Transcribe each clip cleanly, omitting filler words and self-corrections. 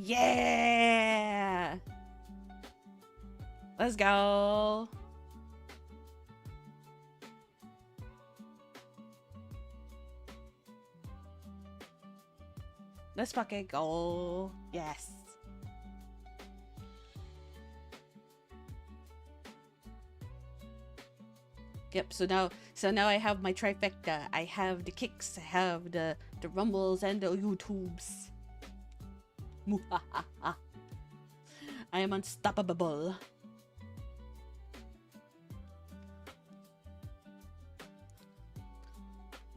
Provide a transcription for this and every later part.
Yeah! Let's go! Let's fucking go! Yes! Yep, so now I have my trifecta. I have the kicks, I have the rumbles, and the YouTubes. I am unstoppable.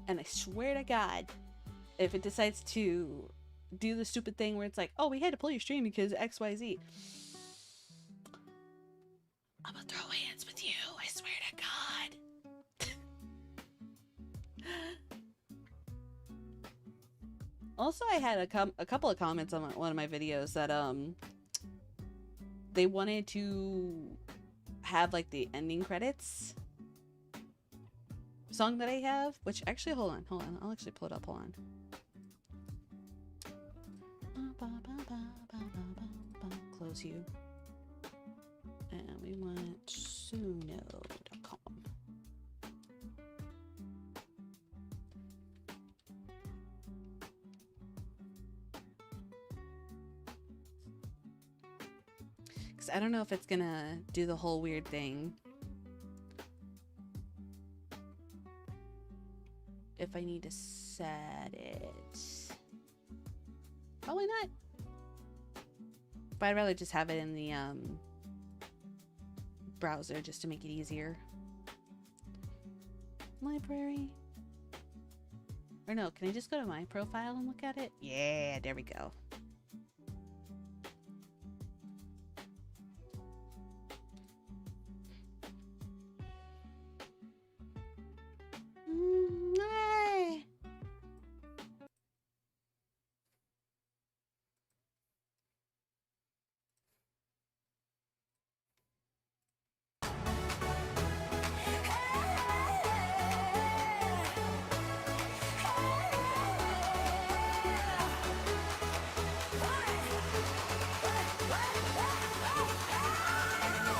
And I swear to God, if it decides to do the stupid thing where it's like, oh, we had to pull your stream because XYZ, I'm gonna throw hands with you, I swear to God. Also, I had a couple of comments on one of my videos that they wanted to have like the ending credits song that I have, which actually, hold on, I'll actually pull it up, hold on. Close you. And we want suno.com. Because I don't know if it's gonna do the whole weird thing. If I need to set it. Probably not. But I'd rather just have it in the browser just to make it easier. Library. Or no, can I just go to my profile and look at it? Yeah, there we go. Hey.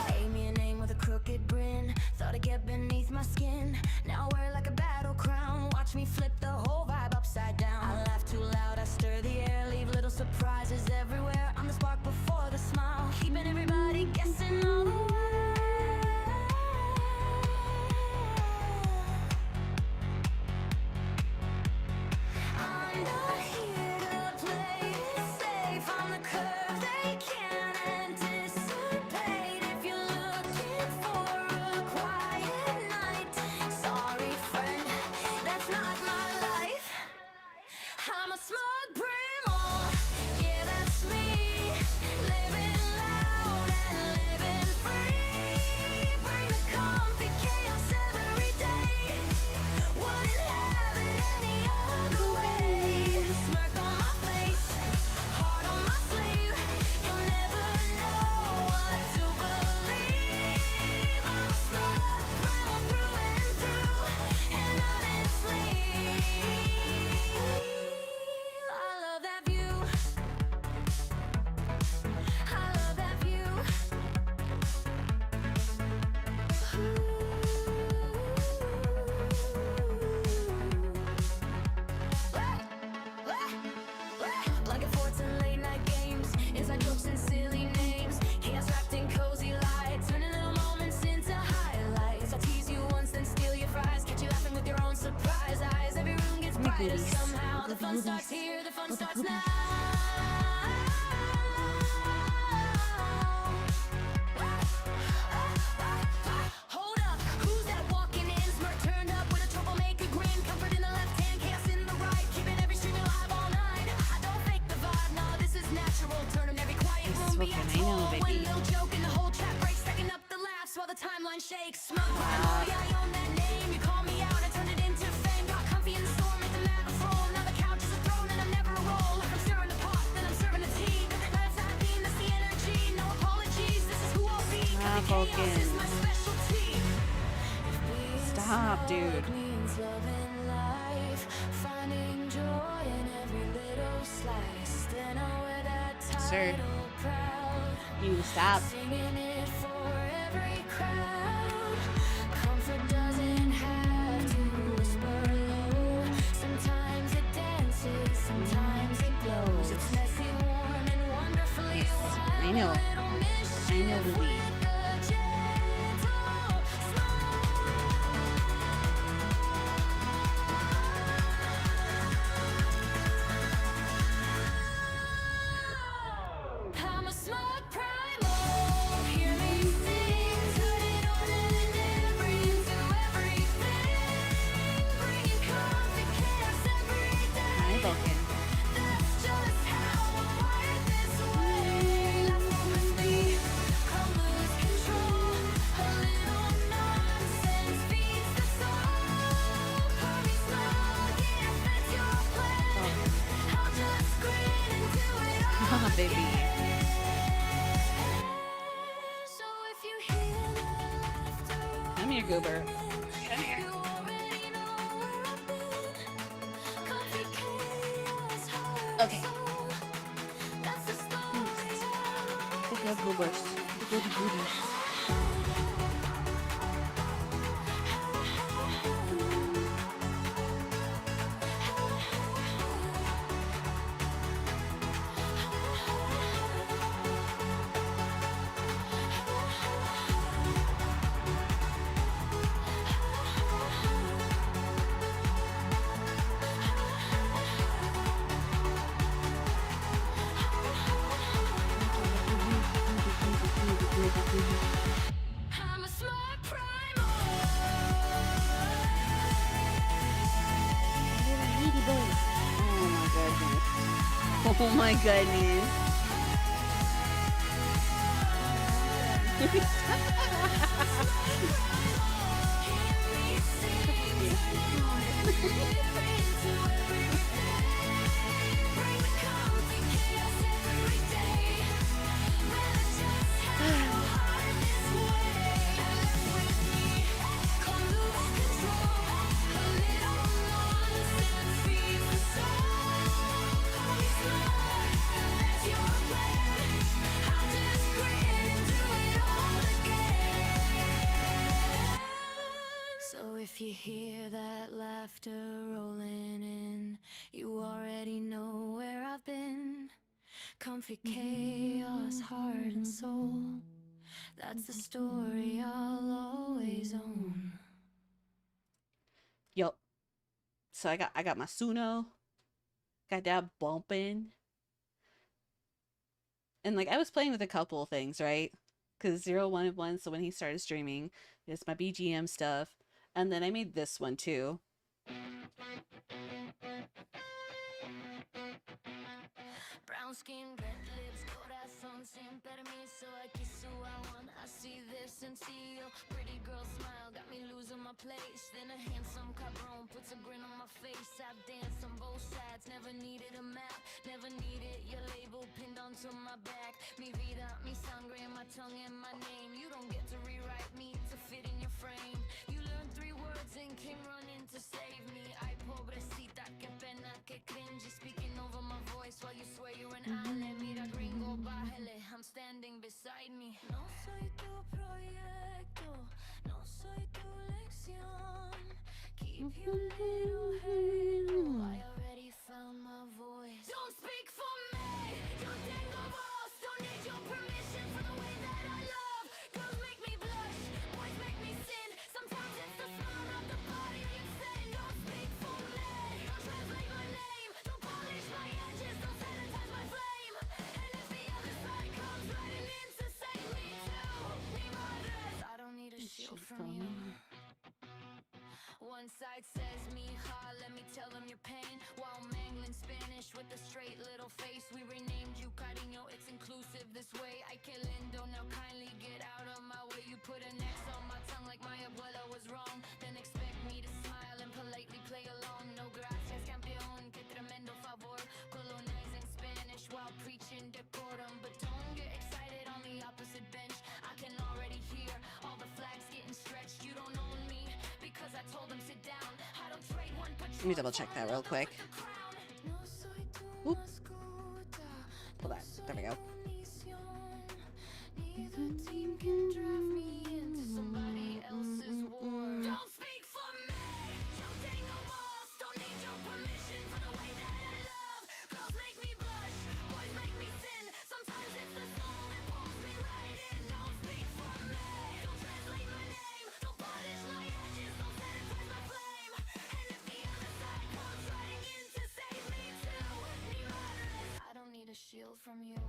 Gave me a name with a crooked grin. Thought I'd get beneath my skin. Now I wear like a battle crown. Watch me flip the whole vibe upside down. I laugh too loud, I stir the air. Leave little surprises everywhere. I'm the spark before the smile. Keeping everybody guessing all the way. I'm not here to play it safe. On the curve they can't anticipate. If you're looking for a quiet night, sorry friend, that's not my life. I'm a smug primal, yeah that's me. Living loud and living free. Bring the comfy chaos every day. Wouldn't have it any other way. Smirk on my face, heart on my sleeve. You'll never know what to believe. I'm a smug primal through and through. And honestly, I love that view. I love that view. Blanket forts and late night games, inside jokes and silly names. Chaos wrapped in cozy lights, turning little moments into highlights. I'll tease you once, then steal your fries. Catch you laughing with your own surprise eyes. Every room gets brighter somehow. The fun starts here, the fun starts now. Hold up, who's that walking in? Smirk turned up with a troublemaker grin. Comfort in the left hand, chaos in the right. Keeping every stream alive all night. I don't fake the vibe, no, this is natural. Turning every quiet room what I know, theatrical. baby. One little joke and the whole chat breaks, stacking up the laughs while the timeline shakes. Smug primal, yeah, I own that name. You call me out, I turn it into fame. Got comfy in the storm, make the map roll. Now the couch is a throne and I'm never a roll. Like I'm stirring the pot, then I'm serving the tea. That's that beam, that's the energy. No apologies, this is who I'll be. Comfy chaos is my specialty. Stop, dude. Means loving life, finding joy in every little slice. Then I wear that sir. little proud. You need to stop. Singing it for every crowd. Comfort doesn't have to whisper low. Sometimes it dances, sometimes it glows. It's messy, warm, and wonderfully wild. I know. Little mischief I know, Louis. with a gentle smile. I'm a smart primal. Hear me sing, turn it on and never into everything. Bringing comfy chaos every Hi, day. Vulcan. That's just how I'm wired this way. Life won't miss me. Come lose control. A little nonsense feeds the soul. Call me smug if that's your plan. I'll just grin and do it all Haha, baby. So if you hear that laughter Come here, Goober. Come here. you already know where I've been. Comfy chaos, heart Okay. and soul. That's the story I'll Look at Goobers. Look at Goobers. I'm a smart primal. Oh my goodness. So if you hear that laughter rolling in, you already know where I've been. Comfy chaos, heart and soul. That's the story I'll always own. Yup. So I got my Suno. Got that bumping. And like I was playing with a couple of things, right? Because Zero wanted one, so when he started streaming, it's my BGM stuff. And then I made this one too. Brown skin, red lips, corazón siempre me so I kiss who I want. I see this and see you. Pretty girl smile, got me losing my place. Then a handsome cabron puts a grin on my face. I've danced on both sides, never needed a map, never needed your label pinned onto my back. Mi vida, mi sangre, my tongue and my name. You don't get to rewrite me to fit in your frame. You learned 3 words and came running to save me. Ay, pobrecita, qué pena, qué cringe. Speaking over my voice while you swear you're an ale. Mira, gringo, bájale, I'm standing beside me. No soy tu proyecto, no soy tu lección. Keep your little halo, I already found my voice. Don't speak for me, don't tengo voz. Don't need your permission for the way that I love. Girls make me blush, boys make me sin. Sometimes it's the smile of the body you send. Don't speak for me, don't translate my name. Don't polish my edges, don't sanitize my flame. And if the other side comes running in to save me too, ni madres, I don't need a shield from you. One side says mija, let me tell them your pain. While mangling Spanish with a straight little face. We renamed you cariño, it's inclusive this way. Ay que lindo, now kindly get out of my way. You put an X on my tongue like my abuela was wrong. Then expect me to smile and politely play along. No gracias campeón, que tremendo favor. Colonizing Spanish while preaching decorum. But don't get excited on the opposite bench. I can already hear all the flags getting stretched. You don't own me because I told them sit down. I don't trade one Let me double check that real quick. Oop. Pull that There we go. Neither team can draft me into somebody else's war. Don't speak for me. Don't take no walls. Don't need your permission for the way that I love. Girls make me blush. Boys make me sin. Sometimes it's the song that pulls me right in. Don't speak for me. Don't translate my name. Don't polish my edges. Don't sanitize my flame. And if the other side comes running in to save me too, ni madres, I don't need a shield from you.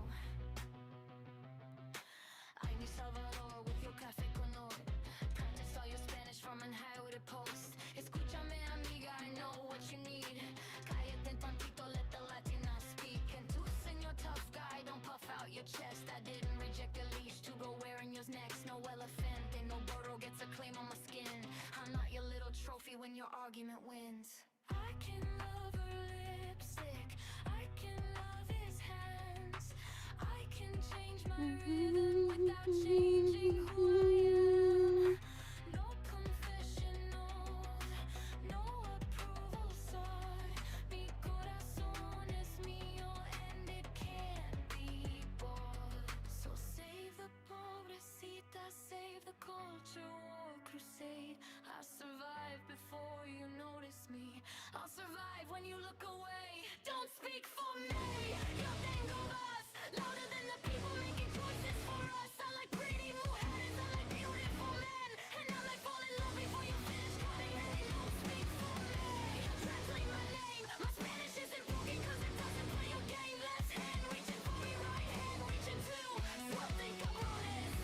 Ay, mi Salvador, with your café con oro. Practice all your Spanish from an highway post. Escúchame, amiga, I know what you need. Cállate tantito, let the Latina speak. And tú, señor tough guy, don't puff out your chest. I didn't reject a leash to go wearing yours next. No elephant, and no burro gets a claim on my skin. I'm not your little trophy when your argument wins. I can love her lipstick. I can love his hands. I can change my rhythm without changing who I am. No confessionals, no approval sought. Mi corazón es mío and it can't be bought. So save the pobrecita, save the culture war crusade. I survived before you notice me. I'll survive when you look away. Don't speak for me. Yo tengo voz, louder than the people making choices for us. I like pretty mujeres, I like beautiful men, and I like fall in love before you finish cutting. Hey, don't speak for me. Translate my name. My Spanish isn't broken 'cause it doesn't play your game. Left hand reaching for me, right hand reaching too. Suerte cabrones.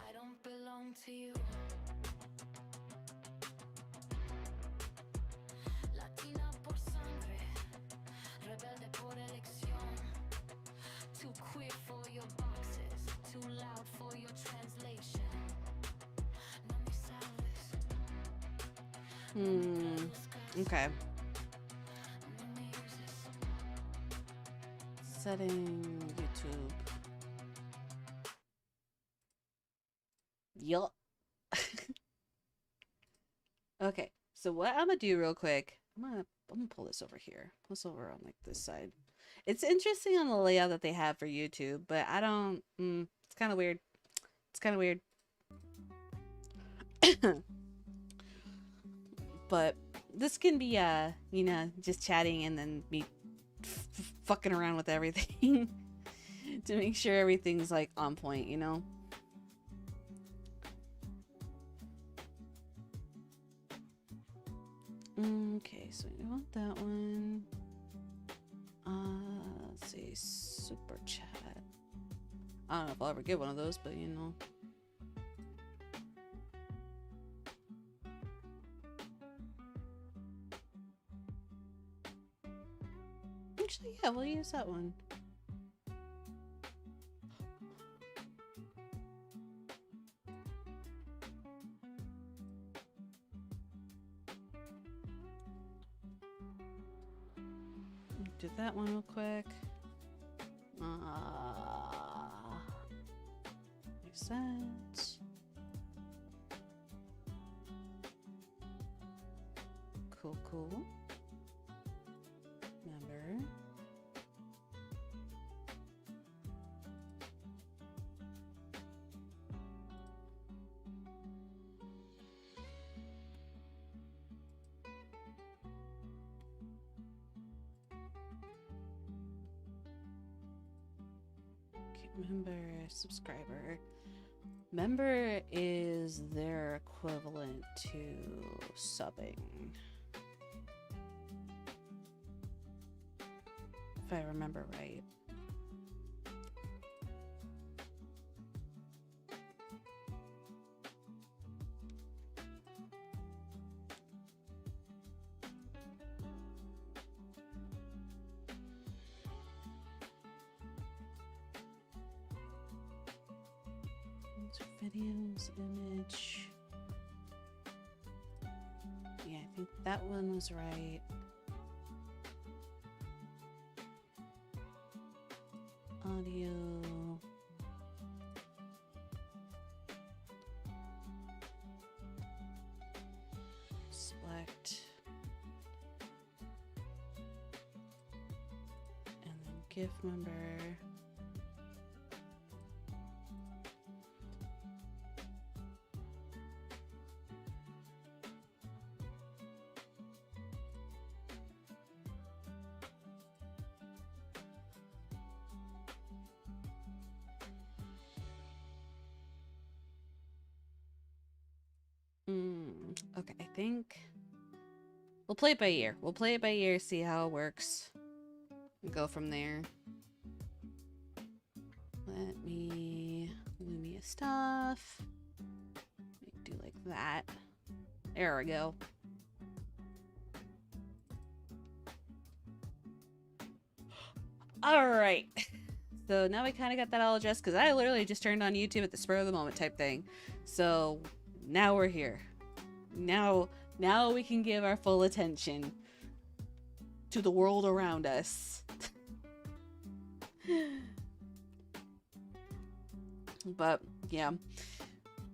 I don't belong to you. Latina por sangre, rebelde por elección. Too queer for your boxes, too loud for your translation. No me sabes, Okay. no me uses. Setting YouTube. Yup. Okay. So what I'm gonna do real quick, I'm gonna pull this over here. This over on like this side. It's interesting on the layout that they have for YouTube, but I don't. It's kind of weird. It's kind of weird. But this can be you know, just chatting and then me fucking around with everything to make sure everything's like on point, you know. Okay, so we want that one. Let's see, super chat. I don't know if I'll ever get one of those, but you know. Actually, yeah, we'll use that one. Do that one real quick. Makes sense. Cool. Remember. Member, subscriber. Member is their equivalent to subbing. If I remember right. Videos, image. Yeah, I think that one was right. Audio. Select. And then GIF member. Okay, I think we'll play it by ear. We'll play it by ear, see how it works, and go from there. Let me Lumia stuff. Do like that. There we go. All right. So now we kind of got that all addressed because I literally just turned on YouTube at the spur of the moment type thing. So now we're here. Now we can give our full attention to the world around us. But yeah,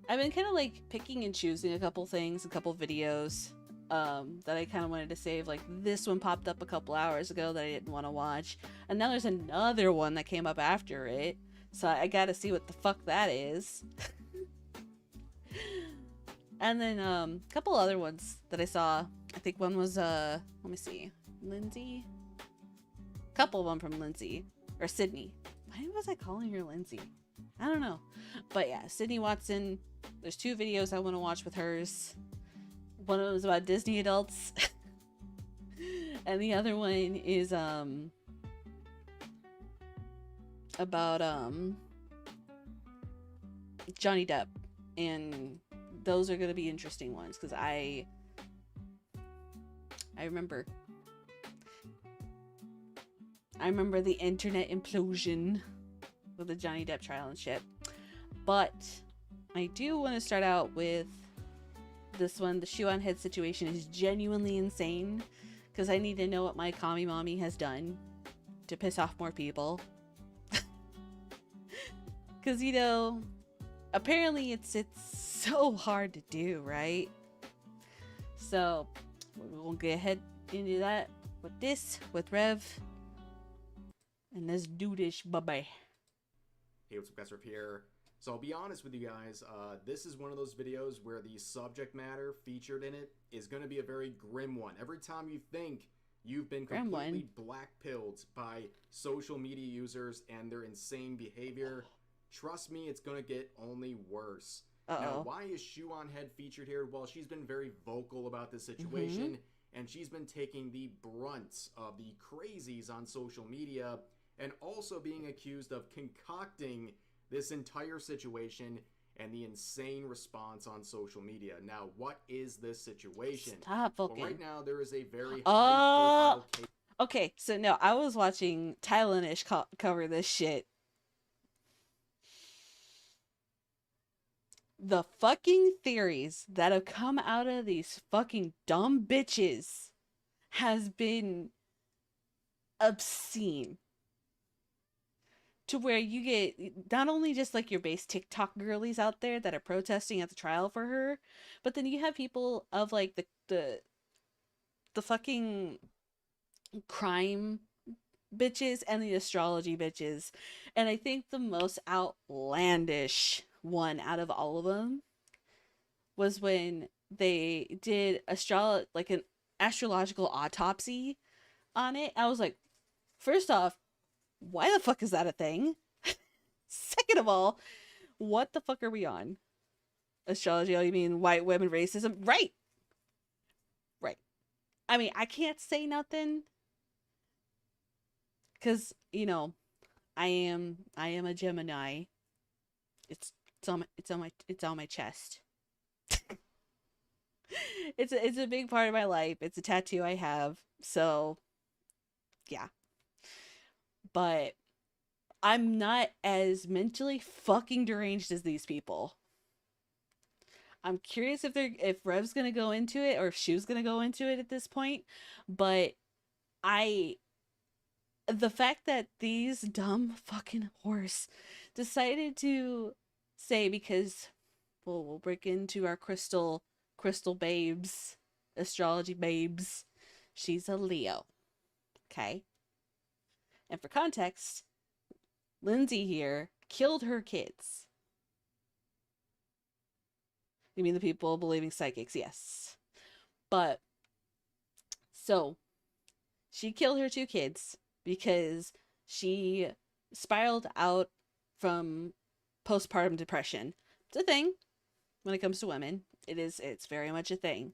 I've been kind of like picking and choosing a couple things, a couple videos that I kind of wanted to save. Like this one popped up a couple hours ago that I didn't want to watch, and now there's another one that came up after it, so I gotta see what the fuck that is. And then a couple other ones that I saw. I think one was let me see, Lindsay. A couple of them from Lindsay or Sydney. Why was I calling her Lindsay? I don't know, but yeah, Sydney Watson. There's 2 videos I want to watch with hers. One of them is about Disney adults, and the other one is about Johnny Depp, and those are gonna be interesting ones because I remember the internet implosion with the Johnny Depp trial and shit. But I do want to start out with this one. The shoe on head situation is genuinely insane because I need to know what my commie mommy has done to piss off more people. Because, you know, apparently it's so hard to do, right? So we'll get ahead into that with Rev. And let's do this, bye-bye. Hey, what's up, guys? Rev here. So I'll be honest with you guys, this is one of those videos where the subject matter featured in it is going to be a very grim one. Every time you think you've been completely black-pilled by social media users and their insane behavior, trust me, it's going to get only worse. Now, why is Shoe on Head featured here? Well, she's been very vocal about this situation, and she's been taking the brunt of the crazies on social media and also being accused of concocting this entire situation and the insane response on social media. Now, what is this situation? Stop well, fucking. right now, there is a very high profile case. Okay, so no, I was watching Tylanish cover this shit. The fucking theories that have come out of these fucking dumb bitches has been obscene. To where you get not only just like your base TikTok girlies out there that are protesting at the trial for her, but then you have people of like the fucking crime bitches and the astrology bitches. And I think the most outlandish one out of all of them was when they did like an astrological autopsy on it. I was like, first off, why the fuck is that a thing? Second of all, what the fuck are we on? Astrology? Oh, you mean white women racism? Right. I mean, I can't say nothing because, you know, I am a Gemini. It's on my chest. It's a big part of my life. It's a tattoo I have. So, yeah. But I'm not as mentally fucking deranged as these people. I'm curious if Rev's gonna go into it or if Shoe's gonna go into it at this point. But the fact that these dumb fucking whores decided to say, because we'll break into our crystal babes, astrology babes, she's a Leo. Okay? And for context, Lindsay here killed her kids. You mean the people believing psychics? Yes. But, so, she killed her 2 kids because she spiraled out from postpartum depression. It's a thing. when it comes to women. It's very much a thing.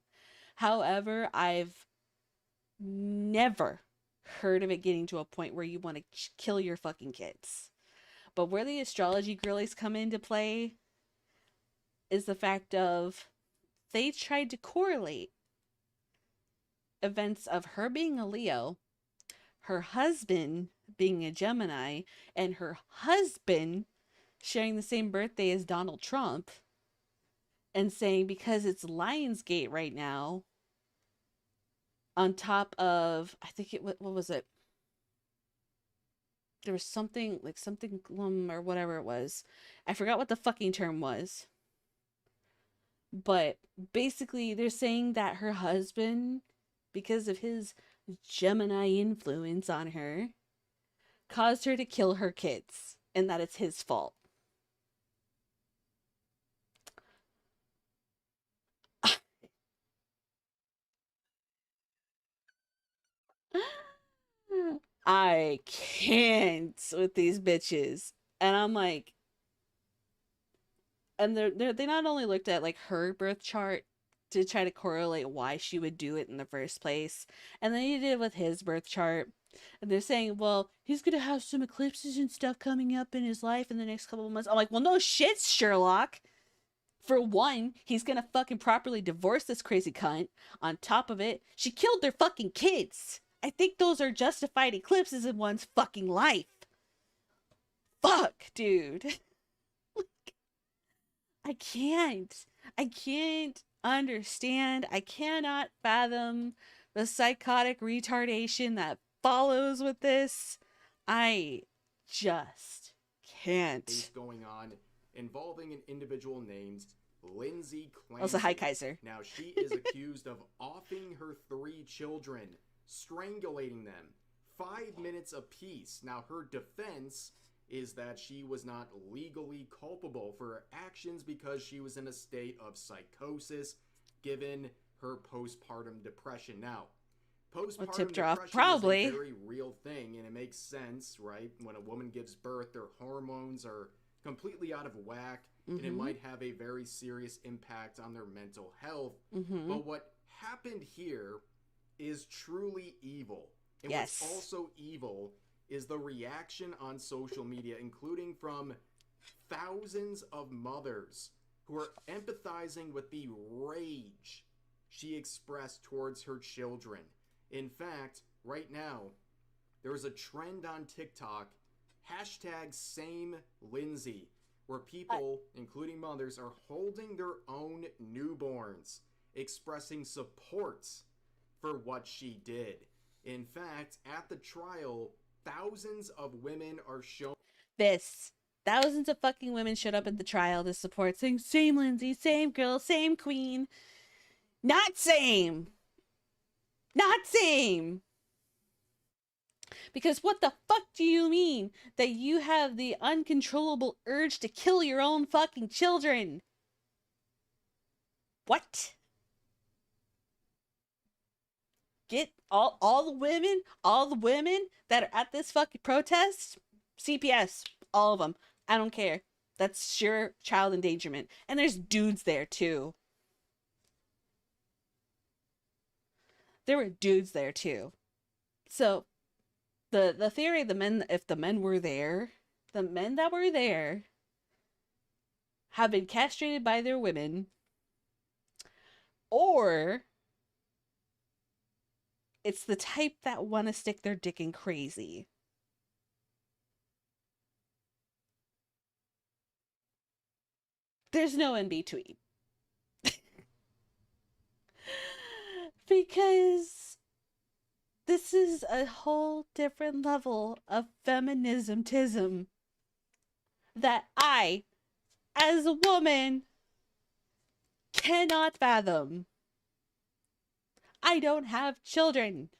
However, I've never heard of it getting to a point where you want to kill your fucking kids. But where the astrology girlies come into play is the fact of they tried to correlate events of her being a Leo, her husband being a Gemini, and her husband sharing the same birthday as Donald Trump, and saying because it's Lionsgate right now, on top of, I think it, what was it? There was something like something glum or whatever it was. I forgot what the fucking term was. But basically, they're saying that her husband, because of his Gemini influence on her, caused her to kill her kids, and that it's his fault. I can't with these bitches. And I'm like, and they not only looked at like her birth chart to try to correlate why she would do it in the first place, and then he did it with his birth chart. And they're saying, well, he's gonna have some eclipses and stuff coming up in his life in the next couple of months. I'm like, well, no shit, Sherlock. For one, he's gonna fucking properly divorce this crazy cunt. On top of it, she killed their fucking kids. I think those are justified eclipses in one's fucking life. Fuck, dude. I can't. I can't understand. I cannot fathom the psychotic retardation that follows with this. I just can't. Going on involving an individual named Lindsay Clancy. Also, hi, Kaiser. Now, she is accused of offing her 3 children, strangulating them, 5 minutes apiece. Now, her defense is that she was not legally culpable for her actions because she was in a state of psychosis given her postpartum depression. Now, postpartum depression probably is a very real thing, and it makes sense, right? When a woman gives birth, their hormones are completely out of whack, and it might have a very serious impact on their mental health. But what happened here is truly evil. And what's also evil is the reaction on social media, including from thousands of mothers who are empathizing with the rage she expressed towards her children. In fact, right now, there is a trend on TikTok, #SameLindsay, where people, including mothers, are holding their own newborns, expressing support for what she did. In fact, at the trial, thousands of women are shown. Thousands of fucking women showed up at the trial to support, saying, same Lindsay, same girl, same queen. Not same. Not same. Because what the fuck do you mean that you have the uncontrollable urge to kill your own fucking children? What? Get all the women that are at this fucking protest, CPS, all of them. I don't care. That's sure child endangerment. And there's dudes there too. There were dudes there too. So the theory, if the men were there, the men that were there have been castrated by their women, or it's the type that want to stick their dick in crazy. There's no in between. Because this is a whole different level of feminism-tism that I, as a woman, cannot fathom. I don't have children.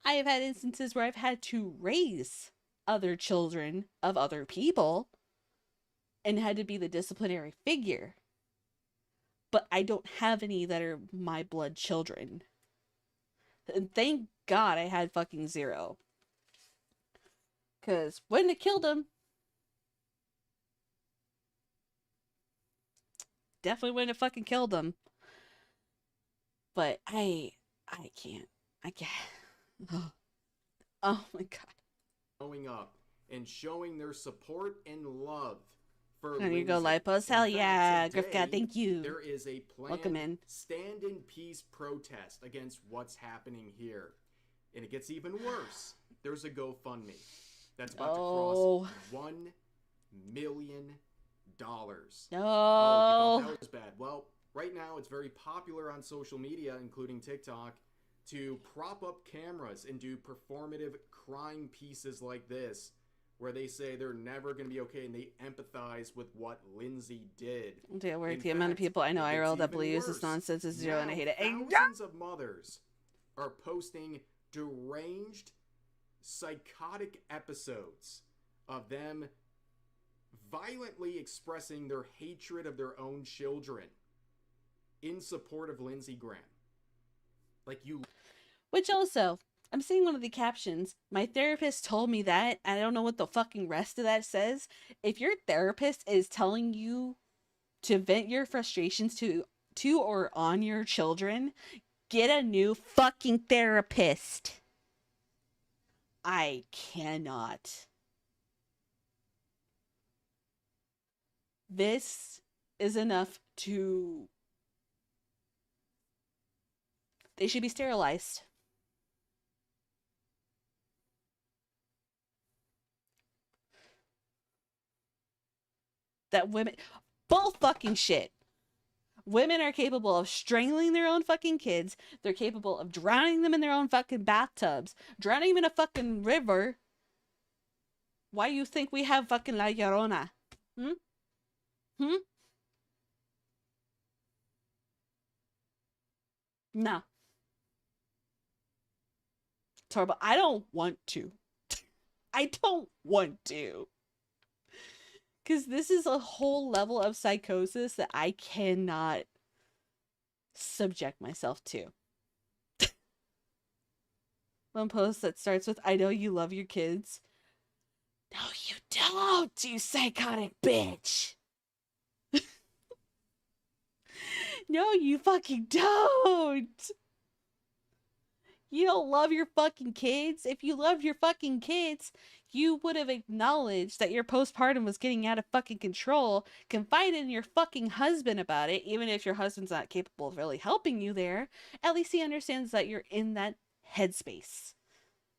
I have had instances where I've had to raise other children of other people and had to be the disciplinary figure. But I don't have any that are my blood children. And thank God I had fucking 0. Because wouldn't have killed them. definitely wouldn't have fucking killed him. But I can't. I can't. Oh, oh my god. Showing up and showing their support and love for There you go, Lindsay. Lipos. In Hell fact, yeah. Grifka, today thank you. there is a Welcome planned in. stand in peace protest against what's happening here. And it gets even worse. There's a GoFundMe that's about to cross $1 million. Oh, you thought No. that was bad. Well, right now it's very popular on social media, including TikTok, to prop up cameras and do performative crying pieces like this, where they say they're never going to be okay and they empathize with what Lindsay did. Dear work, In the amount of fact, people I know it gets IRL that even believes worse. this nonsense is zero, and I Now, hate it. thousands of mothers are posting deranged, psychotic episodes of them violently expressing their hatred of their own children in support of Lindsey Graham. Like, you. Which also, I'm seeing one of the captions. My therapist told me that. I don't know what the fucking rest of that says. If your therapist is telling you to vent your frustrations to or on your children, get a new fucking therapist. I cannot. This is enough to. They should be sterilized. That women. Bull fucking shit. Women are capable of strangling their own fucking kids. They're capable of drowning them in their own fucking bathtubs. Drowning them in a fucking river. Why do you think we have fucking La Llorona? Hmm? Hmm? No. It's horrible. I don't want to. I don't want to. Because this is a whole level of psychosis that I cannot subject myself to. One post that starts with, I know you love your kids. No, you don't, you psychotic bitch. No, you fucking don't. You don't love your fucking kids. If you loved your fucking kids, you would have acknowledged that your postpartum was getting out of fucking control, confided in your fucking husband about it, even if your husband's not capable of really helping you there. At least he understands that you're in that headspace.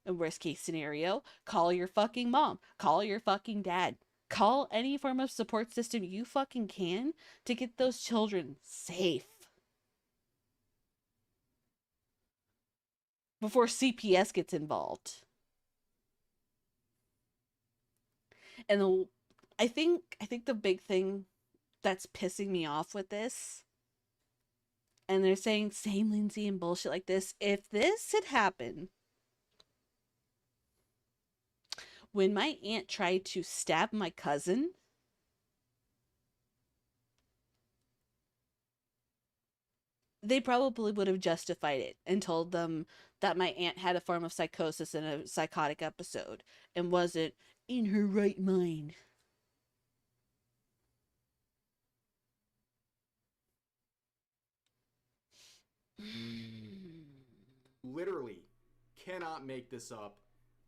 In worst case scenario, call your fucking mom, call your fucking dad, call any form of support system you fucking can to get those children safe. Before CPS gets involved. And I think the big thing that's pissing me off with this, and they're saying same Lindsay and bullshit like this, if this had happened when my aunt tried to stab my cousin, they probably would have justified it and told them that my aunt had a form of psychosis in a psychotic episode and wasn't in her right mind. Literally cannot make this up,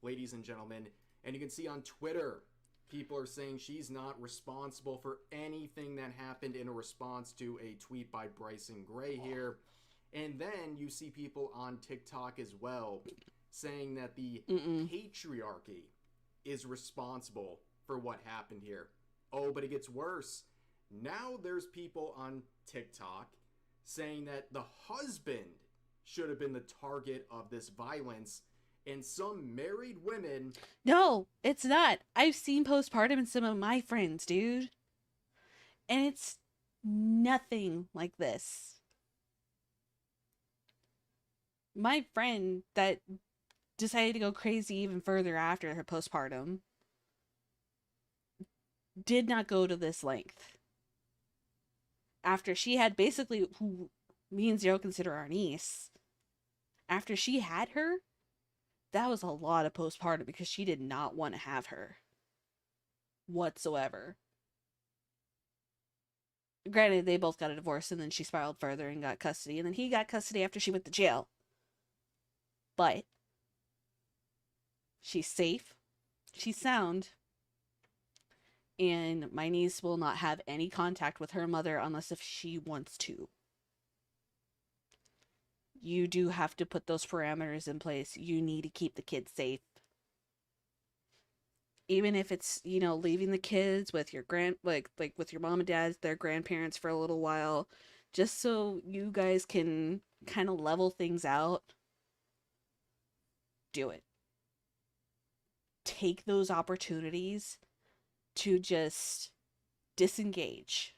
ladies and gentlemen. And you can see on Twitter, people are saying she's not responsible for anything that happened in a response to a tweet by Bryson Gray here. And then you see people on TikTok as well saying that the patriarchy is responsible for what happened here. Oh, but it gets worse. Now there's people on TikTok saying that the husband should have been the target of this violence, and some married women. No, it's not. I've seen postpartum in some of my friends, dude. And it's nothing like this. My friend that decided to go crazy even further after her postpartum did not go to this length. After she had basically, who me and Zero consider our niece, after she had her, that was a lot of postpartum because she did not want to have her whatsoever. Granted, they both got a divorce, and then she spiraled further and got custody, and then he got custody after she went to jail. But she's safe, she's sound, and my niece will not have any contact with her mother unless if she wants to. You do have to put those parameters in place. You need to keep the kids safe. Even if it's, you know, leaving the kids with your like with your mom and dad, their grandparents for a little while, just so you guys can kind of level things out. Do it. Take those opportunities to just disengage.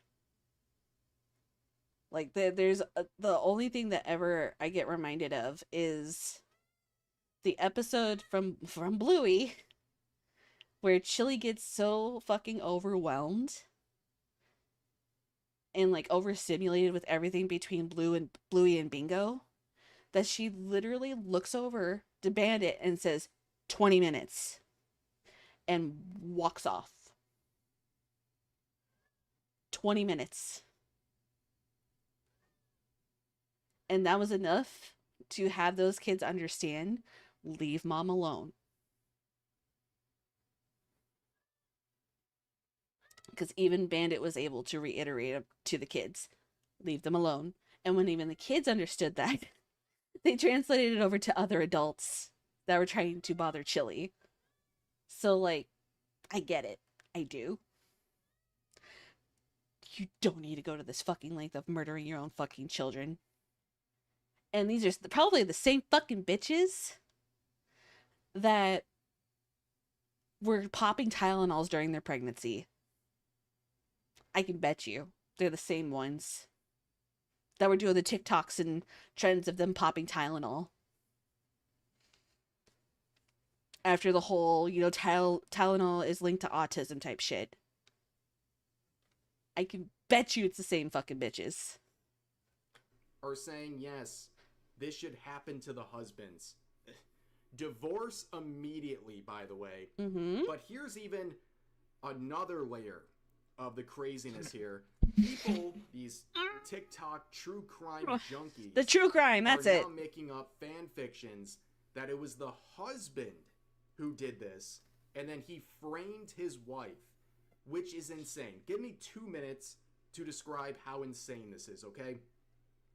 Like there's the only thing that ever I get reminded of is the episode from Bluey where Chili gets so fucking overwhelmed and like overstimulated with everything between Bluey and Bingo that she literally looks over to Bandit and says 20 minutes and walks off. 20 minutes. And that was enough to have those kids understand, leave mom alone. Because even Bandit was able to reiterate to the kids, leave them alone. And when even the kids understood that, they translated it over to other adults that were trying to bother Chili. So, like, I get it. I do. You don't need to go to this fucking length of murdering your own fucking children. And these are probably the same fucking bitches that were popping Tylenols during their pregnancy. I can bet you they're the same ones that were doing the TikToks and trends of them popping Tylenol. After the whole, you know, Tylenol is linked to autism type shit. I can bet you it's the same fucking bitches. Are saying, yes, this should happen to the husbands. Divorce immediately, by the way. Mm-hmm. But here's even another layer of the craziness here. People, these TikTok true crime junkies, The true crime, that's are it. now making up fan fictions that it was the husband who did this, and then he framed his wife, which is insane. Give me 2 minutes to describe how insane this is, okay?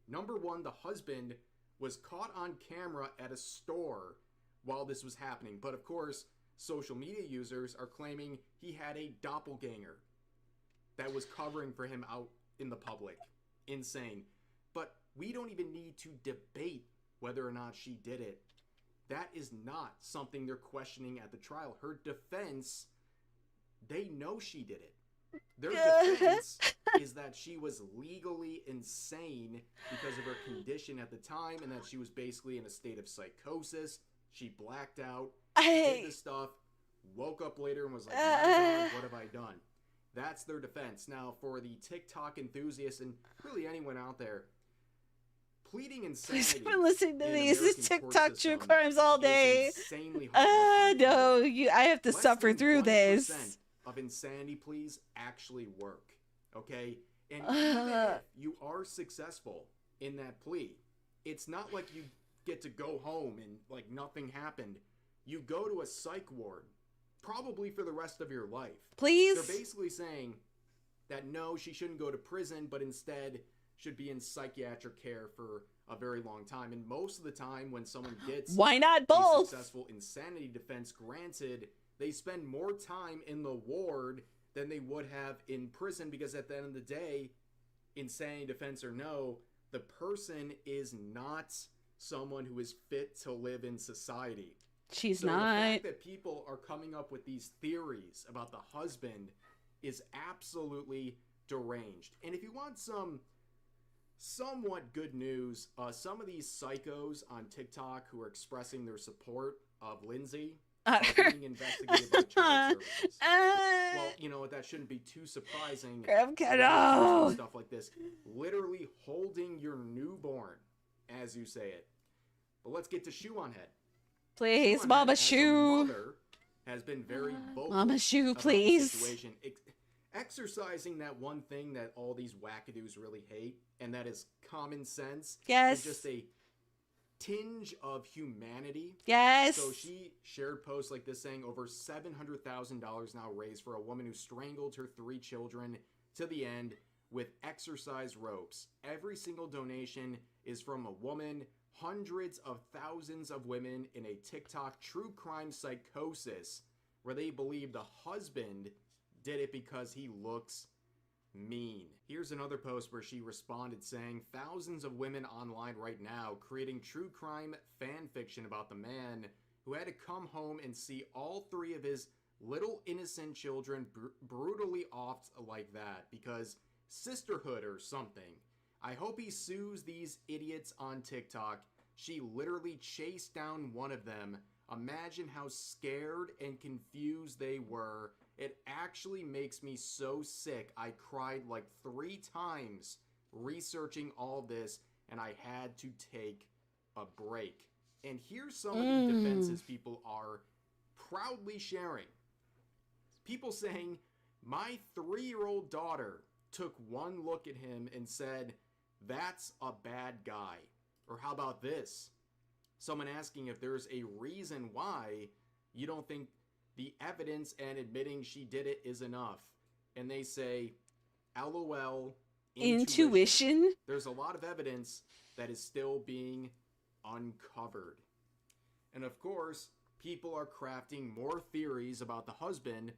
Number one, the husband was caught on camera at a store while this was happening. But of course, social media users are claiming he had a doppelganger that was covering for him out in the public. Insane. But we don't even need to debate whether or not she did it. That is not something they're questioning at the trial. Her defense, they know she did it. Their defense is that she was legally insane because of her condition at the time and that she was basically in a state of psychosis. She blacked out, did the stuff, woke up later and was like, my God, what have I done? That's their defense. Now, for the TikTok enthusiasts and really anyone out there, pleading insanity. I've been listening to in these American TikTok court true system crimes all is day. insanely hard to No, do. I have to Less suffer than through 1% this. of insanity pleas actually work, okay? And even if you are successful in that plea, it's not like you get to go home and like nothing happened. You go to a psych ward, probably for the rest of your life. Please? They're basically saying that no, she shouldn't go to prison, but instead should be in psychiatric care for a very long time. And most of the time when someone gets Why not a both? successful insanity defense granted, they spend more time in the ward than they would have in prison, because at the end of the day, insanity defense or no, the person is not someone who is fit to live in society. She's So not. the fact that people are coming up with these theories about the husband is absolutely deranged. And if you want some somewhat good news, some of these psychos on TikTok who are expressing their support of Lindsay are being investigated by child services. Well, you know, that shouldn't be too surprising. No. Stuff like this. Literally holding your newborn, as you say it. But let's get to Shoe on Head. Please, Shoe on Mama Head, as a Shoe. mother, has been very vocal Mama Shoe, about the please. situation. exercising that one thing that all these wackadoos really hate, and that is common sense and just Yes. a tinge of humanity. Yes. So she shared posts like this saying over $700,000 now raised for a woman who strangled her 3 children to the end with exercise ropes. Every single donation is from a woman. Hundreds of thousands of women in a TikTok true crime psychosis where they believe the husband did it because he looks mean. Here's another post where she responded saying, thousands of women online right now creating true crime fan fiction about the man who had to come home and see all 3 of his little innocent children brutally offed like that because sisterhood or something. I hope he sues these idiots on TikTok. She literally chased down one of them. Imagine how scared and confused they were. It actually makes me so sick. I cried like 3 times researching all this, and I had to take a break. And here's some of the defenses people are proudly sharing. People saying, my 3-year-old daughter took one look at him and said, that's a bad guy. Or how about this? Someone asking if there's a reason why you don't think the evidence and admitting she did it is enough. And they say, LOL, intuition. There's a lot of evidence that is still being uncovered. And of course, people are crafting more theories about the husband,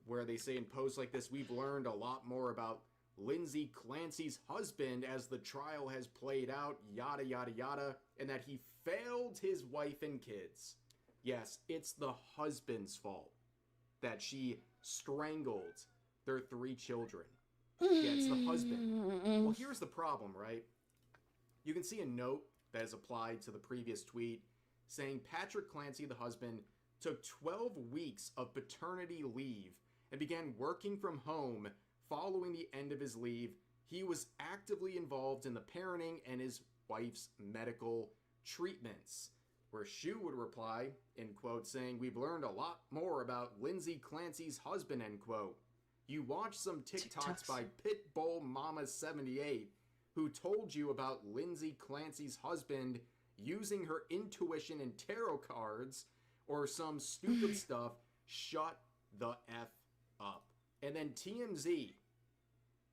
where they say in posts like this, we've learned a lot more about Lindsay Clancy's husband as the trial has played out, yada, yada, yada, and that he failed his wife and kids. Yes, it's the husband's fault that she strangled their 3 children. Yeah, it's the husband. Well, here's the problem, right? You can see a note that is applied to the previous tweet saying Patrick Clancy, the husband, took 12 weeks of paternity leave and began working from home following the end of his leave. He was actively involved in the parenting and his wife's medical treatments. Where Shu would reply, in quote, saying, we've learned a lot more about Lindsay Clancy's husband, end quote. You watch some TikToks by Pitbull Mama 78 who told you about Lindsay Clancy's husband using her intuition and tarot cards or some stupid stuff. Shut the F up. And then TMZ,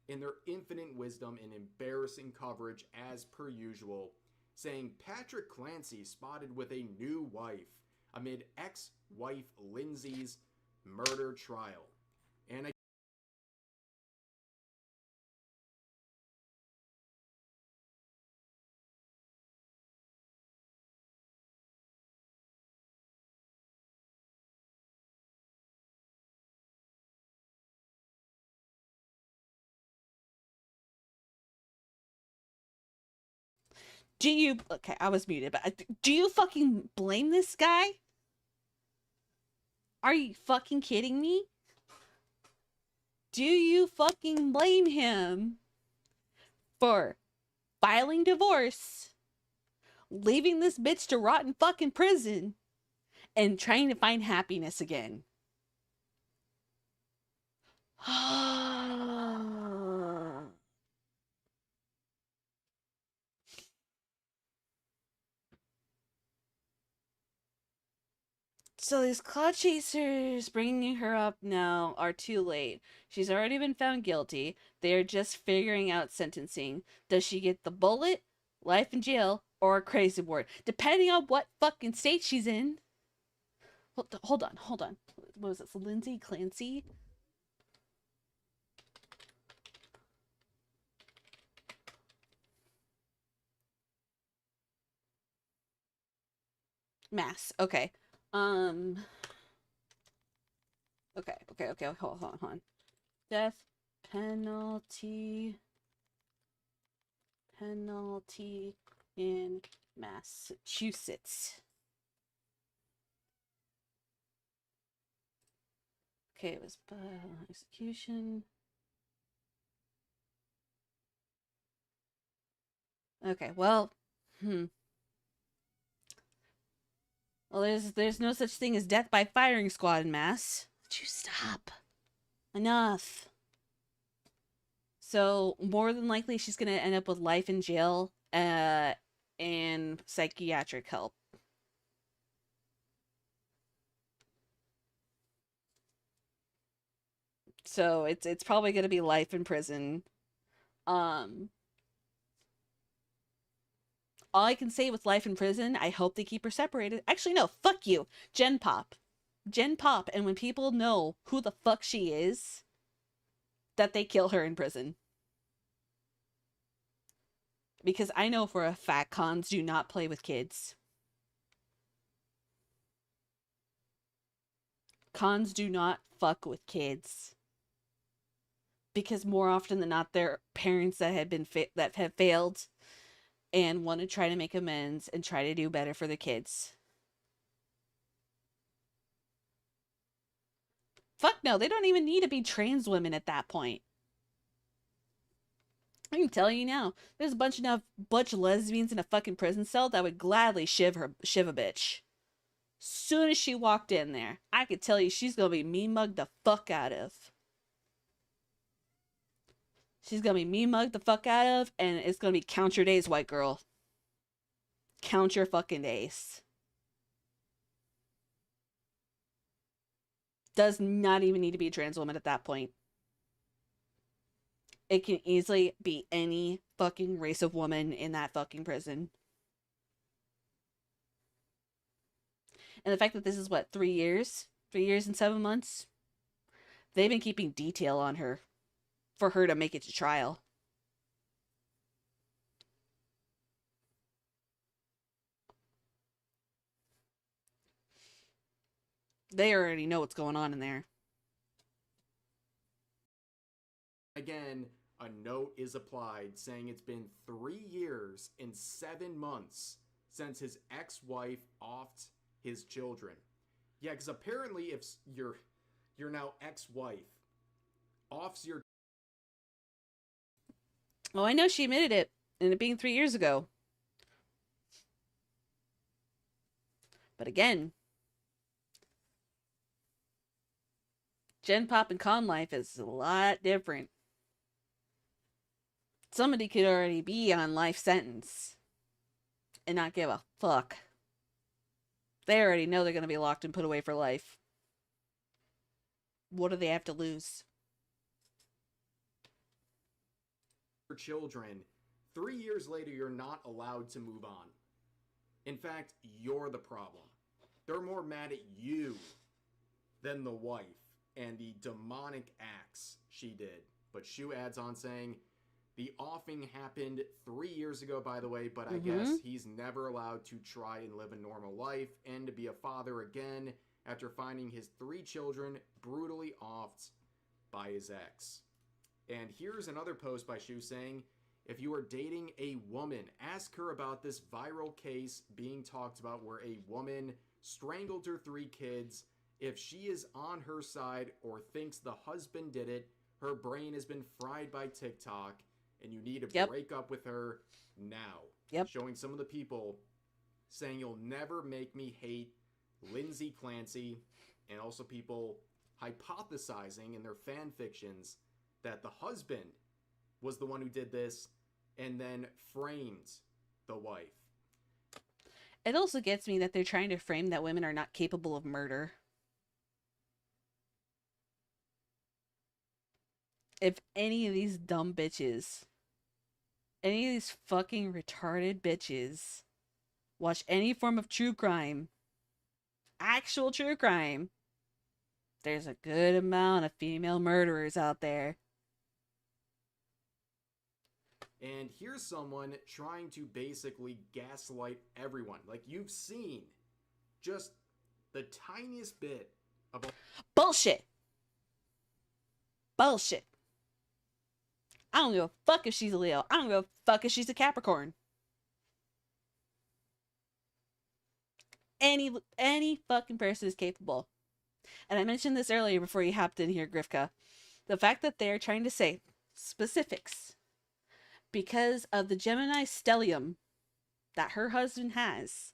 in their infinite wisdom and embarrassing coverage as per usual, saying Patrick Clancy spotted with a new wife amid ex-wife Lindsay's murder trial. And Do you, okay, I was muted, but do you fucking blame this guy? Are you fucking kidding me? Do you fucking blame him for filing divorce, leaving this bitch to rot in fucking prison, and trying to find happiness again? So these cloud chasers bringing her up now are too late. She's already been found guilty. They're just figuring out sentencing. Does she get the bullet, life in jail, or a crazy ward? Depending on what fucking state she's in. Hold on. What was this? Lindsay Clancy? Mass. Okay. Okay. Hold on. Death penalty in Massachusetts. Okay, it was execution. Okay, well, Well, there's no such thing as death by firing squad in Mass. Would you stop? Enough. So more than likely, she's gonna end up with life in jail, and psychiatric help. So it's probably gonna be life in prison. Um, all I can say with life in prison, I hope they keep her separated. Actually, no, fuck you, Gen Pop, Gen Pop, and when people know who the fuck she is, that they kill her in prison. Because I know for a fact cons do not play with kids. Cons do not fuck with kids. Because more often than not, they're parents that that have failed and want to try to make amends and try to do better for their kids. Fuck no, they don't even need to be trans women at that point. I can tell you now, there's a bunch of lesbians in a fucking prison cell that would gladly shiv a bitch. Soon as she walked in there, I could tell you she's gonna be mean mugged the fuck out of. She's gonna be mean mugged the fuck out of, and it's gonna be count your days, white girl. Count your fucking days. Does not even need to be a trans woman at that point. It can easily be any fucking race of woman in that fucking prison. And the fact that this is what, 3 years? 3 years and 7 months? They've been keeping detail on her for her to make it to trial. They already know what's going on in there. Again, a note is applied saying it's been 3 years and 7 months since his ex-wife offed his children. Yeah, because apparently if your now ex-wife offs your... Oh, I know she admitted it, and it being 3 years ago. But again, Gen Pop and con life is a lot different. Somebody could already be on life sentence and not give a fuck. They already know they're going to be locked and put away for life. What do they have to lose? children, 3 years later, you're not allowed to move on. In fact, you're the problem. They're more mad at you than the wife and the demonic acts she did. But Shu adds on saying, the offing happened 3 years ago, by the way, but I guess he's never allowed to try and live a normal life and to be a father again after finding his 3 children brutally offed by his ex. And here's another post by Shu saying, if you are dating a woman, ask her about this viral case being talked about where a woman strangled her 3 kids. If she is on her side or thinks the husband did it, her brain has been fried by TikTok, and you need to break up with her now. Showing some of the people saying you'll never make me hate Lindsay Clancy, and also people hypothesizing in their fan fictions that the husband was the one who did this and then framed the wife. It also gets me that they're trying to frame that women are not capable of murder. If any of these dumb bitches, any of these fucking retarded bitches watch any form of true crime, actual true crime, there's a good amount of female murderers out there. And here's someone trying to basically gaslight everyone. Like, you've seen just the tiniest bit of... Bullshit! Bullshit! I don't give a fuck if she's a Leo. I don't give a fuck if she's a Capricorn. Any fucking person is capable. And I mentioned this earlier before you hopped in here, Grifka. The fact that they're trying to say specifics because of the Gemini stellium that her husband has,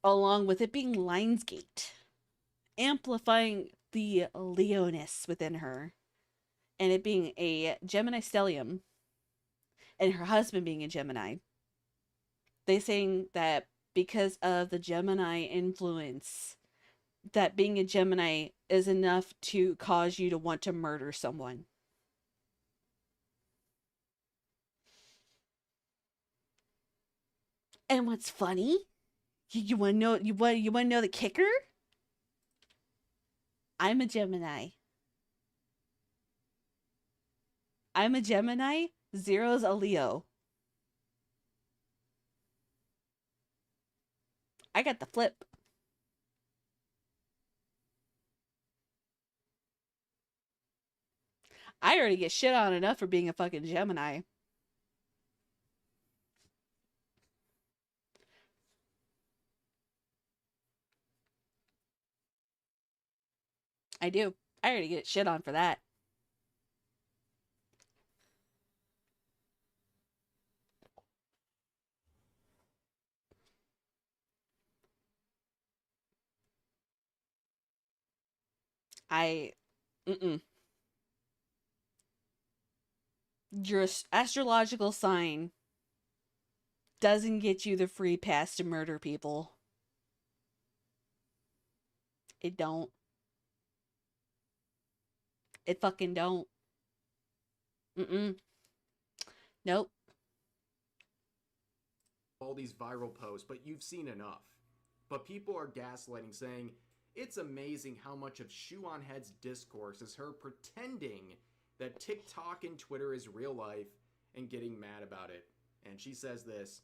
along with it being Lionsgate, amplifying the Leoness within her, and it being a Gemini stellium and her husband being a Gemini, they saying that because of the Gemini influence, that being a Gemini is enough to cause you to want to murder someone. And what's funny? You want to know? You want to know the kicker? I'm a Gemini. I'm a Gemini. Zero's a Leo. I got the flip. I already get shit on enough for being a fucking Gemini. I do. I already get shit on for that. I, mm-mm. Your astrological sign doesn't get you the free pass to murder people. It don't. It fucking don't. Mm-mm. Nope. All these viral posts, but you've seen enough. But people are gaslighting, saying it's amazing how much of Shoe on Head's discourse is her pretending that TikTok and Twitter is real life and getting mad about it. And she says this: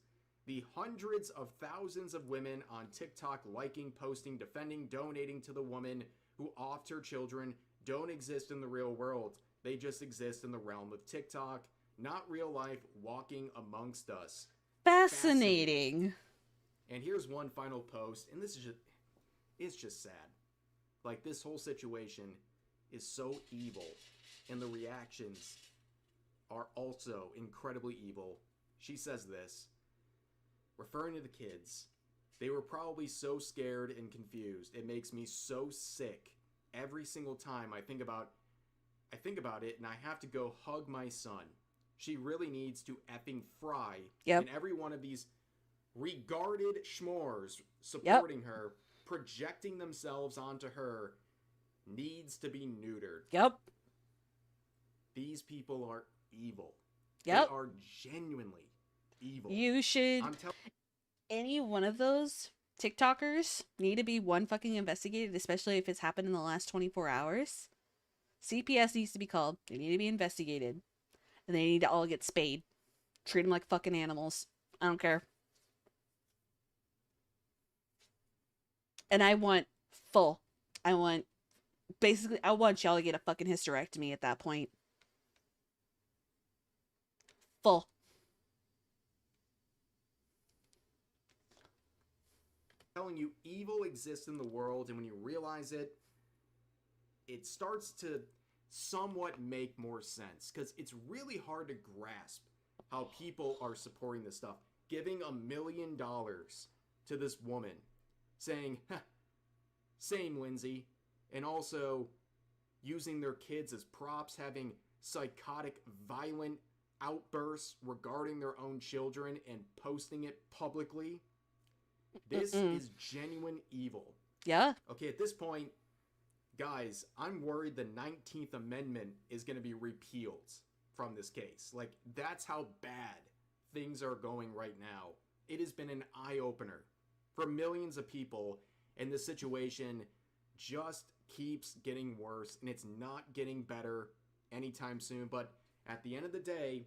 the hundreds of thousands of women on TikTok liking, posting, defending, donating to the woman who offed her children don't exist in the real world. They just exist in the realm of TikTok, not real life walking amongst us. Fascinating. And here's one final post, and this is it's just sad. Like, this whole situation is so evil, and the reactions are also incredibly evil. She says this, referring to the kids: they were probably so scared and confused. It makes me so sick every single time I think about it, and I have to go hug my son. She really needs to effing fry. Yep. And every one of these regarded schmores supporting her, projecting themselves onto her, needs to be neutered. Yep. These people are evil. Yep. They are genuinely evil. You should. Any one of those TikTokers need to be one fucking investigated, especially if it's happened in the last 24 hours. CPS needs to be called. They need to be investigated. And they need to all get spayed. Treat them like fucking animals. I don't care. And I want basically, I want y'all to get a fucking hysterectomy at that point. Full. Telling you evil exists in the world, and when you realize it, it starts to somewhat make more sense, because it's really hard to grasp how people are supporting this stuff, giving $1 million to this woman, saying, same Lindsay, and also using their kids as props, having psychotic, violent outbursts regarding their own children and posting it publicly. This is genuine evil. Yeah. Okay, at this point, guys, I'm worried the 19th Amendment is going to be repealed from this case. Like, that's how bad things are going right now. It has been an eye-opener for millions of people, and the situation just keeps getting worse, and it's not getting better anytime soon. But at the end of the day,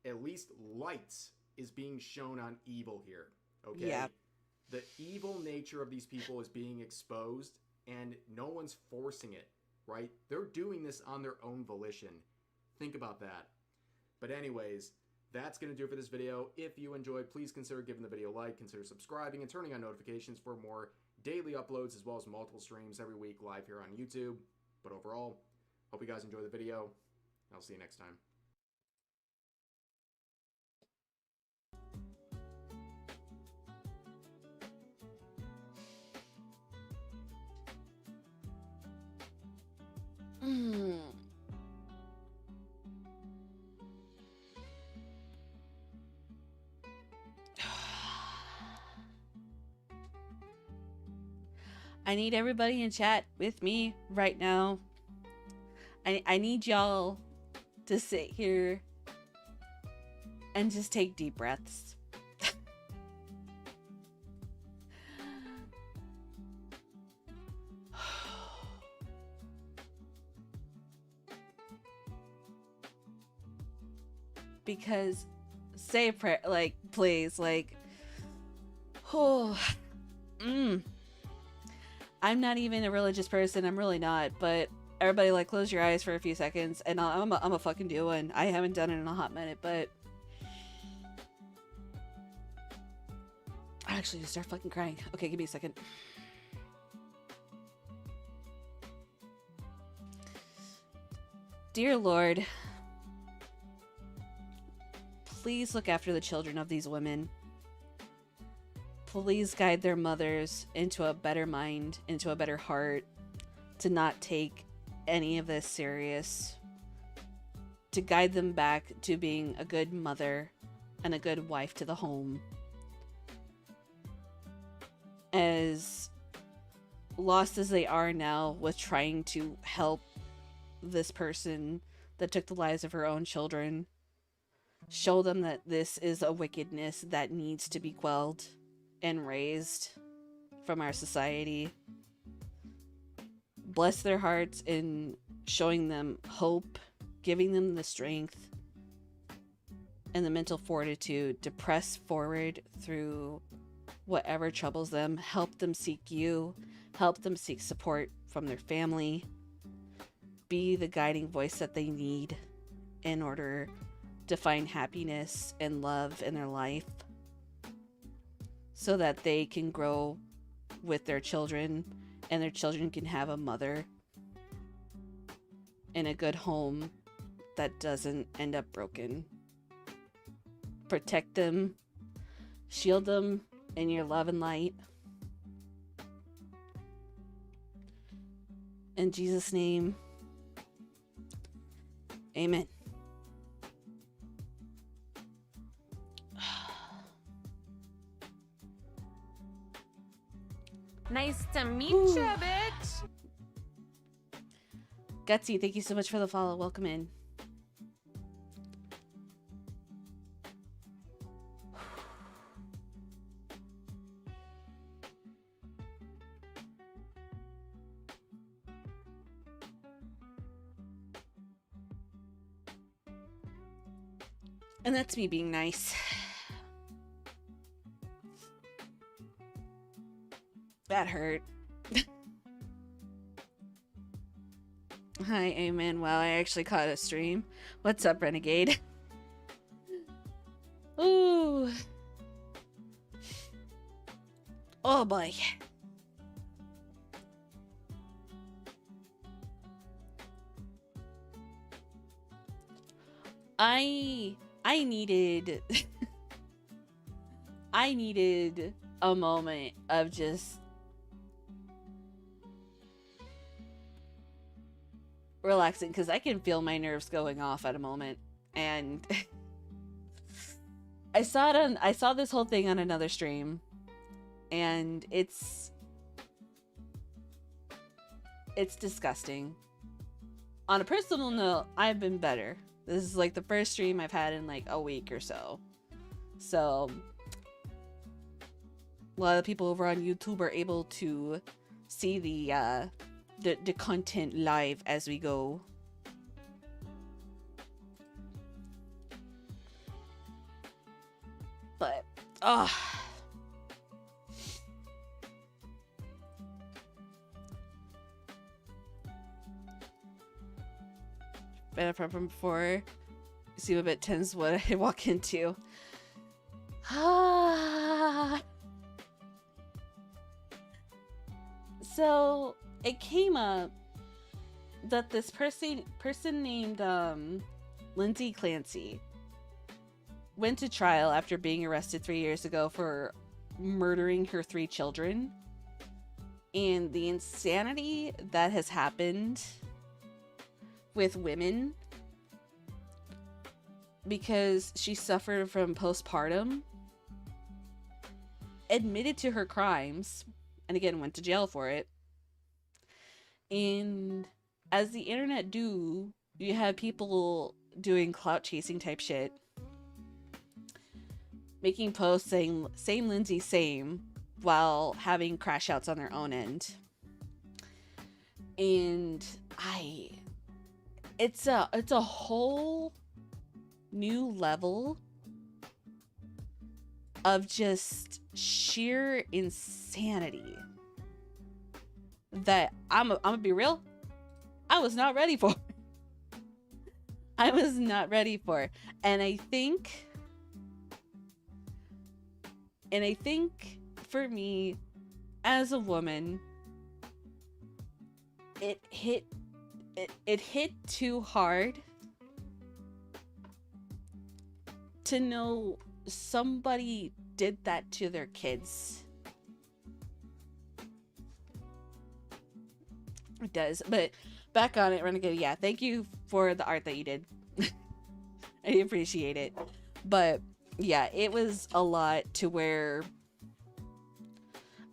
at least light is being shown on evil here, okay? Yeah. The evil nature of these people is being exposed, and no one's forcing it, right? They're doing this on their own volition. Think about that. But anyways, that's going to do it for this video. If you enjoyed, please consider giving the video a like, consider subscribing, and turning on notifications for more daily uploads, as well as multiple streams every week live here on YouTube. But overall, hope you guys enjoy the video. I'll see you next time. I need everybody in chat with me right now. I need y'all to sit here and just take deep breaths. Because say a prayer, like, please, like, oh, I'm not even a religious person. I'm really not. But everybody, like, close your eyes for a few seconds, and I'm a fucking do one. I haven't done it in a hot minute, but I actually just start fucking crying. Okay, give me a second. Dear Lord, please look after the children of these women. Please guide their mothers into a better mind, into a better heart, to not take any of this serious, to guide them back to being a good mother and a good wife to the home. As lost as they are now with trying to help this person that took the lives of her own children, show them that this is a wickedness that needs to be quelled and raised from our society. Bless their hearts in showing them hope, giving them the strength and the mental fortitude to press forward through whatever troubles them. Help them seek you, help them seek support from their family. Be the guiding voice that they need in order to find happiness and love in their life, so that they can grow with their children and their children can have a mother in a good home that doesn't end up broken. Protect them, shield them in your love and light. In Jesus' name, amen. Nice to meet you, bitch. Gutsy, thank you so much for the follow. Welcome in. And that's me being nice. That hurt. Hi, amen. Wow, I actually caught a stream. What's up, Renegade? Ooh. Oh boy. I needed I needed a moment of just relaxing, because I can feel my nerves going off at a moment. And I saw this whole thing on another stream, and it's disgusting. On a personal note, I've been better. This is like the first stream I've had in like a week or so. So a lot of people over on YouTube are able to see the content live as we go. But been from before. Seem a bit tense what I walk into. So it came up that this person named Lindsay Clancy went to trial after being arrested 3 years ago for murdering her 3 children, and the insanity that has happened with women because she suffered from postpartum, admitted to her crimes, and again went to jail for it. And as the internet do, you have people doing clout chasing type shit, making posts saying same Lindsay, same, while having crash outs on their own end. And it's a whole new level of just sheer insanity that I'm gonna be real, I was not ready for. I was not ready for. And I think for me as a woman, it hit too hard to know somebody did that to their kids. It does. But back on it, Renegade, yeah, thank you for the art that you did. I appreciate it. But yeah, it was a lot to where,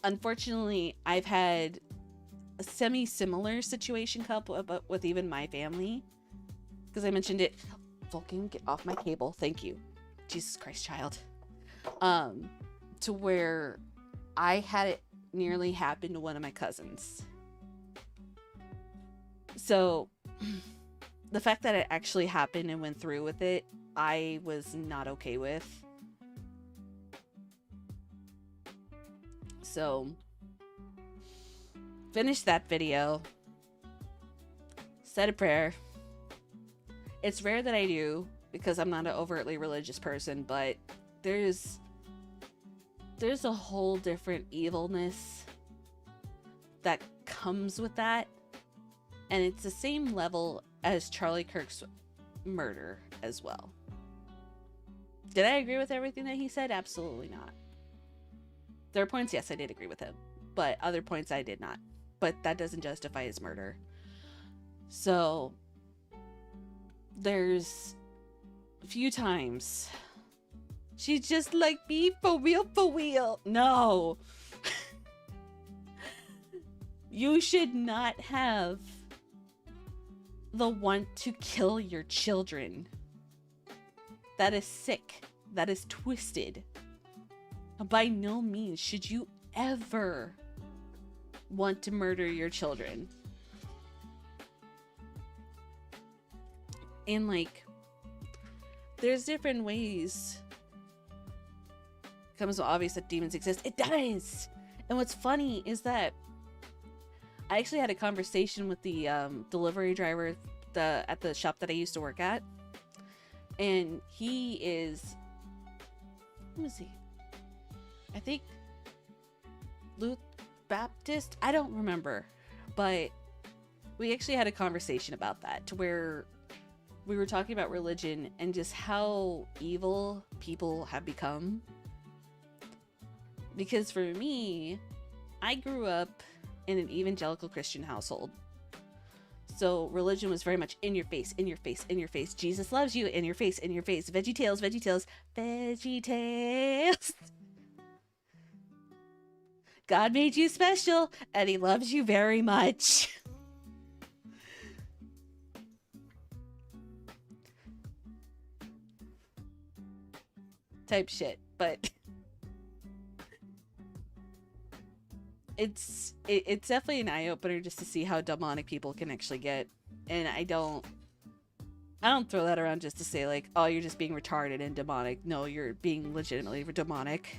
unfortunately, I've had a semi-similar situation come up with even my family. Because I mentioned it. Fucking get off my cable. Thank you. Jesus Christ, child. To where I had it nearly happen to one of my cousins. So the fact that it actually happened and went through with it, I was not okay with. So finished that video, said a prayer. It's rare that I do because I'm not an overtly religious person, but there's a whole different evilness that comes with that. And it's the same level as Charlie Kirk's murder as well. Did I agree with everything that he said? Absolutely not. There are points, yes, I did agree with him. But other points I did not. But that doesn't justify his murder. So there's a few times she's just like, me for real, for real. No. You should not have the want to kill your children. That is sick. That is twisted. By no means should you ever want to murder your children. And like, there's different ways. It becomes obvious that demons exist. It does. And what's funny is that I actually had a conversation with the delivery driver at the shop that I used to work at. And he is, who is he? I think Luke Baptist? I don't remember. But we actually had a conversation about that, to where we were talking about religion and just how evil people have become. Because for me, I grew up in an evangelical Christian household. So religion was very much in your face, in your face, in your face. Jesus loves you, in your face, in your face. Veggie tales, veggie tales, veggie tales. God made you special, and he loves you very much. Type shit, but it's definitely an eye-opener just to see how demonic people can actually get. And I don't throw that around just to say like, oh, you're just being retarded and demonic. No, you're being legitimately demonic.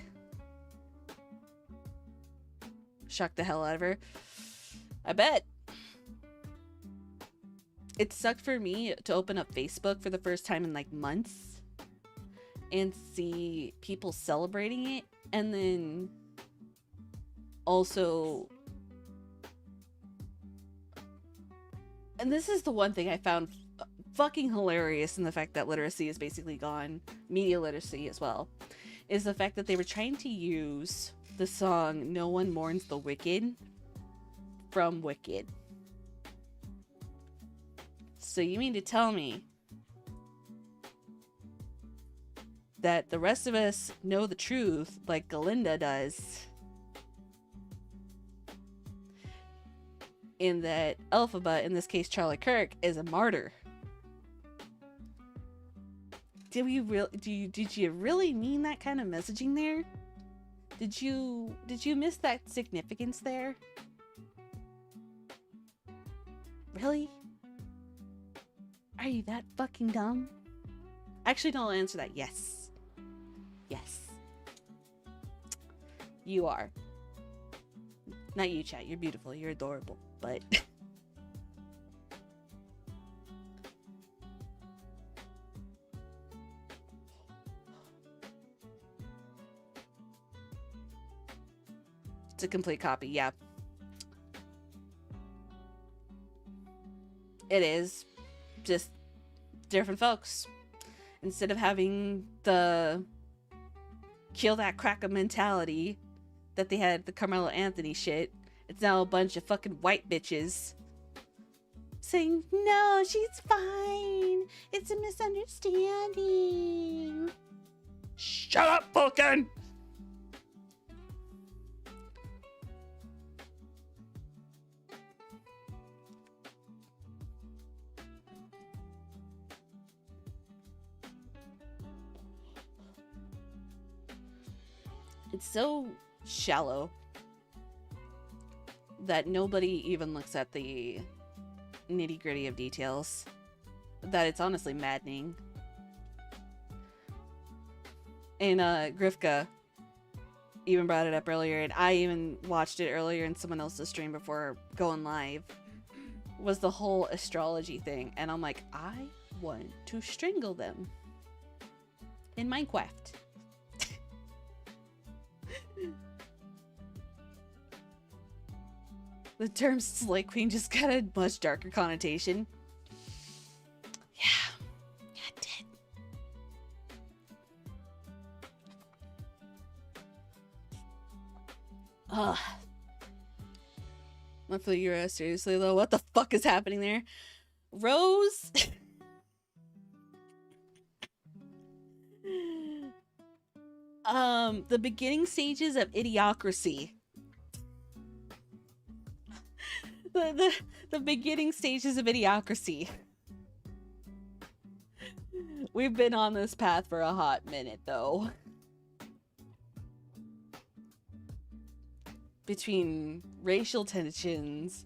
Shocked the hell out of her. I bet. It sucked for me to open up Facebook for the first time in like months and see people celebrating it, and then also, and this is the one thing I found fucking hilarious in the fact that literacy is basically gone, media literacy as well, is the fact that they were trying to use the song No One Mourns the Wicked from Wicked. So you mean to tell me that the rest of us know the truth like Galinda does, in that Elphaba, in this case Charlie Kirk, is a martyr. Did you really mean that kind of messaging there? Did you miss that significance there? Really? Are you that fucking dumb? Actually, don't answer that. Yes. Yes. You are. Not you, chat. You're beautiful. You're adorable. But... it's a complete copy, yeah. It is. Just different folks. Instead of having the kill that cracker mentality that they had the Carmelo Anthony shit, it's now a bunch of fucking white bitches saying, no, she's fine. It's a misunderstanding. Shut up, Vulcan! It's so shallow that nobody even looks at the nitty-gritty of details, that it's honestly maddening. And Grifka even brought it up earlier, and I even watched it earlier in someone else's stream before going live, was the whole astrology thing. And I'm like, I want to strangle them in Minecraft. The term Slay Queen just got a much darker connotation. Yeah. Yeah, it did. Ugh. Not for the Euro, seriously though. What the fuck is happening there? Rose? The beginning stages of Idiocracy. The beginning stages of Idiocracy. We've been on this path for a hot minute, though. Between racial tensions,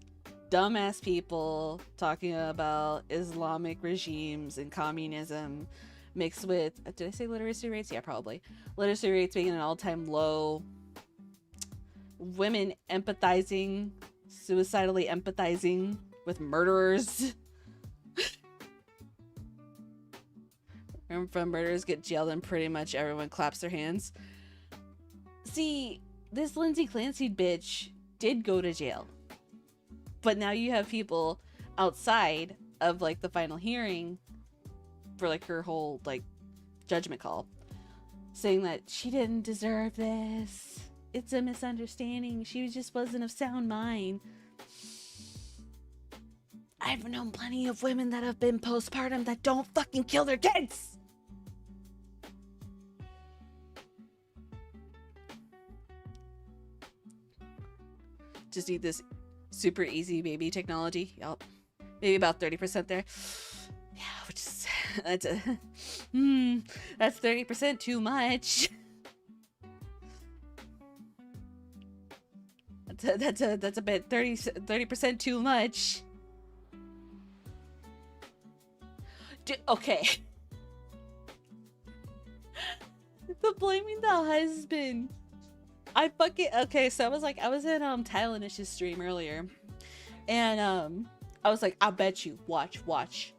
dumbass people talking about Islamic regimes and communism, mixed with, did I say literacy rates? Yeah, probably. Literacy rates being at an all-time low. Women empathizing, suicidally empathizing with murderers. And from murderers get jailed and pretty much everyone claps their hands. See, this Lindsay Clancy bitch did go to jail. But now you have people outside of like the final hearing for like her whole like judgment call saying that she didn't deserve this. It's a misunderstanding. She just wasn't of sound mind. I've known plenty of women that have been postpartum that don't fucking kill their kids. Just need this super easy baby technology. Yup. Maybe about 30% there. Yeah, which is that's a that's 30% too much. That's a bit 30% too much. Okay. The blaming the husband. Okay, so I was in Tylenish's stream earlier, and I was like, I bet you, watch,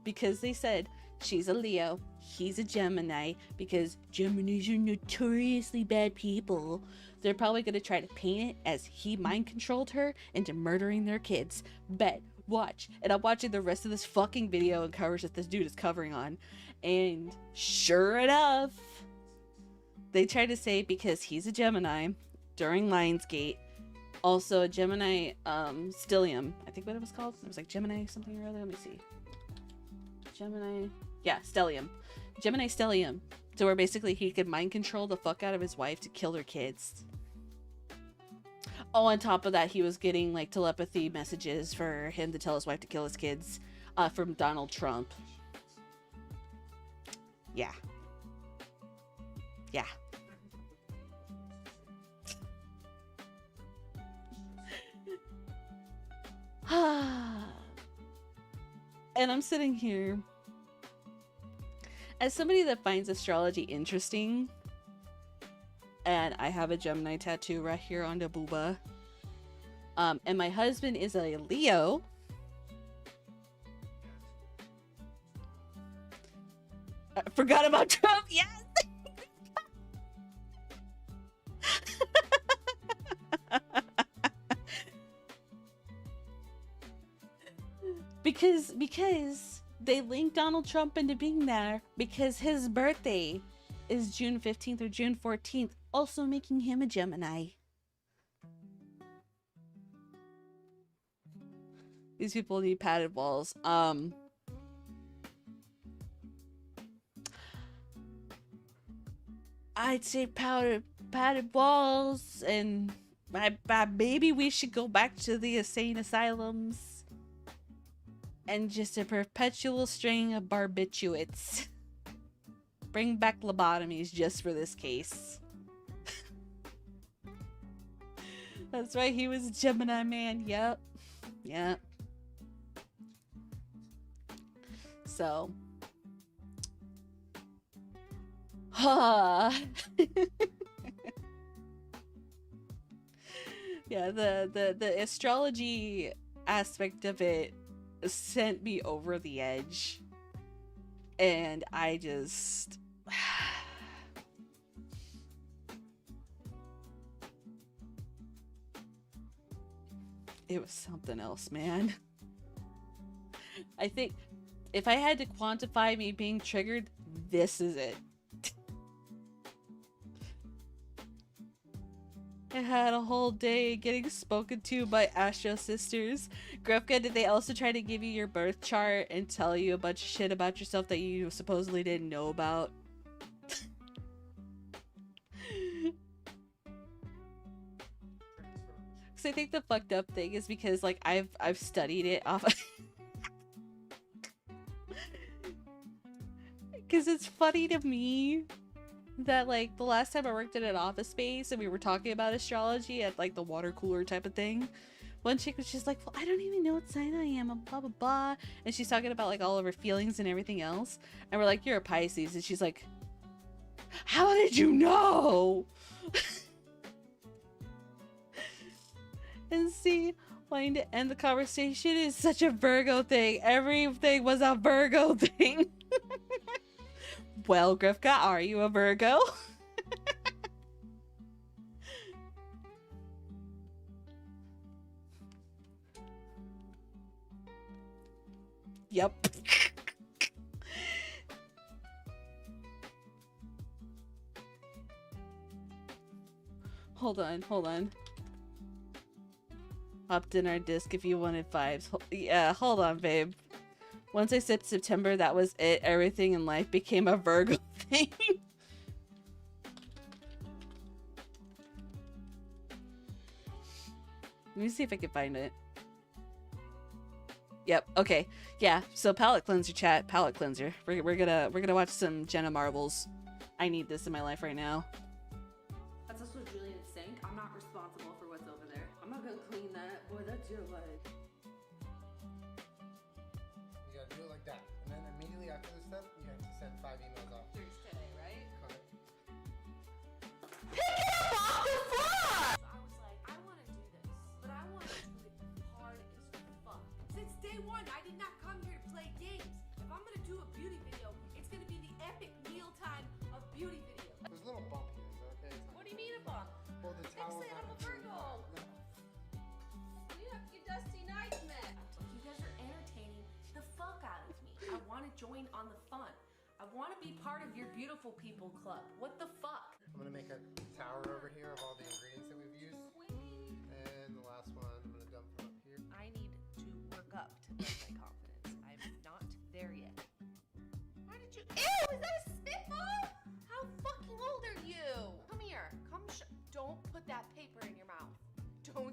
because they said she's a Leo, he's a Gemini, because Geminis are notoriously bad people. They're probably gonna try to paint it as he mind controlled her into murdering their kids. Bet, watch. And I'm watching the rest of this fucking video and coverage that this dude is covering on, and sure enough, they tried to say because he's a Gemini during Lionsgate, also a Gemini stellium, I think what it was called. It was like Gemini something or other. Let me see. Gemini, yeah, stellium. Gemini stellium. So where basically he could mind control the fuck out of his wife to kill their kids. Oh, on top of that, he was getting like telepathy messages for him to tell his wife to kill his kids from Donald Trump. Yeah. Yeah. And I'm sitting here as somebody that finds astrology interesting, and I have a Gemini tattoo right here on the booba. And my husband is a Leo. I forgot about Trump. Yes. because they linked Donald Trump into being there because his birthday is June 15th or June 14th, also making him a Gemini. These people need padded walls. I'd say padded walls, and maybe we should go back to the insane asylums and just a perpetual string of barbiturates. Bring back lobotomies just for this case. That's right, he was a Gemini man. Yep. Yep. So. Yeah, the astrology aspect of it sent me over the edge. And I just it was something else, man. I think if I had to quantify me being triggered, this is it. I had a whole day getting spoken to by Astro Sisters. Grifka, did they also try to give you your birth chart and tell you a bunch of shit about yourself that you supposedly didn't know about? Because I think the fucked up thing is because like I've studied it off of because it's funny to me that like the last time I worked at an office space and we were talking about astrology at like the water cooler type of thing, one chick was just like, well, I don't even know what sign I am, blah blah blah, and she's talking about like all of her feelings and everything else, and we're like, you're a Pisces, and she's like, how did you know? And see, wanting to end the conversation is such a Virgo thing. Everything was a Virgo thing. Well, Grifka, are you a Virgo? Yep. Hold on. Hopped in our disc if you wanted vibes. Yeah, hold on, babe. Once I said September, that was it. Everything in life became a Virgo thing. Let me see if I can find it. Yep. Okay. Yeah. So palette cleanser, chat. Palette cleanser. We're gonna watch some Jenna Marbles. I need this in my life right now. That's also Julian's sink. I'm not responsible for what's over there. I'm not gonna clean that. Boy, that's your life. You gotta do it like that. And then immediately after this step, you have to send 5 emails off. There's today, right? Correct. Pick it up off the floor! So I was like, I wanna do this, but I wanna do it hard as fuck. Since day one, I did not come here to play games. If I'm gonna do a beauty video, it's gonna be the epic mealtime of beauty videos. There's a little bump here, so okay? It's not What do you mean a bump? Well, the Fix towel's it, not I'm a completely Virgo. hot. No. You have your dusty nights, man. You guys are entertaining the fuck out of me. I want to join on the fun. I want to be part of your beautiful people club. What the fuck? I'm gonna make a tower over here of all the ingredients that we've used. And the last one, I'm gonna dump from up here. I need to work up to build my confidence. I'm not there yet. Why did you? Ew! Is that a spitball? How fucking old are you? Come here. Don't put that paper in your mouth. Don't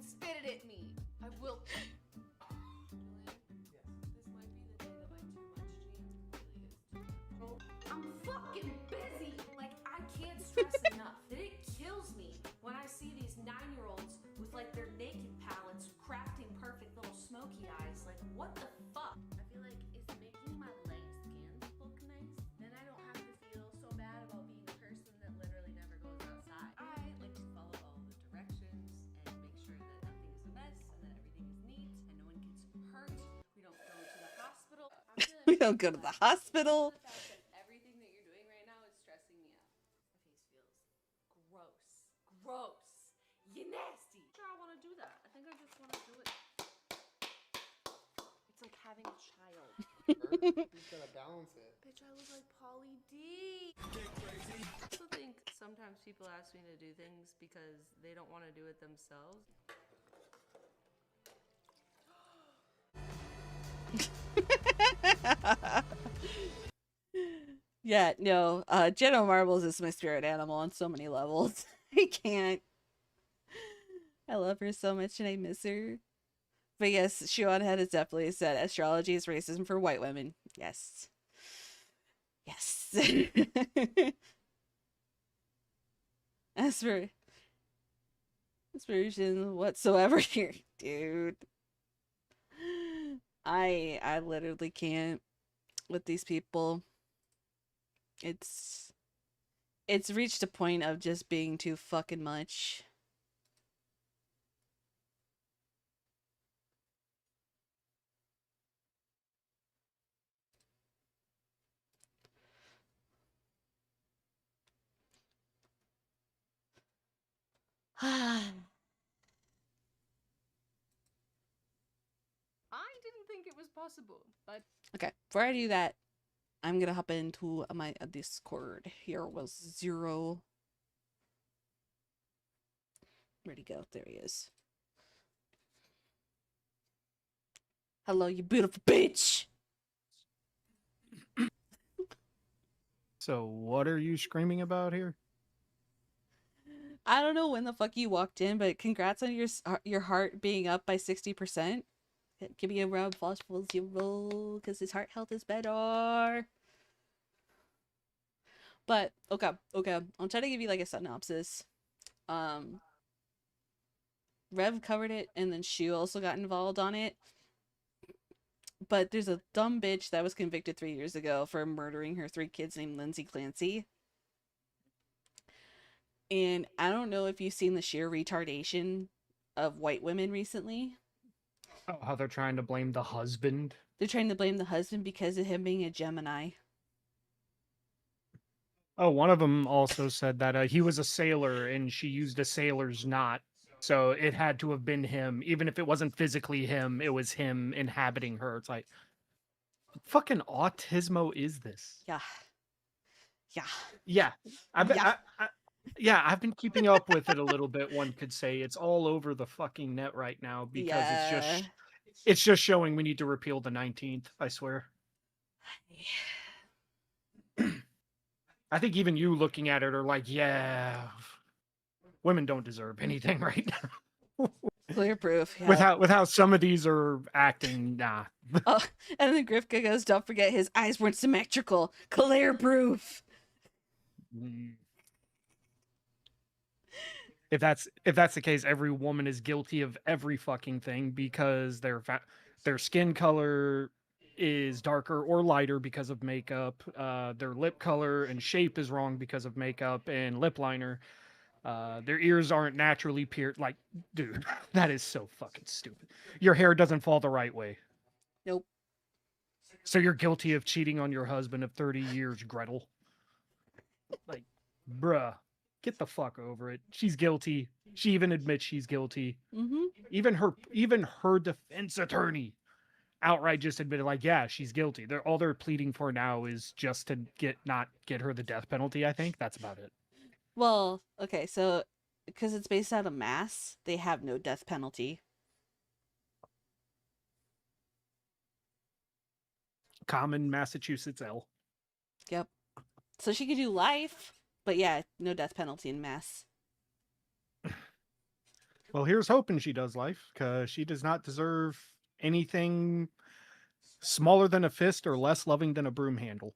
don't go to the hospital. The fact that everything that you're doing right now is stressing me out. My face feels gross. Gross. You nasty. Sure, I want to do that. I think I just want to do it. It's like having a child. He's gotta balance it. Bitch, I look like Polly D. I also think sometimes people ask me to do things because they don't want to do it themselves. Yeah, no. Jenna Marbles is my spirit animal on so many levels. I can't. I love her so much and I miss her. But yes, Siobhan has definitely said astrology is racism for white women. Yes. Yes. Aspiration whatsoever here, dude. I literally can't with these people. It's reached a point of just being too fucking much. I didn't think it was possible, but Okay, before I do that, I'm gonna hop into my Discord. Here was Zero. Where'd he go? There he is. Hello, you beautiful bitch! So what are you screaming about here? I don't know when the fuck you walked in, but congrats on your heart being up by 60%. Give me a round of applause for Zero, because his heart health is better. But okay, I'll try to give you like a synopsis. Rev covered it, and then Shu also got involved on it. But there's a dumb bitch that was convicted 3 years ago for murdering her 3 kids named Lindsay Clancy. And I don't know if you've seen the sheer retardation of white women recently. Oh, how they're trying to blame the husband? They're trying to blame the husband because of him being a Gemini. Oh, one of them also said that he was a sailor and she used a sailor's knot. So it had to have been him. Even if it wasn't physically him, it was him inhabiting her. It's like, fucking autismo is this? Yeah. Yeah. Yeah. Yeah. Yeah, I've been keeping up with it a little bit, one could say. It's all over the fucking net right now because Yeah. it's just showing we need to repeal the 19th, I swear. I think even you looking at it are like, yeah, women don't deserve anything right now. Clear proof. Yeah. With how some of these are acting, nah. Oh, and then Grifka goes, don't forget his eyes weren't symmetrical. Clear proof. If that's the case, every woman is guilty of every fucking thing because their skin color is darker or lighter because of makeup. Their lip color and shape is wrong because of makeup and lip liner. Their ears aren't naturally pierced. Like, dude, that is so fucking stupid. Your hair doesn't fall the right way. Nope. So you're guilty of cheating on your husband of 30 years, Gretel. Like, bruh, get the fuck over it. She's guilty. She even admits she's guilty. Mm-hmm. Even her defense attorney outright just admitted, like, yeah, she's guilty. All they're pleading for now is just to not get her the death penalty. I think that's about it. Well, okay, so because it's based out of Mass, they have no death penalty. Common Massachusetts L. Yep. So she could do life, but yeah, no death penalty in Mass. Well, here's hoping she does life, because she does not deserve anything smaller than a fist or less loving than a broom handle.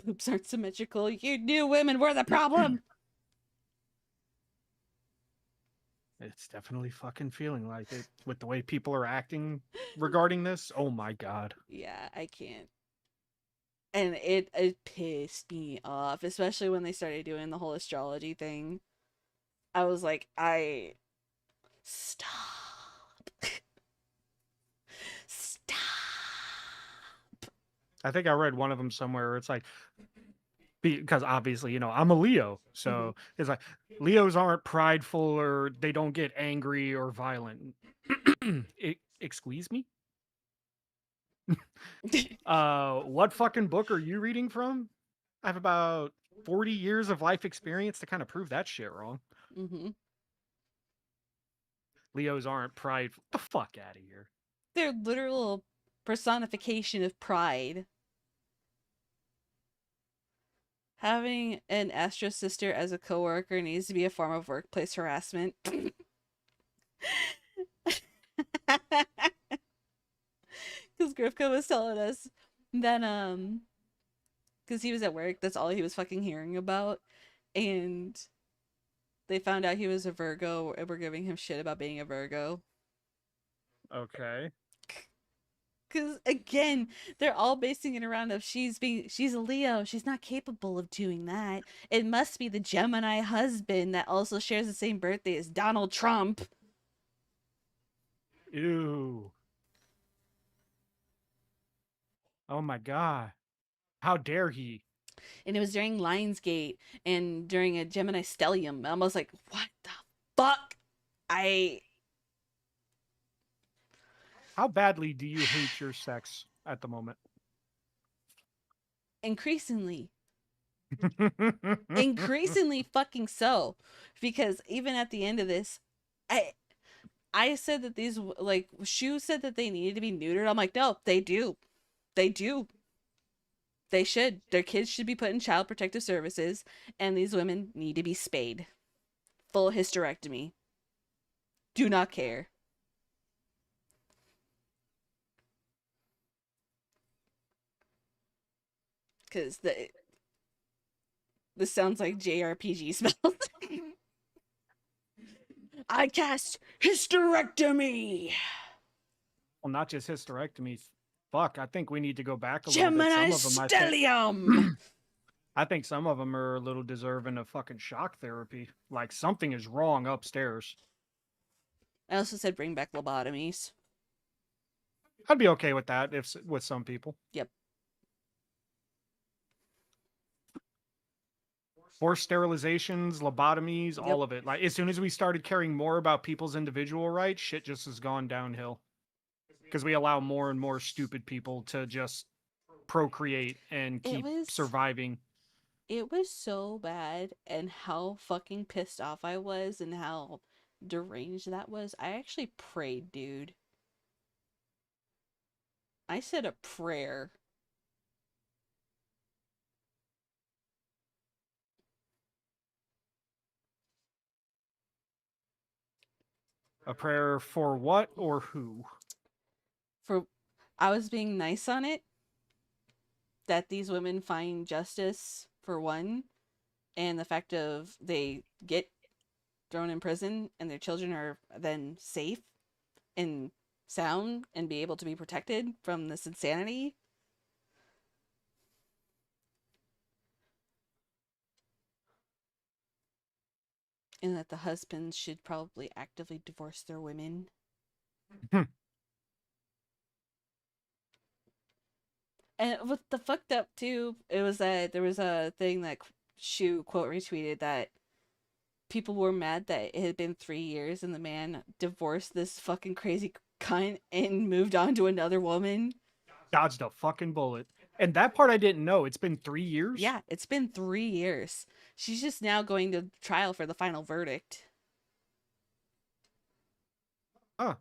Boobs aren't symmetrical. You knew women were the problem. It's definitely fucking feeling like it with the way people are acting regarding this. Oh my god. Yeah, I can't. And it pissed me off, especially when they started doing the whole astrology thing. I was like, stop. Stop. I think I read one of them somewhere. Where it's like because obviously, I'm a Leo, Mhm. so it's like Leos aren't prideful or they don't get angry or violent. Excuse me. What fucking book are you reading from? I have about 40 years of life experience to kind of prove that shit wrong. Mhm. Leos aren't prideful. Get the fuck out of here. They're literal personification of pride. Having an Astro sister as a coworker needs to be a form of workplace harassment. Because Grifka was telling us that because he was at work, that's all he was fucking hearing about, and they found out he was a Virgo and were giving him shit about being a Virgo. Okay. Because again, they're all basing it around of she's a Leo, she's not capable of doing that. It must be the Gemini husband that also shares the same birthday as Donald Trump. Ew. Oh my god. How dare he? And it was during Lionsgate and during a Gemini stellium. I was like, what the fuck? I How badly do you hate your sex at the moment? increasingly increasingly fucking so, because even at the end of this, I I said that these, like, Shu said that they needed to be neutered. I'm like, no, they do. They do. They should. Their kids should be put in child protective services, and these women need to be spayed. Full hysterectomy. Do not care. Because this sounds like JRPG spells. I cast hysterectomy. Well, not just hysterectomies. Fuck, I think we need to go back a little bit. Gemini Some of them, stellium. I think some of them are a little deserving of fucking shock therapy. Like something is wrong upstairs. I also said bring back lobotomies. I'd be okay with that if with some people. Yep. Forced sterilizations, lobotomies, Yep. all of it. Like as soon as we started caring more about people's individual rights, shit just has gone downhill. Because we allow more and more stupid people to just procreate and keep surviving. It was so bad, and how fucking pissed off I was and how deranged that was. I actually prayed, dude. I said a prayer. A prayer for what or who? For I was being nice on it, that these women find justice for one, and the fact of they get thrown in prison and their children are then safe and sound and be able to be protected from this insanity. And that the husbands should probably actively divorce their women. And what the fucked up too, it was that there was a thing that Shu quote retweeted that people were mad that it had been 3 years and the man divorced this fucking crazy cunt and moved on to another woman. Dodged a fucking bullet. And that part I didn't know. It's been 3 years? Yeah, it's been 3 years. She's just now going to trial for the final verdict.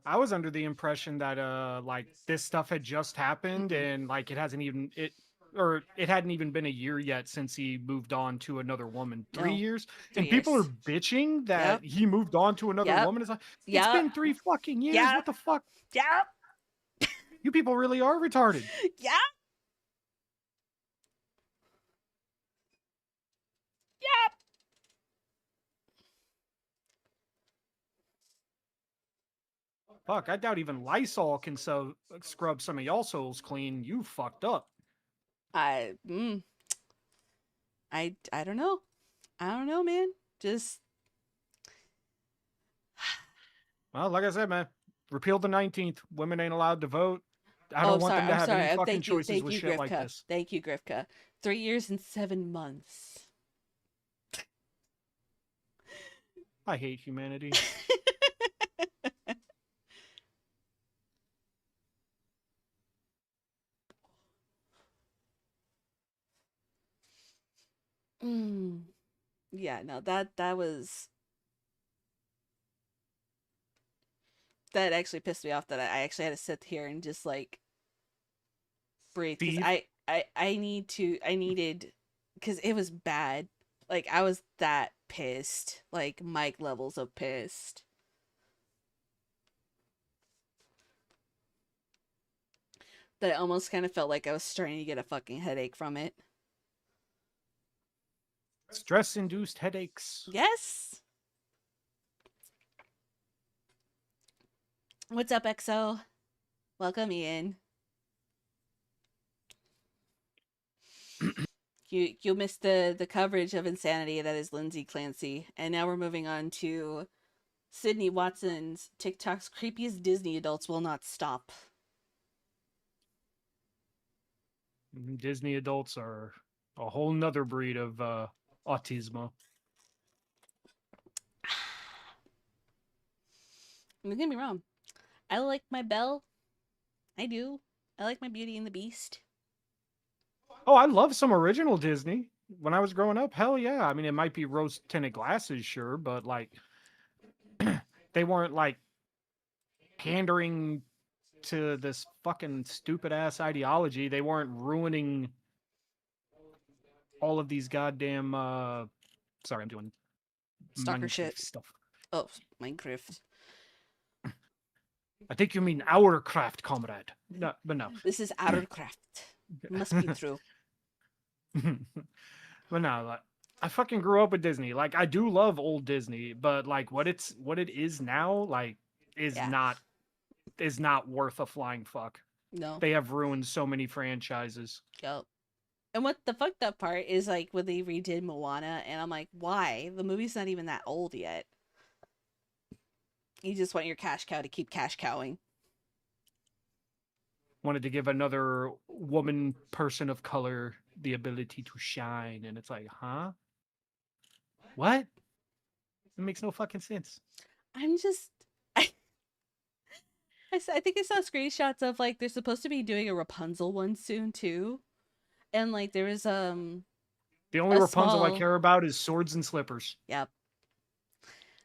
I was under the impression that like this stuff had just happened Mm-mm. and like it hadn't even been a year yet since he moved on to another woman. 3 years? 3 And people are years. bitching that Yep. he moved on to another Yep. woman. It's like it's Yep. been 3 fucking years. Yep. What the fuck? Yep. You people really are retarded. Yep. Yep. Fuck, I doubt even Lysol can scrub some of y'all souls clean. You fucked up. I don't know. I don't know, man. Just Well, like I said, man, repeal the 19th. Women ain't allowed to vote. I Oh, don't want sorry. them to I'm have any sorry. fucking Thank you. choices Thank with you, shit like Grifka. this. Thank you, Grifka. 3 years and 7 months. I hate humanity. Mm. Yeah, no, that actually pissed me off that I actually had to sit here and just like breathe because Steve, I needed because it was bad. Like I was that pissed, like Mike levels of pissed. That I almost kind of felt like I was starting to get a fucking headache from it. stress-induced headaches. Yes. What's up, XO? Welcome in. You missed the coverage of insanity that is Lindsay Clancy, and now we're moving on to Sydney Watson's TikTok's creepiest Disney adults will not stop. Disney adults are a whole nother breed of autismo. Don't get me wrong. I like my Belle. I do. I like my Beauty and the Beast. Oh, I love some original Disney. When I was growing up, hell yeah. I mean, it might be rose tinted glasses, sure, but like they weren't like pandering to this fucking stupid ass ideology. They weren't ruining all of these goddamn sorry, I'm doing Stalker Minecraft shit. stuff. Oh, Minecraft. I think you mean our craft, comrade. No, but no. This is our craft. Must be true. But no, like, I fucking grew up with Disney. Like I do love old Disney, but like what it is now, like is Yeah. not worth a flying fuck. No. They have ruined so many franchises. Yup. And what the fucked up part is like when they redid Moana, and I'm like, why? The movie's not even that old yet. You just want your cash cow to keep cash cowing. Wanted to give another woman person of color the ability to shine, and it's like, huh? What? It makes no fucking sense. I'm just I think I saw screenshots of like they're supposed to be doing a Rapunzel one soon too. And like there was The only a Rapunzel I small care about is swords and slippers. yep.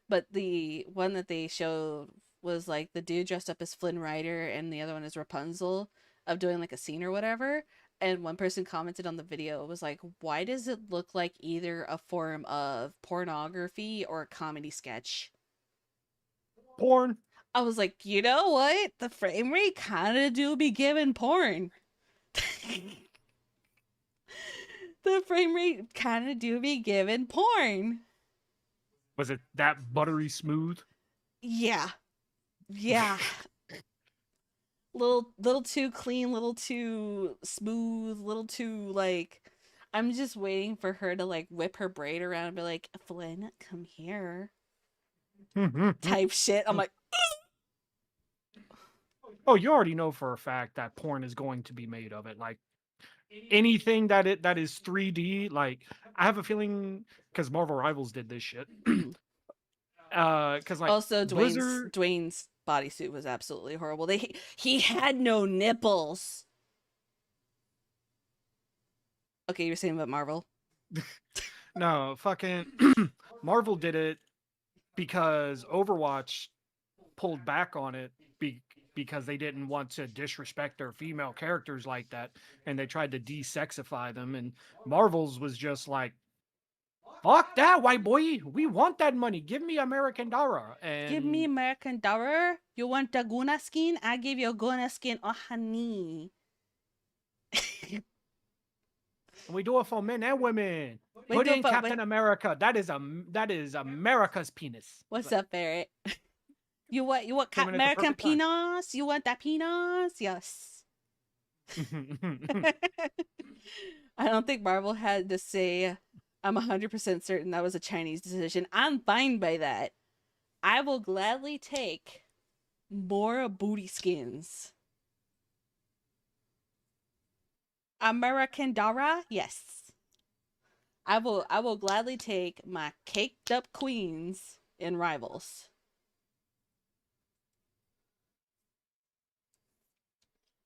But the one that they showed was like the dude dressed up as Flynn Rider and the other one is Rapunzel of doing like a scene or whatever. And one person commented on the video, it was like, why does it look like either a form of pornography or a comedy sketch? Porn. I was like, you know what? The frame rate kind of do be giving porn. The frame rate kind of do be giving porn. Was it that buttery smooth? Yeah. Yeah. little too clean, little too smooth, little too like I'm just waiting for her to like whip her braid around and be like, Flynn, come here. Type shit. I'm like, Oh, you already know for a fact that porn is going to be made of it. Like anything that is 3D, like I have a feeling because Marvel Rivals did this shit. Because like also Blizzard, Dwayne's bodysuit was absolutely horrible. He had no nipples. Okay, you're saying about Marvel? no fucking Marvel did it because Overwatch pulled back on it because they didn't want to disrespect their female characters like that, and they tried to desexify them. And Marvel's was just like, fuck that, white boy. We want that money. Give me American dollar. And Give me American dollar. You want the Guna skin? I give you a Guna skin. Oh, honey. we do it for men and women. We Put do it in for- Captain America. That is America's penis. What's up, Barrett? You want Came in at the American perfect time. penis? You want that penis? Yes. I don't think Marvel had to say, I'm 100% certain that was a Chinese decision. I'm fine by that. I will gladly take more booty skins. American Dara, yes. I will gladly take my caked up queens in rivals.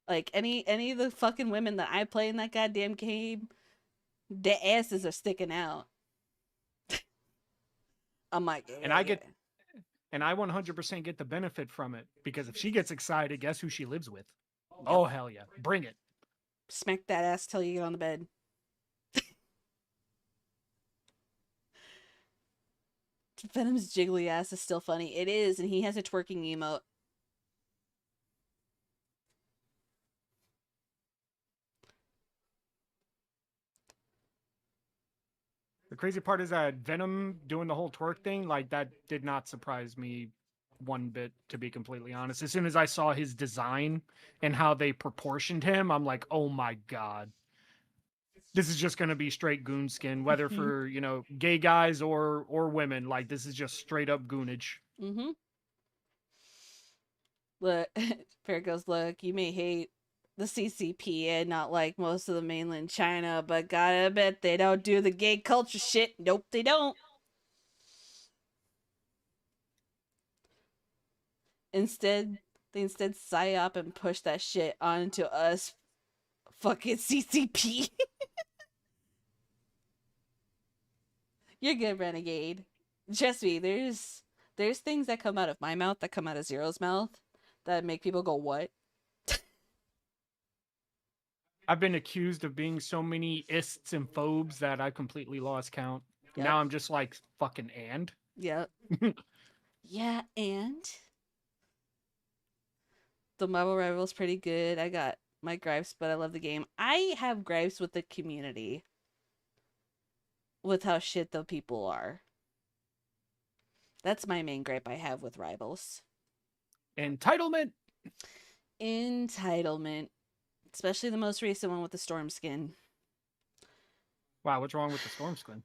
Like any of the fucking women that I play in that goddamn game, their asses are sticking out. I'm like, yeah, And I yeah. get and I 100% get the benefit from it because if she gets excited, guess who she lives with? Oh hell yeah, bring it. Smack that ass till you get on the bed. Venom's jiggly ass is still funny. It is, and he has a twerking emote. The crazy part is that Venom doing the whole twerk thing, like that did not surprise me one bit, to be completely honest. As soon as I saw his design and how they proportioned him, I'm like, oh my god. This is just gonna be straight goon skin, whether Mhm. for, gay guys or women. Like this is just straight up goonage. Mm-hmm. Look, Fair goes, look, you may hate the CCP and not like most of the mainland China, but gotta admit they don't do the gay culture shit. Nope, they don't. Instead, they instead psyop and push that shit onto us fucking CCP. You're good, Renegade. Trust me, there's things that come out of my mouth that come out of Zero's mouth that make people go, what? I've been accused of being so many ists and phobes that I completely lost count. Yep. Now I'm just like fucking and. Yep. Yeah, and the Marvel Rival's pretty good. I got my gripes, but I love the game. I have gripes with the community, with how shit the people are. That's my main gripe I have with Rivals. Entitlement. Entitlement. Especially the most recent one with the Storm skin. Wow, what's wrong with the Storm skin?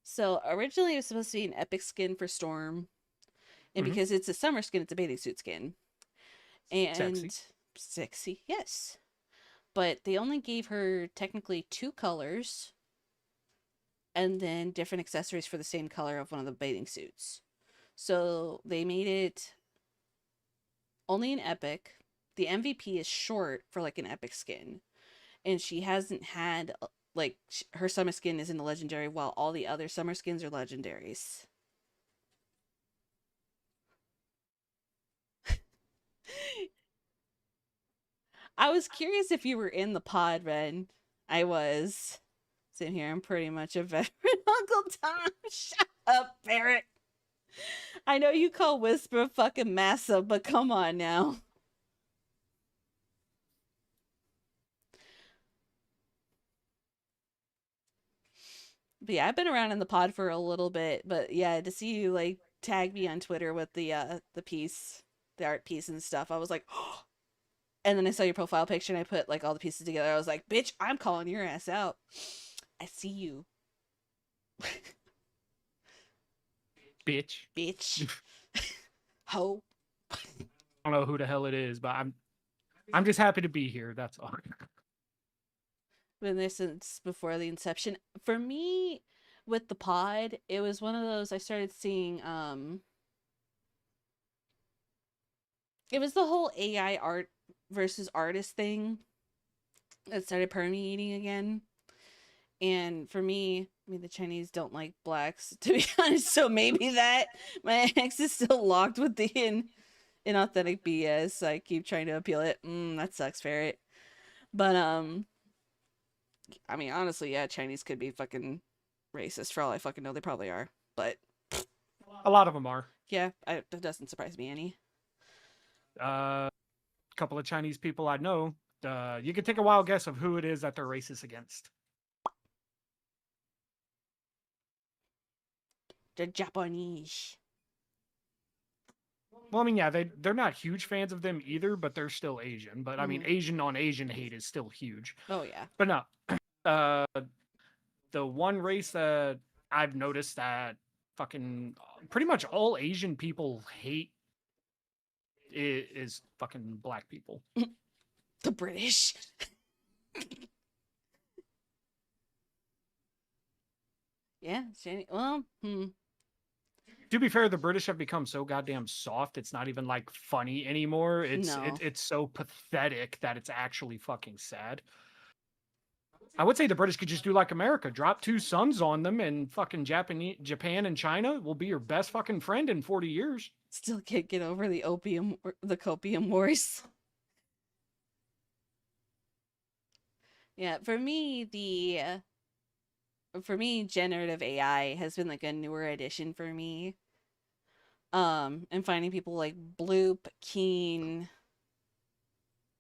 So originally it was supposed to be an epic skin for Storm. And Mhm. because it's a summer skin, it's a bathing suit skin. And Sexy. yes. But they only gave her technically 2 colors and then different accessories for the same color of one of the bathing suits. So they made it only an epic. The MVP is short for like an epic skin. And she hasn't had like her summer skin is in the legendary while all the other summer skins are legendaries. I was curious if you were in the pod, Ren. I was. Sitting here, I'm pretty much a veteran. Uncle Tom, shut up, Barrett. I know you call Whisper fucking massive, but come on now. But yeah, I've been around in the pod for a little bit, but yeah, to see you like tag me on Twitter with the piece, the art piece and stuff, I was like, oh. And then I saw your profile picture and I put like all the pieces together. I was like, bitch, I'm calling your ass out. I see you. Bitch. Bitch. Ho. I don't know who the hell it is, but I'm just happy to be here. That's all. Been there since before the inception. For me, with the pod, it was one of those I started seeing it was the whole AI art versus artist thing that started permeating again. And for me, I mean, the Chinese don't like blacks, to be honest. So maybe that my ex is still locked with the inauthentic BS. I keep trying to appeal it. That sucks, Ferret. But I mean, honestly, yeah, Chinese could be fucking racist for all I fucking know. They probably are. But A lot of them are. yeah, it doesn't surprise me any. A couple of Chinese people I know. You can take a wild guess of who it is that they're racist against. They're Japanese. Well, I mean, yeah, they're not huge fans of them either, but they're still Asian. But I mean, Asian on Asian hate is still huge. Oh yeah. But no, the one race that I've noticed that fucking pretty much all Asian people hate is fucking black people. The British. Yeah, well, To be fair, the British have become so goddamn soft. It's not even like funny anymore. no. It's so pathetic that it's actually fucking sad. I would say the British could just do like America, drop two sons on them, and fucking Japan and China will be your best fucking friend in 40 years. Still can't get over the copium wars. Yeah, for me, generative AI has been like a newer addition for me. And finding people like Bloop, Keen,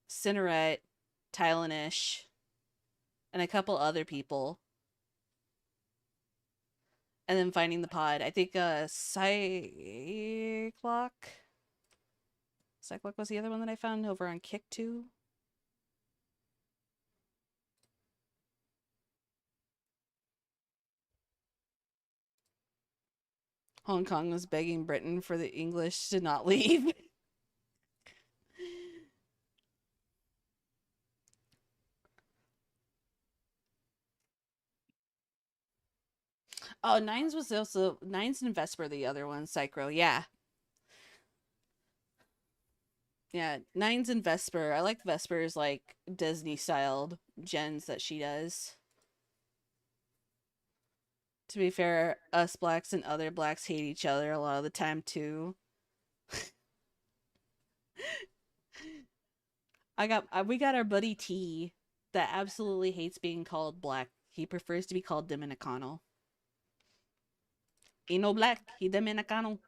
Cinerette, Tylanish, and a couple other people. And then finding the pod. I think Cyclock was the other one that I found over on Kick 2. Hong Kong was begging Britain for the English to not leave. Oh, Nines and Vesper, the other one, Psychro. Yeah. Yeah, Nines and Vesper. I like Vesper's like Disney styled gens that she does. To be fair, us blacks and other blacks hate each other a lot of the time too. We got our buddy T that absolutely hates being called black. He prefers to be called Dominicano. He no black, he Dominicano.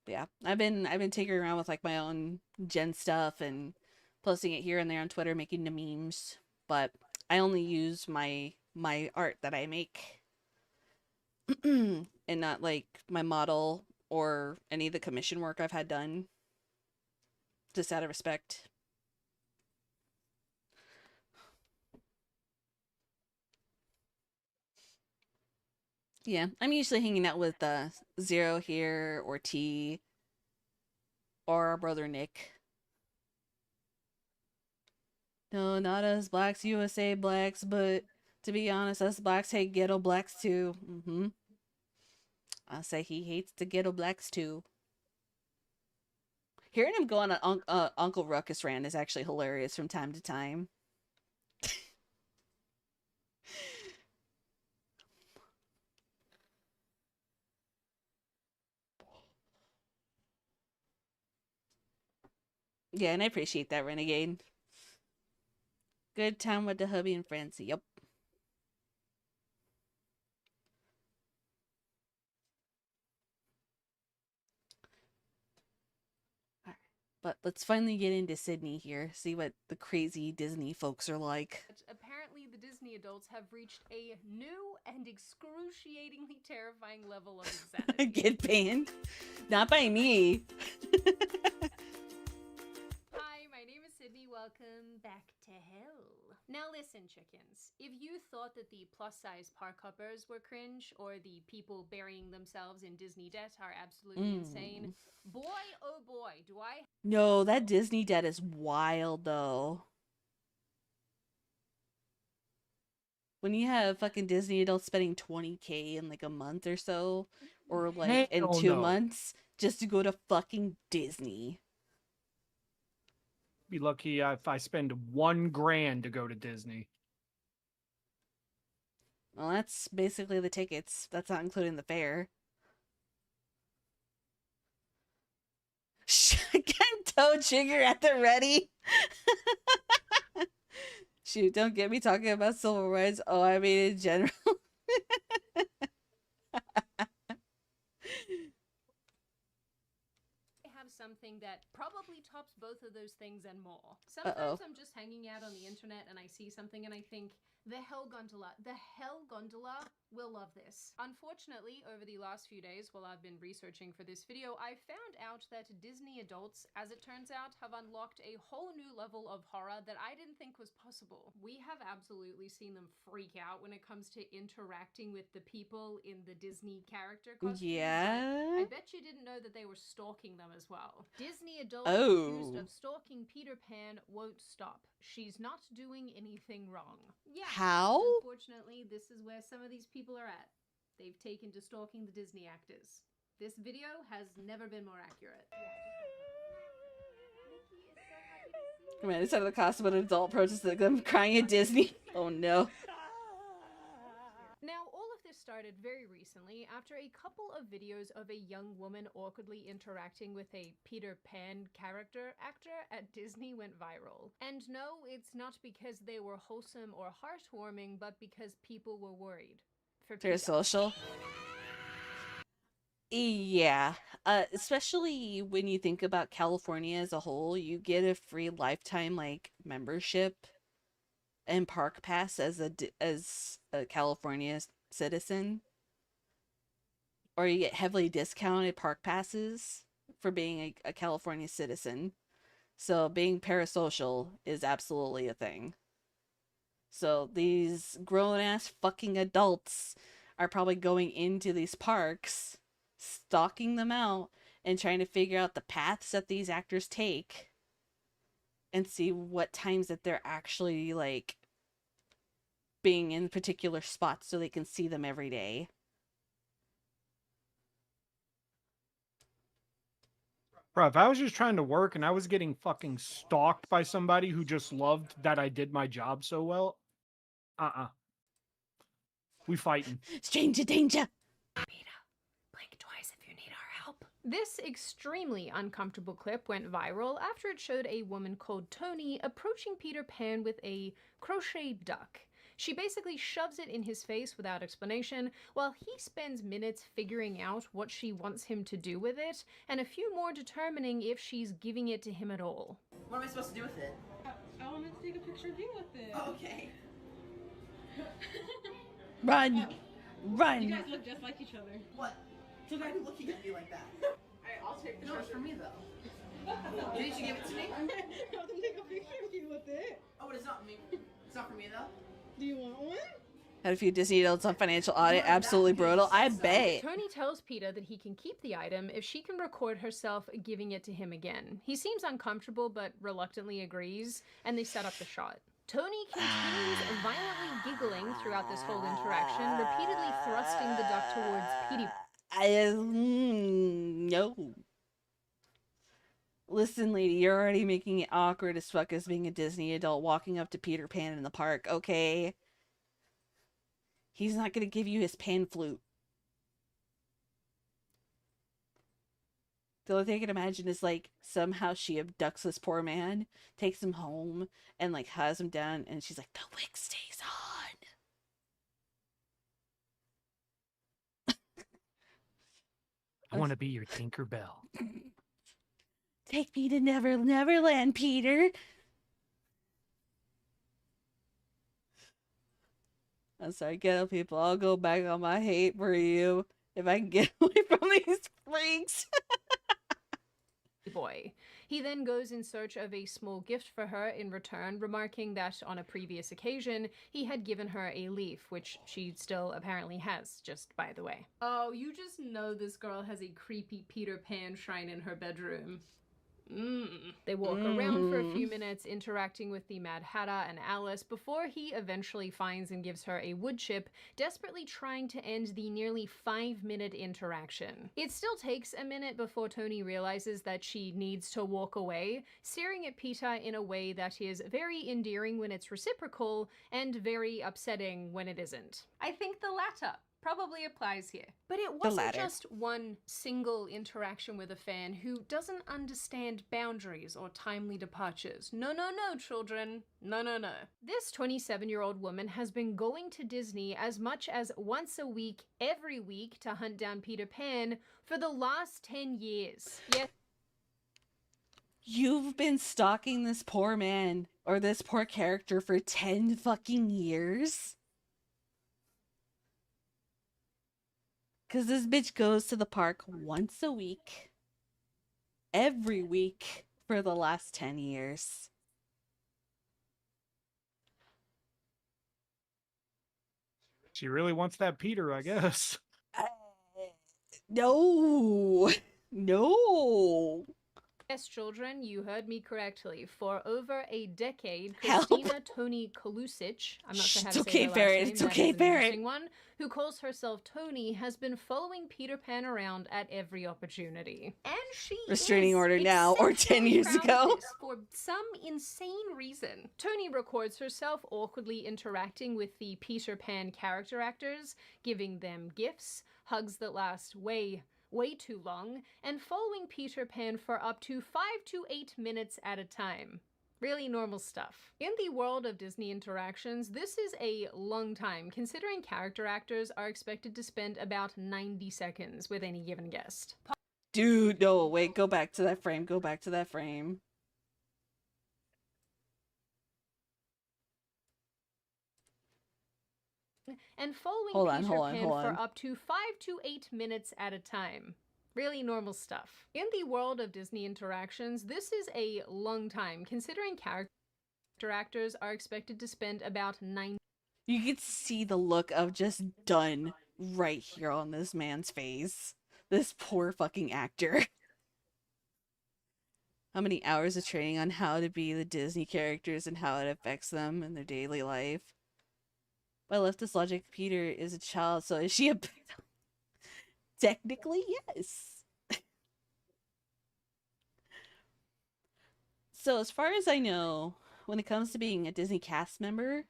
But yeah, I've been taking around with like my own gen stuff and posting it here and there on Twitter, making the memes. But I only use my art that I make, and not like my model or any of the commission work I've had done. Just out of respect. Yeah, I'm usually hanging out with Zero here or T or our brother Nick. No, not us blacks, USA blacks, but to be honest, us blacks hate ghetto blacks too. I say he hates the ghetto blacks too. Hearing him go on an Uncle Ruckus rant is actually hilarious from time to time. Yeah, and I appreciate that, Renegade. Good time with the hubby and friends. Yep. All right. But let's finally get into Sydney here. See what the crazy Disney folks are like. Apparently, the Disney adults have reached a new and excruciatingly terrifying level of insanity. Get banned? Not by me. Hi, my name is Sydney. Welcome back to hell. Now listen, chickens. If you thought that the plus-size park hoppers were cringe or the people burying themselves in Disney debt are absolutely insane, boy, oh boy, do I... No, that Disney debt is wild, though. When you have fucking Disney adults spending 20K in like a month or so, or like in Hell 2 months, just to go to fucking Disney. Be lucky if I spend $1,000 to go to Disney. Well, that's basically the tickets. That's not including the fare. Shotgun toe trigger at the ready. Shoot, don't get me talking about civil rights. Oh, I mean in general. have something that probably tops both of those things and more. Sometimes I'm just hanging out on the internet and I see something and I think, the hell gondola, will love this. Unfortunately, over the last few days while I've been researching for this video, I found out that Disney adults, as it turns out, have unlocked a whole new level of horror that I didn't think was possible. We have absolutely seen them freak out when it comes to interacting with the people in the Disney character costumes. Yeah. I bet you didn't know that they were stalking them as well. Disney adults accused Oh. of stalking Peter Pan won't stop. She's not doing anything wrong. Yeah. How? Unfortunately, this is where some of these people are at. They've taken to stalking the Disney actors. This video has never been more accurate. Come on, inside of the costume of an adult protesting them crying at Disney. Oh no. Now, all of this started very recently after a couple of videos of a young woman awkwardly interacting with a Peter Pan character actor at Disney went viral. And no, it's not because they were wholesome or heartwarming, but because people were worried. For They're Peter. social. Yeah. Especially when you think about California as a whole, you get a free lifetime like membership and park pass as a California citizen, or you get heavily discounted park passes for being a California citizen. So being parasocial is absolutely a thing. So these grown-ass fucking adults are probably going into these parks, stalking them out, and trying to figure out the paths that these actors take and see what times that they're actually, like, being in particular spots so they can see them every day. Bro, if I was just trying to work and I was getting fucking stalked by somebody who just loved that I did my job so well, we fighting. Stranger danger! Blink twice if you need our help. This extremely uncomfortable clip went viral after it showed a woman called Tony approaching Peter Pan with a crochet duck. She basically shoves it in his face without explanation, while he spends minutes figuring out what she wants him to do with it, and a few more determining if she's giving it to him at all. What am I supposed to do with it? I wanted to take a picture of you with it. Oh, okay. Run! You Run! guys look just like each other. What? Why are you looking at me like that? Alright, I'll take the No, it's for me though. Didn't you give it to me? I want to take a picture of you with it. Oh, but it's not me. It's not for me though. Do you want one? Had a few Disney adults on financial audit. Absolutely brutal. I bet. Tony tells Peter that he can keep the item if she can record herself giving it to him again. He seems uncomfortable but reluctantly agrees, and they set up the shot. Tony continues violently giggling throughout this whole interaction, repeatedly thrusting the duck towards Petey. No. Listen, lady, you're already making it awkward as fuck as being a Disney adult walking up to Peter Pan in the park, okay? He's not gonna give you his pan flute. The only thing I can imagine is, like, somehow she abducts this poor man, takes him home, and, like, has him down, and she's like, the wig stays on. I want to be your Tinkerbell. Take me to Neverland, Peter. I'm sorry, ghetto people. I'll go back on my hate for you if I can get away from these freaks. boy. He then goes in search of a small gift for her in return, remarking that on a previous occasion, he had given her a leaf, which she still apparently has, just by the way. Oh, you just know this girl has a creepy Peter Pan shrine in her bedroom. They walk around for a few minutes, interacting with the Mad Hatter and Alice, before he eventually finds and gives her a wood chip, desperately trying to end the nearly 5-minute interaction. It still takes a minute before Tony realizes that she needs to walk away, staring at Peter in a way that is very endearing when it's reciprocal, and very upsetting when it isn't. I think the latter probably applies here. But it wasn't just one single interaction with a fan who doesn't understand boundaries or timely departures. No, no, no, children. No, no, no. This 27-year-old woman has been going to Disney as much as once a week, every week, to hunt down Peter Pan for the last 10 years. Yes. You've been stalking this poor man, or this poor character, for 10 fucking years? Because this bitch goes to the park once a week, every week for the last 10 years. She really wants that Peter, I guess. No, no. Yes, children, you heard me correctly. For over a decade, Help. Christina Tony Kalusic, I'm not sure how It's to say okay, her last Barrett. name, It's that okay, is an Barrett. interesting one, who calls herself Tony, has been following Peter Pan around at every opportunity. And she Restraining is order now, or 10 exceptionally years proud of ago. this for some insane reason. Tony records herself awkwardly interacting with the Peter Pan character actors, giving them gifts, hugs that last way too long, and following Peter Pan for up to 5 to 8 minutes at a time. Really normal stuff. In the world of Disney interactions, this is a long time, considering character actors are expected to spend about 90 seconds with any given guest. Dude, no, wait, go back to that frame. Go back to that frame. And following Hold on, Peter hold on, Pan hold on. for up to 5 to 8 minutes at a time. Really normal stuff. In the world of Disney interactions, this is a long time, considering character actors are expected to spend about 90 You could see the look of just done right here on this man's face. This poor fucking actor. How many hours of training on how to be the Disney characters and how it affects them in their daily life. By leftist logic, Peter is a child, so is she a... Technically, yes. So as far as I know, when it comes to being a Disney cast member,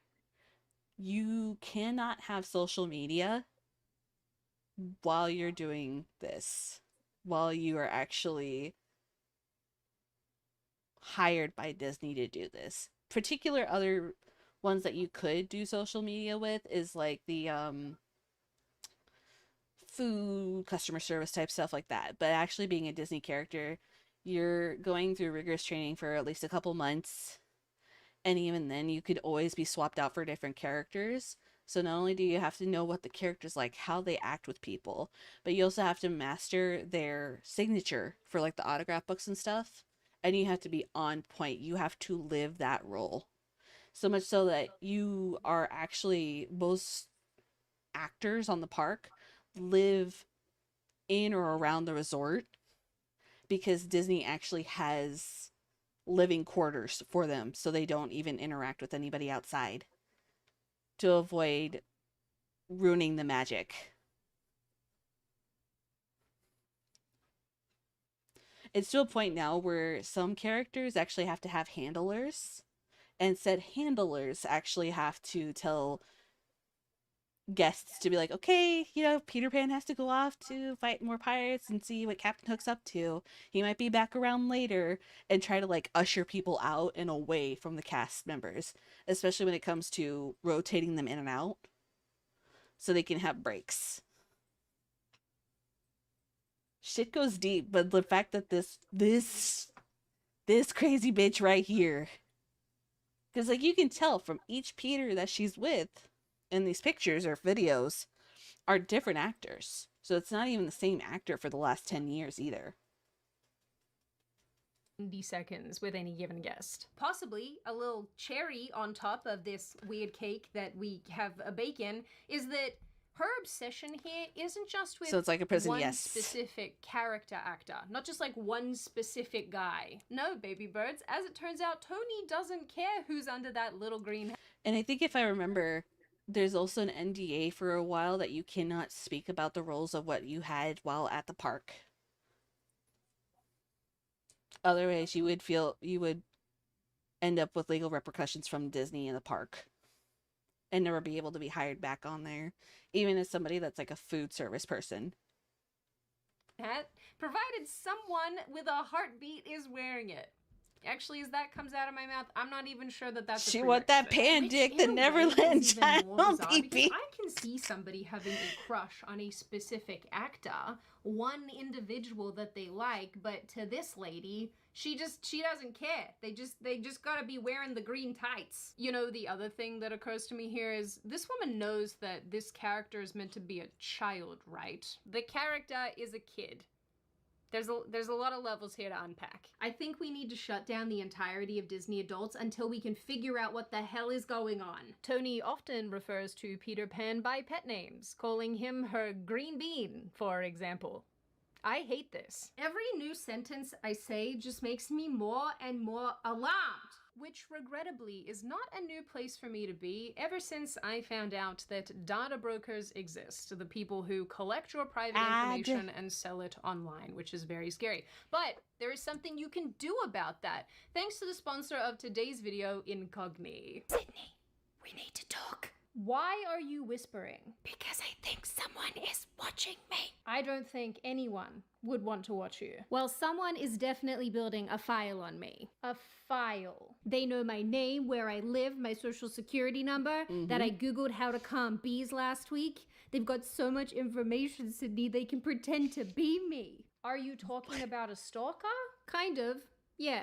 you cannot have social media while you're doing this, while you are actually hired by Disney to do this. Particular other ones that you could do social media with is like the food, customer service type stuff like that. But actually being a Disney character, you're going through rigorous training for at least a couple months. And even then, you could always be swapped out for different characters. So not only do you have to know what the character's like, how they act with people, but you also have to master their signature for like the autograph books and stuff. And you have to be on point. You have to live that role. So much so that you are actually, most actors on the park live in or around the resort because Disney actually has living quarters for them so they don't even interact with anybody outside to avoid ruining the magic. It's to a point now where some characters actually have to have handlers, and said handlers actually have to tell guests to be like, okay, you know, Peter Pan has to go off to fight more pirates and see what Captain Hook's up to. He might be back around later, and try to like usher people out and away from the cast members, especially when it comes to rotating them in and out so they can have breaks. Shit goes deep, but the fact that this crazy bitch right here, because like you can tell from each Peter that she's with in these pictures or videos are different actors. So it's not even the same actor for the last 10 years either. 90 seconds with any given guest. Possibly a little cherry on top of this weird cake that we have a bake in is that her obsession here isn't just with So it's like a prison, one yes. specific character actor, not just like one specific guy. No, baby birds. As it turns out, Tony doesn't care who's under that little green. And I think if I remember, there's also an NDA for a while that you cannot speak about the roles of what you had while at the park. Otherwise, you would end up with legal repercussions from Disney in the park and never be able to be hired back on there, even as somebody that's like a food service person. Hat, provided someone with a heartbeat is wearing it. Actually, as that comes out of my mouth, I'm not even sure that that's a She want that prerequisite. pan Which, dick, in the a way, Neverland is even more child bizarre because pee-pee. I can see somebody having a crush on a specific actor, one individual that they like, but to this lady, she doesn't care. They just gotta be wearing the green tights. You know, the other thing that occurs to me here is this woman knows that this character is meant to be a child, right? The character is a kid. There's a lot of levels here to unpack. I think we need to shut down the entirety of Disney adults until we can figure out what the hell is going on. Tony often refers to Peter Pan by pet names, calling him her green bean, for example. I hate this. Every new sentence I say just makes me more and more alarmed, which regrettably is not a new place for me to be ever since I found out that data brokers exist, the people who collect your private information and sell it online, which is very scary. But there is something you can do about that, thanks to the sponsor of today's video, Incogni. Sydney, we need to talk. Why are you whispering? Because I think someone is watching me. I don't think anyone would want to watch you. Well, someone is definitely building a file on me. A file. They know my name, where I live, my social security number, that I Googled how to calm bees last week. They've got so much information, Sydney, they can pretend to be me. Are you talking about a stalker? Kind of. Yeah.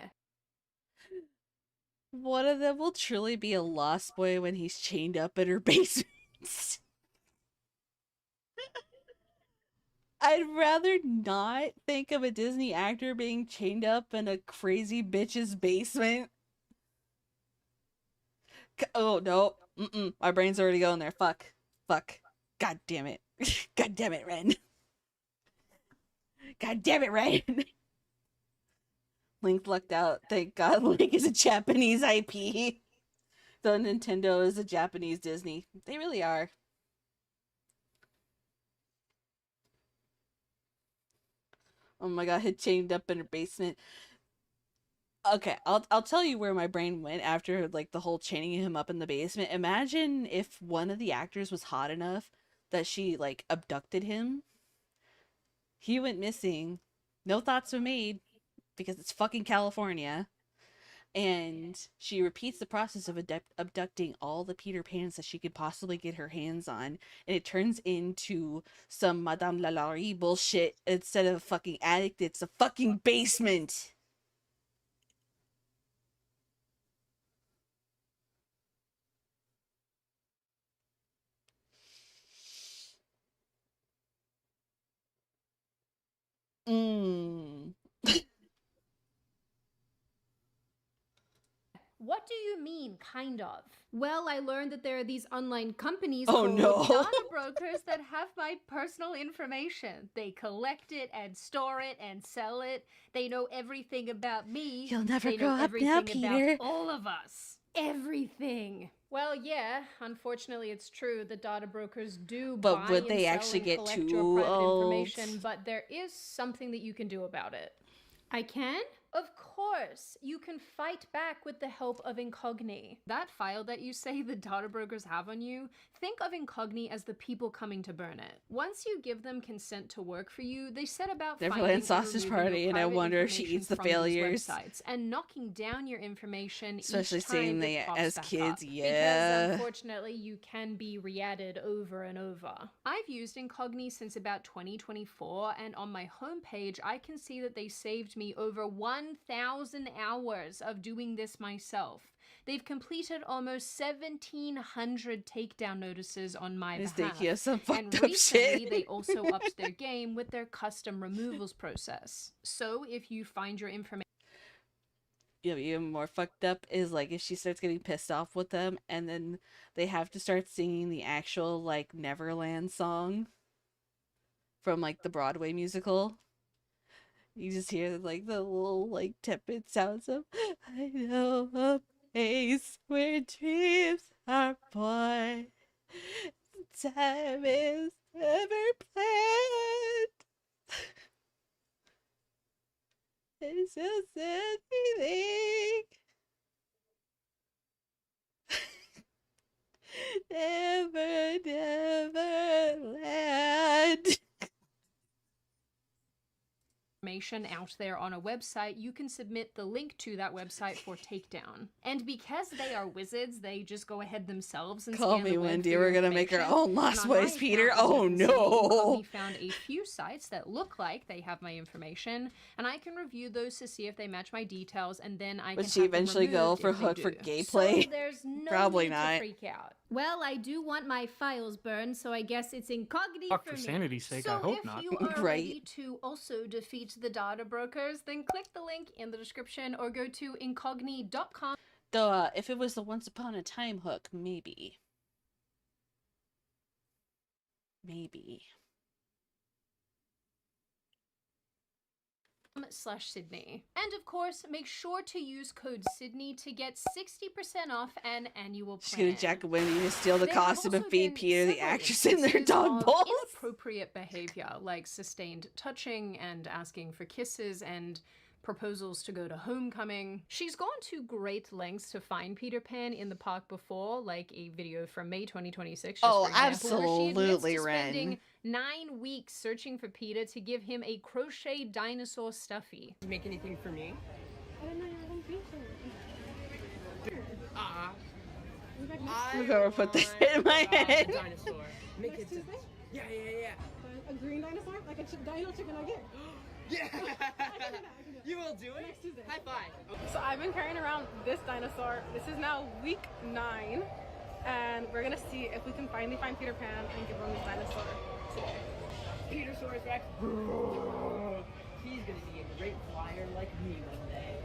One of them will truly be a lost boy when he's chained up in her basement. I'd rather not think of a Disney actor being chained up in a crazy bitch's basement. Oh, no. My brain's already going there. Fuck. God damn it. God damn it, Ren. God damn it, Ren. Link lucked out. Thank God Link is a Japanese IP. Though Nintendo is a Japanese Disney. They really are. Oh my god, had chained up in her basement. Okay, I'll tell you where my brain went after like the whole chaining him up in the basement. Imagine if one of the actors was hot enough that she like abducted him. He went missing. No thoughts were made because it's fucking California. And she repeats the process of abducting all the Peter Pans that she could possibly get her hands on. And it turns into some Madame Lalaurie bullshit. Instead of a fucking attic, it's a fucking basement. What do you mean, kind of? Well, I learned that there are these online companies Oh, called no. data brokers that have my personal information. They collect it and store it and sell it. They know everything about me. You'll never they grow know up everything now, about Peter. all of us. Everything. Well, yeah, unfortunately it's true. The data brokers do But buy would and they sell actually and get collect too your private old? information, but there is something that you can do about it. I can? Of course. You can fight back with the help of Incogni. That file that you say the data brokers have on you, think of Incogni as the people coming to burn it. Once you give them consent to work for you, they set about finding Neverland and Sausage removing Party, your and I private wonder if she information eats the from these failures. websites and knocking down your information Especially each time seeing it they pops as back kids, up. yeah. Because unfortunately you can be re-added over and over. I've used Incogni since about 2024, and on my homepage I can see that they saved me over 1,000 hours of doing this myself. They've completed almost 1,700 takedown notices on my Is behalf. they some fucked And up recently, shit. they also upped their game with their custom removals process. So if you find your information Even more fucked up is like if she starts getting pissed off with them and then they have to start singing the actual like Neverland song from like the Broadway musical. You just hear like the little like tepid sounds of I know a place where dreams are born. Time is never planned. It's just anything. Never, never land. information out there on a website, you can submit the link to that website for takedown. And because they are wizards, they just go ahead themselves and Call scan me the web Wendy. for We're your gonna make our information. own And Lost on my Boys, Peter. account, as you Oh can see, no. Incogni found a few sites that look like they have my information, and I can review those to see if they match my details, and then I Would can she have them eventually go removed for if they Hook for do. gameplay? So there's no Probably need not. to freak out. Well, I do want my files burned, so I guess it's incognito Fuck, for for me. sanity's sake, So I hope if not. you are Right. ready to also defeat the data brokers, then click the link in the description or go to incogni.com. Though, if it was the Once Upon a Time Hook, maybe. Maybe. /Sydney. And of course, make sure to use code Sydney to get 60% off an annual She's plan. gonna jack Wendy to steal the There have costume and also feed been Peter the several actress in their instances dog of balls. inappropriate behavior, like sustained touching and asking for kisses and proposals to go to homecoming. She's gone to great lengths to find Peter Pan in the park before, like a video from May 2026. Just Oh, for example, where she admits absolutely, to Ren. spending 9 weeks searching for Peter to give him a crochet dinosaur stuffy. Make anything for me? I don't know. I don't think so. Whoever put this in my want head. a dinosaur. Make Next it. Tuesday? Yeah. A green dinosaur? Like a dino chicken nugget? Yeah. I can do that. You will do it. Next Tuesday. High five. So I've been carrying around this dinosaur. This is now week 9. And we're gonna see if we can finally find Peter Pan and give him this dinosaur today. Petersaurus Rex. He's gonna be a great flyer like me one day.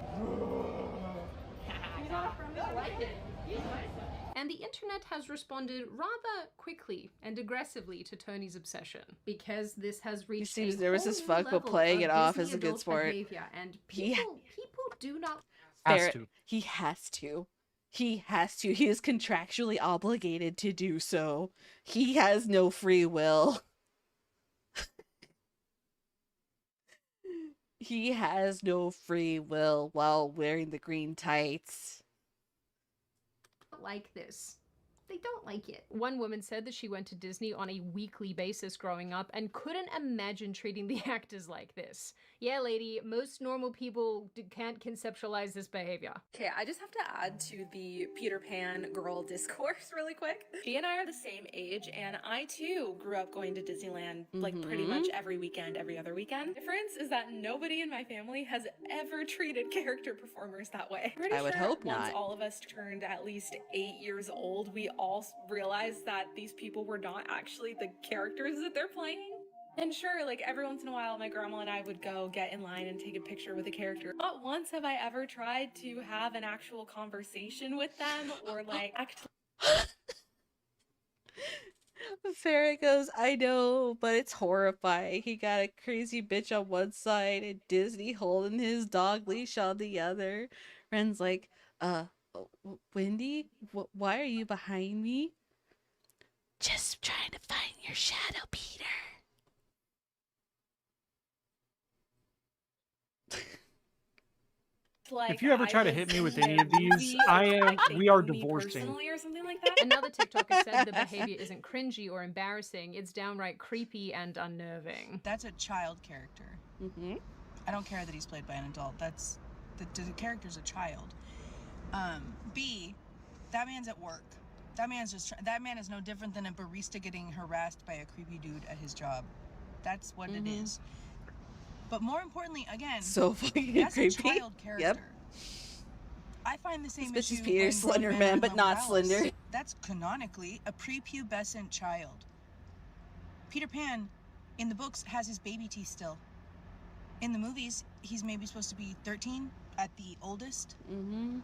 He's not a friendly I like it. He's nice. And the internet has responded rather quickly and aggressively to Tony's obsession, because this has reached seems a nervous whole as new fuck, but level playing of it off Disney as a good adult sport. behavior, and He- people do not. Has Fair- to. He has to. He has to. He is contractually obligated to do so. He has no free will. He has no free will while wearing the green tights. Like this. They don't like it. One woman said that she went to Disney on a weekly basis growing up and couldn't imagine treating the actors like this. Yeah, lady, most normal people can't conceptualize this behavior. Okay, I just have to add to the Peter Pan girl discourse really quick. She and I are the same age, and I too grew up going to Disneyland like pretty much every weekend, every other weekend. The difference is that nobody in my family has ever treated character performers that way. Pretty I would sure hope once not. all of us turned at least 8 years old, we all realized that these people were not actually the characters that they're playing. And sure, like every once in a while, my grandma and I would go get in line and take a picture with a character. Not once have I ever tried to have an actual conversation with them or like act. Farrah goes, I know, but it's horrifying. He got a crazy bitch on one side and Disney holding his dog leash on the other. Ren's like, Wendy, why are you behind me? Just trying to find your shadow, Peter. Like, If you ever try to hit me with any of these, we are divorcing. Or something like that. Another TikToker said the behavior isn't cringy or embarrassing, it's downright creepy and unnerving. That's a child character. Mm-hmm. I don't care that he's played by an adult. That's the character's a child. B, that man's at work. That man is no different than a barista getting harassed by a creepy dude at his job. That's what it is. But more importantly, again, So fucking that's creepy. a child character. Yep. I find the same This bitch is issue Peter, when slender grown man, men but are not Morales. slender. That's canonically a prepubescent child. Peter Pan, in the books, has his baby teeth still. In the movies, he's maybe supposed to be 13 at the oldest. Mm-hmm.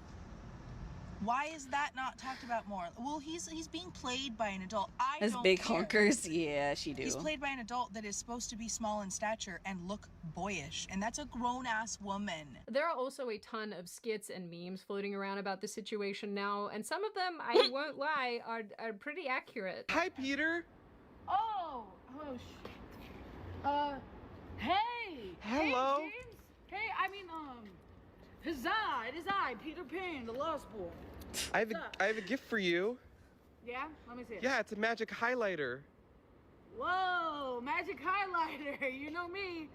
Why is that not talked about more? Well, he's being played by an adult. I As don't big care. honkers, yeah, she do. He's played by an adult that is supposed to be small in stature and look boyish, and that's a grown-ass woman. There are also a ton of skits and memes floating around about the situation now, and some of them, I won't lie, are pretty accurate. Hi, Peter. Oh shit. Hey! Hello. Hey, James? Hey, I mean, huzzah! It is I, Peter Pan, the Lost Boy. I have a gift for you. Yeah? Let me see it. Yeah, it's a magic highlighter. Whoa, magic highlighter. You know me.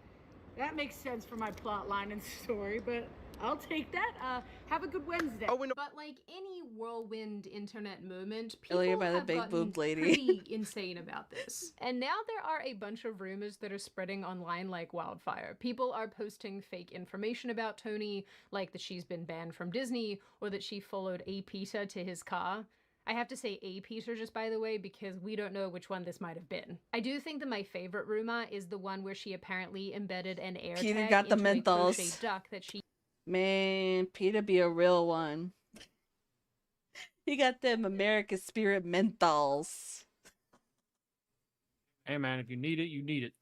That makes sense for my plot line and story, but I'll take that. Have a good Wednesday. Oh, we know. But like any whirlwind internet moment, Earlier people by the have big gotten boobed lady. pretty insane about this. And now there are a bunch of rumors that are spreading online like wildfire. People are posting fake information about Tony, like that she's been banned from Disney or that she followed a Peter to his car. I have to say a Peter just by the way because we don't know which one this might have been. I do think that my favorite rumor is the one where she apparently embedded an air Peter tag got the into a menthols. crochet duck that she Man, Peter be a real one. He got them American Spirit menthols. Hey man, if you need it, you need it.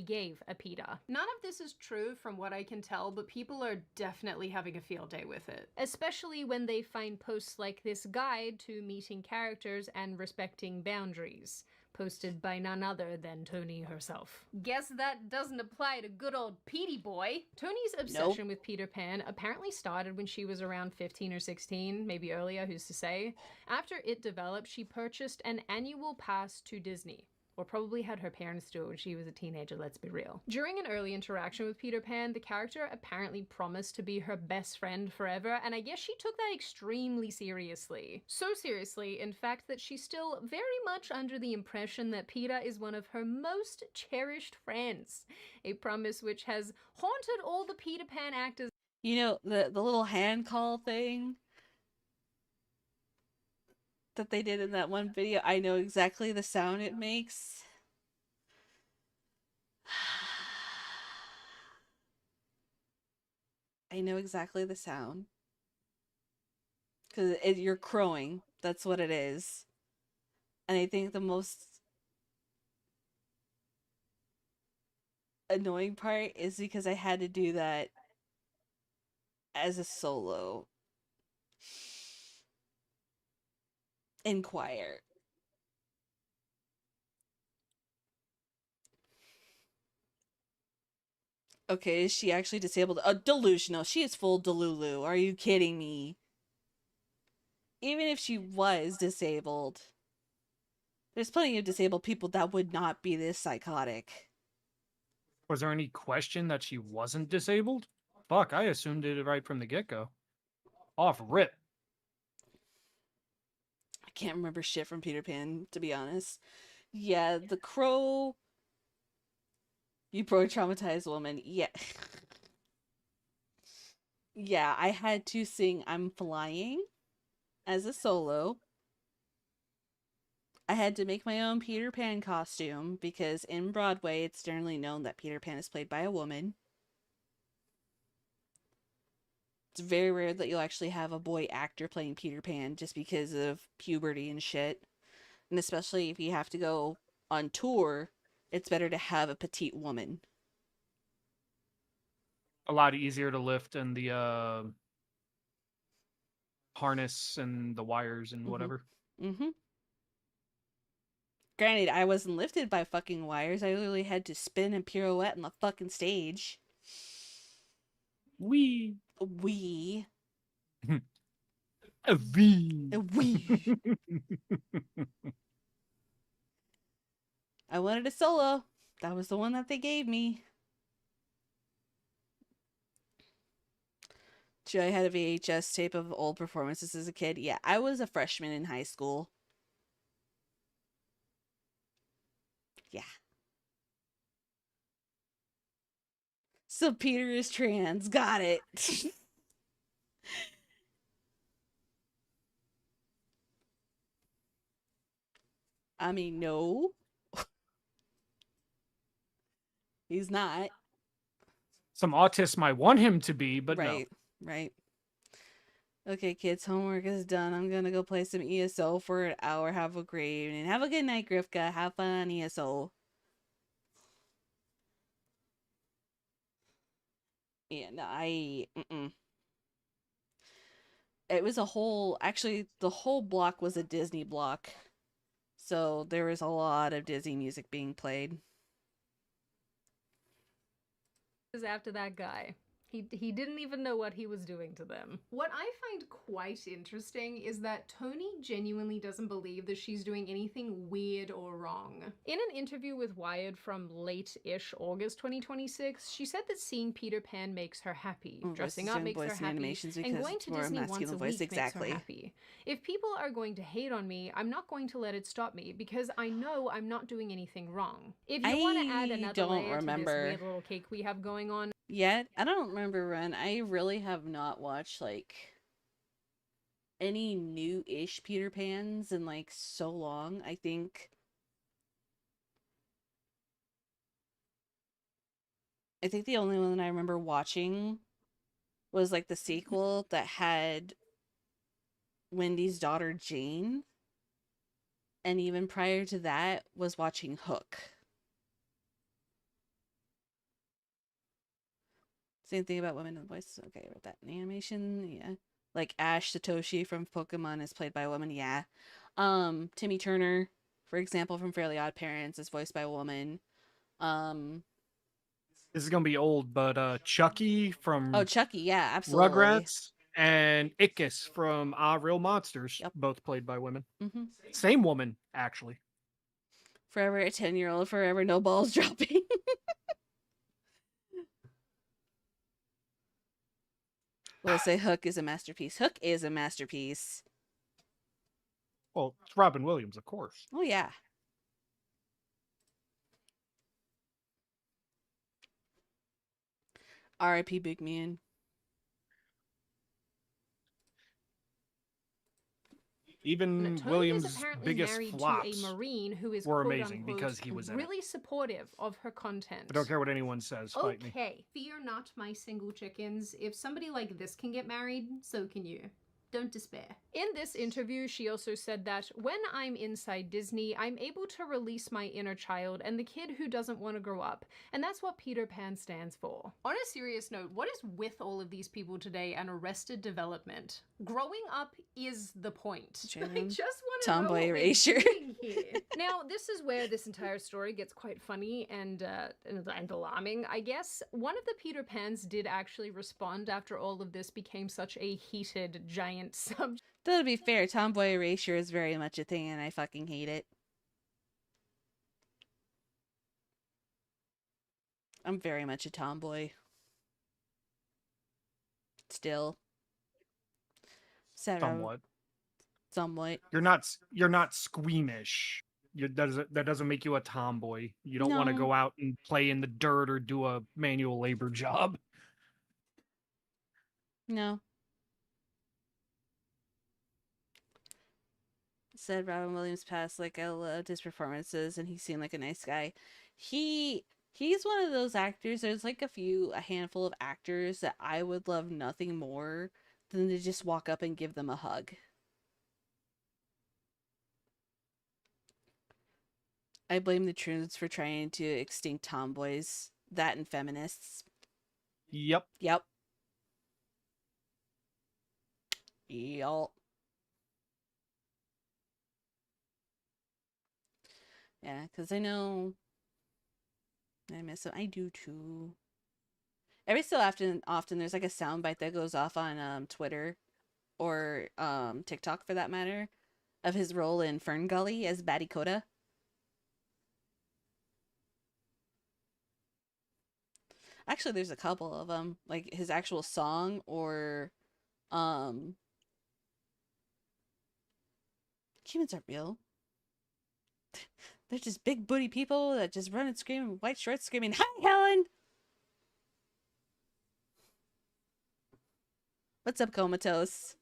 gave a PETA. None of this is true from what I can tell, but people are definitely having a field day with it. Especially when they find posts like this guide to meeting characters and respecting boundaries, posted by none other than Tony herself. Guess that doesn't apply to good old Petey boy. Tony's obsession with Peter Pan apparently started when she was around 15 or 16, maybe earlier, who's to say. After it developed, she purchased an annual pass to Disney. Or probably had her parents do it when she was a teenager, let's be real. During an early interaction with Peter Pan, the character apparently promised to be her best friend forever, and I guess she took that extremely seriously. So seriously, in fact, that she's still very much under the impression that Peter is one of her most cherished friends. A promise which has haunted all the Peter Pan actors. You know, the little hand call thing that they did in that one video, I know exactly the sound it makes. I know exactly the sound. Because you're crowing. That's what it is. And I think the most annoying part is because I had to do that as a solo in choir. Okay, is she actually disabled? Delusional. She is full delulu. Are you kidding me? Even if she was disabled, there's plenty of disabled people that would not be this psychotic. Was there any question that she wasn't disabled? Fuck, I assumed it right from the get-go. Off rip. I can't remember shit from Peter Pan, to be honest. Yeah, the crow. You poor traumatized woman. Yeah. Yeah, I had to sing I'm Flying as a solo. I had to make my own Peter Pan costume because in Broadway it's generally known that Peter Pan is played by a woman. It's very rare that you'll actually have a boy actor playing Peter Pan just because of puberty and shit. And especially if you have to go on tour, it's better to have a petite woman. A lot easier to lift and the harness and the wires and whatever. Mm-hmm. Granted, I wasn't lifted by fucking wires. I literally had to spin and pirouette on the fucking stage. Wee. Wee. A V. A wee. I wanted a solo. That was the one that they gave me. Sure, I had a VHS tape of old performances as a kid. Yeah, I was a freshman in high school. Yeah. So Peter is trans. Got it. I mean, no. He's not. Some autists might want him to be, but right, right. Okay, kids, homework is done. I'm gonna go play some ESO for an hour. Have a great evening. Have a good night, Grifka. Have fun on ESO. Yeah, no, it was a whole, actually, the whole block was a Disney block. So there was a lot of Disney music being played. After that guy. He didn't even know what he was doing to them. What I find quite interesting is that Tony genuinely doesn't believe that she's doing anything weird or wrong. In an interview with Wired from late-ish August 2026, she said that seeing Peter Pan makes her happy, dressing up makes her happy, and going to Disney once a week makes her happy. If people are going to hate on me, I'm not going to let it stop me because I know I'm not doing anything wrong. If you want to add another layer to this weird little cake we have going on, yet. I don't remember when. I really have not watched like any new-ish Peter Pans in like so long. I think the only one that I remember watching was like the sequel that had Wendy's daughter Jane. And even prior to that was watching Hook. Same thing about women in the voice. Okay, I read that. In animation, yeah. Like Ash Satoshi from Pokemon is played by a woman, yeah. Timmy Turner, for example, from Fairly Odd Parents is voiced by a woman. This is gonna be old, but Chucky from Oh, Chucky, yeah, absolutely. Rugrats and Ickis from Real Monsters, both played by women. Same woman, actually. Forever a 10-year-old, forever no balls dropping. We'll say Hook is a masterpiece. Hook is a masterpiece. Well, it's Robin Williams, of course. Oh, yeah. R.I.P. Big Man. Even Tony Williams' is apparently biggest married flops to a Marine who is were quote amazing unquote because he was in it. really supportive of her content. I don't care what anyone says. Fight me. Okay, fear not, my single chickens. If somebody like this can get married, so can you. Don't despair. In this interview, she also said that when I'm inside Disney, I'm able to release my inner child and the kid who doesn't want to grow up. And that's what Peter Pan stands for. On a serious note, what is with all of these people today and Arrested Development? Growing up is the point. I just want to know Tomboy what erasure. we're doing here. Now, this is where this entire story gets quite funny and alarming, I guess. One of the Peter Pans did actually respond after all of this became such a heated, giant subject. Though to be fair, tomboy erasure is very much a thing and I fucking hate it. I'm very much a tomboy. Still. Somewhat. Somewhat. You're not squeamish. That doesn't make you a tomboy. You don't want to No. go out and play in the dirt or do a manual labor job. No. Said Robin Williams passed, like, I loved his performances and he seemed like a nice guy. He's one of those actors. There's like a handful of actors that I would love nothing more than to just walk up and give them a hug. I blame the Troons for trying to extinct tomboys. That and feminists. Yep. Yep. Yup. Yeah, because I know I miss them. I do too. Every so often there's like a soundbite that goes off on Twitter or TikTok for that matter of his role in Fern Gully as Batty Coda. Actually, there's a couple of them, like his actual song or humans are real. They're just big booty people that just run and scream in white shorts screaming, "Hi, Helen!" What's up, Comatose?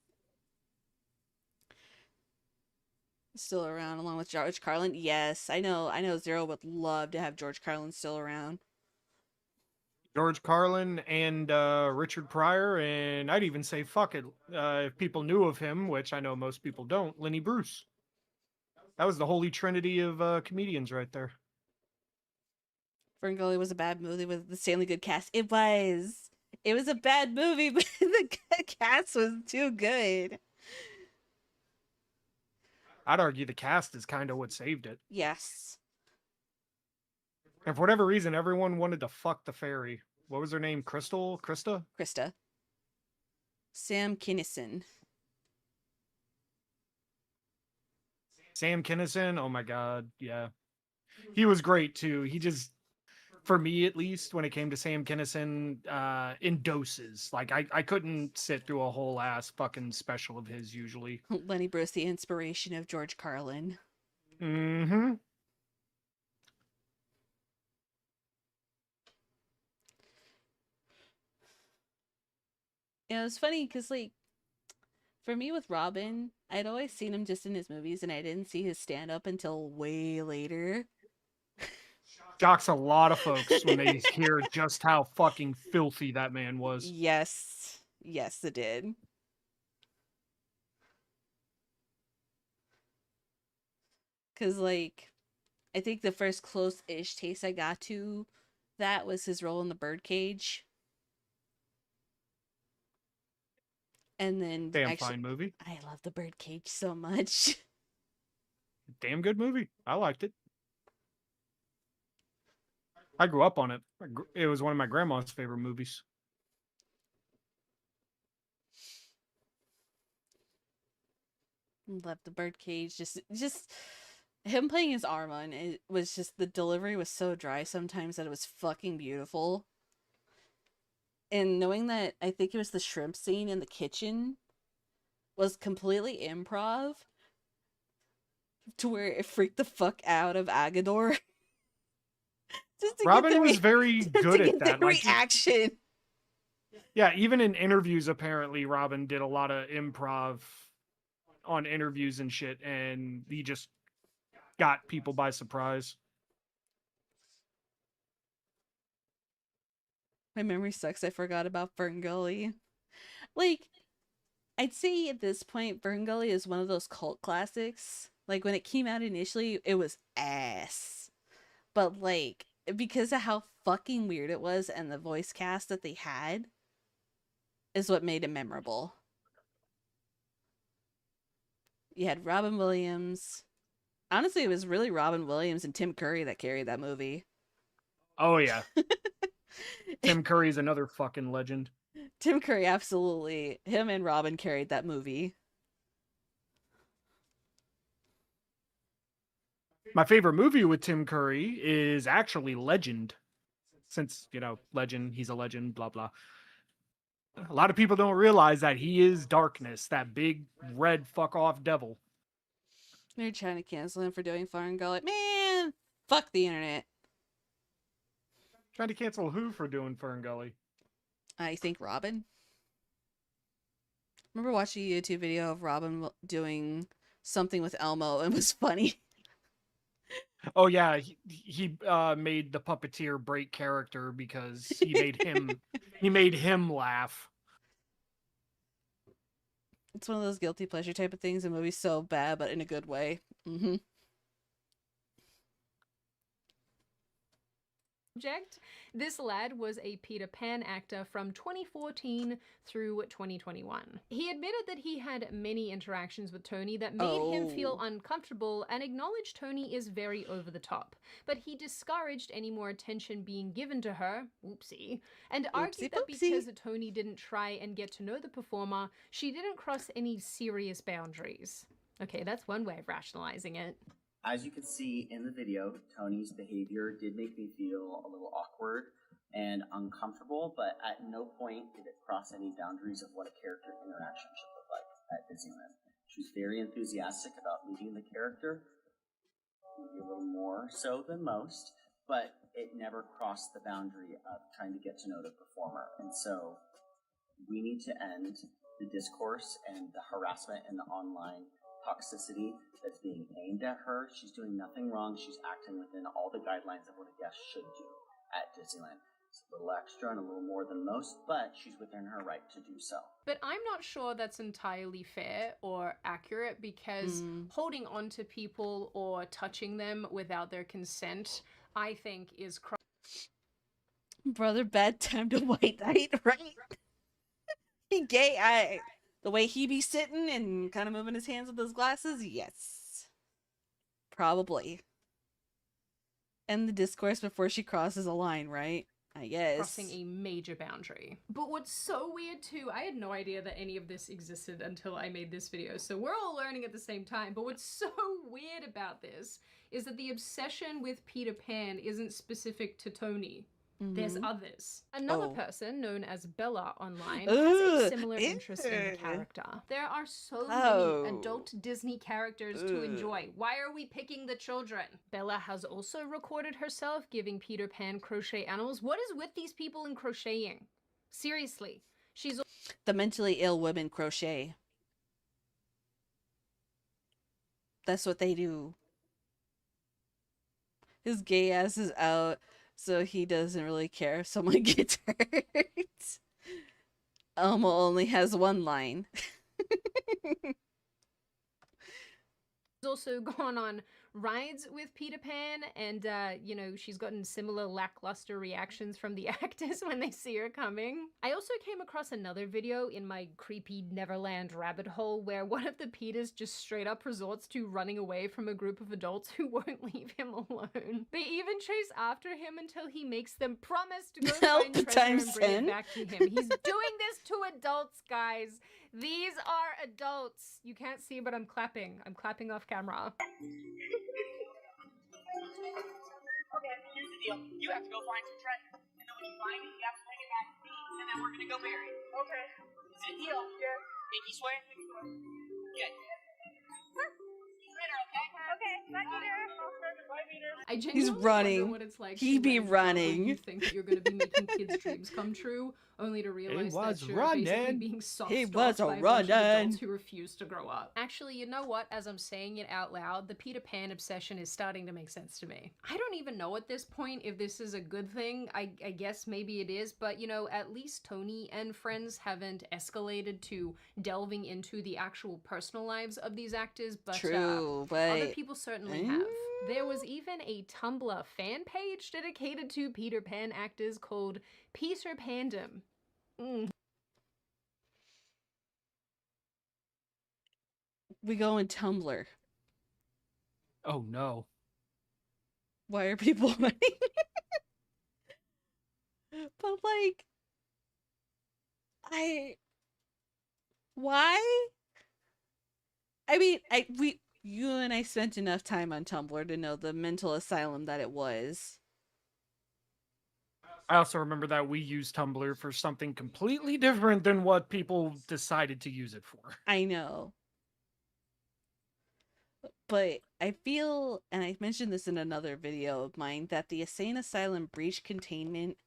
Still around along with George Carlin? Yes, I know Zero would love to have George Carlin still around. George Carlin and Richard Pryor, and I'd even say fuck it, if people knew of him, which I know most people don't, Lenny Bruce. That was the holy trinity of comedians right there. Fern Gully was a bad movie with the Stanley Good cast. It was a bad movie, but the cast was too good. I'd argue the cast is kind of what saved it. Yes. And for whatever reason, everyone wanted to fuck the fairy. what was her name? Krista? Krista. Sam Kinison. Sam Kinison. Oh my god, yeah. He was great too. He just, for me at least, when it came to Sam Kinison, in doses. Like I couldn't sit through a whole ass fucking special of his usually. Lenny Bruce, the inspiration of George Carlin. Mm-hmm. Yeah, it was funny because, like, for me with Robin, I'd always seen him just in his movies, and I didn't see his stand up until way later. Shocks a lot of folks when they hear just how fucking filthy that man was. Yes. Yes, it did. Because, like, I think the first close-ish taste I got to that was his role in The Birdcage. And then Damn actually, fine movie. I love The Birdcage so much. Damn good movie. I liked it. I grew up on it. It was one of my grandma's favorite movies. Love The Birdcage. Just him playing his Armand. It was just, the delivery was so dry sometimes that it was fucking beautiful. And knowing that, I think it was the shrimp scene in the kitchen was completely improv to where it freaked the fuck out of Agador. Just to Robin get the was very just good to at get that. the Like, reaction. yeah, even in interviews, apparently Robin did a lot of improv on interviews and shit, and he just got people by surprise. My memory sucks. I forgot about Fern Gully. Like, I'd say at this point, Fern Gully is one of those cult classics. Like, when it came out initially, it was ass. But, like, because of how fucking weird it was and the voice cast that they had is what made it memorable. You had Robin Williams. Honestly, it was really Robin Williams and Tim Curry that carried that movie. Oh, yeah. Tim Curry's another fucking legend. Tim Curry, absolutely. Him and Robin carried that movie. My favorite movie with Tim Curry is actually Legend. Since, Legend, he's a legend, blah, blah. A lot of people don't realize that he is Darkness, that big red fuck off devil. They're trying to cancel him for doing Fern Gully. Man, fuck the internet. Trying to cancel who for doing Fern Gully? I think Robin. I remember watching a YouTube video of Robin doing something with Elmo and it was funny. Oh yeah, he made the puppeteer break character because he made him laugh. It's one of those guilty pleasure type of things. The movie's so bad, but in a good way. Mm-hmm. This lad was a Peter Pan actor from 2014 through 2021. He admitted that he had many interactions with Tony that made him feel uncomfortable and acknowledged Tony is very over the top. But he discouraged any more attention being given to her, oopsie, and argued that because Tony didn't try and get to know the performer, she didn't cross any serious boundaries. Okay, that's one way of rationalizing it. As you can see in the video, Tony's behavior did make me feel a little awkward and uncomfortable, but at no point did it cross any boundaries of what a character interaction should look like at Disneyland. She was very enthusiastic about meeting the character, maybe a little more so than most, but it never crossed the boundary of trying to get to know the performer. And so we need to end the discourse and the harassment and the online toxicity that's being aimed at her. She's doing nothing wrong. She's acting within all the guidelines of what a guest should do at Disneyland. It's a little extra and a little more than most, but she's within her right to do so. But I'm not sure that's entirely fair or accurate because holding on to people or touching them without their consent, I think is Brother, bad time to white knight, right? He gay. The way he be sitting and kind of moving his hands with his glasses, yes. Probably. And the discourse before she crosses a line, right? I guess. crossing a major boundary. But what's so weird too, I had no idea that any of this existed until I made this video, so we're all learning at the same time, but what's so weird about this is that the obsession with Peter Pan isn't specific to Tony. There's Mhm. others. Another Oh. person, known as Bella online, has a Ugh, similar interest in the ew. character. There are so Oh. many adult Disney characters to Ugh. enjoy. Why are we picking the children? Bella has also recorded herself giving Peter Pan crochet animals. What is with these people in crocheting? Seriously. She's The mentally ill women crochet. That's what they do. His gay ass is out, so he doesn't really care if someone gets hurt. Elmo only has one line. also gone on rides with Peter Pan, and you know, she's gotten similar lackluster reactions from the actors when they see her coming. I also came across another video in my creepy Neverland rabbit hole where one of the Peters just straight up resorts to running away from a group of adults who won't leave him alone. They even chase after him until he makes them promise to go find treasure times and bring 10. it back to him. He's doing this to adults, guys. These are adults. You can't see, but I'm clapping. I'm clapping off camera. Okay, here's the deal. You have to go find some treasure. And then when you find it, you have to bring it back to me. And then we're gonna go bury it. Okay. Is it a deal? Yeah. Pinky swear? Good. Later, okay? Okay, bye, Peter. Bye, Peter. I He's genuinely running. wonder what it's like He to be live a job where running. you think that you're going to be making kids' dreams come true, only to realize that was you're basically running. being soft He stalked was a by a bunch of running. adults who refuse to grow up. Actually, you know what? As I'm saying it out loud, the Peter Pan obsession is starting to make sense to me. I don't even know at this point if this is a good thing. I guess maybe it is, but you know, at least Tony and friends haven't escalated to delving into the actual personal lives of these actors, but True, other but people certainly have. There was even a Tumblr fan page dedicated to Peter Pan actors called Peter Pandom. we go in Tumblr. Oh no. Why are people running? But like, why? I mean, you and I spent enough time on Tumblr to know the mental asylum that it was. I also remember that we used Tumblr for something completely different than what people decided to use it for. I know. But I feel, and I mentioned this in another video of mine, that the insane asylum breached containment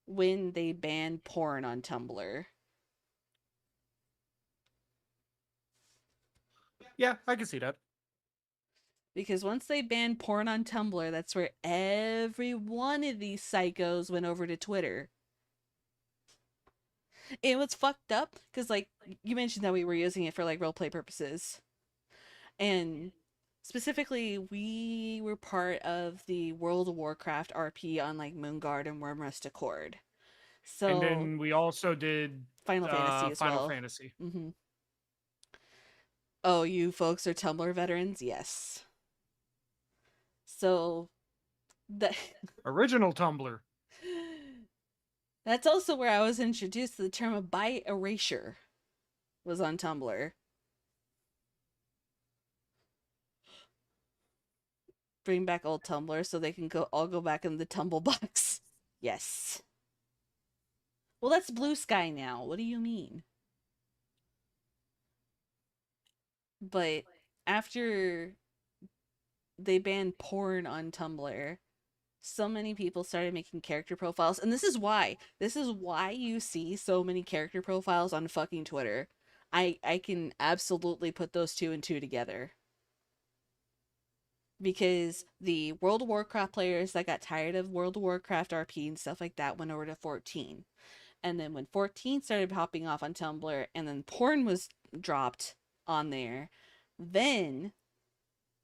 when they banned porn on Tumblr. Yeah, I can see that. Because once they banned porn on Tumblr, that's where every one of these psychos went over to Twitter. It was fucked up, because, like, you mentioned that we were using it for, like, roleplay purposes. And specifically, we were part of the World of Warcraft RP on, like, Moonguard and Wormrust Accord. So, And then we also did Final Fantasy as Final well. Fantasy. Mm-hmm. Oh, you folks are Tumblr veterans? Yes. So, the Original Tumblr. that's also where I was introduced to the term of bi erasure. Was on Tumblr. Bring back old Tumblr so they can all go back in the tumble box. Yes. Well, that's Blue Sky now. What do you mean? But after they banned porn on Tumblr, so many people started making character profiles, and this is why you see so many character profiles on fucking Twitter. I can absolutely put those two and two together. Because the World of Warcraft players that got tired of World of Warcraft RP and stuff like that went over to 14. And then when 14 started popping off on Tumblr and then porn was dropped on there, then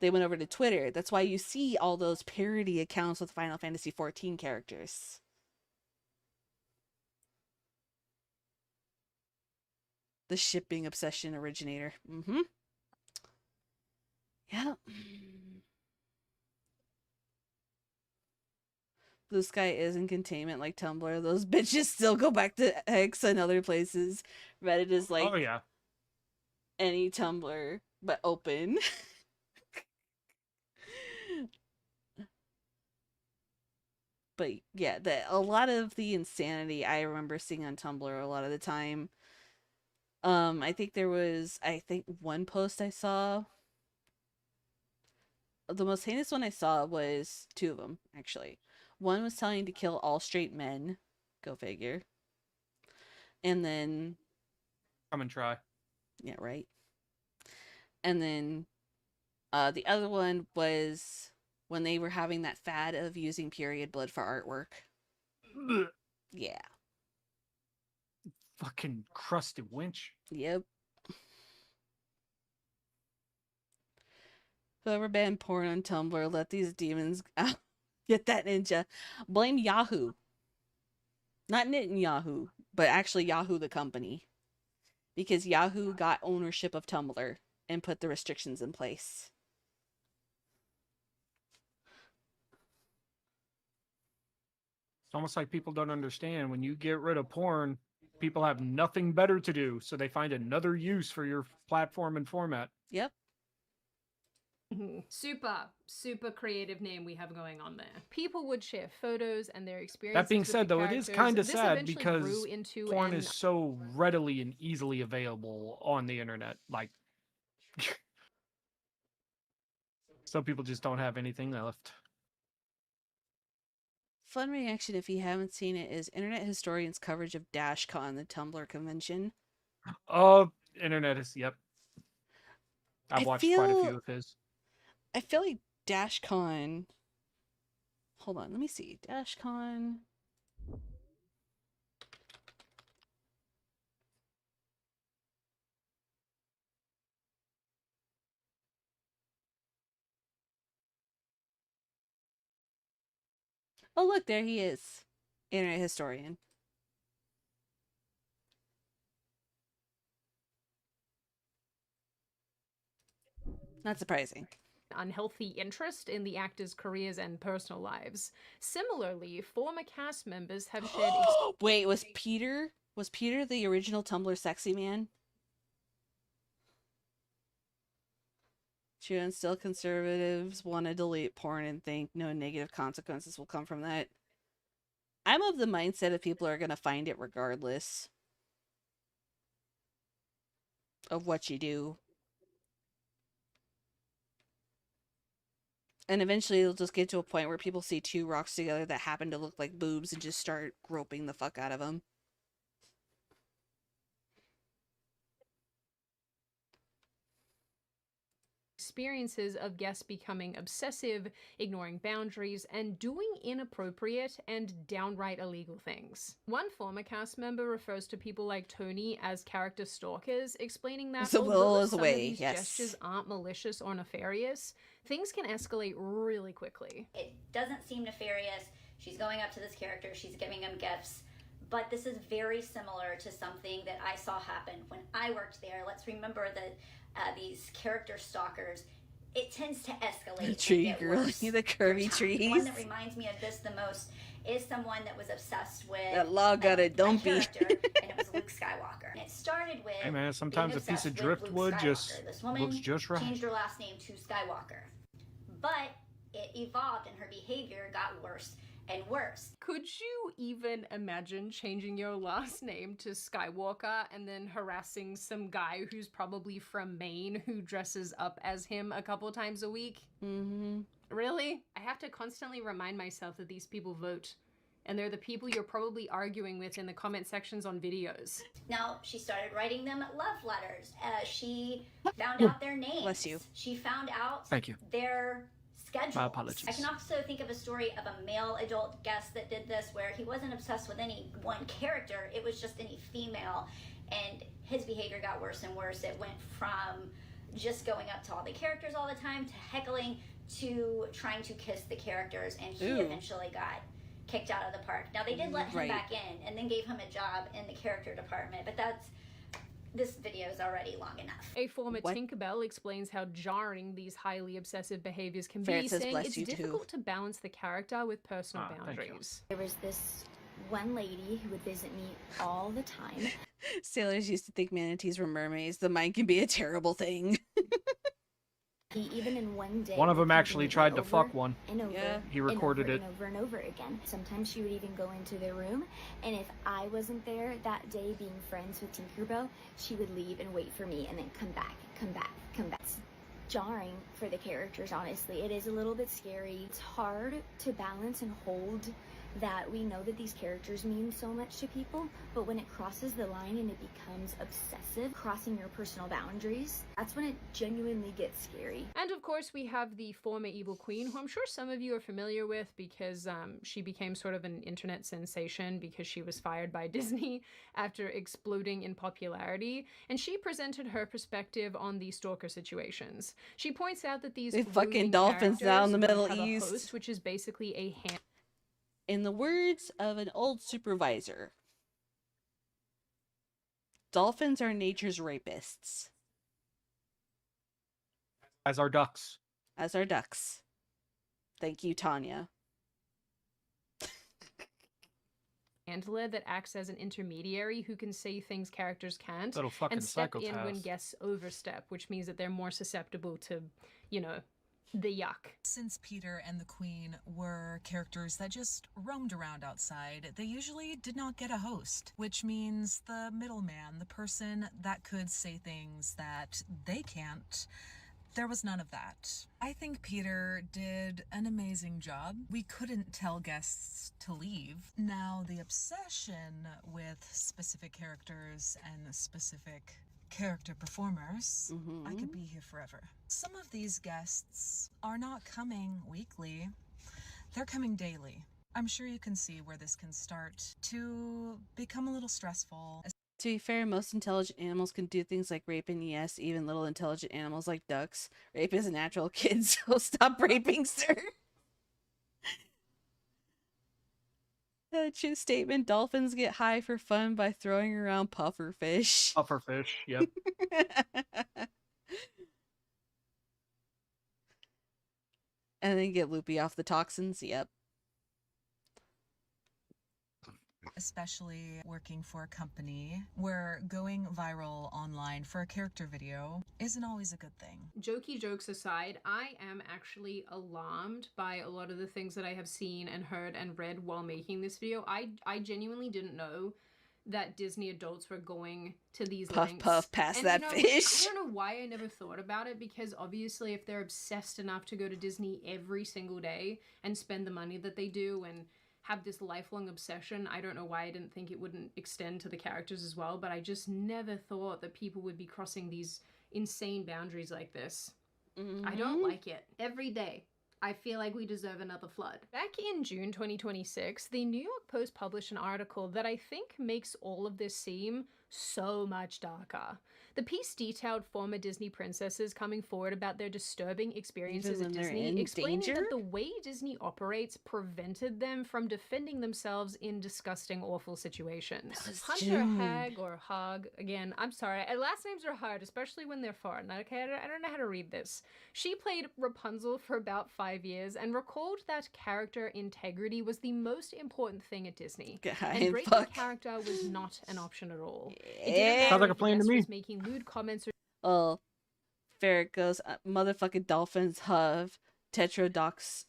they went over to Twitter. That's why you see all those parody accounts with Final Fantasy 14 characters. The shipping obsession originator. Mm-hmm. Yeah. this guy is in containment like Tumblr. Those bitches still go back to X and other places. Reddit is like Oh yeah. any Tumblr, but open. But yeah, a lot of the insanity I remember seeing on Tumblr a lot of the time. I think one post I saw. The most heinous one I saw was two of them, actually. One was telling to kill all straight men. Go figure. And then... Come and try. Yeah, right. And then the other one was when they were having that fad of using period blood for artwork. Yeah. Fucking crusted winch. Yep. Whoever banned porn on Tumblr, let these demons out. Get that ninja. Blame Yahoo. Not Netanyahu, but actually Yahoo the company. Because Yahoo got ownership of Tumblr and put the restrictions in place. It's almost like people don't understand. When you get rid of porn, people have nothing better to do, so they find another use for your platform and format. Yep. Super creative name we have going on there. People would share photos and their experiences. That being with said, the though, it is characters. kind of This sad eventually because grew into porn an is so readily and easily available on the internet. Like, some people just don't have anything left. Fun reaction, if you haven't seen it, is Internet Historian's coverage of DashCon, the Tumblr convention. Oh, internet is, yep. I've watched quite a few of his. I feel like DashCon... Hold on, let me see. DashCon... Oh, look, there he is. Internet Historian. Not surprising. Unhealthy interest in the actors' careers and personal lives. Similarly, former cast members have shared... Wait, was Peter the original Tumblr sexy man? True, and still conservatives want to delete porn and think no negative consequences will come from that. I'm of the mindset of people are going to find it regardless of what you do. And eventually it'll just get to a point where people see two rocks together that happen to look like boobs and just start groping the fuck out of them. Experiences of guests becoming obsessive, ignoring boundaries, and doing inappropriate and downright illegal things. One former cast member refers to people like Tony as character stalkers, explaining that So although Will is some away, of these yes. gestures aren't malicious or nefarious, things can escalate really quickly. It doesn't seem nefarious. She's going up to this character, she's giving him gifts. But this is very similar to something that I saw happen when I worked there. Let's remember that these character stalkers, it tends to escalate. The tree and get girl, worse the curvy over time. trees. The one that reminds me of this the most is someone that was obsessed with That log got a dumpy. character, and it was Luke Skywalker. And it started with Hey man, sometimes a being piece of obsessed with Luke driftwood Skywalker. just This woman looks just right. changed her last name to Skywalker, but it evolved and her behavior got worse and worse. Could you even imagine changing your last name to Skywalker and then harassing some guy who's probably from Maine who dresses up as him a couple times a week? Mm-hmm. Really? I have to constantly remind myself that these people vote. And they're the people you're probably arguing with in the comment sections on videos. Now, she started writing them love letters. She found out their names. Bless you. She found out Thank you. their schedules. My apologies. I can also think of a story of a male adult guest that did this where he wasn't obsessed with any one character, it was just any female, and his behavior got worse and worse. It went from just going up to all the characters all the time to heckling to trying to kiss the characters, and he Ooh. eventually got kicked out of the park. Now, they did let him Right. back in and then gave him a job in the character department, but that's this video is already long enough. A former What? Tinkerbell explains how jarring these highly obsessive behaviors can Ferret be, says, saying "Bless it's you too." difficult to balance the character with personal Thank you. boundaries. There was this one lady who would visit me all the time. Sailors used to think manatees were mermaids. The mind can be a terrible thing. He even in one day One of would them actually continue tried to over fuck one. and over Yeah. He and recorded over it. and over and over again. Sometimes she would even go into their room, and if I wasn't there that day being friends with Tinkerbell, she would leave and wait for me and then come back. It's jarring for the characters, honestly. It is a little bit scary. It's hard to balance and hold that we know that these characters mean so much to people, but when it crosses the line and it becomes obsessive, crossing your personal boundaries, that's when it genuinely gets scary. And of course, we have the former evil queen, who I'm sure some of you are familiar with because she became sort of an internet sensation because she was fired by Disney after exploding in popularity. And she presented her perspective on the stalker situations. She points out that these They fucking roving dolphins now in the characters Middle have a East. host, which is basically a hand. In the words of an old supervisor, dolphins are nature's rapists, As are ducks. as are ducks. Thank you, Tanya. Handler that acts as an intermediary who can say things characters can't Little fucking and step in when psychopath. guests overstep, which means that they're more susceptible to, you know, the yuck. Since Peter and the Queen were characters that just roamed around outside, they usually did not get a host, which means the middleman, the person that could say things that they can't, there was none of that. I think Peter did an amazing job. We couldn't tell guests to leave. Now, the obsession with specific characters and specific character performers, I could be here forever. Some of these guests are not coming weekly, they're coming daily. I'm sure you can see where this can start to become a little stressful. To be fair, most intelligent animals can do things like rape, and yes, even little intelligent animals like ducks. Rape is a natural, kids, so stop raping, sir. A true statement. Dolphins get high for fun by throwing around pufferfish. Pufferfish, yep. And then get loopy off the toxins, yep. Especially working for a company where going viral online for a character video isn't always a good thing. Jokey jokes aside, I am actually alarmed by a lot of the things that I have seen and heard and read while making this video. I genuinely didn't know that Disney adults were going to these Puff, lengths. puff, pass And, that you know, fish. I don't know why I never thought about it, because obviously if they're obsessed enough to go to Disney every single day and spend the money that they do and have this lifelong obsession, I don't know why I didn't think it wouldn't extend to the characters as well, but I just never thought that people would be crossing these insane boundaries like this. I don't like it. Every day, I feel like we deserve another flood. Back in June 2026, the New York Post published an article that I think makes all of this seem so much darker. The piece detailed former Disney princesses coming forward about their disturbing experiences Even at when they're Disney, in explaining danger? that the way Disney operates prevented them from defending themselves in disgusting, awful situations. Hunter June. Hag, or Hog, again, I'm sorry, last names are hard, especially when they're foreign, okay? I don't know how to read this. She played Rapunzel for about 5 years and recalled that character integrity was the most important thing at Disney. And breaking fuck. character was not an option at all. It Yeah. didn't Sounds matter like a if the plan to guest me. was making lewd comments or Well, Ferret goes, motherfucking dolphins have tetrodotoxin,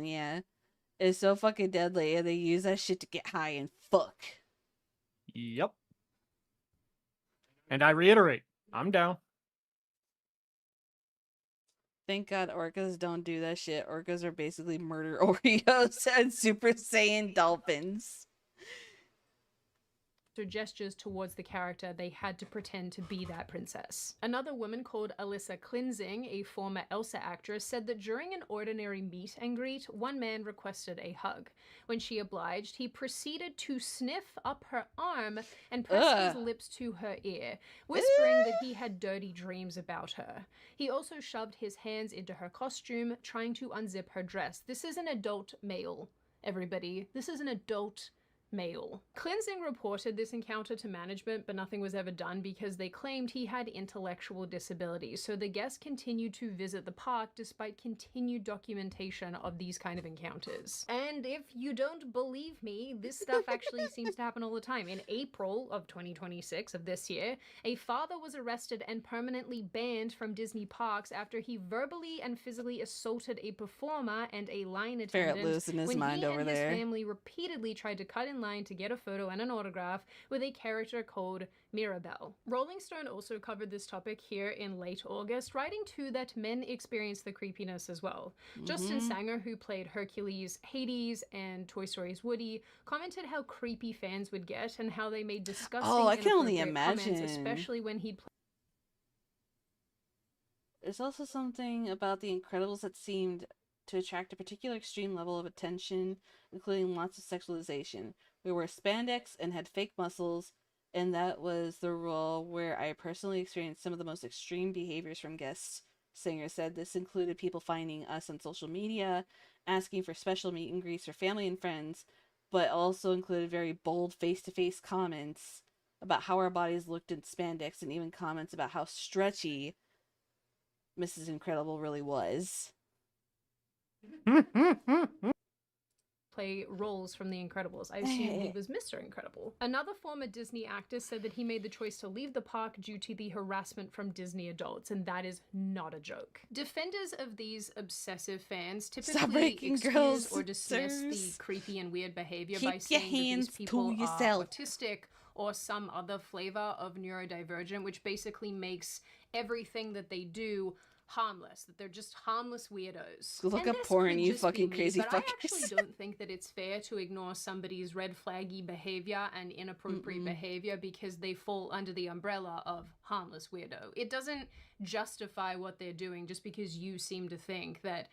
yeah. It's so fucking deadly, and they use that shit to get high and fuck. Yep. And I reiterate, I'm down. Thank God orcas don't do that shit. Orcas are basically murder Oreos and Super Saiyan dolphins. gestures towards the character, they had to pretend to be that princess. Another woman called Alyssa Klinsing, a former Elsa actress, said that during an ordinary meet and greet, one man requested a hug. When she obliged, he proceeded to sniff up her arm and press his lips to her ear, whispering that he had dirty dreams about her. He also shoved his hands into her costume, trying to unzip her dress. This is an adult male, everybody. This is an adult male. Cleansing reported this encounter to management, but nothing was ever done because they claimed he had intellectual disabilities. So the guest continued to visit the park despite continued documentation of these kind of encounters. And if you don't believe me, this stuff actually seems to happen all the time. In April of 2026 of this year, a father was arrested and permanently banned from Disney parks after he verbally and physically assaulted a performer and a line attendant Ferret losing his when mind he over and there. his family repeatedly tried to cut in line to get a photo and an autograph with a character called Mirabelle. Rolling Stone also covered this topic here in late August, writing too that men experience the creepiness as well. Justin Sanger, who played Hercules, Hades, and Toy Story's Woody, commented how creepy fans would get and how they made disgusting I can only inappropriate comments, imagine. especially when he'd play. There's also something about The Incredibles that seemed to attract a particular extreme level of attention, including lots of sexualization. We wore spandex and had fake muscles, and that was the role where I personally experienced some of the most extreme behaviors from guests. Singer said this included people finding us on social media, asking for special meet and greets for family and friends, but also included very bold face-to-face comments about how our bodies looked in spandex, and even comments about how stretchy Mrs. Incredible really was. Play roles from The Incredibles. I assume he was Mr. Incredible. Another former Disney actor said that he made the choice to leave the park due to the harassment from Disney adults, and that is not a joke. Defenders of these obsessive fans typically excuse or dismiss the creepy and weird behavior by saying that these people are autistic or some other flavor of neurodivergent, which basically makes everything that they do harmless, that they're just harmless weirdos. Look up porn, you fucking crazy fuckers. But I actually don't think that it's fair to ignore somebody's red flaggy behavior and inappropriate behavior because they fall under the umbrella of harmless weirdo. It doesn't justify what they're doing just because you seem to think that.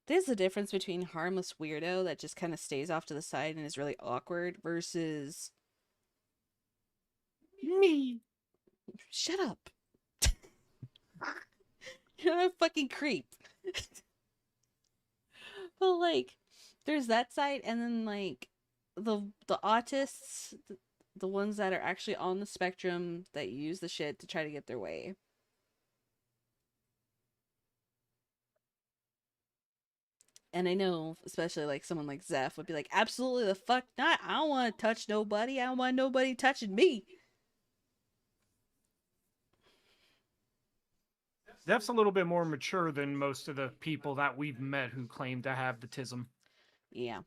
There's a difference between harmless weirdo that just kind of stays off to the side and is really awkward versus me. Shut up. You're a fucking creep. But like, there's that side, and then like the autists, the ones that are actually on the spectrum that use the shit to try to get their way. And I know, especially like someone like Zeph would be like, absolutely the fuck not. I don't want to touch nobody. I don't want nobody touching me. Zeph's a little bit more mature than most of the people that we've met who claim to have the tism. Yeah.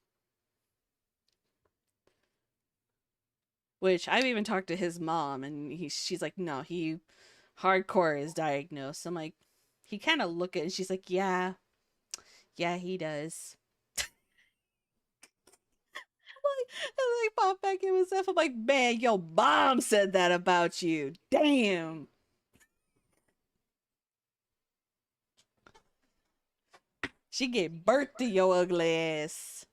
Which I've even talked to his mom, and she's like, no, he hardcore is diagnosed. I'm like, he kind of look at it, and she's like, yeah, he does. I pop back in with Zeph. I'm like, man, your mom said that about you. Damn. She gave birth to your ugly ass.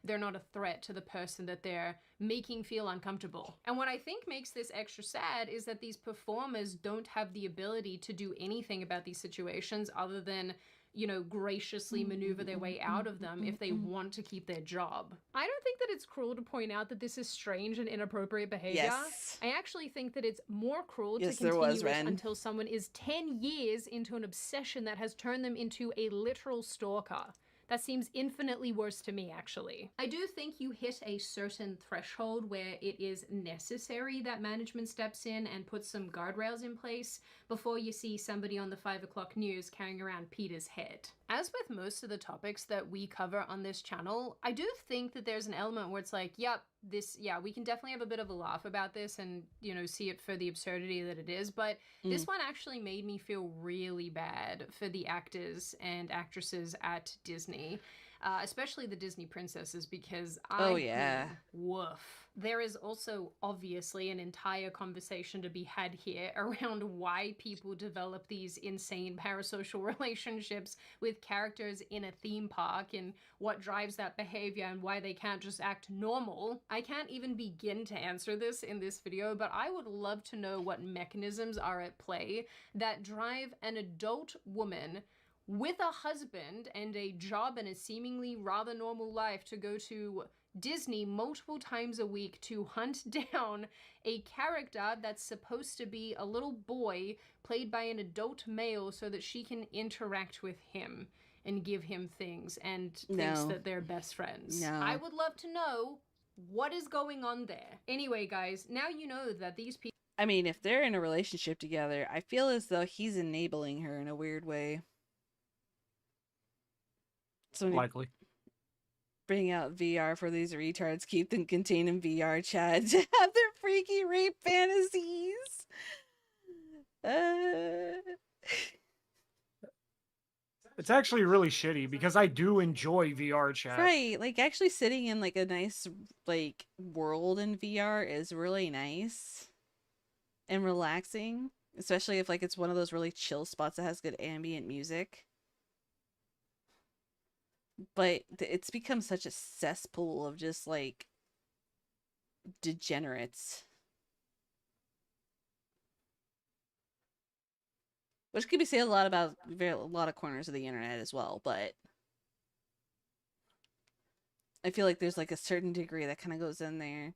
They're not a threat to the person that they're making feel uncomfortable. And what I think makes this extra sad is that these performers don't have the ability to do anything about these situations other than, you know, graciously maneuver their way out of them if they want to keep their job. I don't think that it's cruel to point out that this is strange and inappropriate behavior. Yes. I actually think that it's more cruel Yes, to there continue was, it Ren. until someone is 10 years into an obsession that has turned them into a literal stalker. That seems infinitely worse to me, actually. I do think you hit a certain threshold where it is necessary that management steps in and puts some guardrails in place before you see somebody on the 5 o'clock news carrying around Peter's head. As with most of the topics that we cover on this channel, I do think that there's an element where it's like, yep, we can definitely have a bit of a laugh about this and, you know, see it for the absurdity that it is, but this one actually made me feel really bad for the actors and actresses at Disney, especially the Disney princesses, because woof. There is also obviously an entire conversation to be had here around why people develop these insane parasocial relationships with characters in a theme park and what drives that behavior and why they can't just act normal. I can't even begin to answer this in this video, but I would love to know what mechanisms are at play that drive an adult woman with a husband and a job and a seemingly rather normal life to go to Disney multiple times a week to hunt down a character that's supposed to be a little boy played by an adult male so that she can interact with him and give him things and thinks No. that they're best friends. No. I would love to know what is going on there. Anyway, guys, now you know that these people... I mean, if they're in a relationship together, I feel as though he's enabling her in a weird way. So Likely. bring out VR for these retards, keep them contained in VR chat to have their freaky rape fantasies. It's actually really shitty because I do enjoy VR chat. Right, like actually sitting in like a nice like world in VR is really nice and relaxing, especially if like it's one of those really chill spots that has good ambient music. But it's become such a cesspool of just like degenerates. Which could be said a lot about a lot of corners of the internet as well, but I feel like there's like a certain degree that kind of goes in there.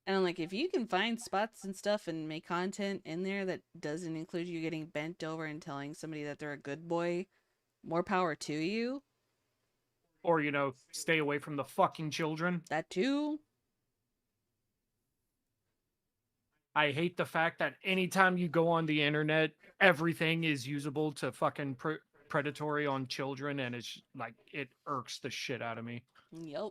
And I'm like, if you can find spots and stuff and make content in there that doesn't include you getting bent over and telling somebody that they're a good boy, more power to you. Or, you know, stay away from the fucking children. That too. I hate the fact that anytime you go on the internet, everything is usable to fucking predatory on children, and it's like, it irks the shit out of me. Yep.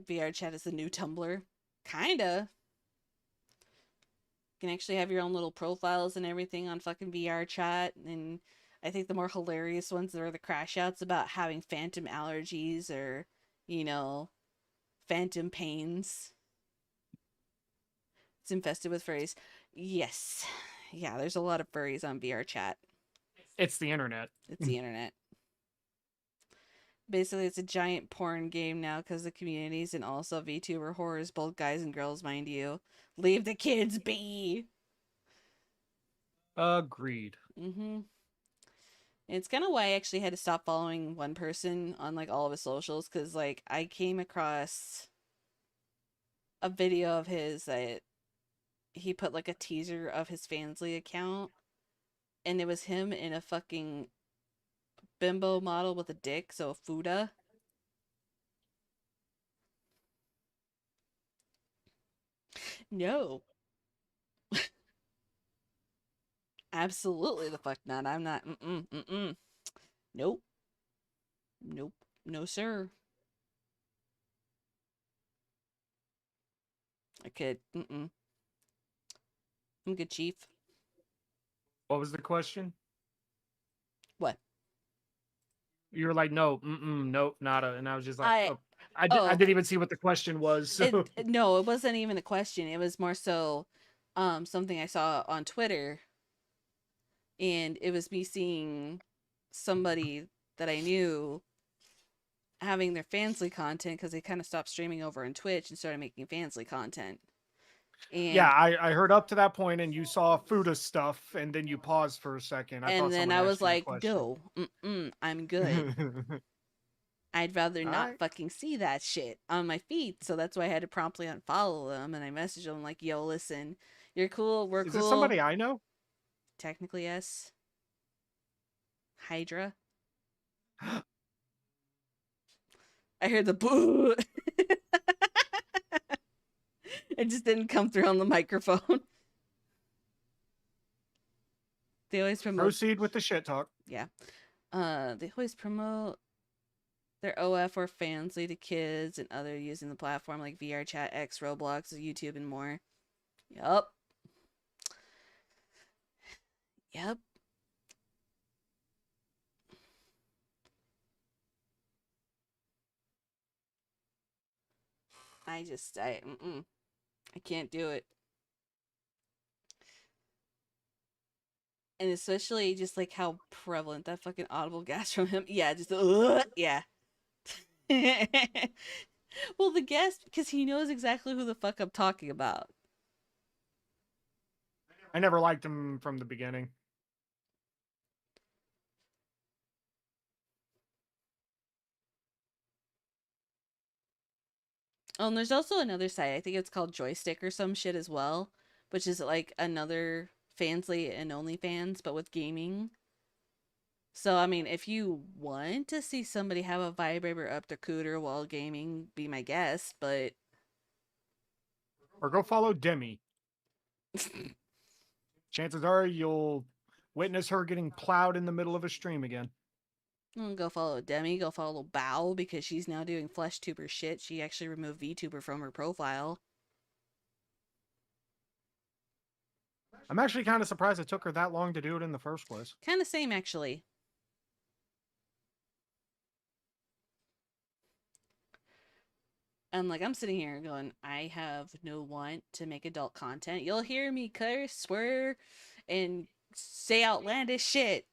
VR chat is the new Tumblr. Kinda. You can actually have your own little profiles and everything on fucking VR chat, and I think the more hilarious ones are the crash outs about having phantom allergies or, you know, phantom pains. It's infested with furries. Yes. Yeah, there's a lot of furries on VR chat. It's the internet. It's the internet. Basically, it's a giant porn game now because the communities and also VTuber horrors, both guys and girls, mind you. Leave the kids be! Agreed. Mm-hmm. It's kind of why I actually had to stop following one person on like all of his socials, because like I came across a video of his that he put like a teaser of his Fansly account, and it was him in a fucking bimbo model with a dick, so a fuda. No. Absolutely the fuck not. I'm not. Nope. Nope. No, sir. I could. I'm good, chief. What was the question? What? You were like, no, nope, nada. And I was just like, I oh. didn't even see what the question was. So. No, it wasn't even a question. It was more so something I saw on Twitter. And it was me seeing somebody that I knew having their Fansly content because they kind of stopped streaming over on Twitch and started making Fansly content. And yeah, I heard up to that point, and you saw Fuda stuff, and then you paused for a second. And then I was like, no, I'm good. I'd rather not fucking see that shit on my feed. So that's why I had to promptly unfollow them. And I messaged them like, yo, listen, you're cool. We're cool. Is this somebody I know? Technically, yes. Hydra. I heard the boo. It just didn't come through on the microphone. They always promote. Proceed with the shit talk. Yeah. They always promote their OF or Fansly to kids and other using the platform like VR Chat, X, Roblox, YouTube, and more. Yup. Yep. I can't do it. And especially just like how prevalent that fucking audible gas from him. Yeah, just yeah. Well, the gas, because he knows exactly who the fuck I'm talking about. I never liked him from the beginning. Oh, and there's also another site. I think it's called Joystick or some shit as well, which is like another Fansly and OnlyFans, but with gaming. So, I mean, if you want to see somebody have a vibrator up their cooter while gaming, be my guest, but Or go follow Demi. Chances are you'll witness her getting plowed in the middle of a stream again. go follow Demi, go follow Bao because she's now doing FleshTuber shit. She actually removed VTuber from her profile. I'm actually kind of surprised it took her that long to do it in the first place. Kind of same, actually. And like I'm sitting here going, I have no want to make adult content. You'll hear me curse, swear, and say outlandish shit.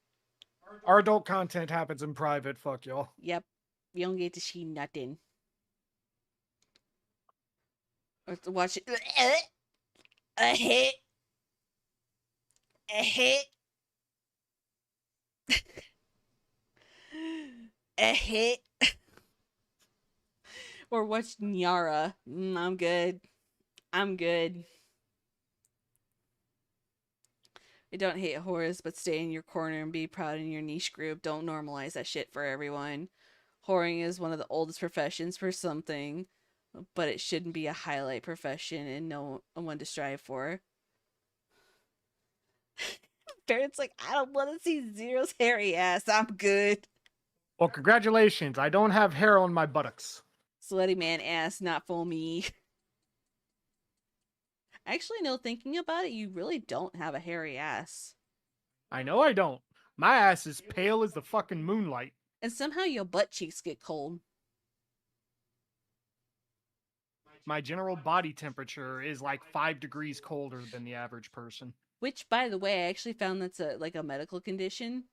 Our adult content happens in private, fuck y'all. Yep. You don't get to see nothing. Or to watch it. A hit. A hit. A hit. Or watch Nyara. I'm good. I'm good. I don't hate horrors, but stay in your corner and be proud in your niche group. Don't normalize that shit for everyone. Whoring is one of the oldest professions for something, but it shouldn't be a highlight profession and no one to strive for. Parents like, I don't want to see Zero's hairy ass. I'm good. Well, congratulations. I don't have hair on my buttocks. Sweaty man ass, not for me. Actually, no, thinking about it, you really don't have a hairy ass. I know I don't. My ass is pale as the fucking moonlight. And somehow your butt cheeks get cold. My general body temperature is like 5 degrees colder than the average person. Which, by the way, I actually found that's a medical condition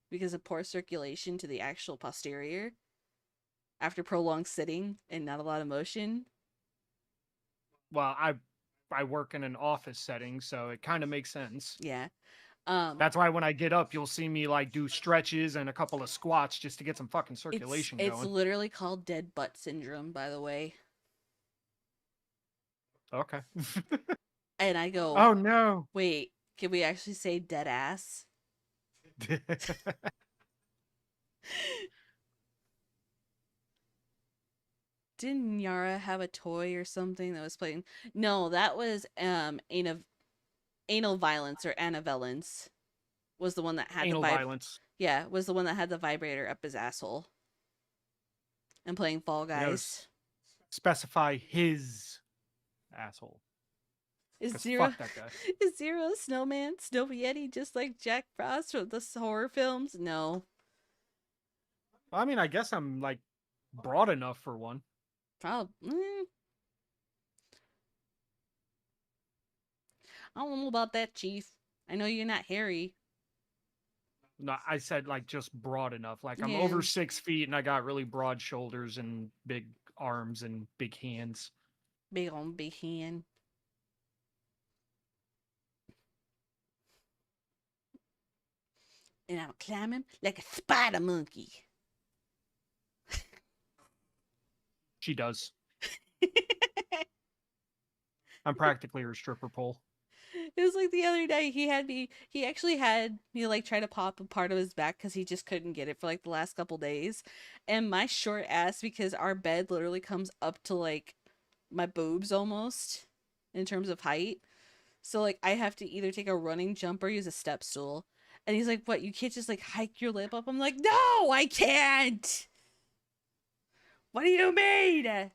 because of poor circulation to the actual posterior after prolonged sitting and not a lot of motion. Well, I work in an office setting, so it kind of makes sense. Yeah. That's why when I get up, you'll see me like do stretches and a couple of squats just to get some fucking circulation going. It's literally called dead butt syndrome, by the way. Okay. And I go, oh no. Wait, can we actually say dead ass? Didn't Yara have a toy or something that was playing? No, that was anal violence or anavalence was the one that had anal violence. Yeah, was the one that had the vibrator up his asshole and playing Fall Guys. Specify his asshole. Is Fuck Zero that guy. Is Zero a snowman, Snow Yeti, just like Jack Frost from the horror films? No. I mean, I guess I'm like broad enough for one. Probably. I don't know about that, Chief. I know you're not hairy. No, I said like just broad enough. Like I'm Yeah. over 6 feet and I got really broad shoulders and big arms and big hands. Big on big hand. And I'm climbing like a spider monkey. She does. I'm practically her stripper pole. It was like the other day he actually had me like try to pop a part of his back because he just couldn't get it for like the last couple days. And my short ass, because our bed literally comes up to like my boobs almost in terms of height. So like I have to either take a running jump or use a step stool. And he's like, what, you can't just like hike your lip up? I'm like, no, I can't. What do you mean?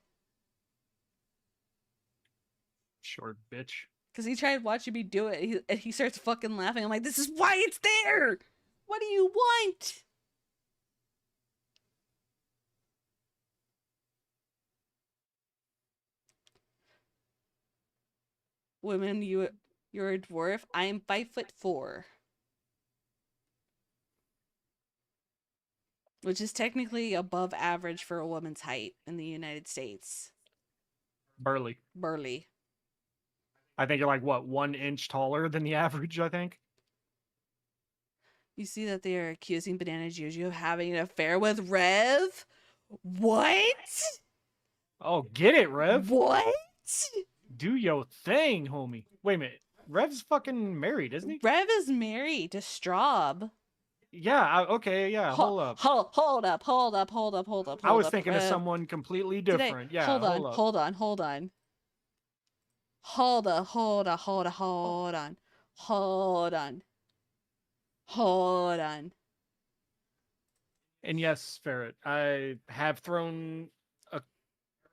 Short bitch. Because he tried watching me do it, and he starts fucking laughing. I'm like, this is why it's there! What do you want? Women, you're a dwarf. I am 5'4". Which is technically above average for a woman's height in the United States. Burly. Burly. I think you're like, what, 1 inch taller than the average, I think? You see that they are accusing Banana Juju of having an affair with Rev? What? Oh, get it, Rev. What? Do your thing, homie. Wait a minute. Rev's fucking married, isn't he? Rev is married to Straub. Yeah, okay, yeah, hold up. Hold up. I was Up. thinking of Rev. someone completely Did I- different. Yeah, hold on. hold up. Hold on. Hold on. Hold on. Hold on. Hold on. Hold on. Hold on. Hold on. And yes, Ferret, I have thrown a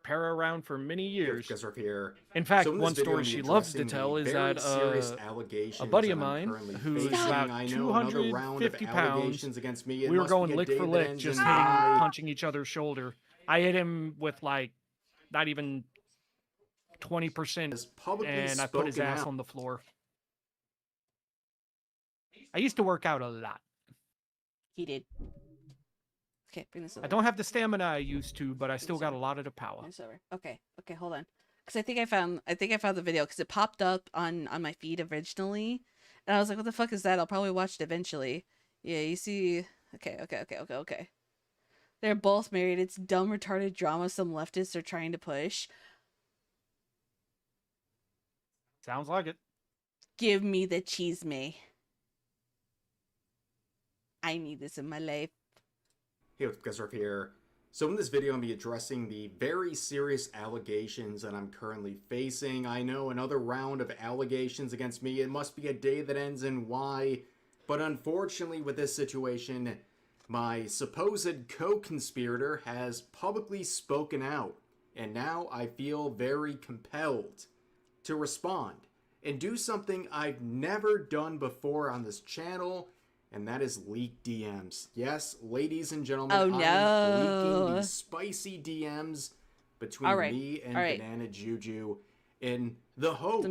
pair around for many years. Here. In fact, So in this one video, story I'm she addressing loves to the tell is very that serious a allegations buddy that of I'm mine currently who's facing. about I know another round of 250 allegations pounds, against me. It we were must be going a lick day for that lick, ends just in hitting, I. punching each other's shoulder. I hit him with like not even 20%, and I put his spoken ass out. on the floor. I used to work out a lot. He did. Okay, bring this over. I don't have the stamina I used to, but I still got a lot of the power. Bring this over. Okay, hold on. Because I think I found the video because it popped up on my feed originally, and I was like, "What the fuck is that?" I'll probably watch it eventually. Yeah, you see. Okay. They're both married. It's dumb, retarded drama some leftists are trying to push. Sounds like it. Give me the cheese, me. I need this in my life. Hey, what's up, guys? Ruff here. So in this video, I'm going to be addressing the very serious allegations that I'm currently facing. I know another round of allegations against me. It must be a day that ends in Y. But unfortunately, with this situation, my supposed co-conspirator has publicly spoken out. And now I feel very compelled to respond and do something I've never done before on this channel, and that is leak DMs. Yes, ladies and gentlemen, Oh, I am no. leaking these spicy DMs between me and Banana Juju in the hopes Let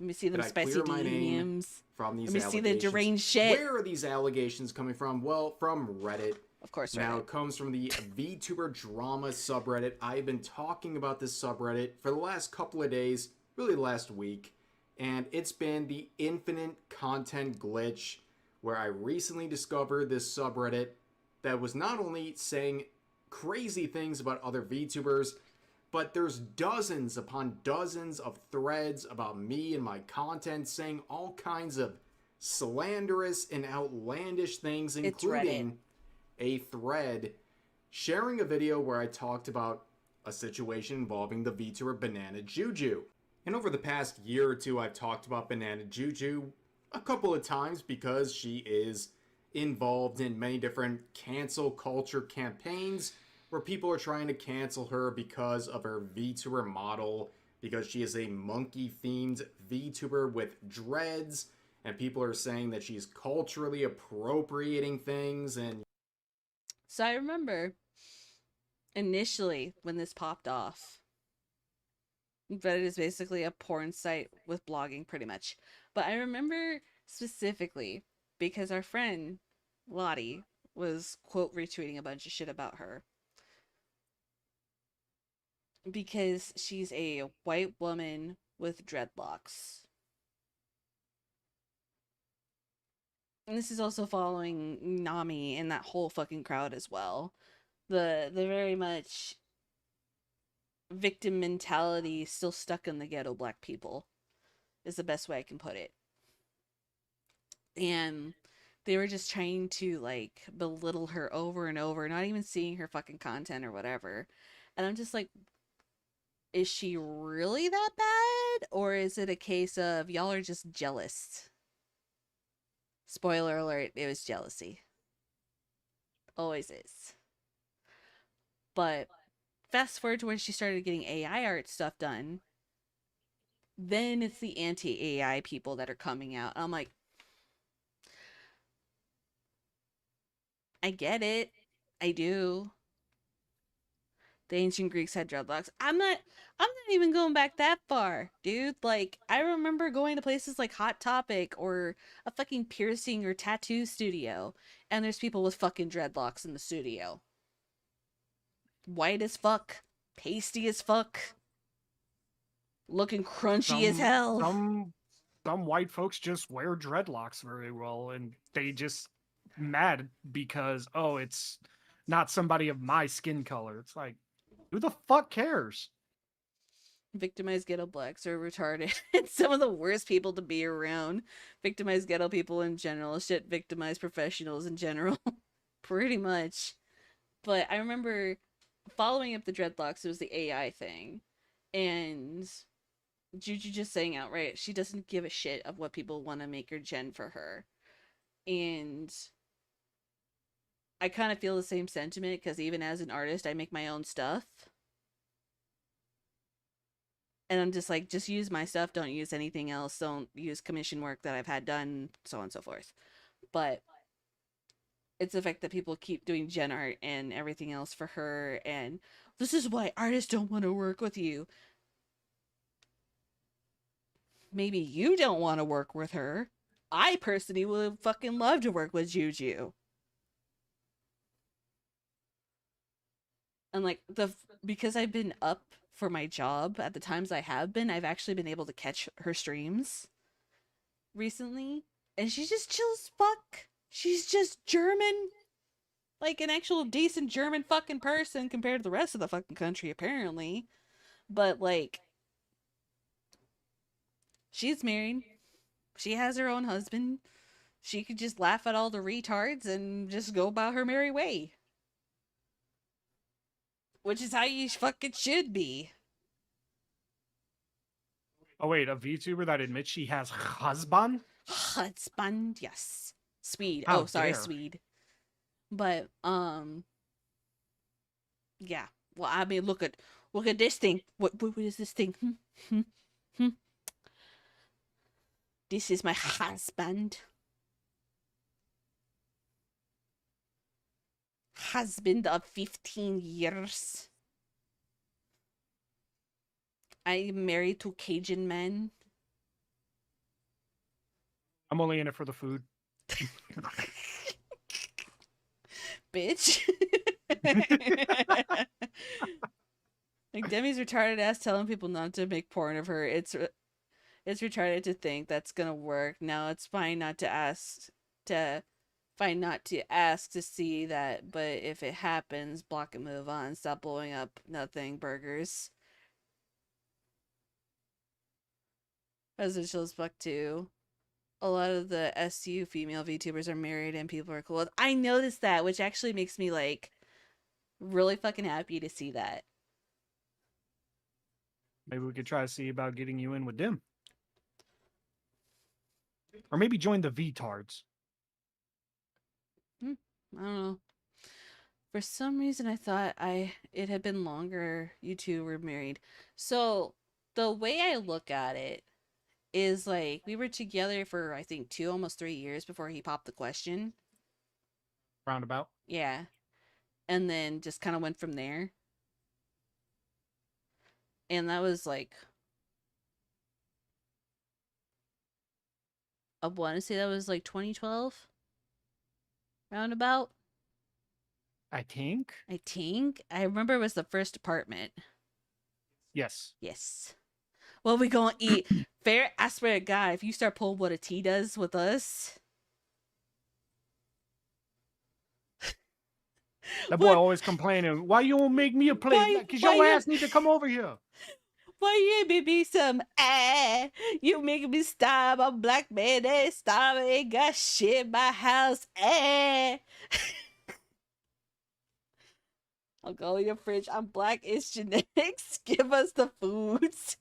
me see them that I spicy clear my name DMs. from these Let me see the allegations. deranged shit. Where are these allegations coming from? Well, from Reddit. Of course, Now, Reddit. it comes from the VTuber Drama subreddit. I've been talking about this subreddit for the last couple of days, really last week, and it's been the infinite content glitch where I recently discovered this subreddit that was not only saying crazy things about other VTubers, but there's dozens upon dozens of threads about me and my content saying all kinds of slanderous and outlandish things, including a thread sharing a video where I talked about a situation involving the VTuber Banana Juju. And over the past year or two, I've talked about Banana Juju a couple of times because she is involved in many different cancel culture campaigns where people are trying to cancel her because of her VTuber model, because she is a monkey-themed VTuber with dreads, and people are saying that she's culturally appropriating things. And So I remember initially when this popped off, but it is basically a porn site with blogging pretty much. But I remember specifically because our friend Lottie was quote retweeting a bunch of shit about her because she's a white woman with dreadlocks. And this is also following Nami and that whole fucking crowd as well. The very much victim mentality still stuck in the ghetto black people is the best way I can put it. And they were just trying to like belittle her over and over, not even seeing her fucking content or whatever. And I'm just like, is she really that bad? Or is it a case of y'all are just jealous? Spoiler alert, it was jealousy. Always is. But fast forward to when she started getting AI art stuff done, then it's the anti-AI people that are coming out. I'm like, I get it. I do. The ancient Greeks had dreadlocks. I'm not even going back that far, dude. Like, I remember going to places like Hot Topic or a fucking piercing or tattoo studio, and there's people with fucking dreadlocks in the studio. White as fuck, pasty as fuck, looking crunchy as hell. Some white folks just wear dreadlocks very well, and they just mad because, oh, it's not somebody of my skin color. It's like, Who the fuck cares? Victimized ghetto blacks are retarded. It's some of the worst people to be around. Victimized ghetto people in general. Shit, victimized professionals in general. Pretty much. But I remember following up the dreadlocks, it was the AI thing. And Juju just saying outright, she doesn't give a shit of what people want to make her gen for her. And I kind of feel the same sentiment because even as an artist, I make my own stuff. And I'm just like, just use my stuff. Don't use anything else. Don't use commission work that I've had done, so on and so forth. But it's the fact that people keep doing gen art and everything else for her. And this is why artists don't want to work with you. Maybe you don't want to work with her. I personally would fucking love to work with Juju. And like because I've been up for my job at the times I have been, I've actually been able to catch her streams recently. And she's just chill as fuck. She's just German. Like an actual decent German fucking person compared to the rest of the fucking country, apparently. But like, she's married. She has her own husband. She could just laugh at all the retards and just go about her merry way. Which is how you fucking should be. Oh wait, a VTuber that admits she has husband? Husband, yes. Swede. How Oh, sorry, dare. Swede. But yeah. Well, I mean, look at this thing. What is this thing? This is my husband. Husband of 15 years. I am married to Cajun men. I'm only in it for the food. Bitch. Like Demi's retarded ass telling people not to make porn of her. It's retarded to think that's gonna work. Now it's fine not to ask to see that, but if it happens, block and move on. Stop blowing up nothing burgers. As it shows fuck too. A lot of the SU female VTubers are married and people are cool. I noticed that, which actually makes me like really fucking happy to see that. Maybe we could try to see about getting you in with them. Or maybe join the VTards. I don't know. For some reason, I thought it had been longer you two were married. So the way I look at it is like we were together for I think 2, almost 3 years before he popped the question. Roundabout. Yeah. And then just kind of went from there. And that was like, I want to say that was like 2012. Roundabout. I think. I remember it was the first apartment. Yes. Yes. Well, we gonna eat. Fair, I swear to God, if you start pulling what a T does with us. That boy always complaining, why you don't make me a plate? Because your ass need to come over here. Why you make me some you making me starve. I'm black man, ain't starving, ain't got shit in my house. I'll go in your fridge. I'm black, it's genetics. Give us the foods.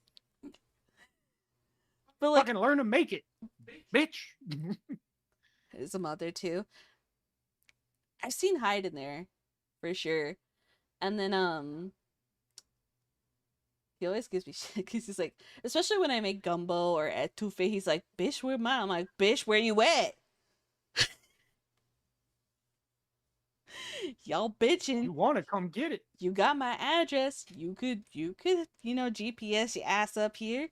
But like, fucking learn to make it, bitch. There's a mother too. I've seen Hyde in there, for sure. And then he always gives me shit because he's like, especially when I make gumbo or etouffee, he's like, "Bitch, where mine?" I'm like, "Bitch, where you at?" Y'all bitching. You want to come get it? You got my address. You could, GPS your ass up here.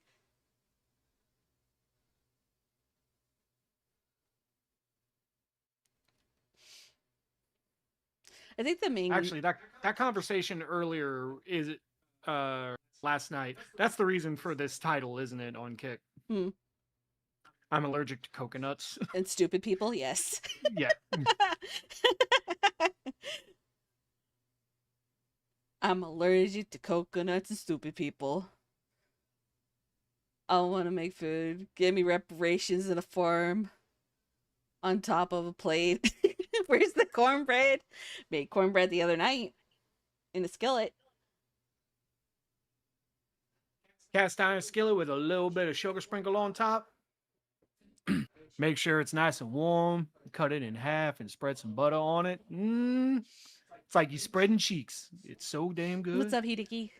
I think the main actually that conversation earlier is last night. That's the reason for this title, isn't it? On Kick. I'm allergic to coconuts and stupid people. Yes. Yeah. I'm allergic to coconuts and stupid people. I want to make food. Give me reparations in a farm on top of a plate. Where's the cornbread? Made cornbread the other night in a skillet. Cast iron skillet with a little bit of sugar sprinkle on top. Make sure it's nice and warm. Cut it in half and spread some butter on it. It's like you spreading cheeks. It's so damn good. What's up, Hideki?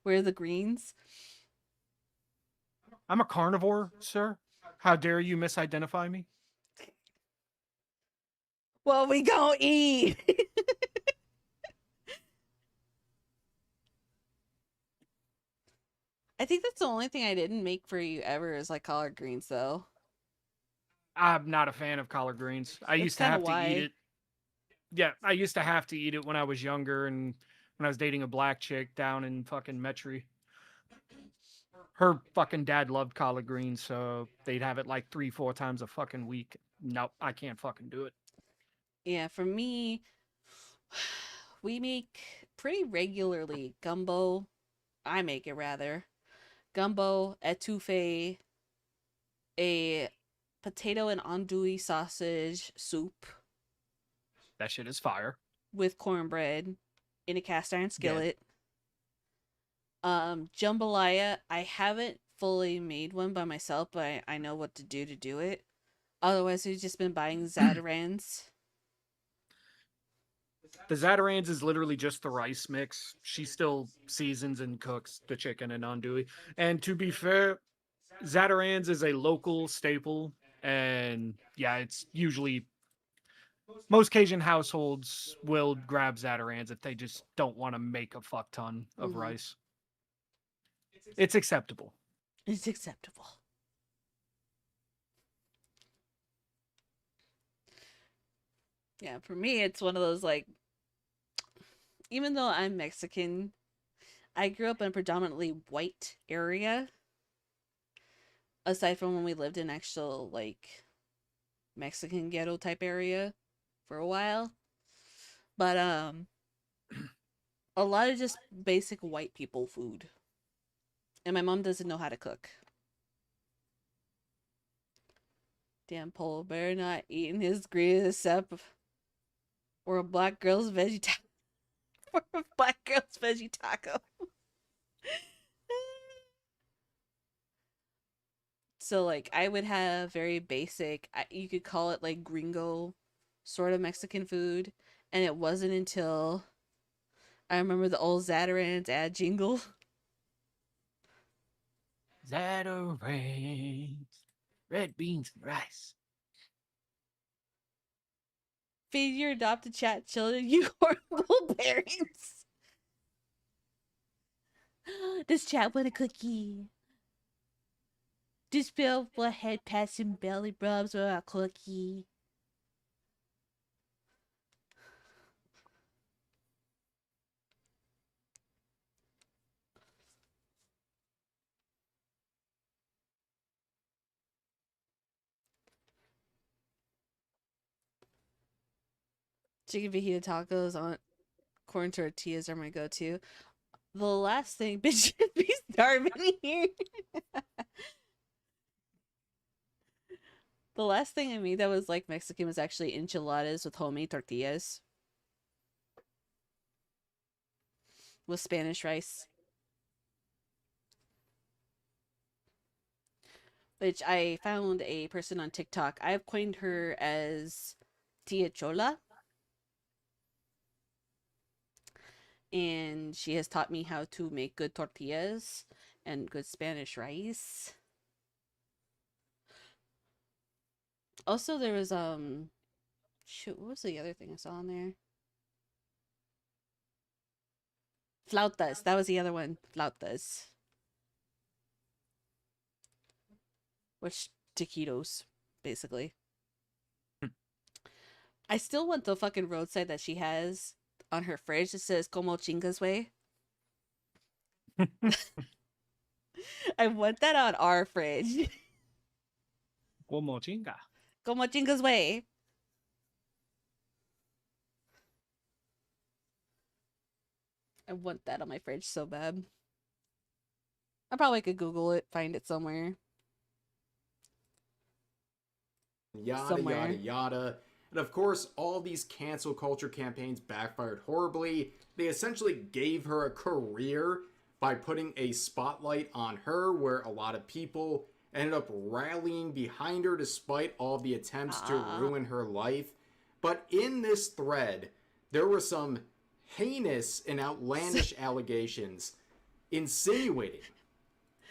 Where are the greens? I'm a carnivore, sir. How dare you misidentify me? What we gonna eat? I think that's the only thing I didn't make for you ever is like collard greens, though. I'm not a fan of collard greens. I That's used to kinda have to why. eat it. Yeah, I used to have to eat it when I was younger and when I was dating a black chick down in fucking Metry. Her fucking dad loved collard greens, so they'd have it like 3-4 times a fucking week. Nope, I can't fucking do it. Yeah, for me, we make pretty regularly gumbo. I make it rather. Gumbo, etouffee, a potato and andouille sausage soup That shit is fire. with cornbread in a cast iron Yeah. skillet. Jambalaya, I haven't fully made one by myself, but I know what to do it. Otherwise, we've just been buying Zatarans. The Zatarans is literally just the rice mix. She still seasons and cooks the chicken and andouille. And to be fair, Zatarans is a local staple. And yeah, it's usually most Cajun households will grab Zatarans if they just don't want to make a fuck ton of rice. It's acceptable. It's acceptable. Yeah, for me, it's one of those like, even though I'm Mexican, I grew up in a predominantly white area. Aside from when we lived in actual like Mexican ghetto type area for a while. But a lot of just basic white people food. And my mom doesn't know how to cook. Damn polar bear not eating his greatest up or a black girl's veggie taco. Or a black girl's veggie taco. So like I would have very basic, you could call it like gringo sort of Mexican food, and it wasn't until I remember the old Zatarans ad jingle. Zatarans, red beans and rice. Feed your adopted chat children, you horrible parents. Does chat want a cookie? Just feel for head passing belly rubs or a cookie. Chicken fajita tacos on corn tortillas are my go-to. The last thing, bitch, should be starving here. The last thing I made that was like Mexican was actually enchiladas with homemade tortillas. With Spanish rice. Which I found a person on TikTok. I've coined her as Tia Chola. And she has taught me how to make good tortillas and good Spanish rice. Also, there was shoot, what was the other thing I saw on there? Flautas. That was the other one. Flautas. Which taquitos, basically. I still want the fucking roadside that she has on her fridge. It says Como Chingas Way. I want that on our fridge. Como chinga. Como Chingas Way. I want that on my fridge so bad. I probably could Google it, find it somewhere. Yada, yada, yada. And of course, all these cancel culture campaigns backfired horribly. They essentially gave her a career by putting a spotlight on her, where a lot of people ended up rallying behind her despite all the attempts to ruin her life. But in this thread, there were some heinous and outlandish allegations insinuating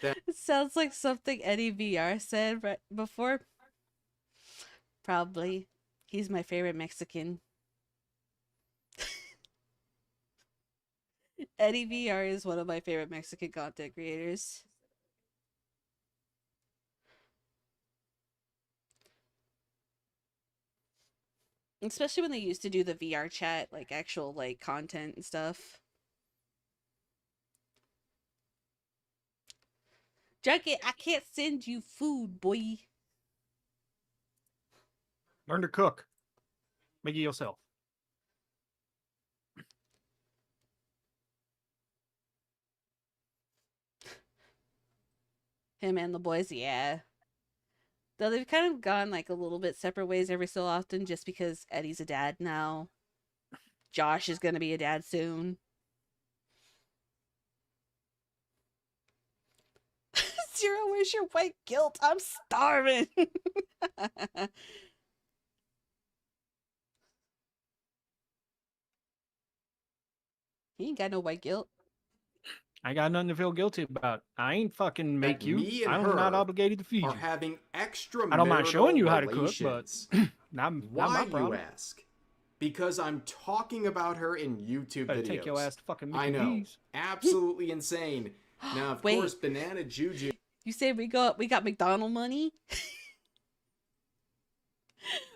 that It sounds like something Eddie VR said right before. Probably. He's my favorite Mexican. Eddie VR is one of my favorite Mexican content creators. Especially when they used to do the VR chat, like actual like content and stuff. Junkie, I can't send you food, boy. Learn to cook. Make it yourself. Him and the boys, yeah. Though they've kind of gone like a little bit separate ways every so often just because Eddie's a dad now. Josh is going to be a dad soon. Zero, where's your white guilt? I'm starving. He ain't got no white guilt. I got nothing to feel guilty about. I ain't fucking make you. me and I'm not her obligated to feed are you. having extra I don't mind showing you how to cook, relations. but not Why, my problem. you ask? Because I'm talking about her in YouTube Better videos. take your ass to fucking I Mickey know. D's. Absolutely insane. Now, of Wait. course, Banana Juju. You say we got McDonald money?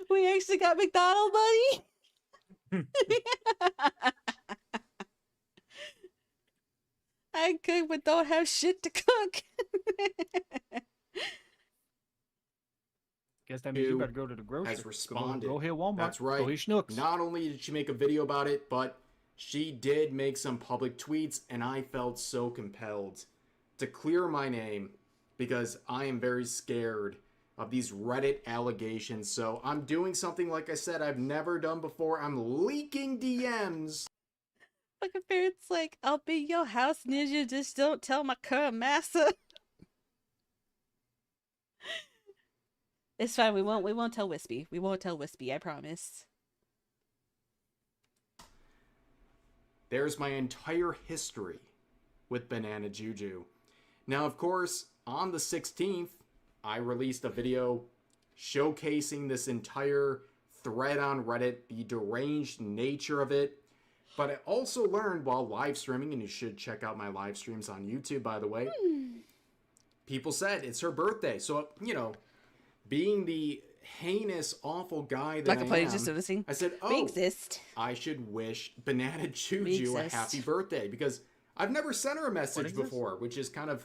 We actually got McDonald money? I cook but don't have shit to cook. Guess that means you better go to the grocery. Has responded. Go hit Walmart. That's right. Go hit Schnucks. Not only did she make a video about it, but she did make some public tweets, and I felt so compelled to clear my name because I am very scared of these Reddit allegations. So I'm doing something, like I said, I've never done before. I'm leaking DMs. Fucking parents like, I'll be your house ninja, just don't tell my current master. It's fine, we won't tell Wispy. We won't tell Wispy, I promise. There's my entire history with Banana Juju. Now, of course, on the 16th, I released a video showcasing this entire thread on Reddit, the deranged nature of it. But I also learned while live streaming, and you should check out my live streams on YouTube, by the way, people said it's her birthday. So, you know, being the heinous, awful guy that I am, I said, oh, I should wish Banana Juju a happy birthday, because I've never sent her a message before, which is kind of...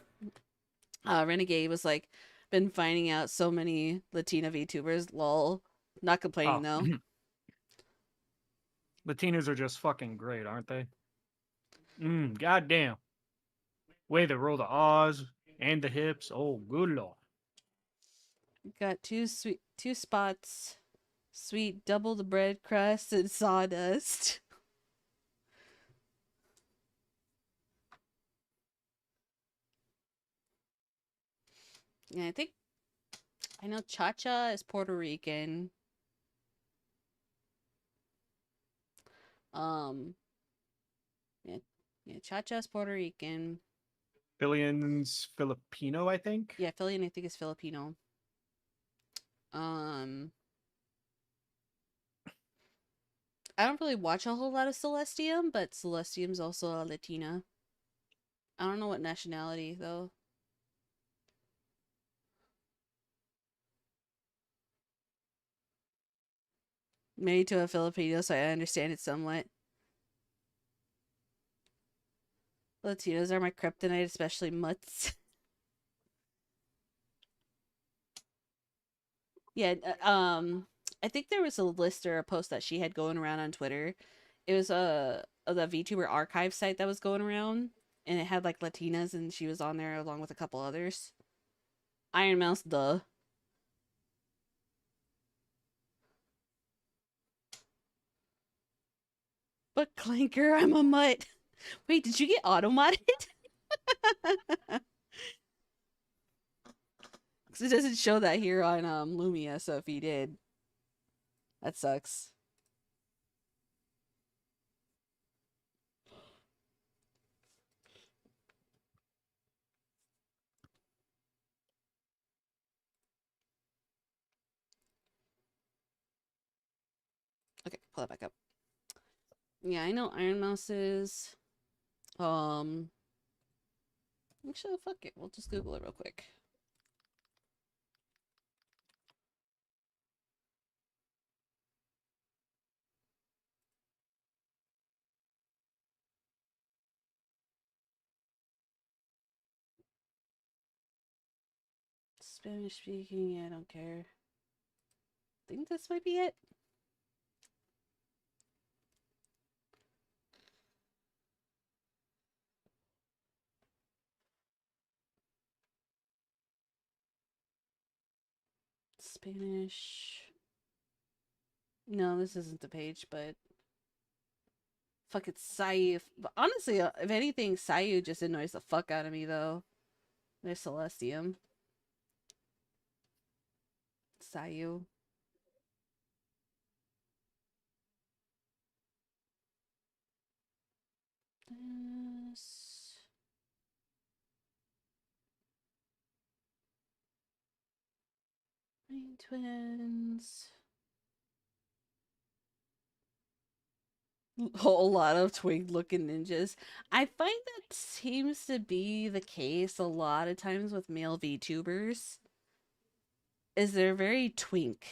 Renegade was like, been finding out so many Latina VTubers, lol. Not complaining, though. Latinas are just fucking great, aren't they? Goddamn. Way they roll the R's and the hips. Oh, good lord. Got two spots. Sweet double the bread crust and sawdust. Yeah, I know Cha-Cha is Puerto Rican. Yeah, Cha-Cha's Puerto Rican. Billions Filipino, I think. Yeah, Fillion I think is Filipino. I don't really watch a whole lot of Celestium, but Celestium's also a Latina. I don't know what nationality though. Married to a Filipino, so I understand it somewhat. Latinos are my kryptonite, especially mutts. Yeah, I think there was a list or a post that she had going around on Twitter. It was the VTuber archive site that was going around, and it had like Latinas, and she was on there along with a couple others. Iron Mouse, duh. But Clanker, I'm a mutt. Wait, did you get auto-modded? Because it doesn't show that here on Lumia, so if you did, that sucks. Okay, pull that back up. Yeah, I know Iron Mouse is. Actually, fuck it. We'll just Google it real quick. Spanish speaking, yeah, I don't care. I think this might be it. Spanish. No, this isn't the page, but fuck it, Sayu. But honestly, if anything, Sayu just annoys the fuck out of me, though. There's Celestium. Sayu. This. Rain Twins. Whole lot of twig looking ninjas. I find that seems to be the case a lot of times with male VTubers. Is they're very twink.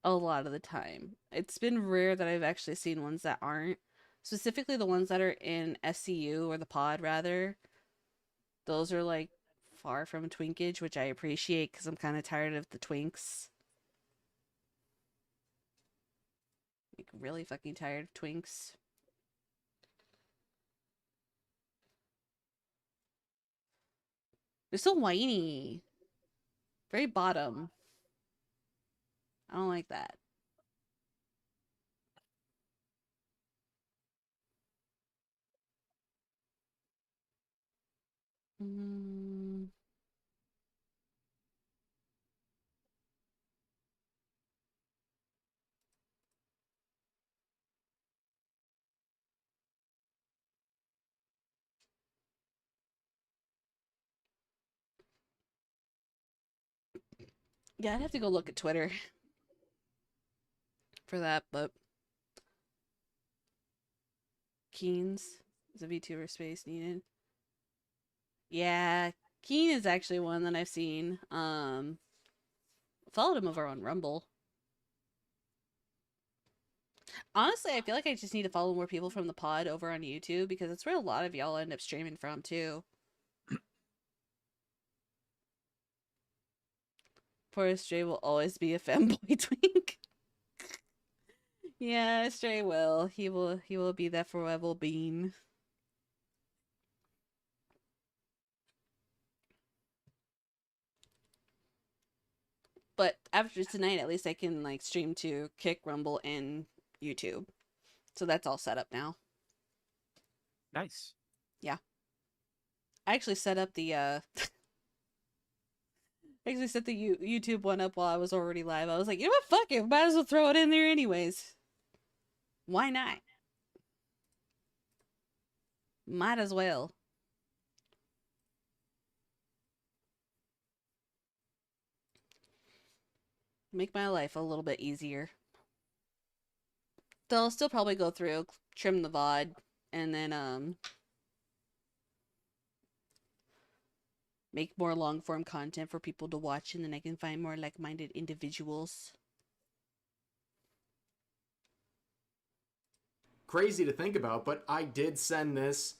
A lot of the time. It's been rare that I've actually seen ones that aren't. Specifically the ones that are in SCU or the pod rather. Those are like far from twinkage, which I appreciate because I'm kind of tired of the twinks. Like really fucking tired of twinks. They're so whiny. Very bottom. I don't like that. Mm. Yeah, I'd have to go look at Twitter for that, but Keen's is a VTuber space needed. Yeah, Keen is actually one that I've seen. Followed him over on Rumble. Honestly, I feel like I just need to follow more people from the pod over on YouTube because that's where a lot of y'all end up streaming from too. Poor Stray will always be a femboy twink. Yeah, Stray will. He will be that forever being. But after tonight, at least I can like stream to Kick, Rumble, and YouTube. So that's all set up now. Nice. Yeah. I actually set up the set the YouTube one up while I was already live. I was like, you know what, fuck it, might as well throw it in there anyways. Why not? Might as well. Make my life a little bit easier. They'll still probably go through, trim the VOD, and then make more long form content for people to watch, and then I can find more like-minded individuals. Crazy to think about, but I did send this,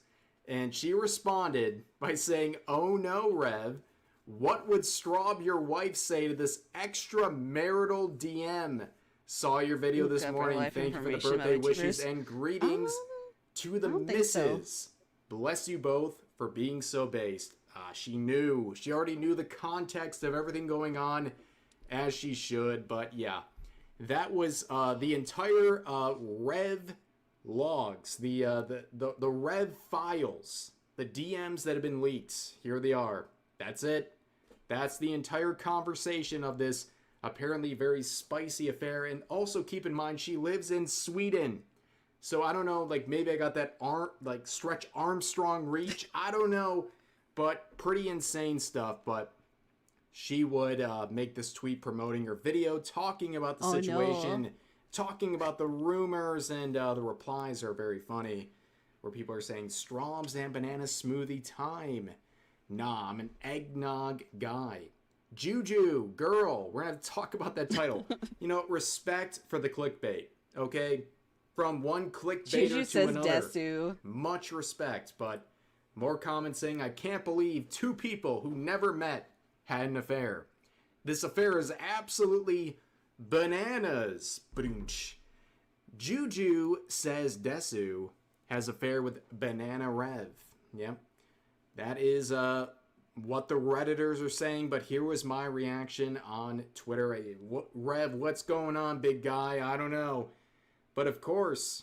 and she responded by saying, "Oh no, Rev, what would Straub your wife say to this extramarital DM? Saw your video Look this up our morning. life Thank you for the information birthday about wishes YouTubers. and greetings to the I don't think so. missus. Bless you both for being so based. She knew. She already knew the context of everything going on, as she should. But yeah, that was the entire Rev logs, the Rev files, the DMs that have been leaked. Here they are. That's it. That's the entire conversation of this apparently very spicy affair. And also keep in mind, she lives in Sweden. So I don't know, like maybe I got that Stretch Armstrong reach. I don't know, but pretty insane stuff. But she would make this tweet promoting her video, talking about the situation, talking about the rumors, and the replies are very funny, where people are saying, Stroms and banana smoothie time. Nah, I'm an eggnog guy. Juju, girl, we're going to talk about that title. You know, respect for the clickbait, okay? From one clickbaiter Juju to says another. Desu. Much respect, but more comments saying, I can't believe two people who never met had an affair. This affair is absolutely bananas. Boonch. Juju says Desu has affair with Banana Rev. Yep. That is what the Redditors are saying, but here was my reaction on Twitter. Rev, what's going on, big guy? I don't know. But of course,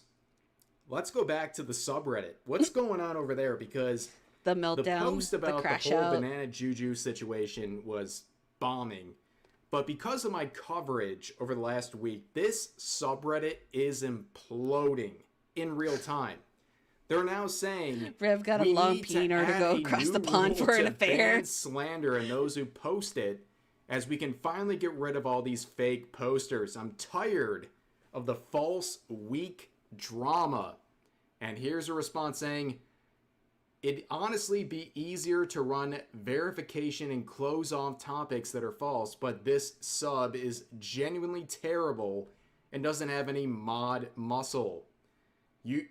let's go back to the subreddit. What's going on over there? Because the meltdown, the post about the crash whole out. Banana Juju situation was bombing. But because of my coverage over the last week, this subreddit is imploding in real time. They're now saying Rev got a we long need peener to add go a across new the pond rule for an to affair. ban slander and those who post it, as we can finally get rid of all these fake posters. I'm tired of the false, weak drama. And here's a response saying, it'd honestly be easier to run verification and close off topics that are false, but this sub is genuinely terrible and doesn't have any mod muscle.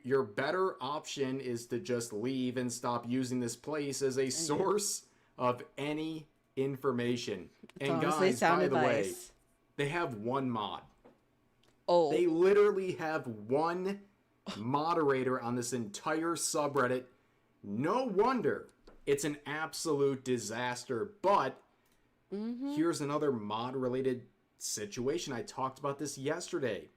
Your better option is to just leave and stop using this place as a source of any information. It's and honestly guys, sound by the way, advice. they have one mod. Oh. They literally have one moderator on this entire subreddit. No wonder it's an absolute disaster. But here's another mod-related situation. I talked about this yesterday,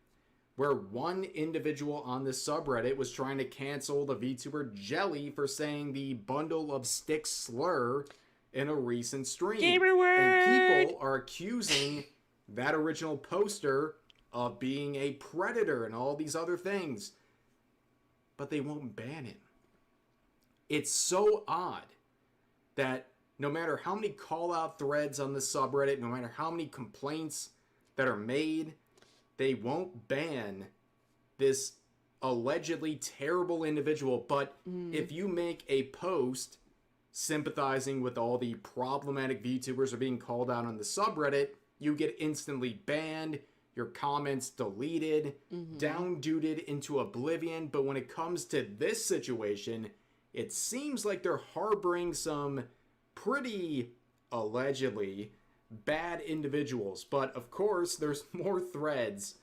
where one individual on this subreddit was trying to cancel the VTuber Jelly for saying the bundle of sticks slur in a recent stream. Gamer word! And people are accusing that original poster of being a predator and all these other things. But they won't ban him. It's so odd that no matter how many call-out threads on the subreddit, no matter how many complaints that are made, they won't ban this allegedly terrible individual. But if you make a post sympathizing with all the problematic VTubers are being called out on the subreddit, you get instantly banned, your comments deleted, down-duded into oblivion. But when it comes to this situation, it seems like they're harboring some pretty allegedly bad individuals. But of course, there's more threads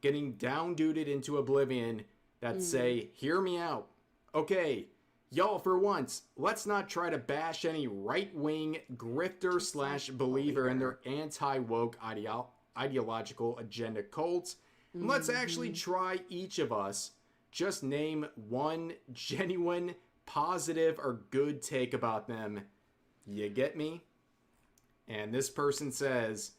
getting down-duded into oblivion that say, hear me out. Okay, y'all, for once, let's not try to bash any right-wing grifter / believer in their anti-woke ideological agenda cults. And let's actually try each of us just name one genuine, positive, or good take about them. You get me? And this person says,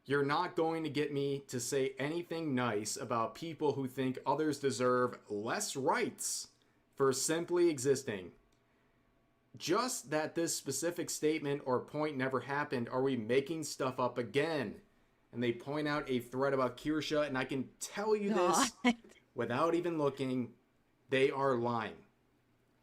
you're not going to get me to say anything nice about people who think others deserve less rights for simply existing. Just that this specific statement or point never happened, are we making stuff up again? And they point out a thread about Kirsha, and I can tell you this without even looking, they are lying.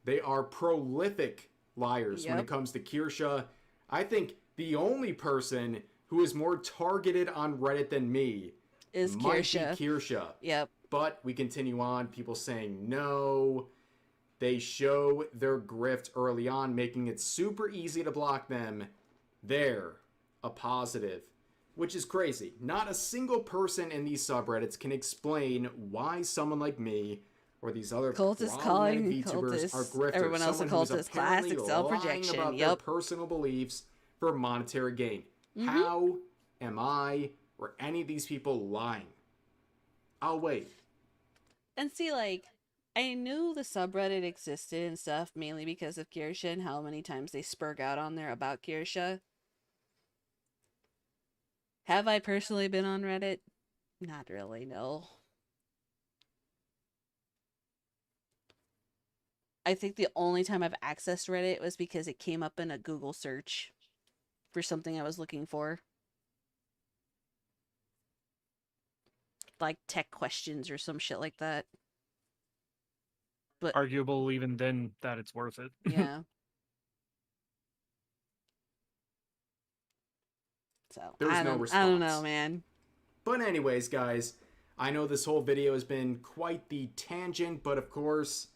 They are prolific liars when it comes to Kirsha. I think the only person who is more targeted on Reddit than me is might Kirsha. be Kirsha. Yep. But we continue on. People saying no. They show their grift early on, making it super easy to block them. There, a positive. which is crazy. Not a single person in these subreddits can explain why someone like me or these other Cultists problematic calling VTubers are cultists. grifters. Everyone else a Someone who's cultist. apparently Classic lying self-projection. about their Yep. personal beliefs for monetary gain. Mhm. How am I or any of these people lying? I'll wait. And see, like, I knew the subreddit existed and stuff mainly because of Kirsha and how many times they spurg out on there about Kirsha. Have I personally been on Reddit? Not really, no. I think the only time I've accessed Reddit was because it came up in a Google search for something I was looking for. Like tech questions or some shit like that. But Arguable even then that it's worth it. yeah. So There's I no don't response. know, man. But anyways, guys, I know this whole video has been quite the tangent, but of course,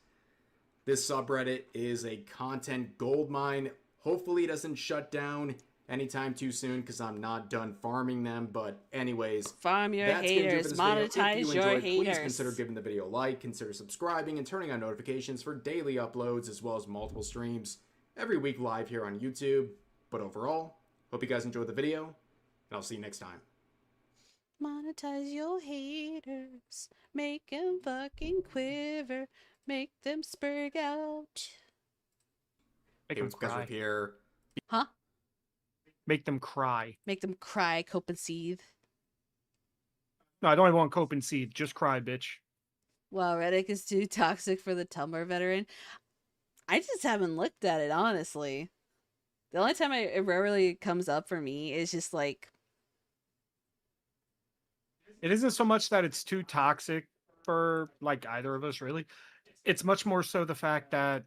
this subreddit is a content goldmine. Hopefully it doesn't shut down anytime too soon because I'm not done farming them. But anyways, farm your that's gonna do it for haters, this video. monetize If you your enjoyed, please haters. consider giving the video a like, consider subscribing, and turning on notifications for daily uploads as well as multiple streams every week live here on YouTube. But overall, hope you guys enjoyed the video, and I'll see you next time. Monetize your haters. Make them fucking quiver. Make them spurg out. Make Hey, them what's guys cry. up here? Huh? Make them cry. Make them cry, cope and seethe. No, I don't even want cope and seed. Just cry, bitch. Wow, Reddit is too toxic for the Tumblr veteran. I just haven't looked at it, honestly. The only time it rarely comes up for me is just like... It isn't so much that it's too toxic for like either of us, really. It's much more so the fact that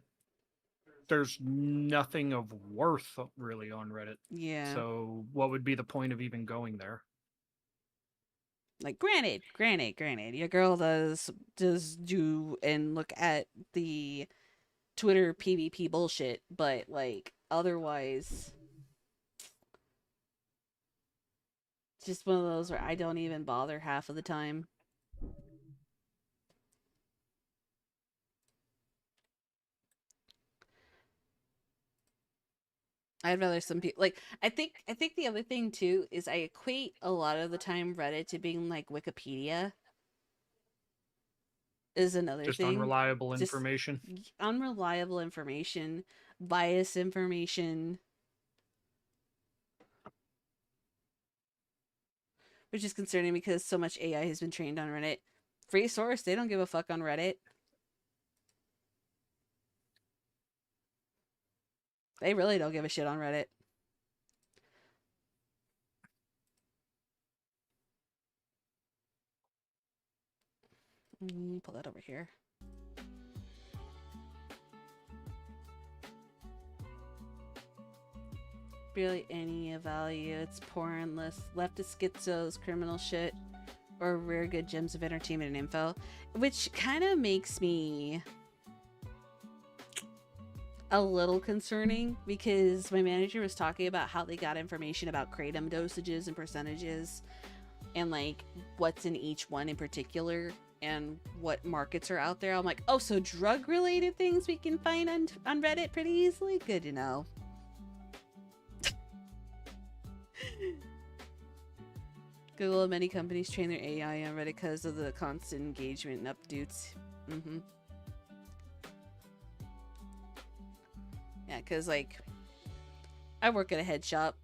there's nothing of worth really on Reddit. Yeah. So what would be the point of even going there? Like, granted, your girl does do and look at the Twitter PvP bullshit, but like otherwise, it's just one of those where I don't even bother half of the time. I'd rather some people like I think the other thing too is I equate a lot of the time Reddit to being like Wikipedia is another Just thing. unreliable Just information. unreliable information, biased information, which is concerning because so much AI has been trained on Reddit. Free source, they don't give a fuck on Reddit. They really don't give a shit on Reddit. Pull that over here. Barely any value. It's porn, leftist schizos, criminal shit, or rare good gems of entertainment and info. Which kind of makes me a little concerning because my manager was talking about how they got information about kratom dosages and percentages and like what's in each one in particular and what markets are out there. I'm like, oh, so drug related things we can find on Reddit pretty easily? Good to know. Google and many companies train their AI on Reddit because of the constant engagement and updates. Yeah, because, like, I work at a head shop.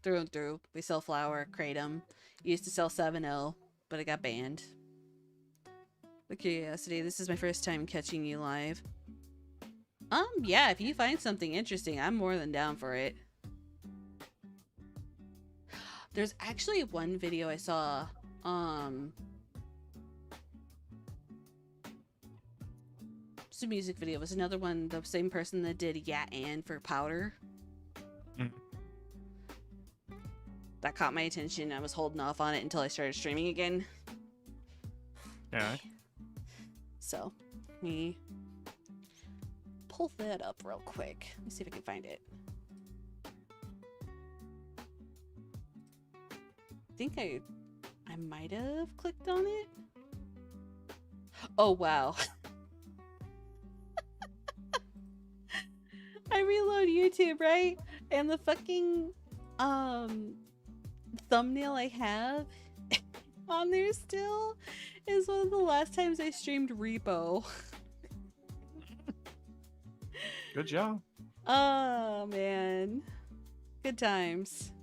Through and through. We sell flour, kratom. Used to sell 7-0, but it got banned. The curiosity, this is my first time catching you live. Yeah, if you find something interesting, I'm more than down for it. There's actually one video I saw, it's a music video. It was another one, the same person that did Yeah and for Powder. That caught my attention. I was holding off on it until I started streaming again. Yeah. So, let me pull that up real quick. Let me see if I can find it. think I might have clicked on it. Oh wow. I reload YouTube, right? And the fucking thumbnail I have on there still is one of the last times I streamed Repo. Good job. Oh man. Good times.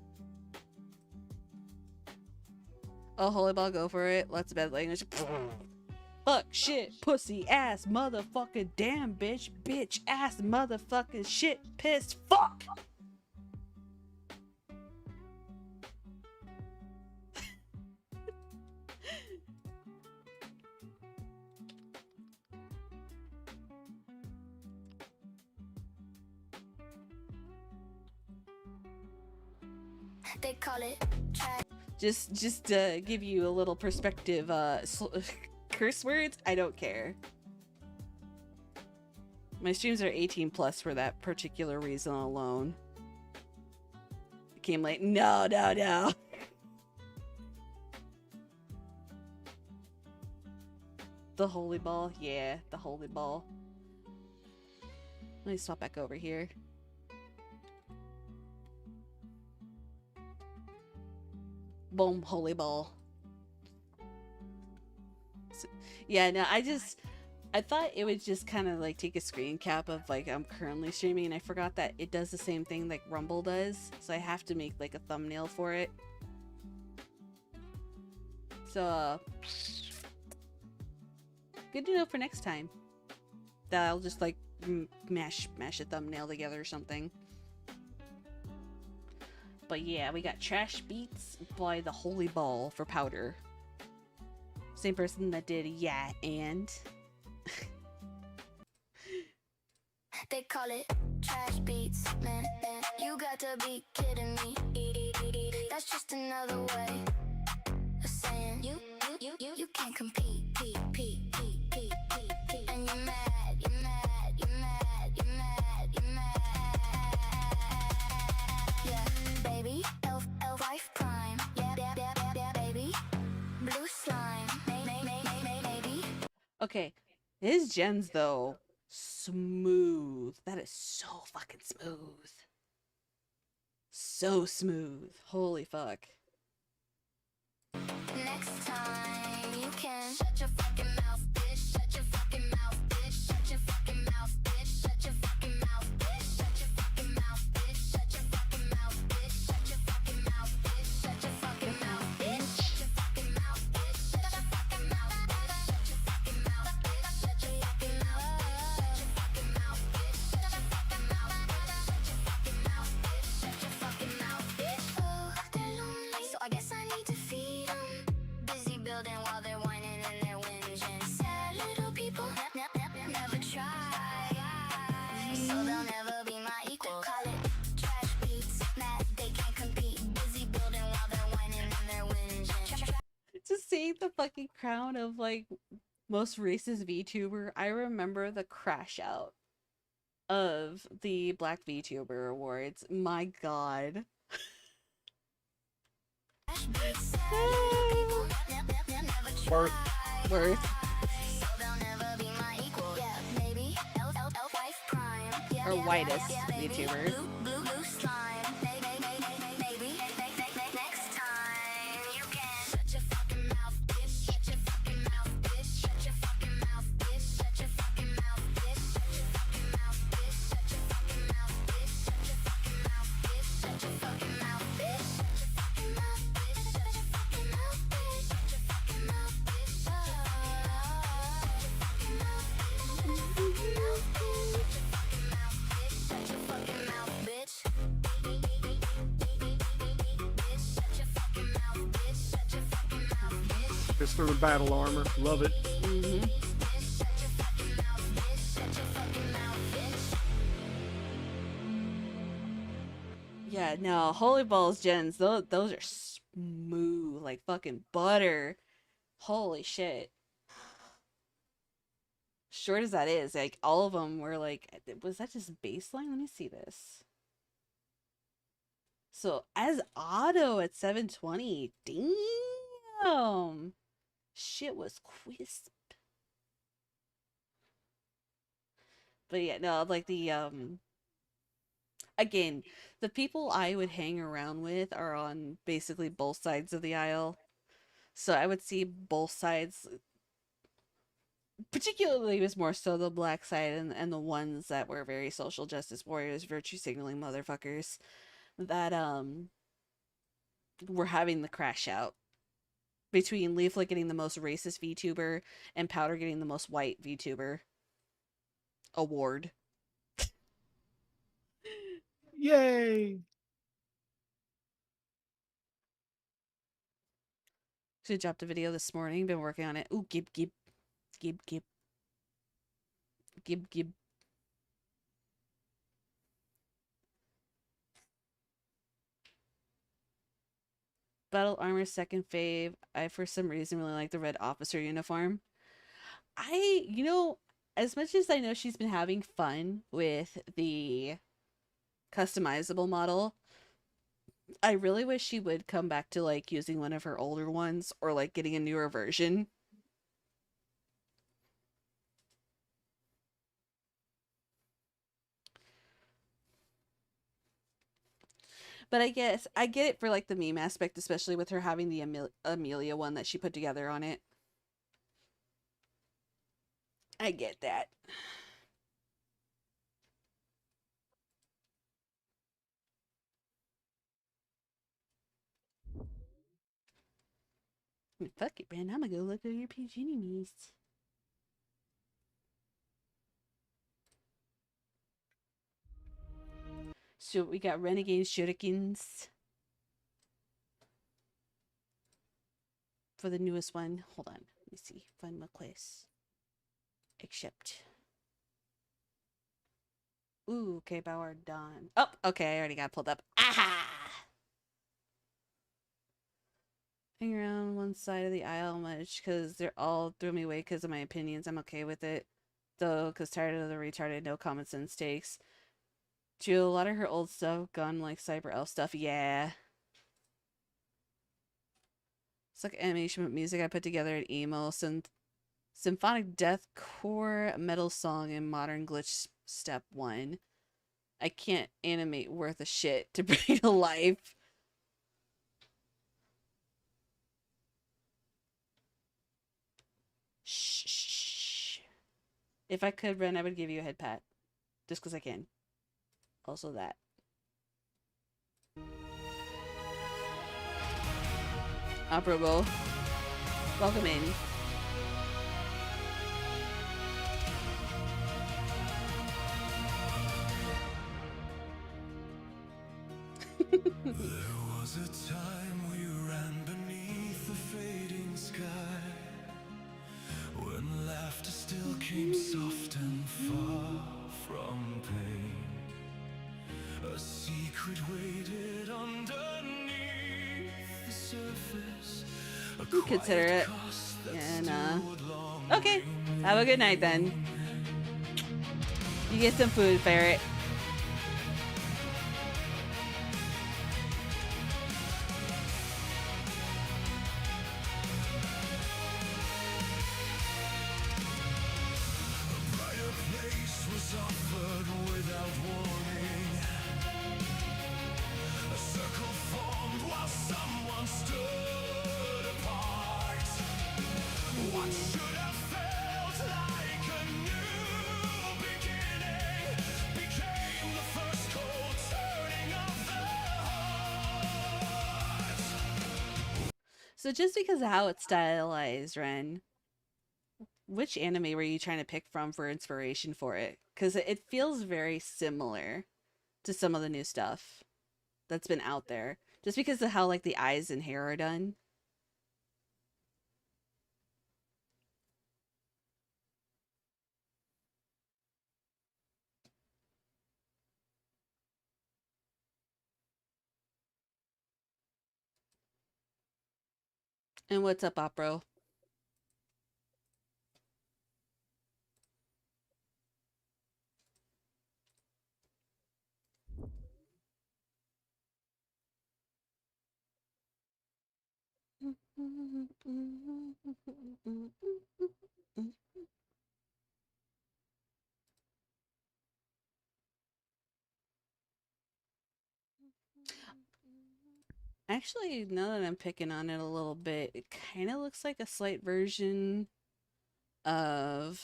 Oh, holy ball, go for it. Lots of bad language. Fuck, shit, pussy, ass, motherfucking damn bitch, bitch, ass, motherfucking shit, pissed, fuck! They call it trash. Just to give you a little perspective, curse words, I don't care. My streams are 18 plus for that particular reason alone. It came like, no. The holy ball, yeah, the holy ball. Let me swap back over here. Boom, holy ball. So, yeah, no, I thought it would just kind of like take a screen cap of like I'm currently streaming, and I forgot that it does the same thing like Rumble does, so I have to make like a thumbnail for it. So good to know for next time that I'll just like mash a thumbnail together or something. But yeah, we got Trash Beats by the Holy Ball for Powder. Same person that did Yeah and. They call it trash beats, man. You got to be kidding me. That's just another way of saying you can't compete. And you're mad. Yeah, baby, elf wife prime. Yeah, baby, blue slime. Maybe. Okay, his gens though, smooth. That is so fucking smooth. So smooth. Holy fuck. Next time you can shut your fucking mouth, bitch. Shut your fucking mouth, bitch. Shut your fucking mouth, bitch. Shut your fucking mouth, bitch. Shut your fucking mouth, bitch. Shut your fucking mouth, bitch. Shut your fucking mouth, bitch. Shut your fucking mouth, bitch. Shut your fucking mouth, bitch. Shut your fucking mouth, bitch. Shut your fucking mouth, bitch. Shut your fucking mouth, bitch. Shut your fucking mouth, bitch. Shut your fucking mouth, bitch. Shut your fucking mouth, bitch. Shut your fucking mouth, bitch. Oh, they're lonely, so I guess I need to feed 'em. Busy building while they're whining and they're whinging. Sad little people never try, so they'll never be my equal. Call it trash beats, mad they can't compete. Busy building while they're whining and they're whinging. To see the fucking crown of like most racist VTuber, I remember the crash out of the Black VTuber Awards. My god. Worth. Or whitest VTuber. Blue slime. Maybe next time you can shut your fucking mouth, bitch. Shut your fucking mouth, bitch. Shut your fucking mouth, bitch. Shut your fucking mouth, bitch. Shut your fucking mouth, bitch. Shut your fucking mouth, bitch. Shut your fucking mouth, bitch. Shut your fucking mouth, bitch. Shut your fucking mouth, bitch. Shut your fucking mouth, bitch. Shut your fucking mouth, bitch. Shut your fucking mouth, bitch. Shut your fucking mouth, bitch. Shut your fucking mouth, bitch. Just through the battle armor. Love it. Yeah, no, Holy Balls gens, those are smooth, like fucking butter. Holy shit. Short as that is, like all of them were like, was that just baseline? Let me see this. So as Otto at 720, damn, shit was crisp. But yeah, no, like the again, the people I would hang around with are on basically both sides of the aisle. So I would see both sides, particularly it was more so the black side and the ones that were very social justice warriors, virtue signaling motherfuckers that were having the crash out between Leaflet getting the most racist VTuber and Powder getting the most white VTuber award. Yay! So I dropped a video this morning, been working on it. Ooh, gib gib. Gib gib. Gib gib. Battle armor second fave. I for some reason really like the red officer uniform. You know, as much as I know she's been having fun with the customizable model, I really wish she would come back to like using one of her older ones or like getting a newer version. But I guess I get it for like the meme aspect, especially with her having the Amelia one that she put together on it. I get that. Fuck it, man. I'm gonna go look at your PG memes. So we got Renegade Shurikens for the newest one. Hold on. Let me see. Find my place. Accept. Ooh, okay, Bauer done. Oh, okay, I already got pulled up. Aha! Hang around one side of the aisle much because they're all threw me away because of my opinions. I'm okay with it. Though, because tired of the retarded no common sense takes. Jill, a lot of her old stuff gone like Cyber Elf stuff. Yeah. It's like animation with music I put together an emo, symphonic deathcore metal song in modern glitch step 1. I can't animate worth a shit to bring to life. Shh. If I could, Ren, I would give you a head pat. Just because I can. Also that. Operable. Welcome in. There was a time we ran beneath the fading sky, when laughter still came soft and far from pain. A secret waited underneath the surface. You consider it. And, okay. Have a good night then. You get some food, Ferret. So just because of how it's stylized, Ren, which anime were you trying to pick from for inspiration for it? Because it feels very similar to some of the new stuff that's been out there. Just because of how like the eyes and hair are done. And what's up, Opro? Actually, now that I'm picking on it a little bit, it kind of looks like a slight version of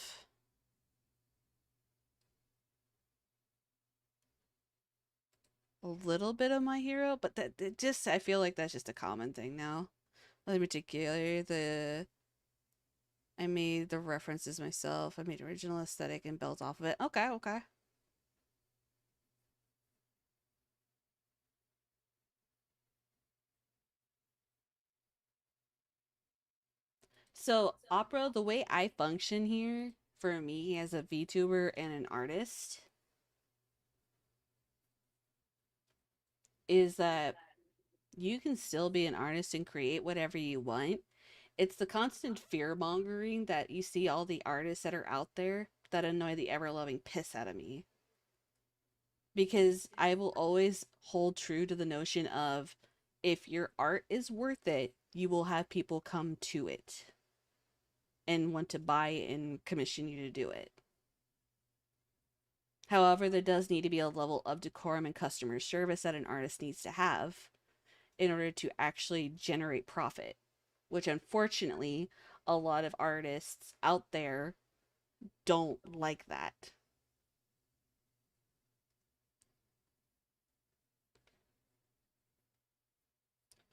a little bit of My Hero, but that it just I feel like that's just a common thing now. In particular, the I made the references myself. I made original aesthetic and built off of it. Okay, okay. So, Opera, the way I function here, for me as a VTuber and an artist, is that you can still be an artist and create whatever you want. It's the constant fear mongering that you see all the artists that are out there that annoy the ever loving piss out of me. Because I will always hold true to the notion of if your art is worth it, you will have people come to it and want to buy and commission you to do it. However, there does need to be a level of decorum and customer service that an artist needs to have in order to actually generate profit, which unfortunately, a lot of artists out there don't like that.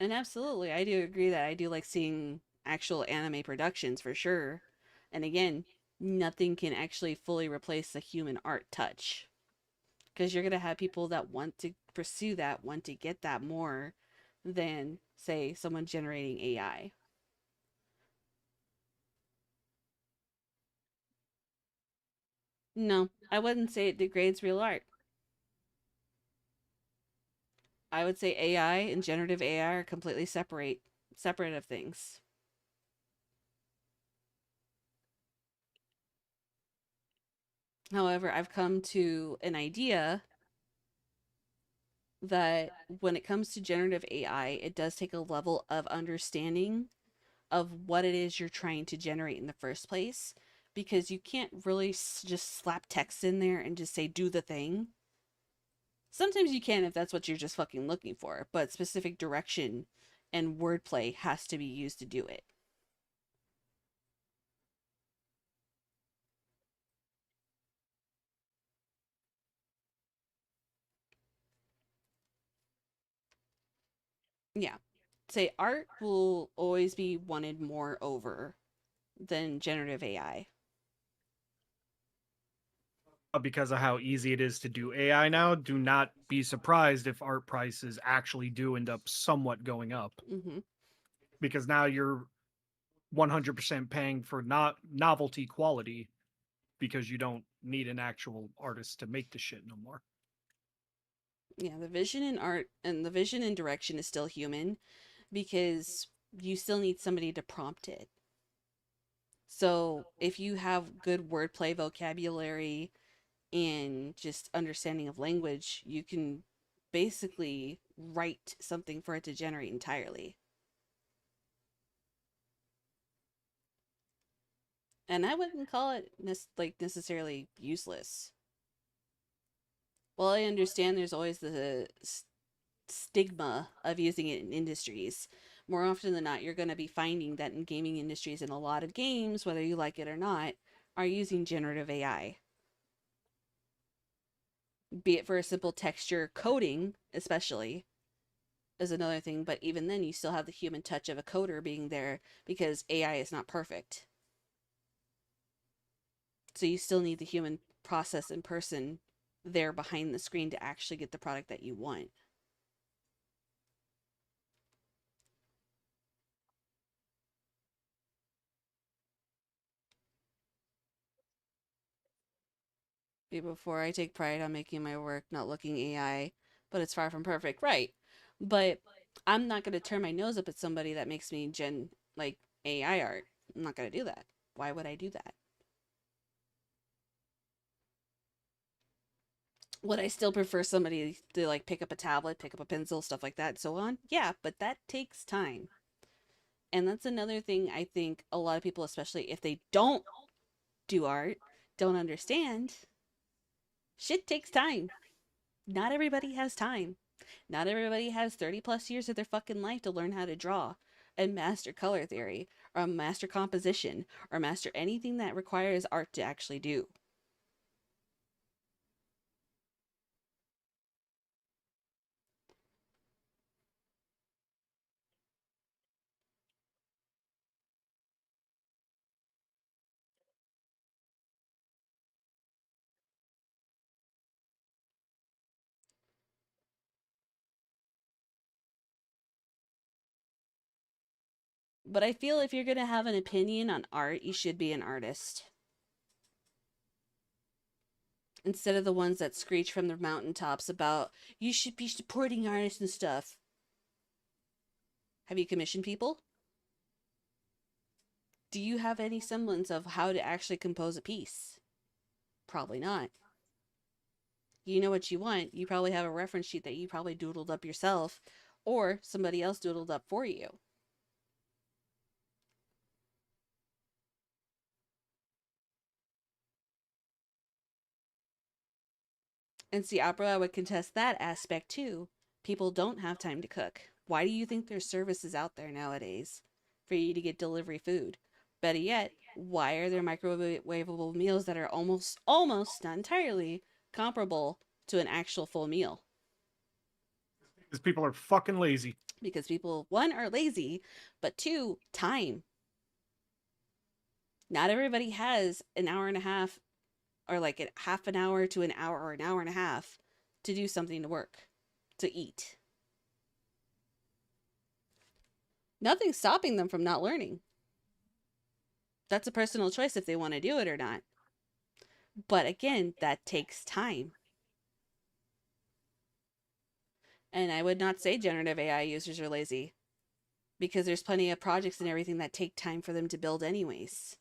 And absolutely, I do agree that I do like seeing actual anime productions for sure. And again, nothing can actually fully replace the human art touch. Because you're going to have people that want to pursue that, want to get that more than, say, someone generating AI. No, I wouldn't say it degrades real art. I would say AI and generative AI are completely separate of things. However, I've come to an idea that when it comes to generative AI, it does take a level of understanding of what it is you're trying to generate in the first place because you can't really just slap text in there and just say do the thing. Sometimes you can if that's what you're just fucking looking for, but specific direction and wordplay has to be used to do it. Yeah. Say art will always be wanted more over than generative AI. Because of how easy it is to do AI now, do not be surprised if art prices actually do end up somewhat going up. Mm-hmm. Because now you're 100% paying for not novelty quality because you don't need an actual artist to make the shit no more. Yeah, the vision in art and the vision and direction is still human because you still need somebody to prompt it. So if you have good wordplay vocabulary and just understanding of language, you can basically write something for it to generate entirely. And I wouldn't call it necessarily useless. Well, I understand there's always the stigma of using it in industries. More often than not, you're going to be finding that in gaming industries and a lot of games, whether you like it or not, are using generative AI. Be it for a simple texture coding, especially, is another thing. But even then, you still have the human touch of a coder being there because AI is not perfect. So you still need the human process and person there behind the screen to actually get the product that you want. Before I take pride on making my work not looking AI, but it's far from perfect, right? But I'm not going to turn my nose up at somebody that makes me like AI art. I'm not going to do that. Why would I do that? Would I still prefer somebody to like pick up a tablet, pick up a pencil, stuff like that, and so on? Yeah, but that takes time. And that's another thing I think a lot of people, especially if they don't do art, don't understand. Shit takes time. Not everybody has time. Not everybody has 30 plus years of their fucking life to learn how to draw and master color theory or master composition or master anything that requires art to actually do. But I feel if you're going to have an opinion on art, you should be an artist. Instead of the ones that screech from the mountaintops about, you should be supporting artists and stuff. Have you commissioned people? Do you have any semblance of how to actually compose a piece? Probably not. You know what you want. You probably have a reference sheet that you probably doodled up yourself or somebody else doodled up for you. And see, opera, I would contest that aspect too. People don't have time to cook. Why do you think there's services out there nowadays for you to get delivery food? Better yet, why are there microwavable meals that are almost, not entirely, comparable to an actual full meal? Because people are fucking lazy. Because people, one, are lazy, but two, time. Not everybody has an hour and a half or like a half an hour to an hour or an hour and a half to do something to work, to eat. Nothing's stopping them from not learning. That's a personal choice if they want to do it or not. But again, that takes time. And I would not say generative AI users are lazy, because there's plenty of projects and everything that take time for them to build anyways.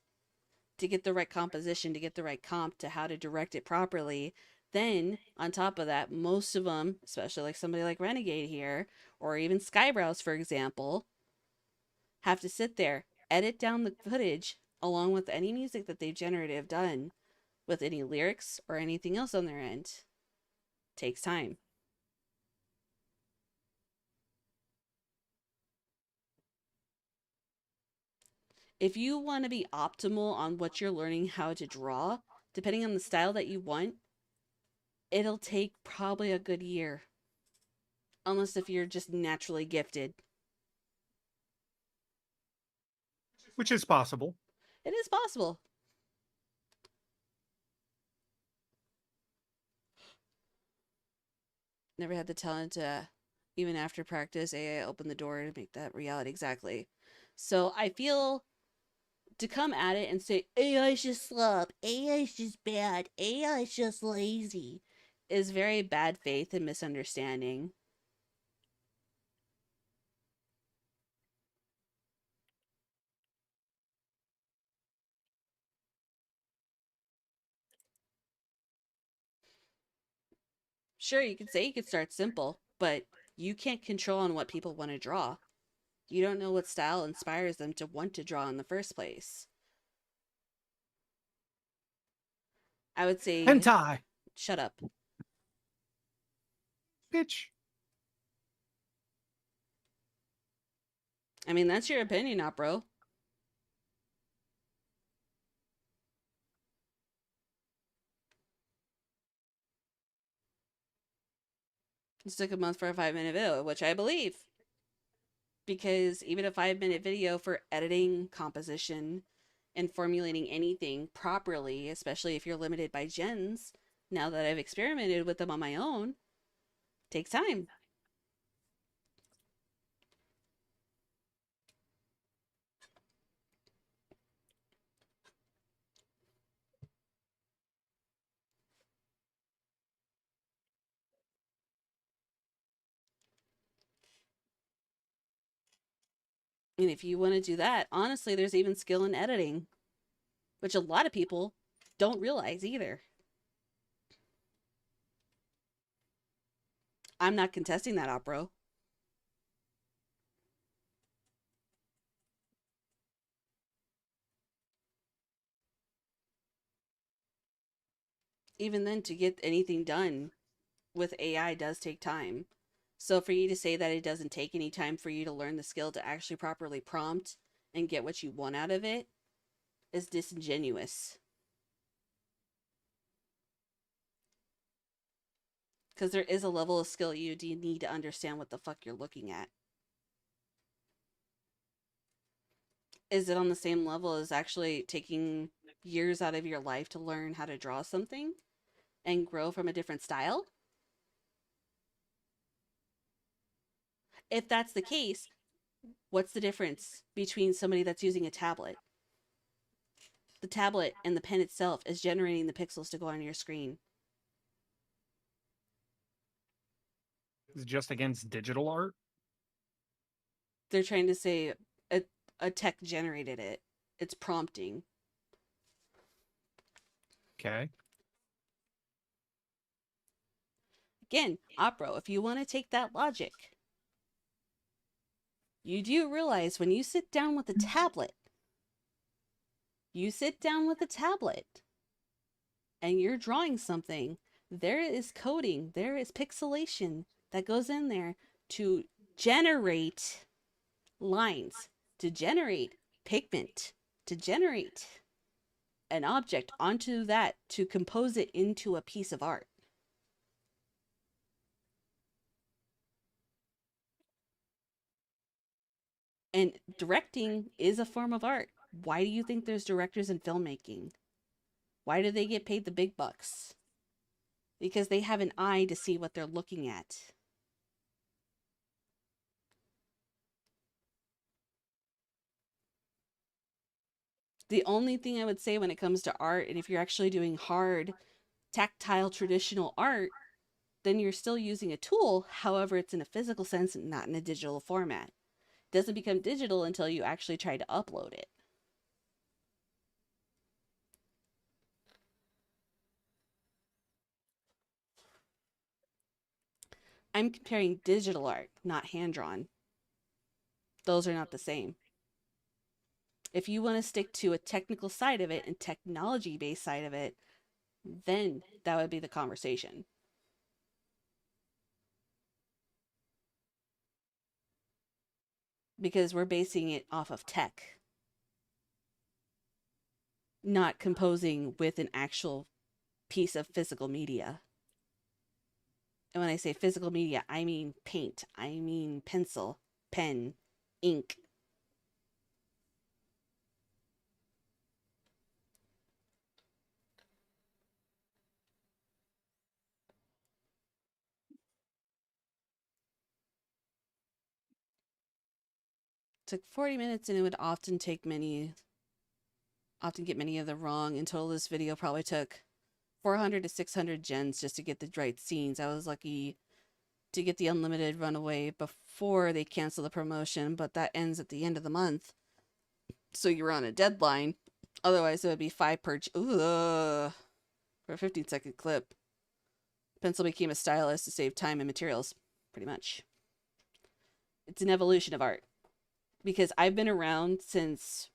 To get the right composition, to get the right comp, to how to direct it properly. Then, on top of that, most of them, especially like somebody like Renegade here, or even Skybrows, for example, have to sit there, edit down the footage, along with any music that they've generative done, with any lyrics or anything else on their end. Takes time. If you want to be optimal on what you're learning how to draw, depending on the style that you want, it'll take probably a good year. Unless if you're just naturally gifted. Which is possible. It is possible. Never had the talent to, even after practice, AI opened the door to make that reality. Exactly. So I feel to come at it and say AI's just slop, AI's just bad, AI's just lazy, is very bad faith and misunderstanding. Sure, you could say you could start simple, but you can't control on what people want to draw. You don't know what style inspires them to want to draw in the first place. I would say hentai. Shut up. Bitch. I mean, that's your opinion, not bro. It took a month for a 5-minute video, which I believe. Because even a 5-minute video for editing, composition, and formulating anything properly, especially if you're limited by gens, now that I've experimented with them on my own, takes time. And if you want to do that, honestly, there's even skill in editing, which a lot of people don't realize either. I'm not contesting that, Opro. even then, to get anything done with AI does take time. So for you to say that it doesn't take any time for you to learn the skill to actually properly prompt and get what you want out of it is disingenuous. Because there is a level of skill you do need to understand what the fuck you're looking at. Is it on the same level as actually taking years out of your life to learn how to draw something and grow from a different style? If that's the case, what's the difference between somebody that's using a tablet? The tablet and the pen itself is generating the pixels to go on your screen. It's just against digital art. They're trying to say a tech generated it. It's prompting. Okay. Again, Opera, if you want to take that logic, you do realize when you sit down with a tablet, and you're drawing something, there is coding, there is pixelation that goes in there to generate lines, to generate pigment, to generate an object onto that, to compose it into a piece of art. And directing is a form of art. Why do you think there's directors in filmmaking? Why do they get paid the big bucks? Because they have an eye to see what they're looking at. The only thing I would say when it comes to art, and if you're actually doing hard, tactile, traditional art, then you're still using a tool. However, it's in a physical sense and not in a digital format. It doesn't become digital until you actually try to upload it. I'm comparing digital art, not hand-drawn. Those are not the same. If you want to stick to a technical side of it and technology-based side of it, then that would be the conversation. Because we're basing it off of tech, not composing with an actual piece of physical media. And when I say physical media, I mean paint, I mean pencil, pen, ink. It took 40 minutes and it would often get many of them wrong. In total, this video probably took 400 to 600 gens just to get the right scenes. I was lucky to get the unlimited runaway before they cancel the promotion, but that ends at the end of the month. So you're on a deadline. Otherwise, it would be 5 per for a 15-second clip. Pencil became a stylus to save time and materials, pretty much. It's an evolution of art. Because I've been around since...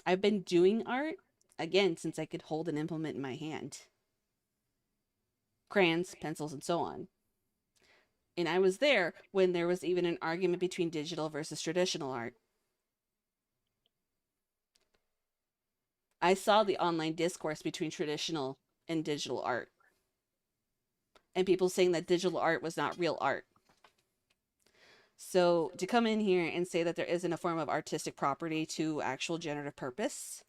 I've been doing art, again, since I could hold an implement in my hand. Crayons, pencils, and so on. And I was there when there was even an argument between digital versus traditional art. I saw the online discourse between traditional and digital art. And people saying that digital art was not real art. So to come in here and say that there isn't a form of artistic property to actual generative purpose,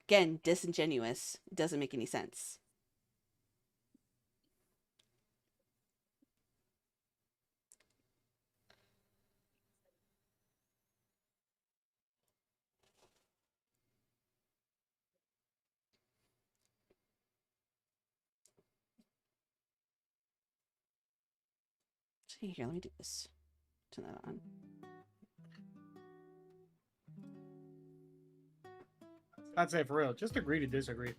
again, disingenuous. It doesn't make any sense. Here, let me do this. Turn that on. I'd say for real, just agree to disagree.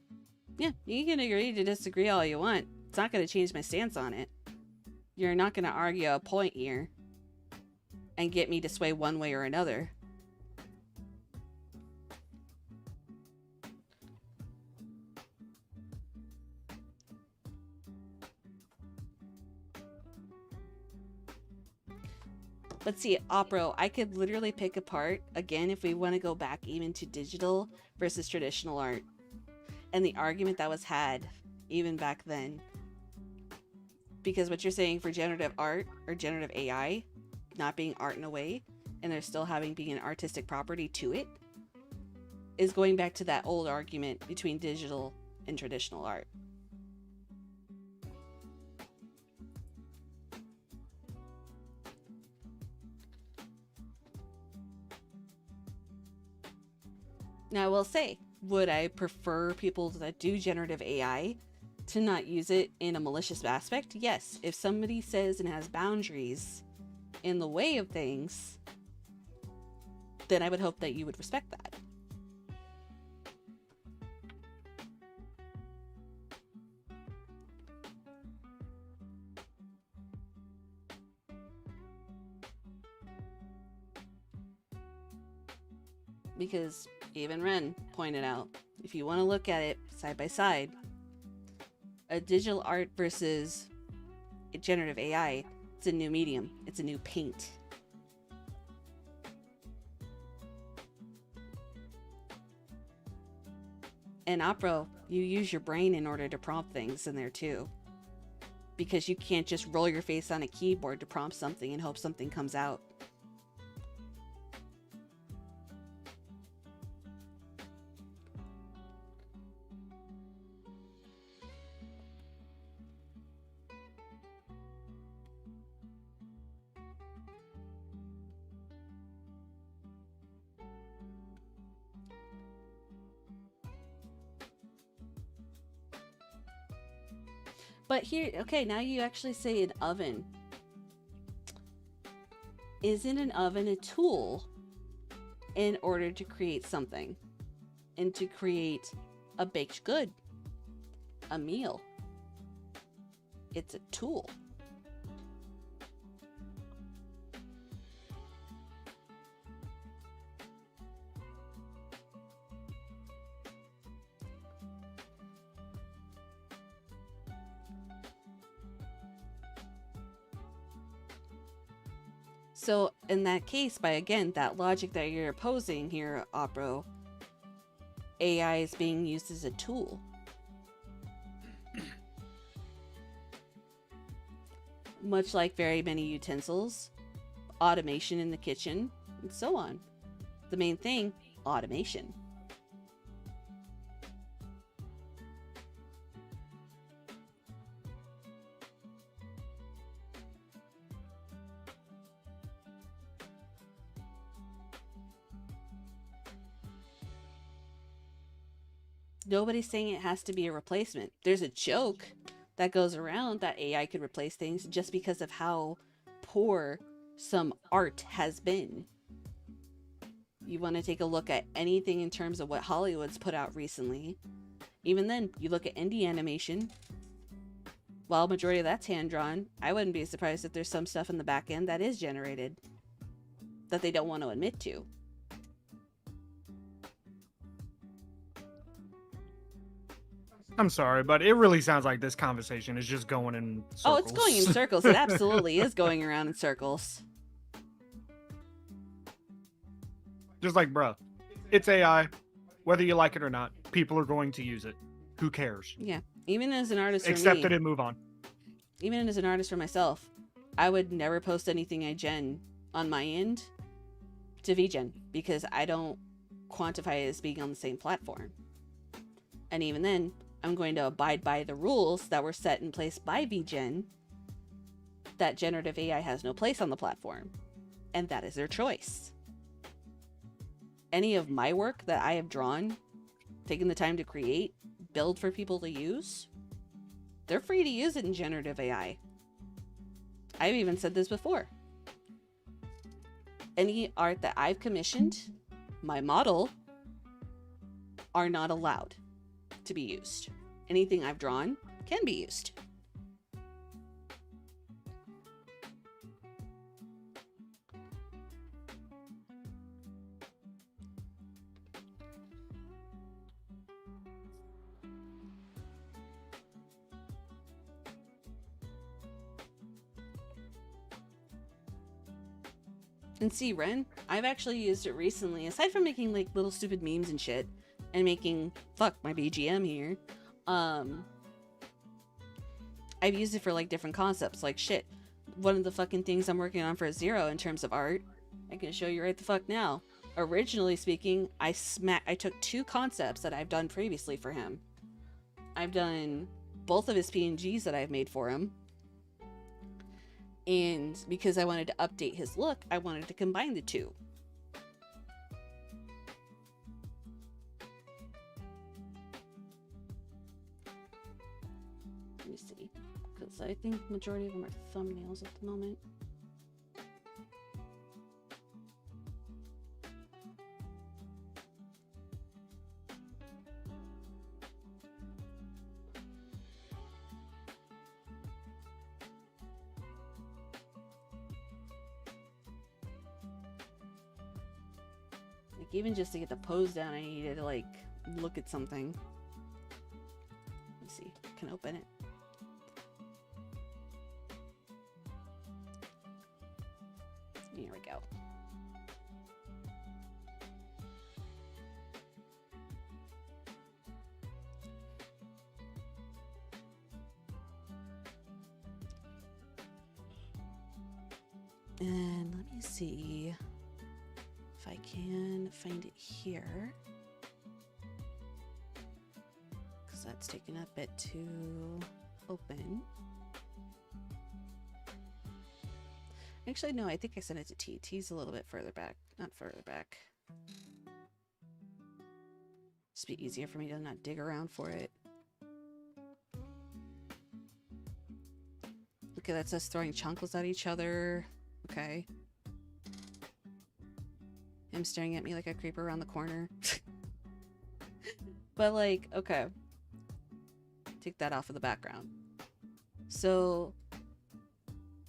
Yeah, you can agree to disagree all you want. It's not going to change my stance on it. You're not going to argue a point here and get me to sway one way or another. But see, Opera, I could literally pick apart, again, if we want to go back even to digital versus traditional art, and the argument that was had even back then. Because what you're saying for generative art or generative AI not being art in a way, and there still having being an artistic property to it, is going back to that old argument between digital and traditional art. Now, I will say, would I prefer people that do generative AI to not use it in a malicious aspect? Yes. If somebody says and has boundaries in the way of things, then I would hope that you would respect that. Because even Ren pointed out, if you want to look at it side by side, a digital art versus a generative AI, it's a new medium. It's a new paint. In Opera, you use your brain in order to prompt things in there too. Because you can't just roll your face on a keyboard to prompt something and hope something comes out. But here, okay, now you actually say an oven. Isn't an oven a tool in order to create something? And to create a baked good, a meal? It's a tool. So in that case, by again, that logic that you're opposing here, Opera, AI is being used as a tool. Much like very many utensils, automation in the kitchen, and so on. The main thing, automation. Nobody's saying it has to be a replacement. There's a joke that goes around that AI could replace things just because of how poor some art has been. You want to take a look at anything in terms of what Hollywood's put out recently. Even then, you look at indie animation. While majority of that's hand-drawn, I wouldn't be surprised if there's some stuff in the back end that is generated that they don't want to admit to. I'm sorry, but it really sounds like this conversation is just going in circles. Oh, it's going in circles. It absolutely is going around in circles. Just like, bruh, it's AI. Whether you like it or not, people are going to use it. Who cares? Yeah. Even as an artist for Accept me, it and move on. even as an artist for myself, I would never post anything I gen on my end to VGen because I don't quantify it as being on the same platform. And even then, I'm going to abide by the rules that were set in place by VGen that generative AI has no place on the platform. And that is their choice. Any of my work that I have drawn, taken the time to create, build for people to use, they're free to use it in generative AI. I've even said this before. Any art that I've commissioned, my model, are not allowed to be used. Anything I've drawn can be used. And see, Ren, I've actually used it recently, aside from making like little stupid memes and shit, and making, fuck, my BGM here, I've used it for like different concepts, like shit. One of the fucking things I'm working on for Zero in terms of art, I can show you right the fuck now. Originally speaking, I took 2 concepts that I've done previously for him. I've done both of his PNGs that I've made for him. And because I wanted to update his look, I wanted to combine the 2. Let me see. Because I think majority of them are thumbnails at the moment. Like, even just to get the pose down, I needed to like look at something. Let's see. Can I open it? Here we go. And let me see if I can find it here, because that's taking a bit to open. Actually, no, I think I sent it to T. T's a little bit further back. Not further back. Just be easier for me to not dig around for it. Okay, that's us throwing chunklets at each other. Okay. Him staring at me like a creeper around the corner. But like, okay. Take that off of the background. So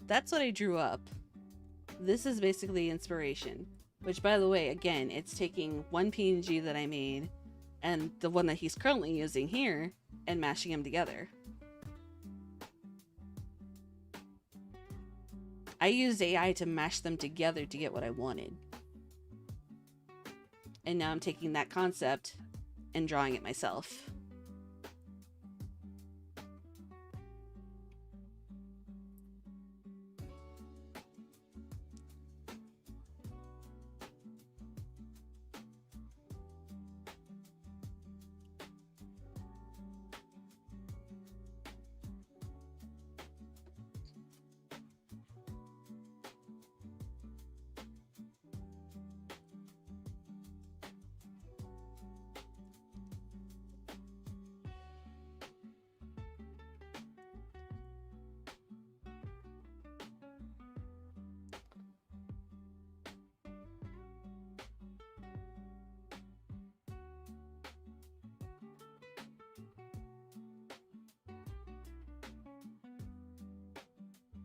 that's what I drew up. This is basically inspiration, which, by the way, again, it's taking one PNG that I made and the one that he's currently using here and mashing them together. I used AI to mash them together to get what I wanted. And now I'm taking that concept and drawing it myself.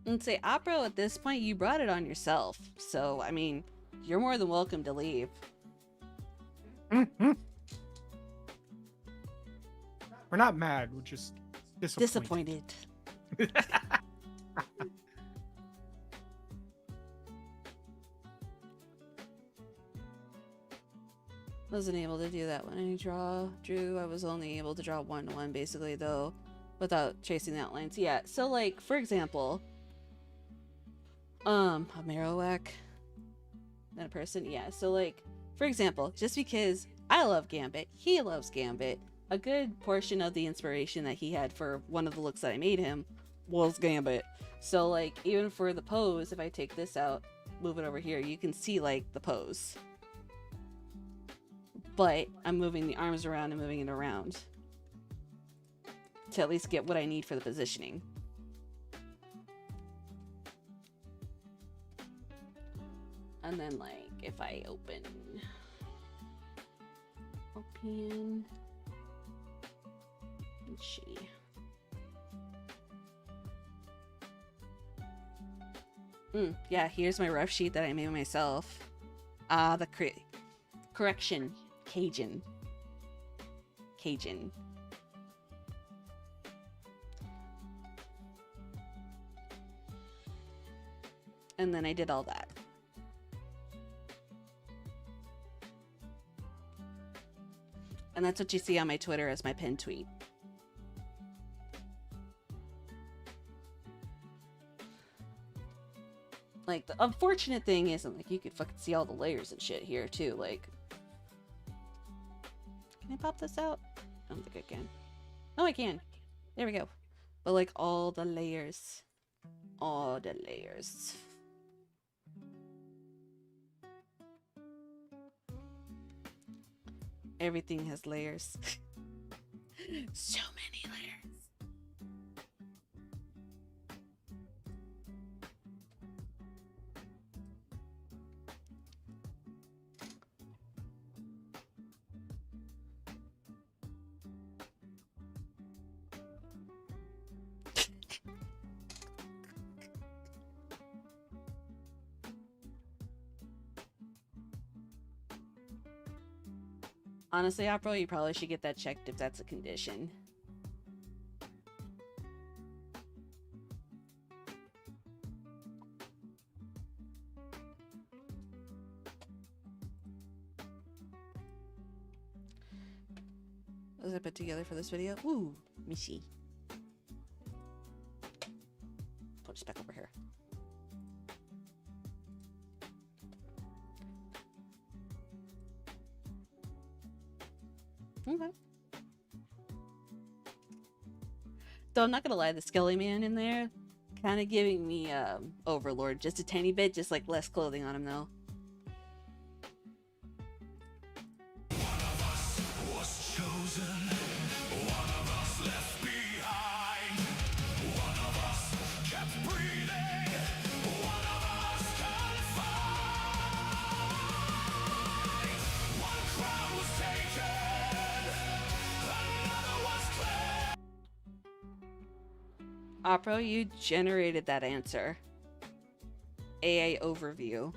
And say, Opera, at this point, you brought it on yourself. So, I mean, you're more than welcome to leave. We're not mad. We're just disappointed. Wasn't able to do that when I drew. I was only able to draw 1-to-1 basically, though, without tracing the outlines. Yeah, so like, for example, a Marowak, that a person, yeah. So like, for example, just because I love Gambit, he loves Gambit, a good portion of the inspiration that he had for one of the looks that I made him was Gambit. So like, even for the pose, if I take this out, move it over here, you can see like the pose. But I'm moving the arms around and moving it around to at least get what I need for the positioning. And then like, if I open, let's see. Yeah, here's my rough sheet that I made myself. The correction, Cajun. And then I did all that. And that's what you see on my Twitter as my pinned tweet. Like, the unfortunate thing isn't, like, you could fucking see all the layers and shit here, too. Like, can I pop this out? I don't think I can. Oh, I can. There we go. But, like, all the layers. All the layers. Everything has layers. So many layers. Honestly, Opera, you probably should get that checked if that's a condition. What was I put together for this video? Ooh, let me see. Put this back over here. Okay. Though I'm not gonna lie, the Skelly Man in there kind of giving me Overlord just a tiny bit, just like less clothing on him though. Opera, you generated that answer. AA overview.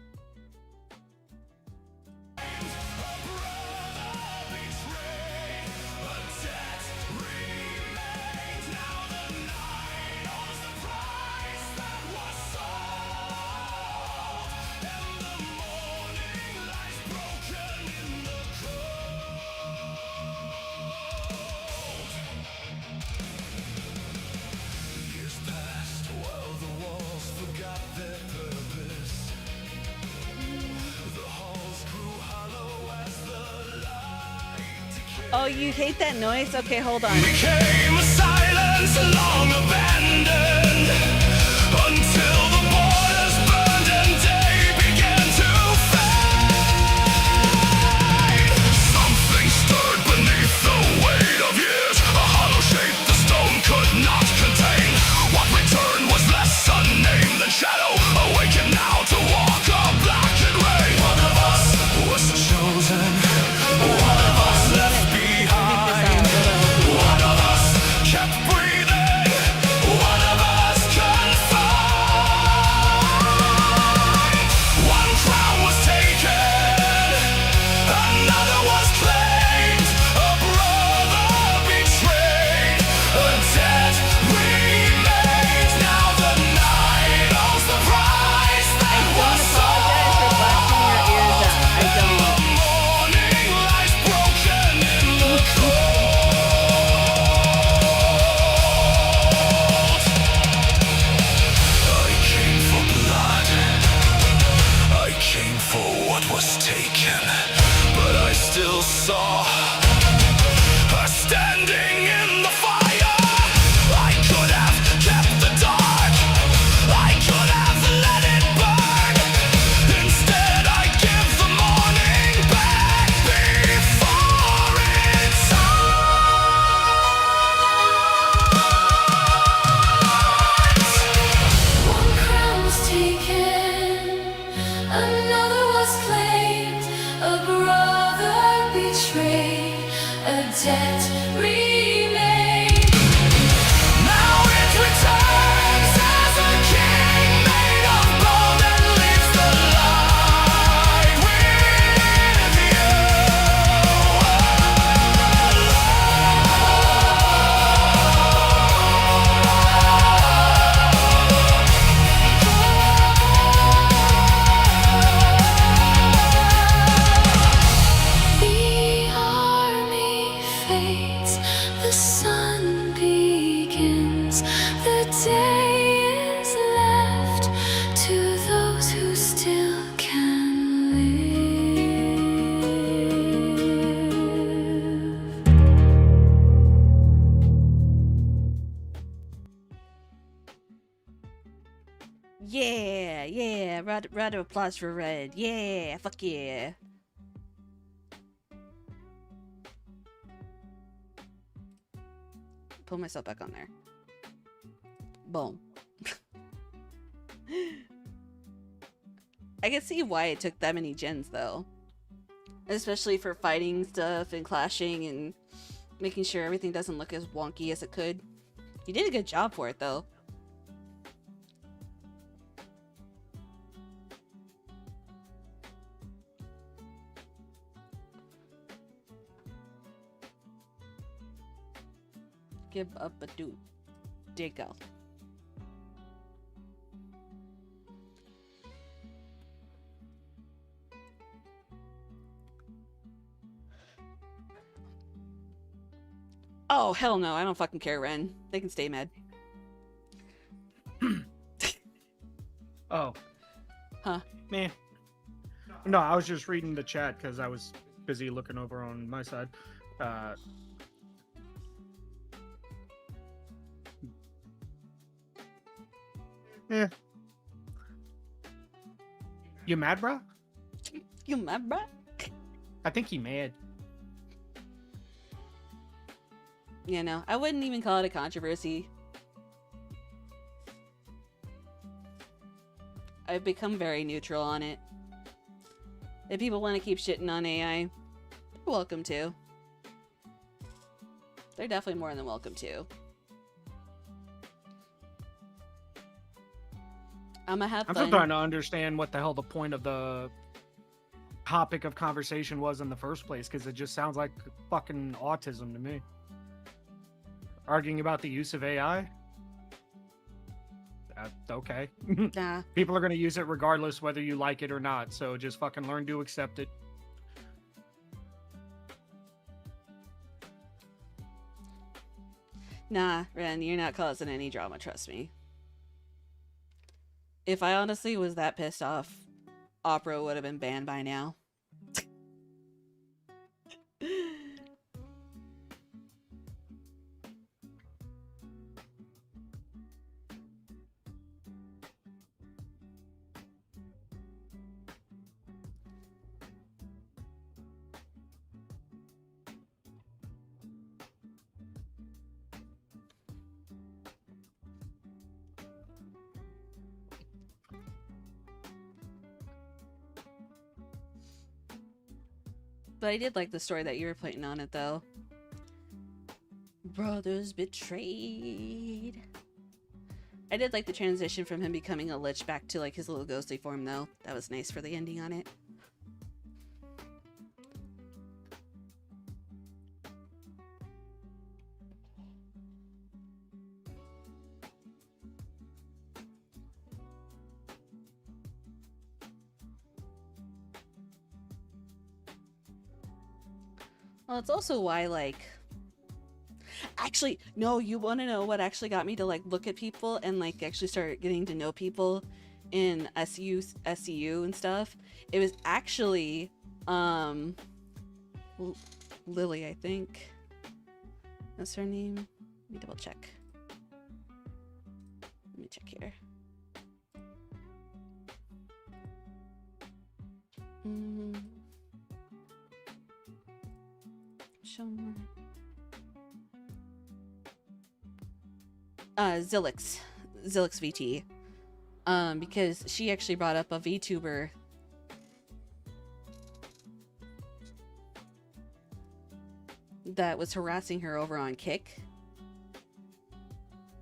Oh, you hate that noise? Okay, hold on. Became a silence long abandoned until the borders burned and day began to fade. Something stirred beneath the weight of years, a hollow shape the stone could not contain. What returned was less unnamed than shadow, awakened now to walk a blackened way. One of us was chosen, one of us left behind. One of us kept breathing, one of us confined. One crown was taken, another was claimed. A brother betrayed, a debt remains. Now the night owes the price that was sold. The morning lies broken in the I came for blood, I came for what was taken, but I still saw her standing in the fire. I could have kept the dark, I could have let it burn. Instead I give the morning back before it's One crown was taken, another was claimed. A brother betrayed, a debt remained. Now it returns as a king made of gold and leaves the light with you. The army Round of applause for Red. Yeah, fuck yeah. Pull myself back on there. Boom. I can see why it took that many gens though. Especially for fighting stuff and clashing and making sure everything doesn't look as wonky as it could. You did a good job for it though. Give up a dude. There you go. Oh, hell no. I don't fucking care, Ren. They can stay mad. Oh. Huh? Man. No, I was just reading the chat because I was busy looking over on my side. Yeah. You mad, bro? You mad, bro? I think he mad. You know, I wouldn't even call it a controversy. I've become very neutral on it. If people want to keep shitting on AI, they're welcome to. They're definitely more than welcome to. I'm gonna have I'm fun. still trying to understand what the hell the point of the topic of conversation was in the first place, because it just sounds like fucking autism to me. Arguing about the use of AI? Okay. Nah. People are going to use it regardless whether you like it or not, so just fucking learn to accept it. Nah, Ren, you're not causing any drama, trust me. If I honestly was that pissed off, Opera would have been banned by now. But I did like the story that you were putting on it, though. Brothers betrayed. I did like the transition from him becoming a lich back to like his little ghostly form, though. That was nice for the ending on it. Well, it's also why, like... Actually, no, you want to know what actually got me to, like, look at people and, like, actually start getting to know people in SCU and stuff? It was actually, Lily, I think. That's her name. Let me double check. Let me check here. Show more. Zilix VT. Because she actually brought up a VTuber that was harassing her over on Kick.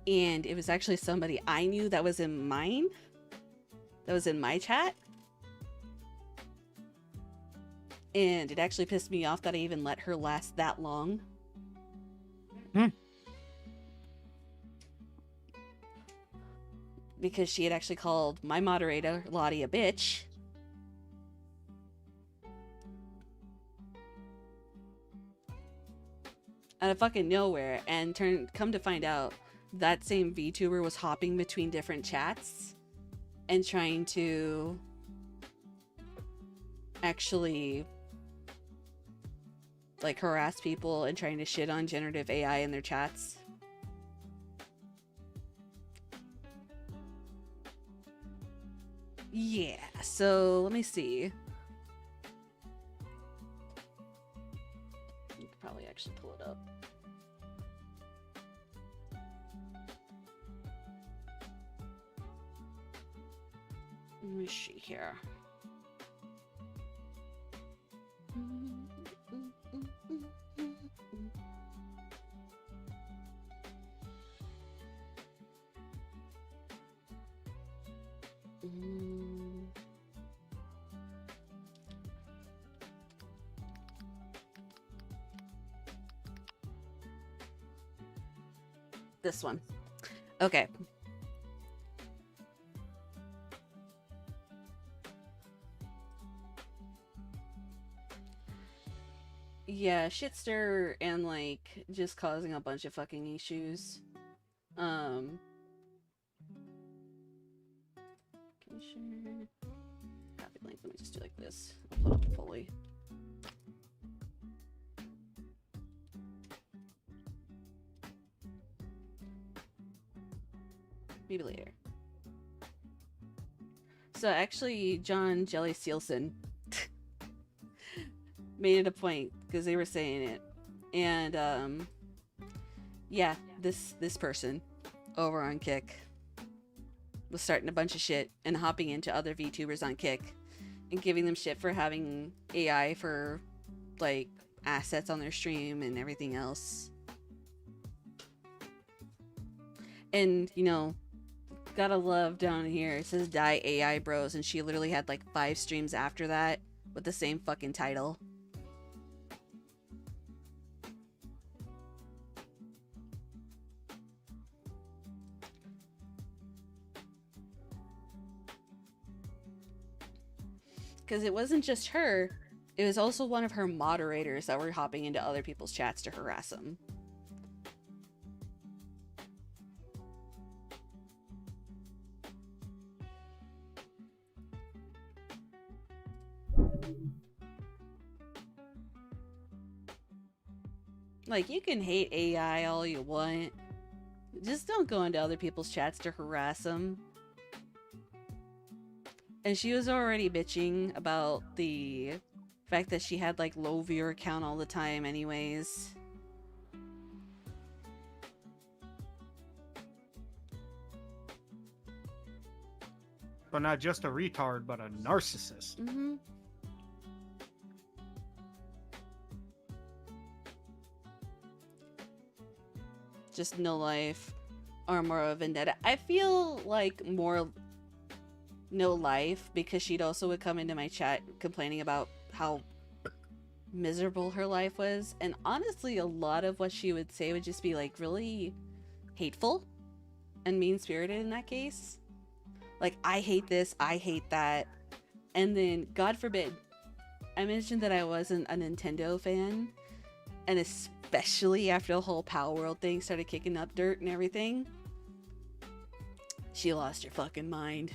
And it was actually somebody I knew that was in mine. That was in my chat. And it actually pissed me off that I even let her last that long. Because she had actually called my moderator, Lottie, a bitch. Out of fucking nowhere. And come to find out, that same VTuber was hopping between different chats and trying to actually like harass people and trying to shit on generative AI in their chats. Yeah, so let me see. You could probably actually pull it up. Let me see here. This one. Okay. Yeah, shitster and like just causing a bunch of fucking issues. Can you share? Copy link. Let me just do like this. I'll put up fully. Maybe later. So actually, John Jelly Sealson made it a point because they were saying it, and yeah, this person over on Kick was starting a bunch of shit and hopping into other VTubers on Kick and giving them shit for having AI for like assets on their stream and everything else. And you know, gotta love down here, it says Die AI Bros, and she literally had like 5 streams after that with the same fucking title. Because it wasn't just her, it was also one of her moderators that were hopping into other people's chats to harass them. Like, you can hate AI all you want. Just don't go into other people's chats to harass them. And she was already bitching about the fact that she had like low viewer count all the time anyways. But not just a retard, but a narcissist. Mm-hmm. Just no life or more of a vendetta. I feel like more no life because she'd also would come into my chat complaining about how miserable her life was, and honestly a lot of what she would say would just be like really hateful and mean-spirited in that case. Like, I hate this, I hate that. And then, God forbid, I mentioned that I wasn't a Nintendo fan, and especially after the whole Power World thing started kicking up dirt and everything, she lost her fucking mind.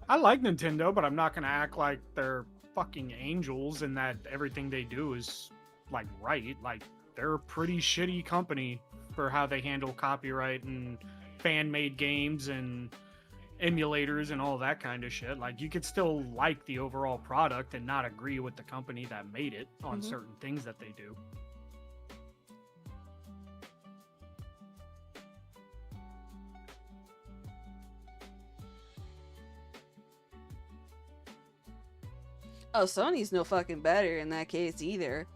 I like Nintendo, but I'm not gonna act like they're fucking angels and that everything they do is like right. Like, they're a pretty shitty company for how they handle copyright and fan-made games and emulators and all that kind of shit. Like, you could still like the overall product and not agree with the company that made it on certain things that they do. Oh, Sony's no fucking better in that case either.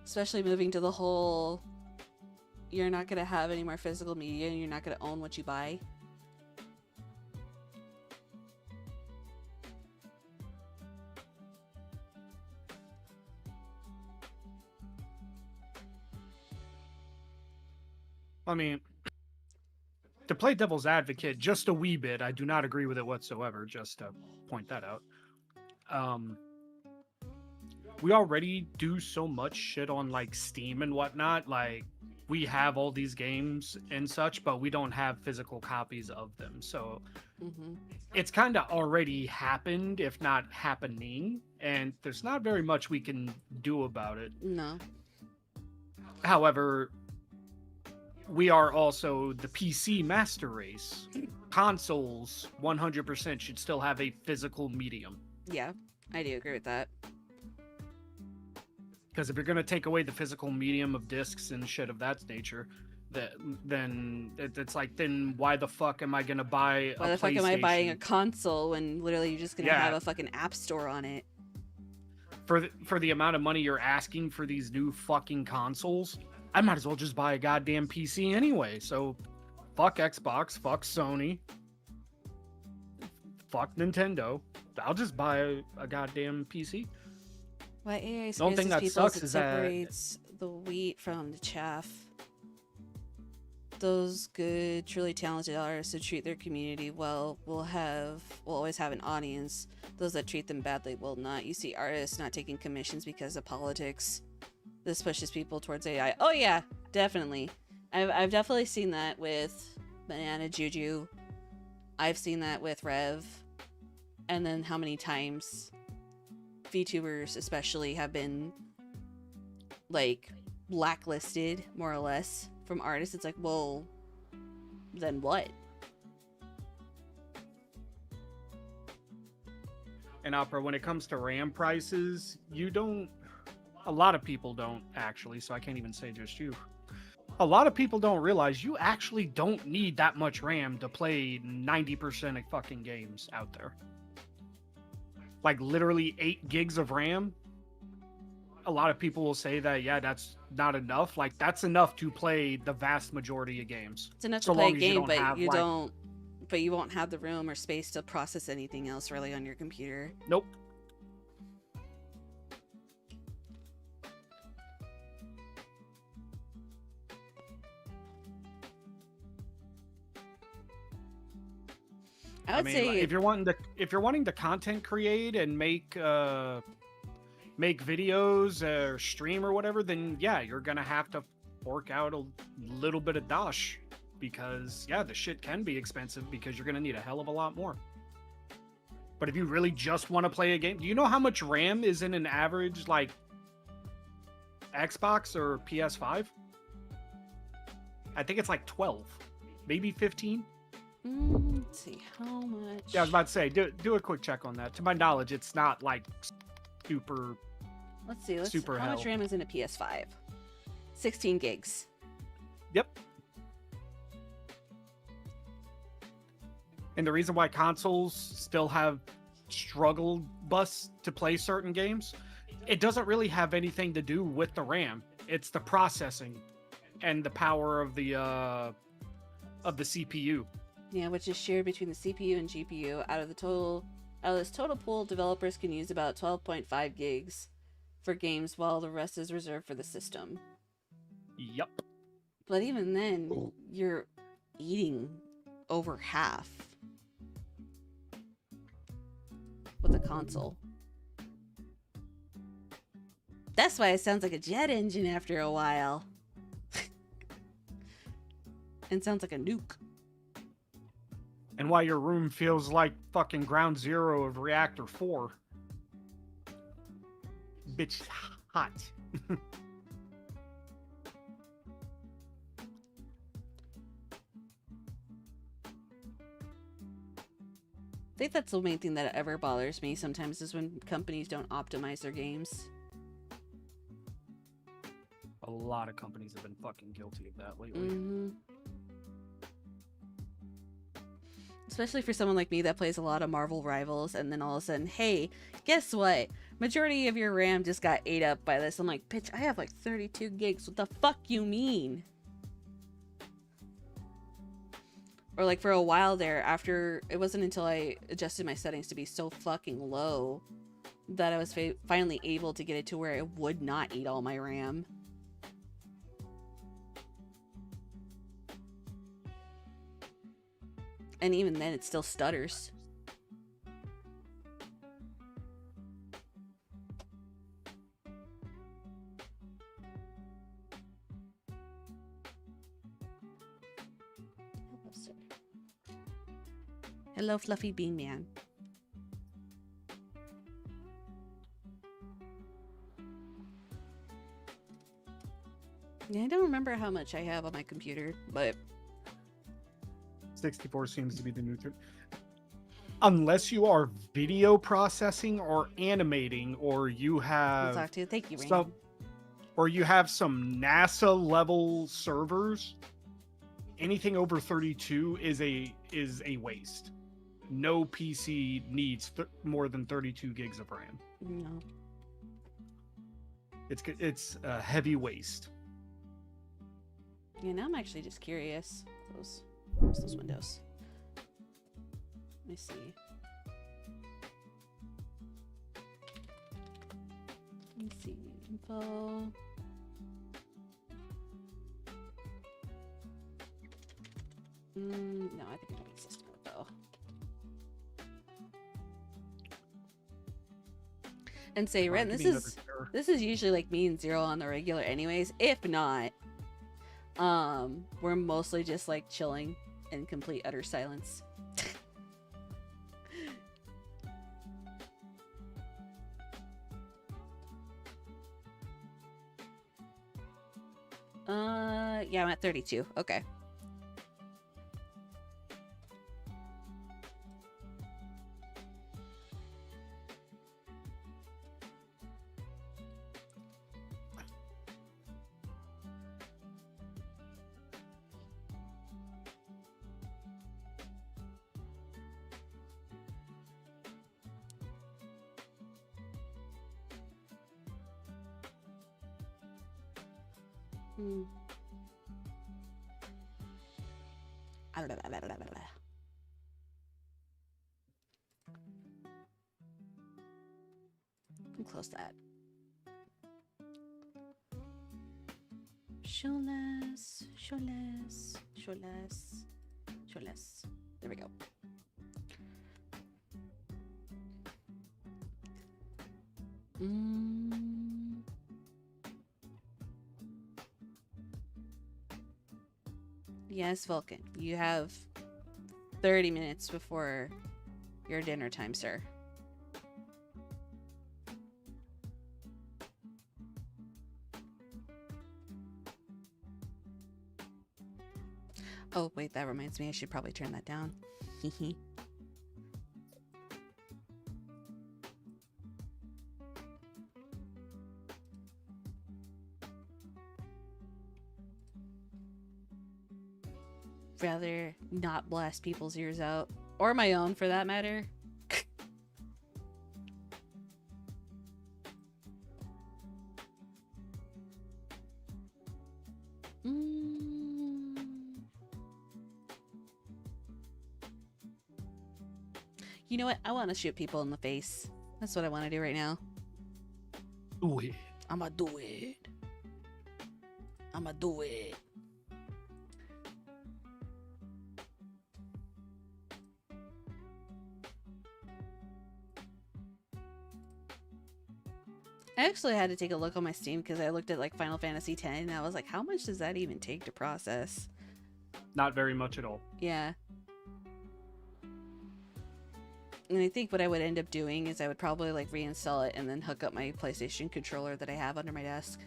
Especially moving to the whole, you're not gonna have any more physical media and you're not gonna own what you buy. I mean, to play devil's advocate just a wee bit, I do not agree with it whatsoever, just to point that out. We already do so much shit on like Steam and whatnot. Like, we have all these games and such, but we don't have physical copies of them. So it's kind of already happened, if not happening, and there's not very much we can do about it. No. However, we are also the PC master race. Consoles 100% should still have a physical medium. Yeah, I do agree with that. Because if you're going to take away the physical medium of discs and shit of that nature, then it's like, then why the fuck am I going to buy Why a the fuck am I buying a PlayStation? console when literally you're just gonna Yeah. have a fucking app store on it? For the amount of money you're asking for these new fucking consoles, I might as well just buy a goddamn PC anyway. So, fuck Xbox, fuck Sony, fuck Nintendo. I'll just buy a goddamn PC. Why AI The only thing that people sucks it is that separates the wheat from the chaff. Those good, truly talented artists who treat their community well will always have an audience. Those that treat them badly will not. You see artists not taking commissions because of politics. This pushes people towards AI. Oh yeah, definitely. I've definitely seen that with Banana Juju. I've seen that with Rev. And then how many times VTubers especially have been like blacklisted more or less from artists. It's like, well, then what? And Opera, when it comes to RAM prices, a lot of people don't actually, so I can't even say just you. A lot of people don't realize you actually don't need that much RAM to play 90% of fucking games out there. Like literally 8 gigs of RAM. A lot of people will say that, yeah, that's not enough. Like, that's enough to play the vast majority of games. It's enough so to play a long as game, but have, but you won't have the room or space to process anything else really on your computer. Nope. I would mean, say if you're wanting to content create and make videos or stream or whatever, then yeah, you're gonna have to fork out a little bit of dosh, because yeah, the shit can be expensive because you're gonna need a hell of a lot more. But if you really just want to play a game, do you know how much RAM is in an average like Xbox or PS5? I think it's like 12, maybe 15. Let's see how much. Yeah, I was about to say, do a quick check on that. To my knowledge, it's not like super. Let's see. Super how hell. much RAM is in a PS5? 16 gigs. Yep. And the reason why consoles still have struggle bus to play certain games, it doesn't really have anything to do with the RAM. It's the processing and the power of the CPU. Yeah, which is shared between the CPU and GPU. Out of this total pool, developers can use about 12.5 gigs for games, while the rest is reserved for the system. Yep. But even then, you're eating over half with a console. That's why it sounds like a jet engine after a while. And sounds like a nuke. And why your room feels like fucking ground zero of reactor 4. Bitch, hot. I think that's the main thing that ever bothers me sometimes, is when companies don't optimize their games. A lot of companies have been fucking guilty of that lately. Mm-hmm. Especially for someone like me that plays a lot of Marvel Rivals, and then all of a sudden, hey, guess what? Majority of your RAM just got ate up by this. I'm like, bitch, I have like 32 gigs. What the fuck you mean? Or like for a while there, after, it wasn't until I adjusted my settings to be so fucking low that I was finally able to get it to where it would not eat all my RAM. And even then, it still stutters. Hello, Fluffy Bean Man. Yeah, I don't remember how much I have on my computer, but 64 seems to be the new term. Unless you are video processing or animating, or you I'll have talk to you. Thank you, Rain. some, or you have some NASA level servers, anything over 32 is a waste. No PC needs more than 32 gigs of RAM. No. It's a heavy waste. Yeah, now I'm actually just curious. Close those windows. Let me see. Let's see. Info. No, I think I need system info. And say, Ren, this is usually like me and Zero on the regular anyways. If not, we're mostly just like chilling in complete utter silence. Yeah, I'm at 32. Okay. Close that. Showless. There we go. Yes, Vulcan. You have 30 minutes before your dinner time, sir. Oh, wait, that reminds me. I should probably turn that down. Hehe. Rather not blast people's ears out. Or my own, for that matter. You know what? I want to shoot people in the face. That's what I want to do right now. Do it. I'ma do it. I'ma do it. I actually had to take a look on my Steam because I looked at like Final Fantasy X and I was like, how much does that even take to process? Not very much at all. Yeah. And I think what I would end up doing is I would probably like reinstall it and then hook up my PlayStation controller that I have under my desk.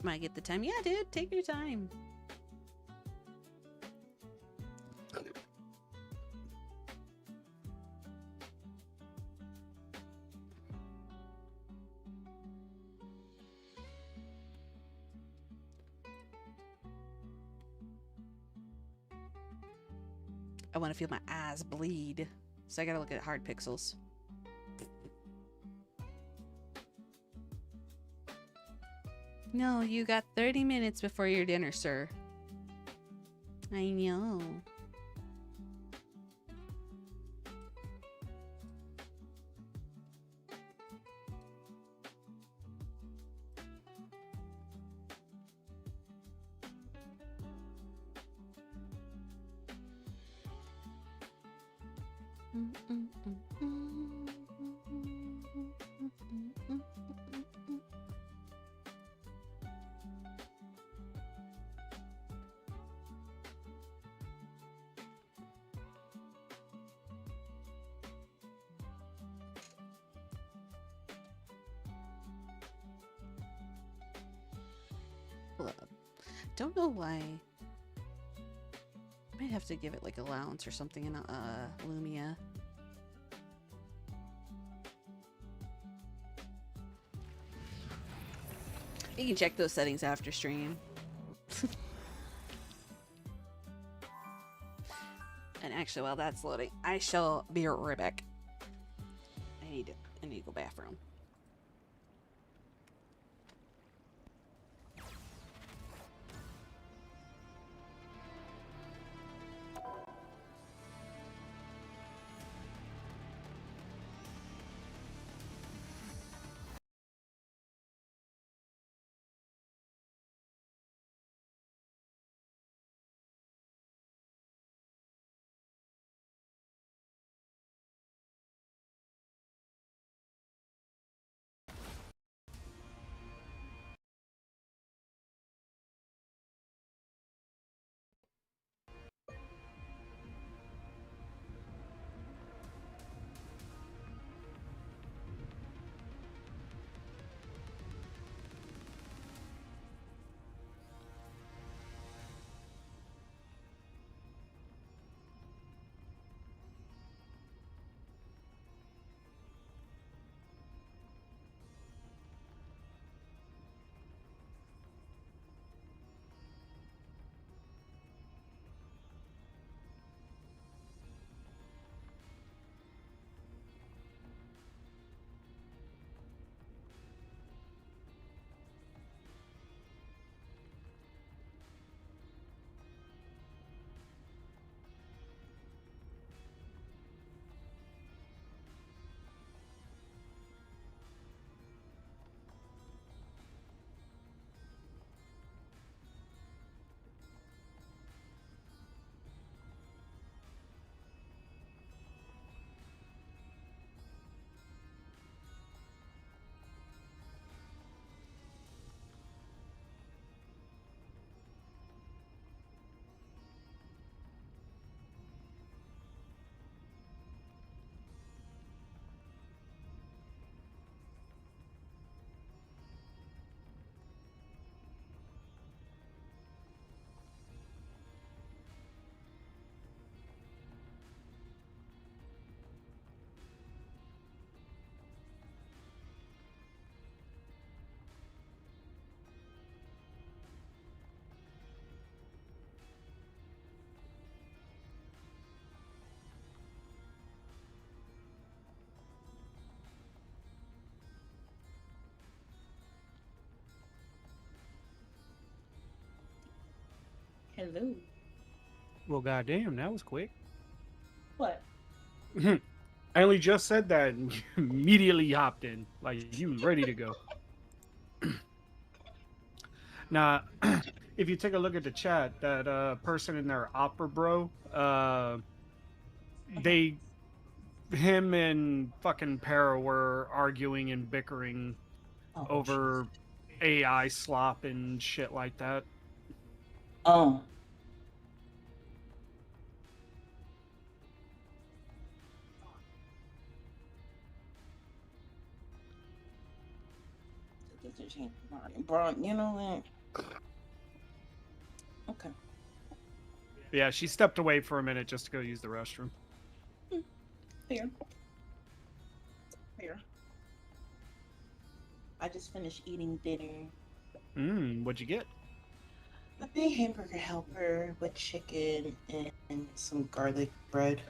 Might get the time. Yeah, dude, take your time. I want to feel my eyes bleed. So I gotta look at hard pixels. No, you got 30 minutes before your dinner, sir. I know. don't know why. I might have to give it like allowance or something in Lumia. You can check those settings after stream. And actually, while that's loading, I shall be right back. I need to go bathroom. Hello. Well, goddamn, that was quick. What? I only just said that and you immediately hopped in. Like, you was ready to go. Now, if you take a look at the chat, that person in there, Opera Bro, they, him and fucking Para were arguing and bickering over AI slop and shit like that. Oh. Bro, you know what? Okay. Yeah, she stepped away for a minute just to go use the restroom. Fair. Fair. I just finished eating dinner. What'd you get? A big hamburger helper with chicken and some garlic bread.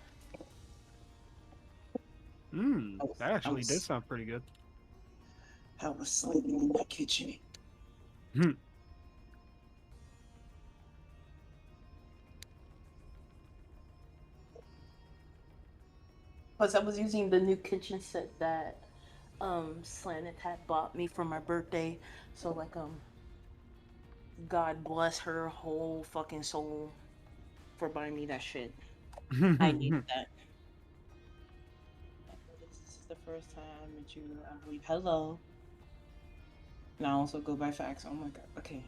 That actually did sound pretty good. I was sleeping in the kitchen. Plus, I was using the new kitchen set that Slanted had bought me for my birthday. So like God bless her whole fucking soul for buying me that shit. I need that. This is the first time I met you, I believe. Hello. And I also go by fax. Oh my god. Okay.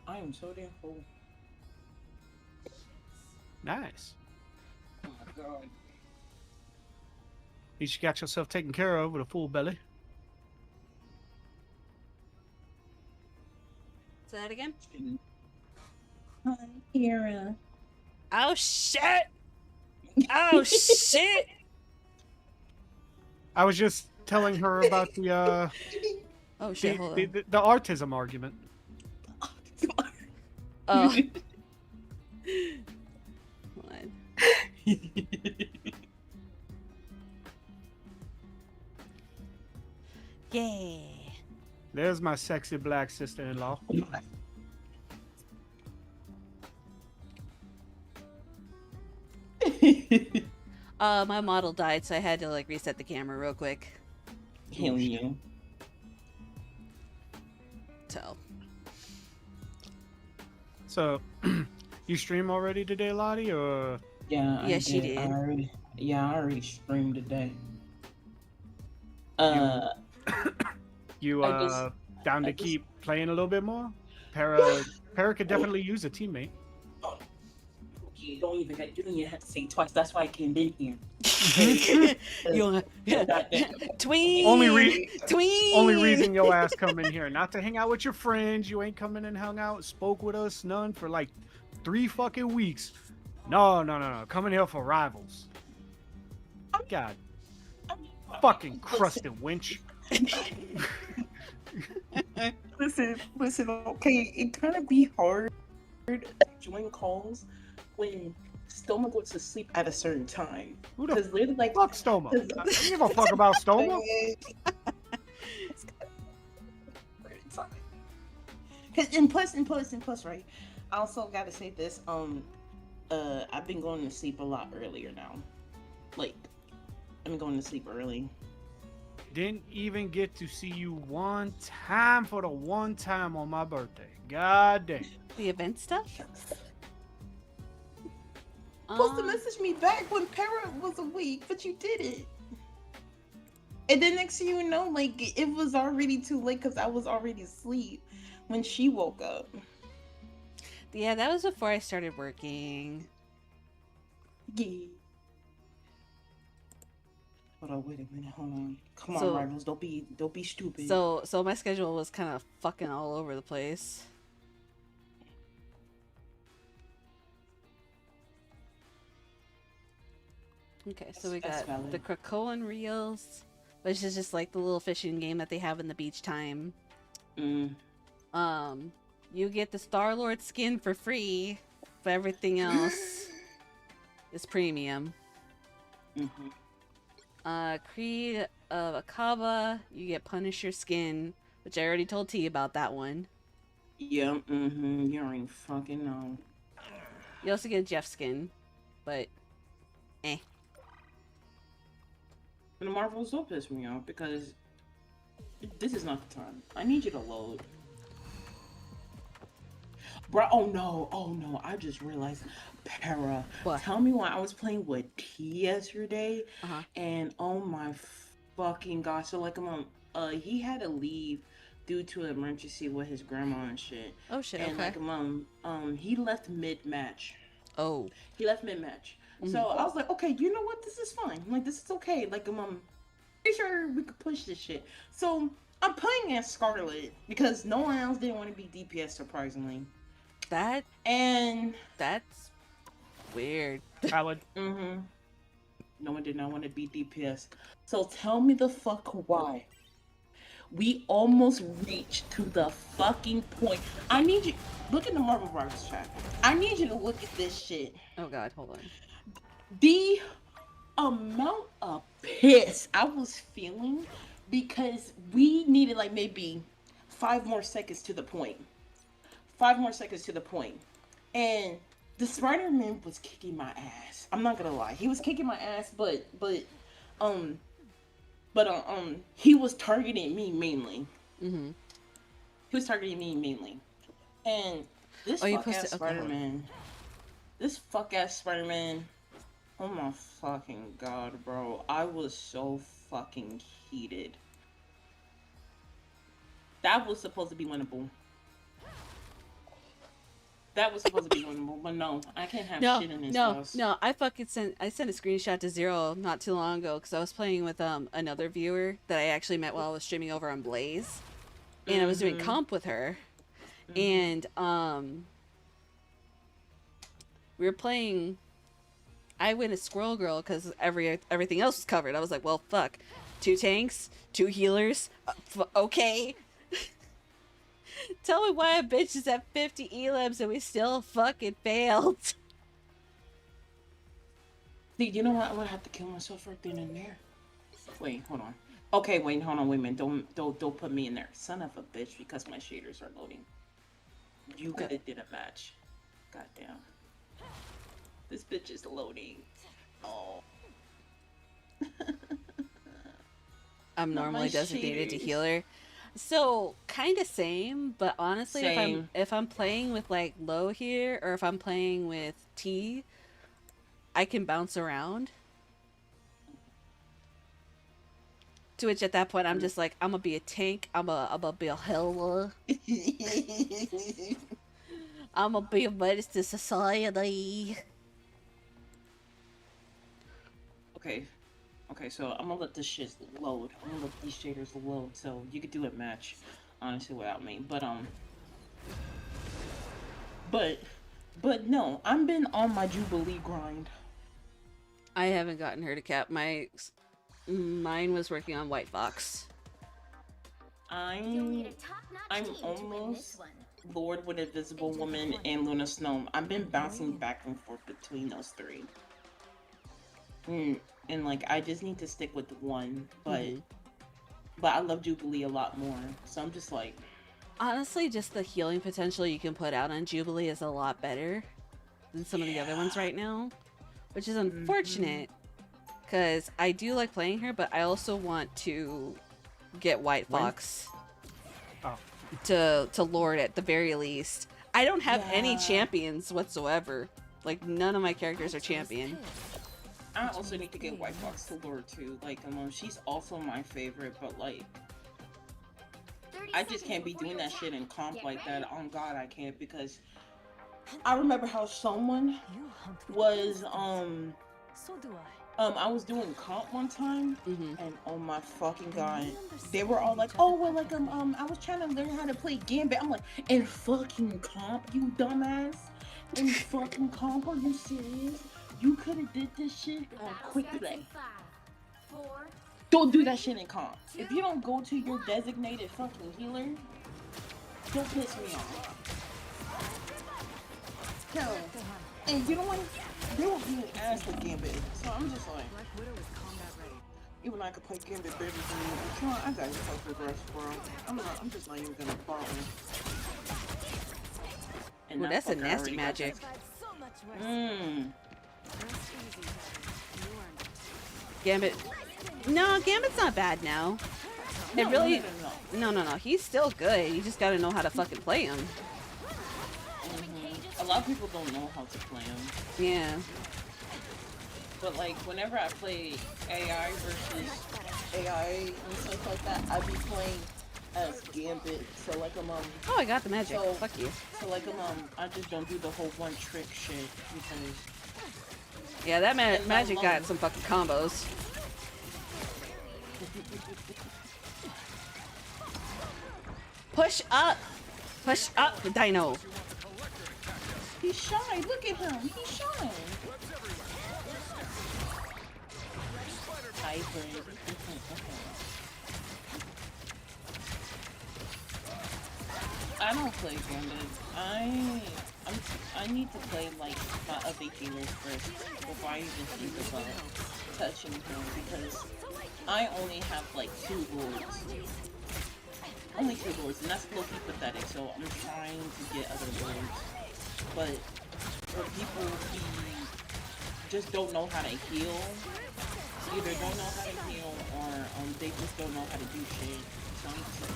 I am so damn full. Nice. god. At least you got yourself taken care of with a full belly. Say that again. Hi, Kara. Oh shit! Oh shit! I was just telling her about the Oh shit! Hold on. the autism argument. Oh. Hold on. Yeah. There's my sexy black sister-in-law. My model died, so I had to like reset the camera real quick. Hell yeah. So, you stream already today, Lottie, or? Yeah, Yeah, she did. I already streamed today. You I down to keep playing a little bit more? Para could definitely use a teammate. You don't even have to say it twice. That's why I came in here. Tween. Only reason your ass come in here, not to hang out with your friends. You ain't coming and hung out, spoke with us, none for like 3 fucking weeks. No. Coming here for rivals. God. Fucking crusted winch. Listen, okay, it kind of be hard to join calls when Stoma goes to sleep at a certain time. Who the like fuck Stoma? I don't give a fuck about Stoma. And plus, right? I also gotta say this. I've been going to sleep a lot earlier now. Like, I've been going to sleep early. Didn't even get to see you one time for the one time on my birthday. God damn. The event stuff? Supposed to message me back when Para was awake, but you didn't. And then next thing you know, like, it was already too late because I was already asleep when she woke up. Yeah, that was before I started working. Yeah. Hold on, wait a minute, hold on. Come on, rivals, don't be stupid. So my schedule was kind of fucking all over the place. Okay, so we got the Krakoan Reels, which is just like the little fishing game that they have in the beach time. You get the Star-Lord skin for free, but everything else is premium. Creed of Akaba, you get Punisher skin, which I already told T about that one. Yeah, you already fucking know. You also get Jeff skin, but eh. And the Marvels don't piss me off because this is not the time. I need you to load. Bro, oh no, I just realized, Para, tell me why I was playing with T yesterday, and oh my fucking gosh, so like, he had to leave due to an emergency with his grandma and shit. Oh shit, and okay. Like, he left mid-match. Oh. He left mid-match. So I was like, okay, you know what, this is fine. Like, this is okay. Like, pretty sure we could push this shit. So I'm playing as Scarlet because no one else didn't want to be DPS, surprisingly. That's weird. Valid. No one did not want to be DPS. So tell me the fuck why. We almost reached to the fucking point. I need you. Look at the Marvel Rivals chat. I need you to look at this shit. Oh god, hold on. The amount of piss I was feeling because we needed like maybe 5 more seconds to the point. 5 more seconds to the point. And the Spider-Man was kicking my ass. I'm not gonna lie. He was kicking my ass, but he was targeting me mainly. He was targeting me mainly. And this fuck-ass Spider-Man. This fuck-ass Spider-Man. Oh my fucking god, bro. I was so fucking heated. That was supposed to be winnable. That was supposed to be normal, but no, I can't have No, shit in this no, house. no. I sent a screenshot to Zero not too long ago because I was playing with another viewer that I actually met while I was streaming over on Blaze, and I was doing comp with her, and we were playing. I went as Squirrel Girl because everything else was covered. I was like, well, fuck, 2 tanks, 2 healers, okay. Tell me why a bitch is at 50 elims and we still fucking failed. See, you know what? I'm gonna have to kill myself right then and there. Wait, hold on. Okay, wait, hold on, wait a minute. Don't put me in there, son of a bitch, because my shaders are loading. You guys did a match. Goddamn. This bitch is loading. Oh. I'm normally designated to healer. So kind of same, but honestly, if I'm playing with like low here or if I'm playing with T, I can bounce around. To which at that point I'm just like, I'm gonna be a tank. I'm gonna be a healer. I'm gonna be a menace to society. Okay, so I'm gonna let this shit load. I'm gonna let these shaders load, so you could do a match, honestly, without me. But no, I've been on my Jubilee grind. I haven't gotten her to cap. Mine was working on White Fox. I'm almost Lord with Invisible Woman and Luna Snow. I've been bouncing back and forth between those 3. And like I just need to stick with one, but I love Jubilee a lot more. So I'm just like, honestly, just the healing potential you can put out on Jubilee is a lot better than some of the other ones right now, which is unfortunate because I do like playing her, but I also want to get White Fox to Lord at the very least. I don't have any champions whatsoever. Like none of my characters are champion. I also need to get White Fox to Lord too. Like, she's also my favorite, but like, I just can't be doing that shit in comp like that. On God, I can't, because I remember how someone was I was doing comp one time, and oh my fucking God, they were all like, oh well, like I was trying to learn how to play Gambit. I'm like, in fucking comp, you dumbass? In fucking comp, are you serious? You could have did this shit on quick play. Don't do that shit in comp. If you don't go to your designated fucking healer, don't piss me off. Hell, and you know what? They were being ass for Gambit, so I'm just like, even though I could play Gambit better than you, I got yourself regressed, bro. I'm just not even gonna bother. And that's a nasty magic. Gambit. No, Gambit's not bad now. It really. No. He's still good. You just gotta know how to fucking play him. A lot of people don't know how to play him. Yeah. But like, whenever I play AI versus AI and stuff like that, I be playing as Gambit. So like Oh, I got the magic. Fuck you. So like I just don't do the whole one trick shit because. Yeah, that magic got some fucking combos. Push up! Push up, Dino! He's shy, look at him, he's shy! Hybrid. I don't play Gambit. I need to play like my other healers first before I even think about touching him, because I only have like 2 lords. Only 2 lords, and that's low-key pathetic, so I'm trying to get other lords. But for people who just don't know how to heal, either don't know how to heal or they just don't know how to do shit. So I'm just like,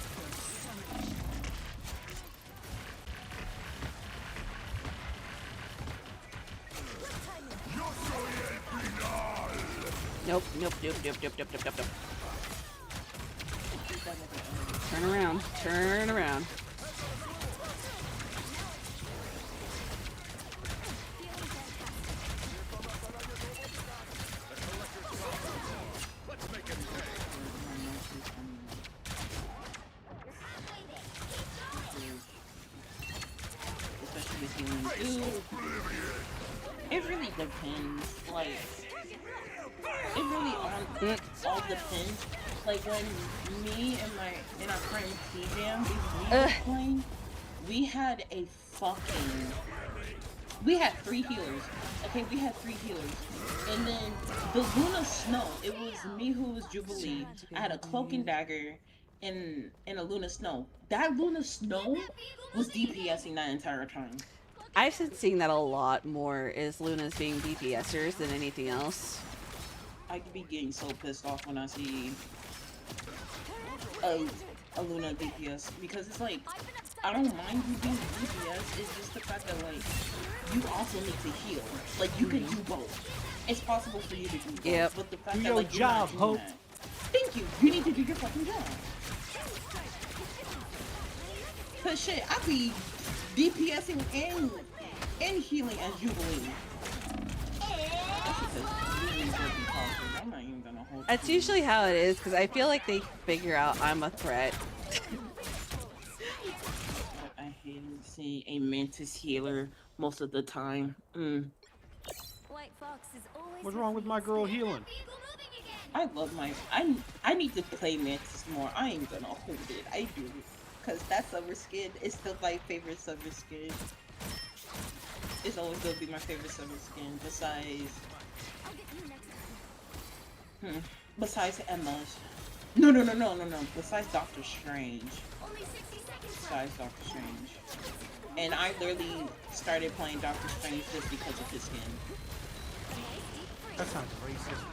Nope. Turn around. Dude, it really depends. Like, it really all depends. Like when me and our friend T-Jam, we were playing, we had we had 3 healers. Okay, we had 3 healers. And then the Luna Snow, it was me who was Jubilee. I had a Cloak and Dagger and a Luna Snow. That Luna Snow was DPSing that entire time. I've been seeing that a lot more, is Lunas being DPSers than anything else. I could be getting so pissed off when I see a Luna DPS, because it's like, I don't mind you being DPS, it's just the fact that, like, you also need to heal. Like, you can do both. It's possible for you to do both, but the fact Do that, your like, you're job, not doing Hope. that. Thank you. You need to do your fucking job. Cause shit, I be DPSing and healing as Jubilee. I'm not even gonna hold. That's usually how it is, because I feel like they figure out I'm a threat. I hate seeing a Mantis healer most of the time. What's wrong with my girl healing? I love my. I need to play Mantis more. I ain't gonna hold it. I do, cause that summer skin is still my favorite summer skin. It's always gonna be my favorite summer skin. Besides Emma's. No. Besides Doctor Strange. Besides Doctor Strange. And I literally started playing Doctor Strange just because of his skin. That sounds racist.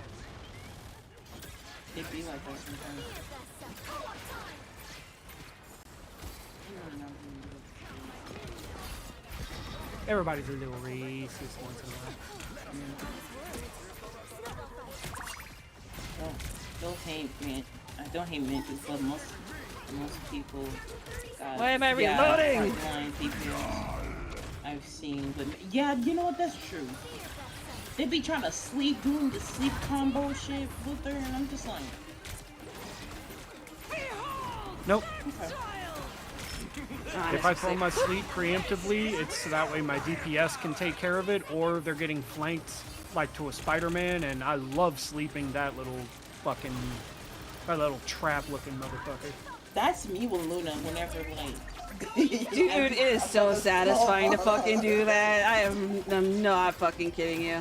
It be like that sometimes. Everybody's a little racist once in a while. Don't hate man. I don't hate Mantis, but most people. Why am I reloading? I've seen, but yeah, you know what? That's true. They be trying to sleep, doing the sleep combo shit with her, and I'm just like, Nope. okay. If I throw my sleep preemptively, it's so that way my DPS can take care of it, or they're getting flanked like to a Spider-Man, and I love sleeping that little trap-looking motherfucker. That's me with Luna whenever, like... Dude, it is so satisfying to fucking do that. I'm not fucking kidding you.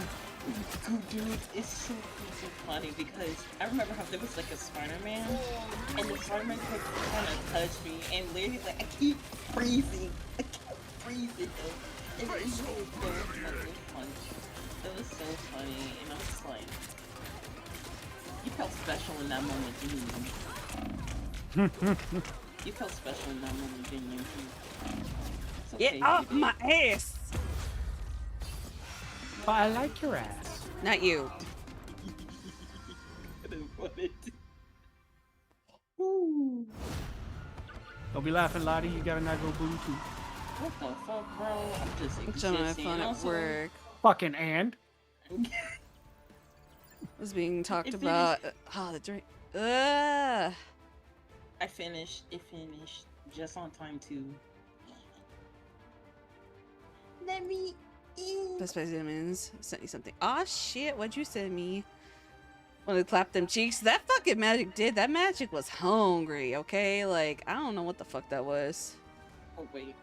Dude, it's so funny because I remember how there was like a Spider-Man, and the Spider-Man kept trying to touch me, and literally like, I keep freezing. And it was so funny. It was so funny, and I was like, you felt special in that moment, didn't you? You felt special in that moment, didn't you? It's okay, Get off baby. my ass! But I like your ass. Not you. I didn't want it. Don't be laughing, Lottie. You gotta not go boo too. What the fuck, bro? I'm just It's on my existing. phone at Also, work. Fucking and. Was being talked It about. Oh, the drink. Ugh. It finished just on time too. Let me in. Best Buy Simmons sent you something. Aw, shit. What'd you send me? Want to clap them cheeks? That fucking magic did. That magic was hungry, okay? Like, I don't know what the fuck that was. Oh, wait.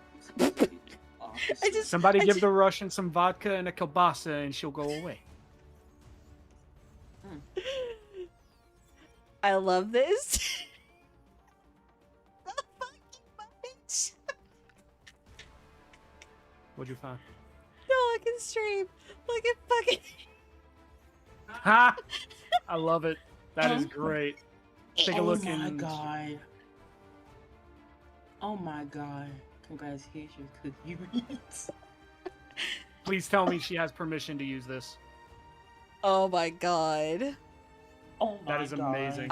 Somebody give the Russian some vodka and a kielbasa and she'll go away. I love this. The fucking bitch. What'd you find? No, I can stream. Look at fucking. Ha! I love it. That is great. Take a look Oh my in. god. Oh my god. Congratulations, cookies. Please tell me she has permission to use this. Oh my god. Oh my That is god. amazing.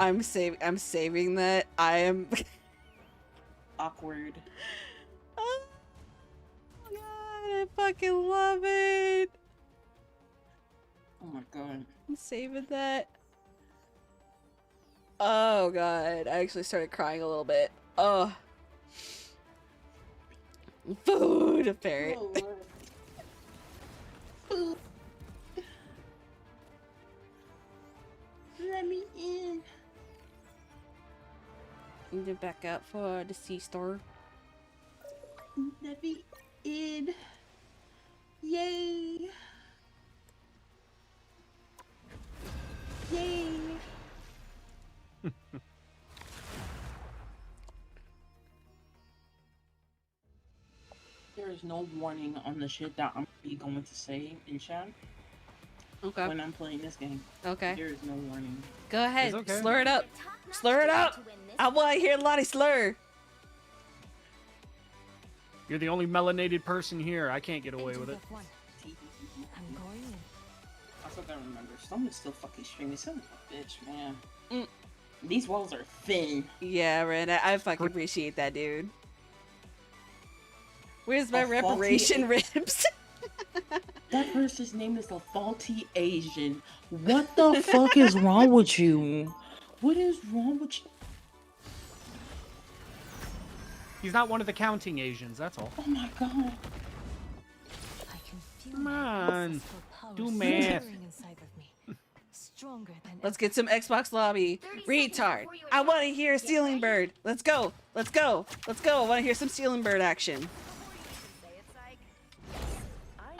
I'm saving that. I am. Awkward. Oh god, I fucking love it. Oh my god. I'm saving that. Oh god, I actually started crying a little bit. Oh. Food, a parrot. Oh, Let me in. Need to back out for the C-store. Let me in. Yay. Yay. There is no warning on the shit that I'm going to say in chat. Okay. When I'm playing this game. Okay. There is no warning. Go ahead. okay. Slur it up. Slur it up. I want to hear Lottie slur. You're the only melanated person here. I can't get away with it. I'm going in. I still gotta remember. Someone's still fucking streaming. Someone's a bitch, man. These walls are thin. Yeah, right. I fucking appreciate that, dude. Where's my A faulty reparation ribs? That person's name is a faulty Asian. What the fuck is wrong with you? What is wrong with you? He's not one of the counting Asians, that's all. Oh my god. Come on. Do math. Let's get some Xbox lobby. Retard. I want to hear Stealing Bird. Let's go. Let's go. Let's go. I want to hear some Stealing Bird action.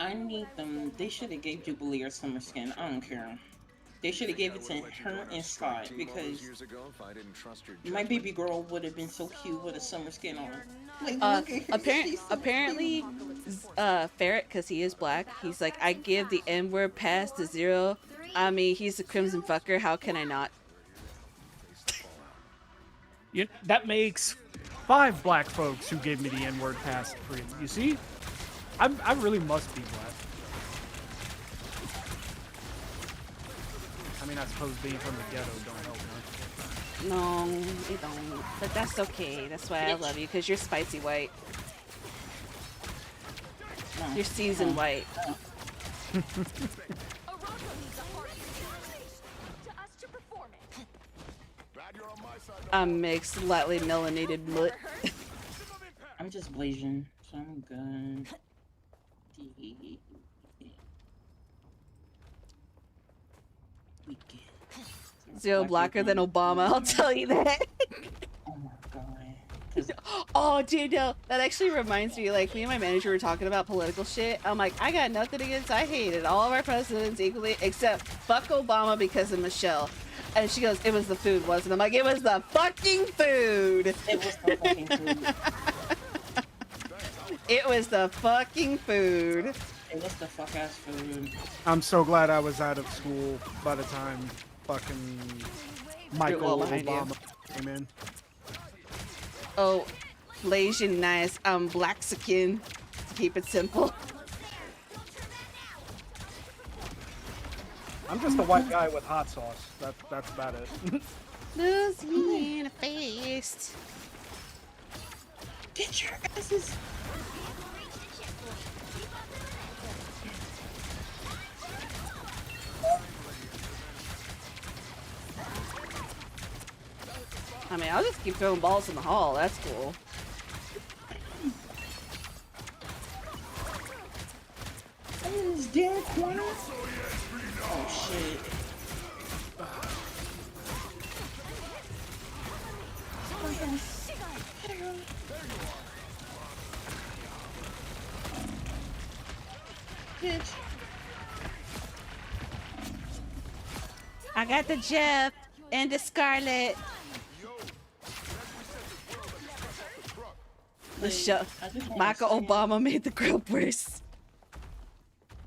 I need them. They should have gave Jubilee her summer skin. I don't care. They should have gave it to her and Sky because my baby girl would have been so cute with a summer skin on. Like, look at her. She's so Apparently, Ferret, because he is black, he's like, I give the N-word pass to Zero. I mean, he's a crimson fucker. How can I not? That makes 5 black folks who gave me the N-word pass free. You see? I really must be black. I mean, I suppose being from the ghetto don't help much. No, you don't. But that's okay. That's why I love you, because you're spicy white. You're seasoned white. I'm mixed, lightly melanated mutt. I'm just Blasian, so I'm good. Zero blacker than Obama, I'll tell you that. Oh my god. Oh, dude, no. That actually reminds me, like, me and my manager were talking about political shit. I'm like, I got nothing against, I hated all of our presidents equally, except fuck Obama because of Michelle. And she goes, it was the food, wasn't it? I'm like, it was the fucking food. It was the fucking food. It was the fucking food. It was the fuck ass food. I'm so glad I was out of school by the time fucking Michael Obama came in. Oh, Blasian nice. I'm Blaxican, to keep it simple. I'm just a white guy with hot sauce. That's about it. Lose me in the face. Get your asses. I mean, I'll just keep throwing balls in the hall. That's cool. Is there a corner? Oh shit. Bitch. I got the Jeff and the Scarlet. Michael Obama made the group worse.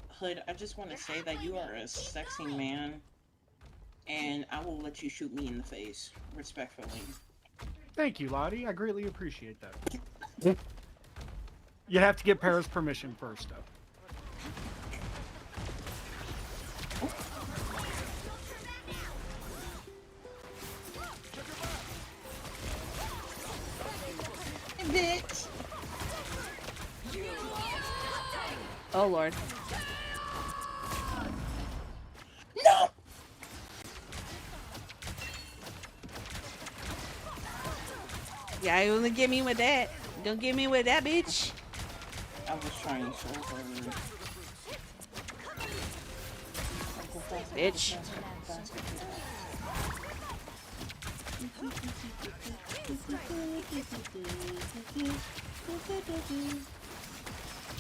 Hood, I just want to say that you are a sexy man, and I will let you shoot me in the face, respectfully. Thank you, Lottie. I greatly appreciate that. You have to get Paris permission first, though. Bitch. Oh lord. No. Yeah, you only get me with that. Don't get me with that, bitch. I was trying so hard. bitch.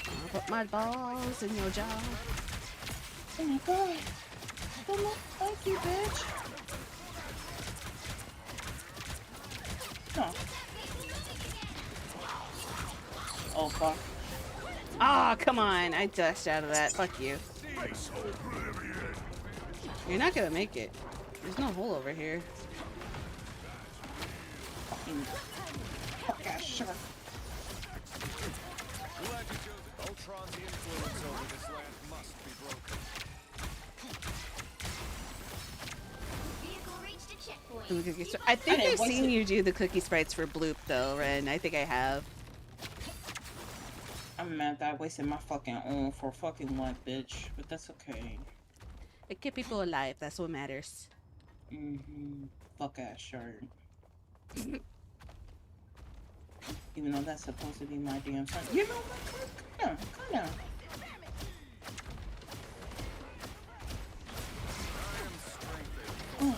I'll put my balls in your jaw. Oh my god. Thank you, bitch. No. Oh, fuck. Ah, come on. I dashed out of that. Fuck you. You're not gonna make it. There's no hole over here. Fuck ass shark. Ultron's influence over this land must be broken. I think I've seen you do the cookie sprites for Bloop though, Ren. I think I have. I'm mad that I wasted my fucking own for fucking what, bitch? But that's okay. It kept people alive. That's what matters. Fuck ass shirt. Even though that's supposed to be my damn son. You know what? Come down. Come down. Oh.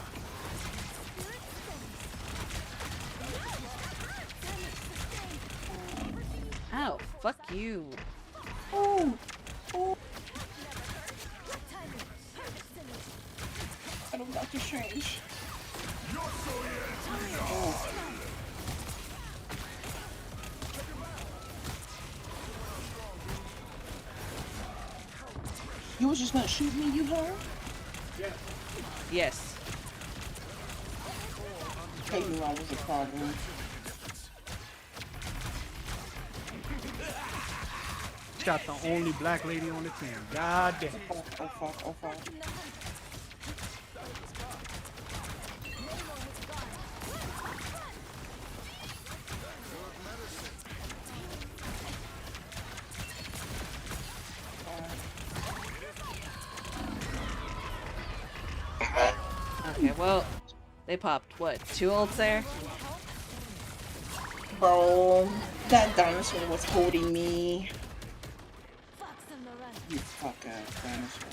Ow, fuck you. Oh. Oh. I don't got to change. Oh. You was just gonna shoot me, you heard? Yeah. Yes. I knew I was a problem. Got the only black lady on the team. God damn. Oh fuck, oh fuck. Okay, well, they popped, what, 2 ults there? Bro, that dinosaur was holding me. You fuck ass dinosaur.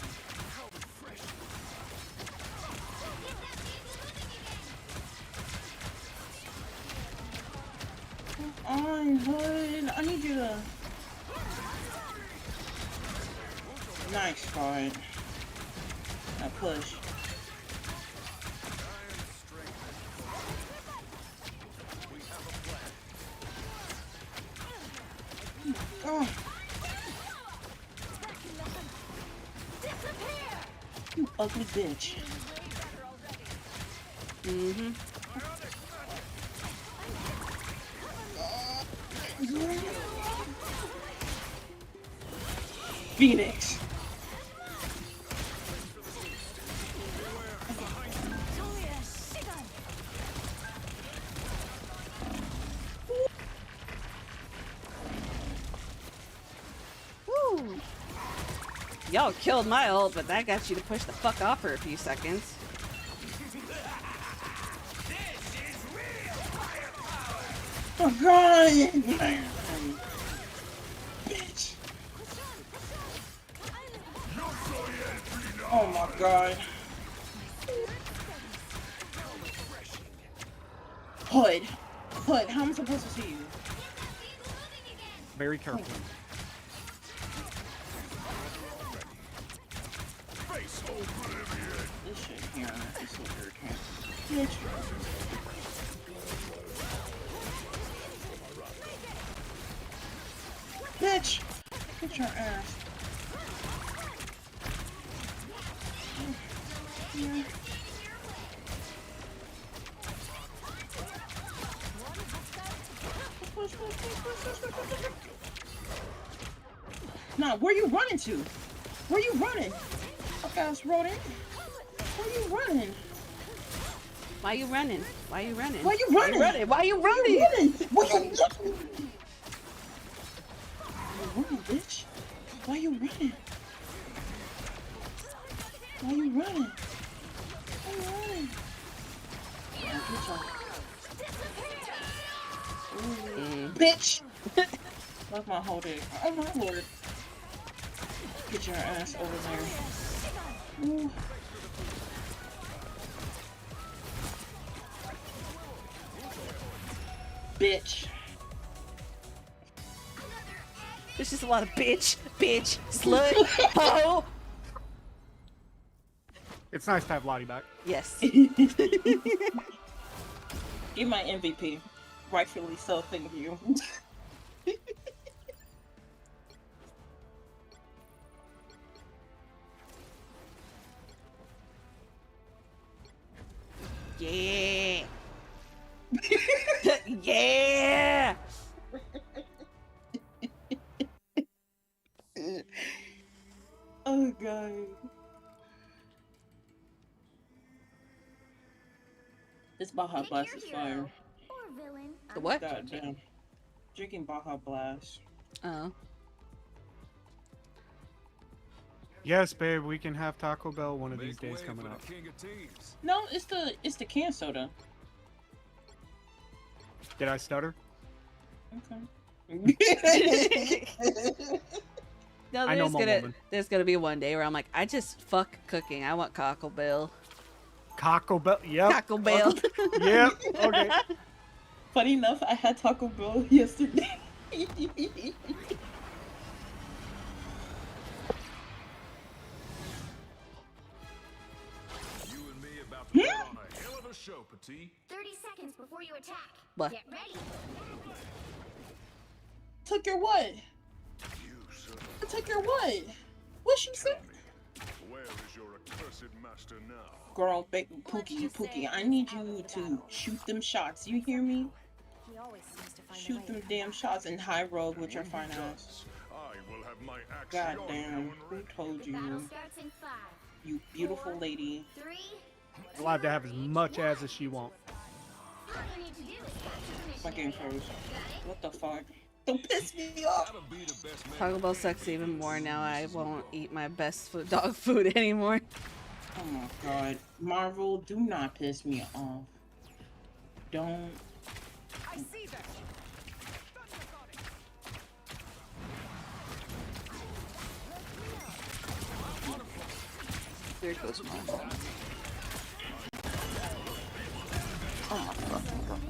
Come on, Hood. I need you to... Nice fight. Now push. Oh. You ugly bitch. Phoenix. Woo! Y'all killed my ult, but that got you to push the fuck off for a few seconds. Oh god! Bitch. Oh my god. Hood. Hood, how am I supposed to see you? Very careful. This shit here is so irritating. Bitch. Bitch! Get your ass. Yeah. Nah, where you running to? Where you running? Fuck ass rodent. Where you running? Why you running? Why you running? Why you running? Why you running? Why you running? Bitch. Why you running? Why you running? Why you running? Bitch! Love my whole day. Oh my lord. Get your ass over there. Ooh. Bitch. There's just a lot of bitch, slut, ho. It's nice to have Lottie back. Yes. Give my MVP. Rightfully so, thank you. Yeah. Yeah. Oh god. This Baja Blast is fire. The what? God damn. Drinking Baja Blast. Oh. Yes, babe, we can have Taco Bell one of these days coming up. No, it's the can soda. Did I stutter? Okay. No, I know my woman. there's gonna be one day where I'm like, I just fuck cooking. I want Taco Bell. Taco Bell, yep. Taco Bell. Yep, okay. Funny enough, I had Taco Bell yesterday. Put on a hell of a show, Petit. 30 seconds before you attack. What? Get ready. Took your what? I took your what? What she said? Where is your accursed master now? Girl, Pookie, I need you to shoot them shots. You hear me? He always seems to find Shoot them damn shots in high road with your fine ass. I will have my axe. God damn, who told you? You beautiful lady. Allowed to have as much as she wants. My game froze. What the fuck? Don't piss me off. Taco Bell sucks even more now. I won't eat my best dog food anymore. Oh my god. Marvel, do not piss me off. Don't. I see that. There goes Marvel. Oh my fucking god.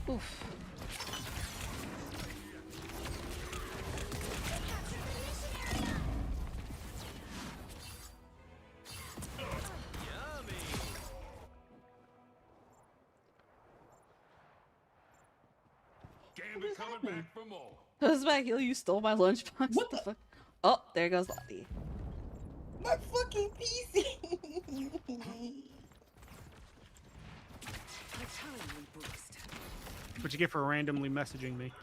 Oof. Gambit coming back for more. Husband, you stole my lunchbox. What the fuck? Oh, there goes Lottie. My fucking PC. What you get for randomly messaging me?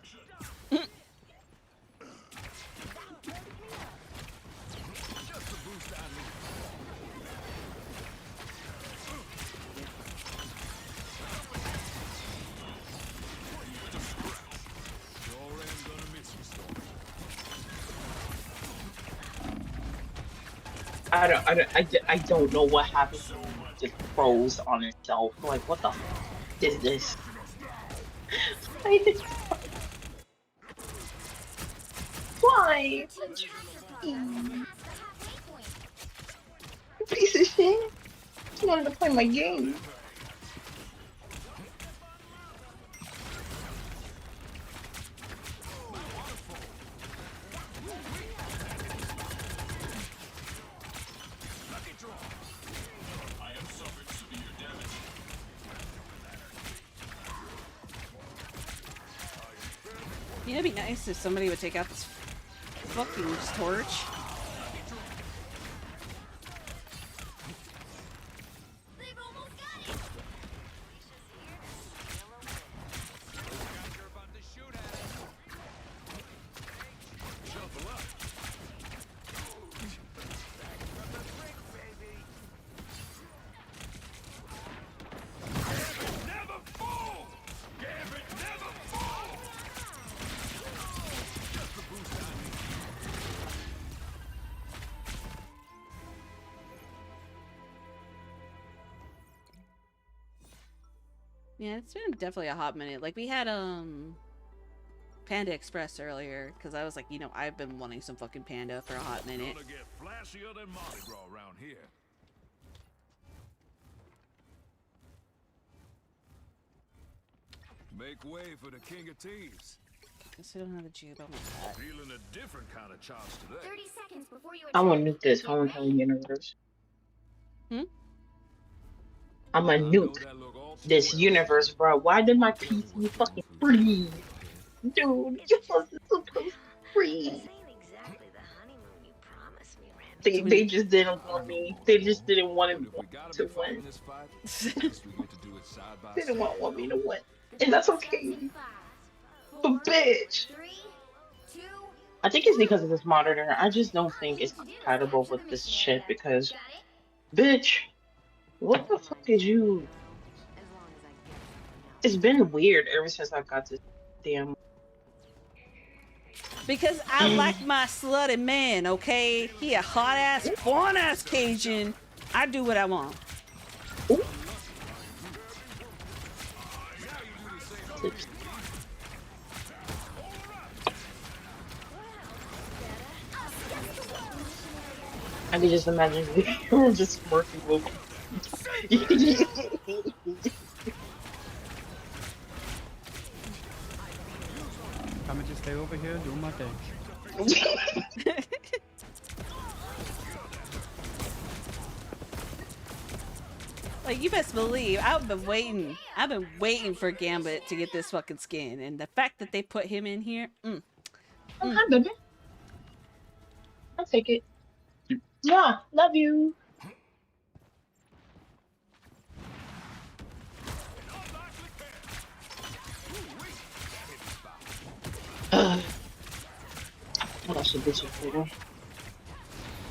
I don't know what happened. Just froze on itself. Like, what the fuck is this? Why? Piece of shit. Just wanted to play my game. You know, it'd be nice if somebody would take out this fucking torch. Yeah, it's been definitely a hot minute. Like, we had, Panda Express earlier, because I was like, you know, I've been wanting some fucking Panda for a hot minute. Gonna get flashier than Mardi Gras around here. Make way for the king of thieves. Guess I don't have a juke. Oh my god. Feeling a different kind of charge today. 30 seconds before you I'm gonna attack. nuke this Get whole ready. universe. Hmm? I'm gonna nuke this universe, bro. Why did my PC fucking freeze? Dude, you wasn't supposed to freeze. They just didn't want me. They just didn't want me to win. They didn't want me to win. And that's okay. But bitch. I think it's because of this monitor. I just don't think it's compatible with this shit because bitch, what the fuck is you? It's been weird ever since I got this damn. Because I like my slutty man, okay? He a hot ass, fun ass Cajun. I do what I want. I can just imagine you just working with. I'm gonna just stay over here doing my thing. Like, you best believe I've been waiting. I've been waiting for Gambit to get this fucking skin, and the fact that they put him in here, Okay, baby. I'll take it. Yeah, love you. What else should this later?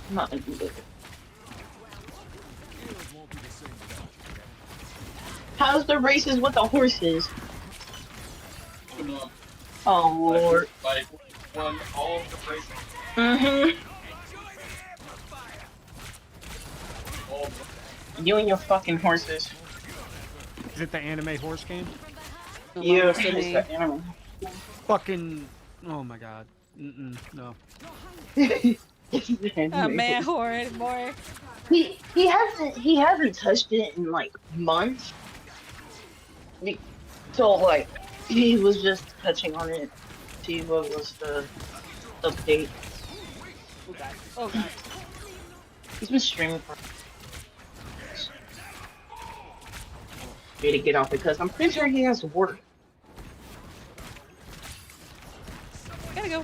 I'm not gonna do it. How's the races with the horses? Oh lord. Like won all the races. You and your fucking horses. Is it the anime horse game? Yeah, it's the anime. Fucking. Oh my god. No. a man horrid boy. He hasn't touched it in like months. So like he was just touching on it. See what was the update. Oh god. Oh god. He's been streaming for. Way to get off because I'm pretty sure he has to work. Gotta go.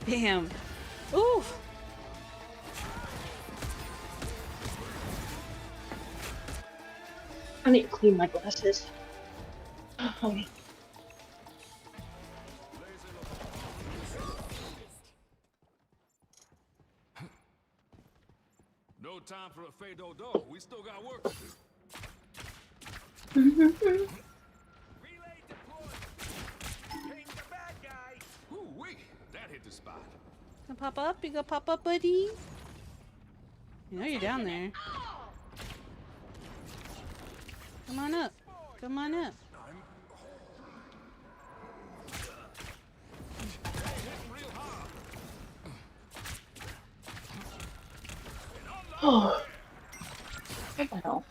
Damn. Ooh. I need to clean my glasses. No time for a fado do. We still got work to do. Ooh-wee, that hit the spot. You gonna pop up? You gonna pop up, buddy? You know you're down there. Come on up. Come on up. Oh. What the hell?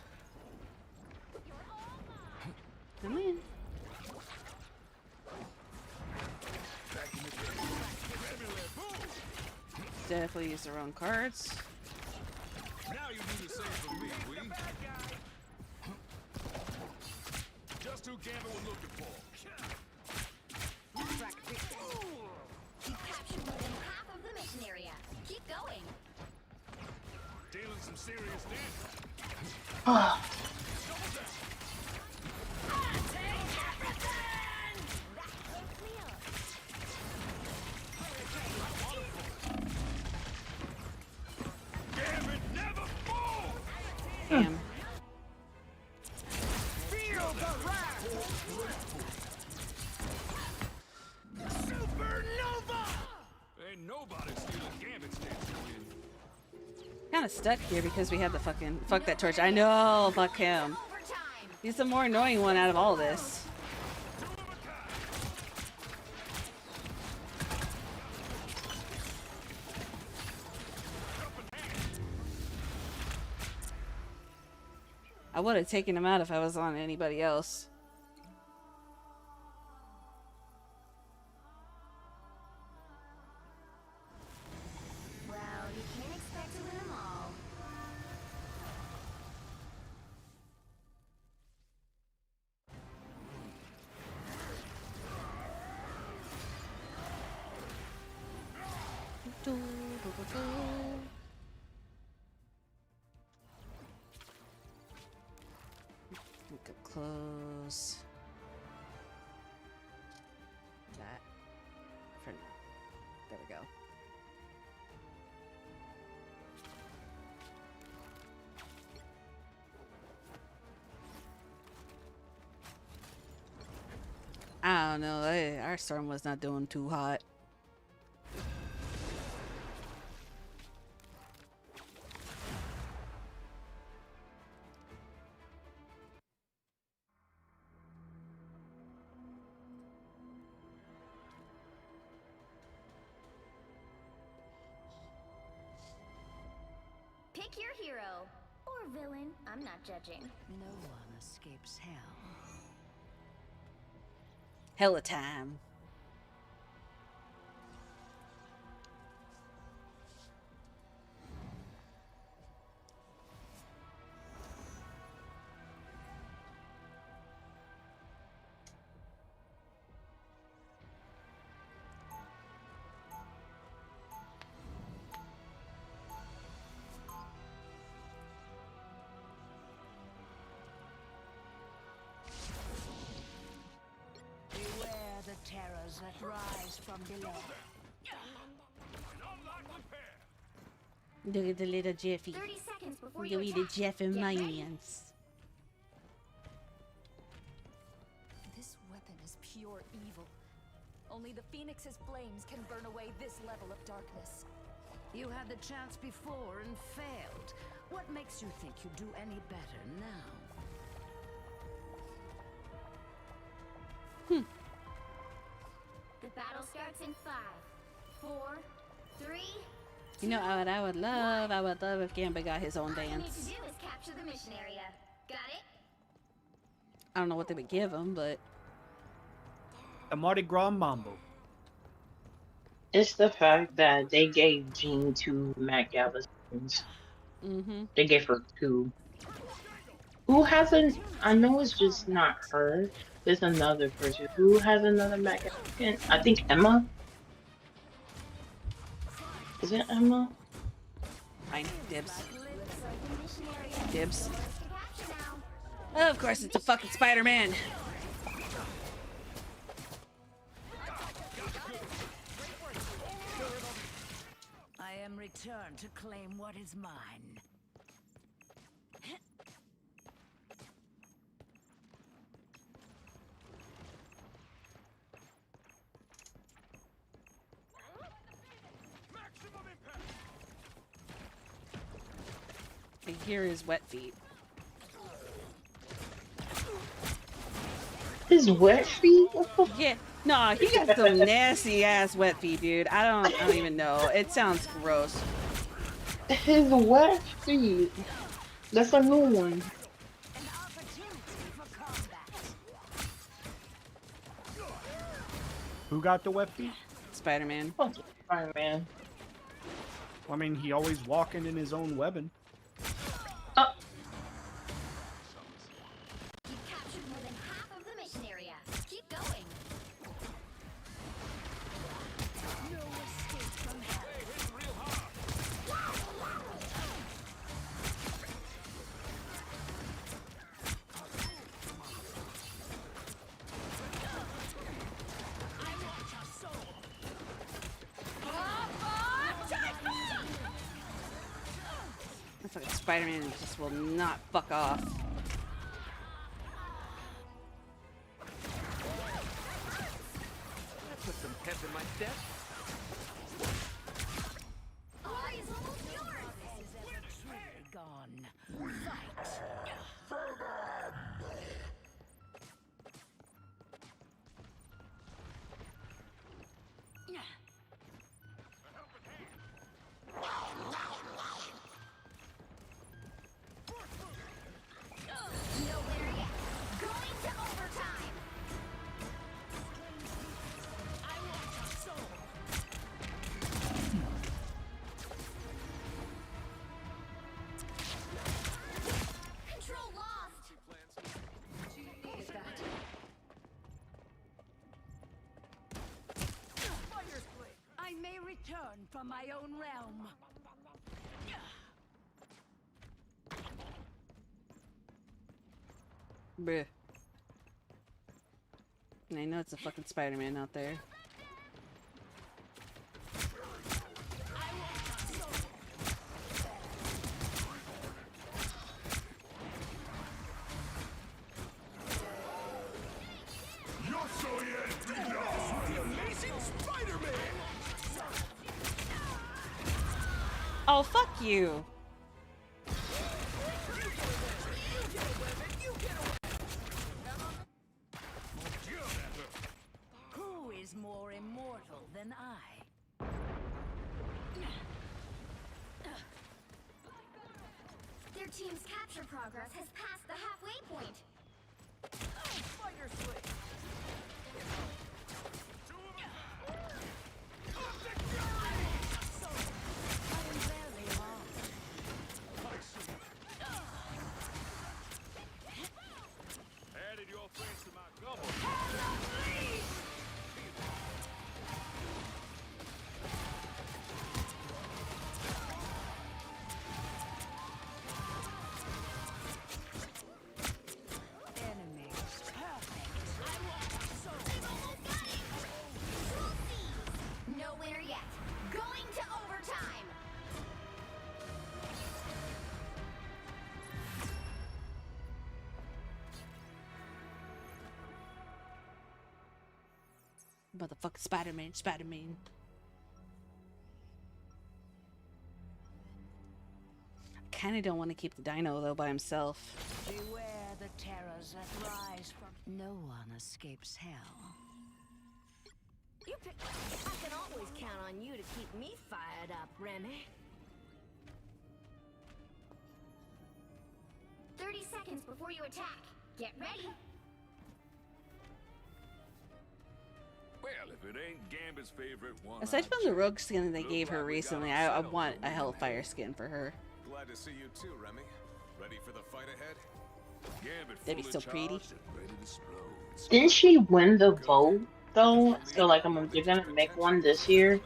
Come in. Definitely use the wrong cards. Now you do the same for me, we. Just who Gambit was looking for. serious then. Damn. Feel the wrath. Supernova. Ain't nobody stealing Gambit's dance again. Kind of stuck here because we have the fucking fuck that torch. I know, fuck him. He's the more annoying one out of all this. I would have taken him out if I was on anybody else. Well, you can't expect to win them all. Look up close. That for now. There we go. I don't know. Our storm was not doing too hot. Pick your hero. Or villain. I'm not judging. No one escapes hell. Hella time. Beware the terrors that rise from below. Look at the little Jeffy. 30 seconds before Look you at the attack. Jeff and Get ready. minions. This weapon is pure evil. Only the Phoenix's flames can burn away this level of darkness. You had the chance before and failed. What makes you think you do any better now? The battle starts in 5, 4, 3. You know what I would love? I would love if Gamba got his own All you need to dance. do is capture the mission area. Got it? I don't know what they would give him, but The Mardi Gras Mambo. It's the fact that they gave Jean 2 Matt Gallisons. They gave her 2. Who hasn't? I know it's just not her. There's another person. Who has another Matt Gallison? I think Emma. Is it Emma? fine. Dibs. Dibs. Oh, of course, it's a fucking Spider-Man. I am returned to claim what is mine. I hear his wet feet. His wet feet? Yeah. No, he got some nasty ass wet feet, dude. I don't even know. It sounds gross. His wet feet. That's a new one. Who got the wet feet? Spider-Man. Spider-Man. I mean, he always walking in his own webbing. You've captured more than half of the mission area. Keep going. No escape from hell. Spider-Man just will not fuck off. That put some pep in my step. Glory's almost yours! This is truly gone. Fight! No winner yet. Going to overtime. I want your soul! Control lost. I may return from my own realm. Bruh. I know it's a fucking Spider-Man out there. Yo soy el the amazing Spider-Man! Oh, fuck you! Who is more immortal than I? Their team's capture progress has passed the halfway point. Spider Switch! Added your friends to my gumbo. Enemy. Perfect. I want your soul. No winner yet. Going to overtime. Motherfucking Spider-Man, Spider-Man. Kinda don't want to keep the dino though by himself. Beware the terrors that rise from. No one escapes hell. You pick. I can always count on you to keep me fired up, Remy. 30 seconds before you attack. Get ready. Well, if it ain't Gambit's favorite one. Aside from the rogue skin they gave her recently, I want a Hellfire skin for her. Glad to see you too, Remy. Ready for the fight ahead? Gambit That'd be so pretty. Didn't she win the vote though? So like, they're gonna make one this year,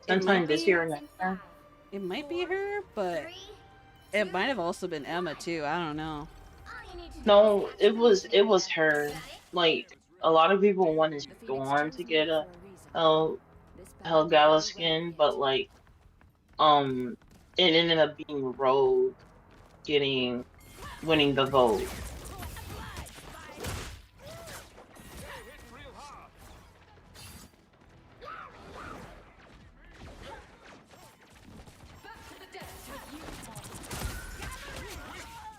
sometime this year or next year. It might be her, but it might have also been Emma too. I don't know. No, it was her. Like, a lot of people wanted Storm to get a Helgala skin, but like, it ended up being Rogue winning the vote.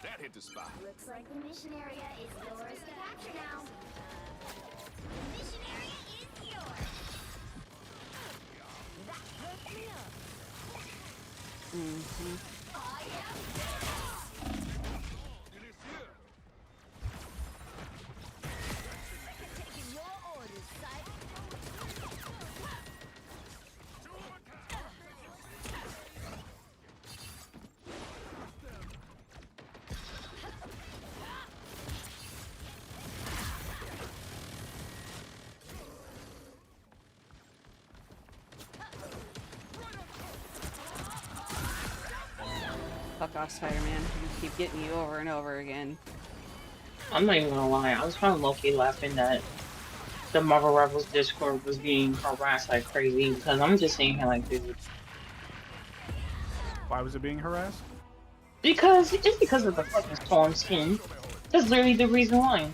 That hit the spot. Looks like the mission area is yours to capture now. The mission area is yours. That hooked me up. Mm-hmm. I am Taking your orders, sight. Fuck off, Spider-Man. You keep getting you over and over again. I'm not even gonna lie, I was kind of low-key laughing that the Marvel Rebels Discord was being harassed like crazy, because I'm just seeing here like, dude. Why was it being harassed? Because it's because of the fucking storm skin. That's literally the reason why.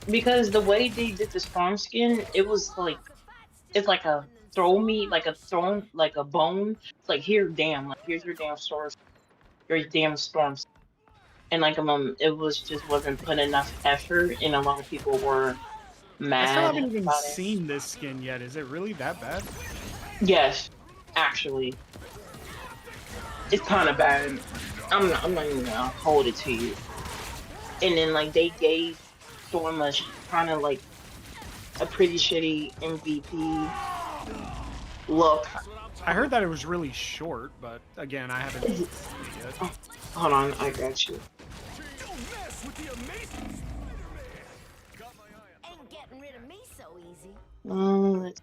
Because the way they did the storm skin, it was like it's like a throw me, like a thrown, like a bone. It's like here, damn, like here's your damn storm, your damn storms. And like it was just wasn't put enough effort, and a lot of people were I still mad haven't even about it. seen this skin yet. Is it really that bad? Yes, actually, it's kind of bad. I'm not even gonna hold it to you. And then like they gave Storm a kind of like a pretty shitty MVP look. I heard that it was really short, but again, I haven't seen it yet. Oh, hold on, I got you. Ain't getting rid of me so easy. Let's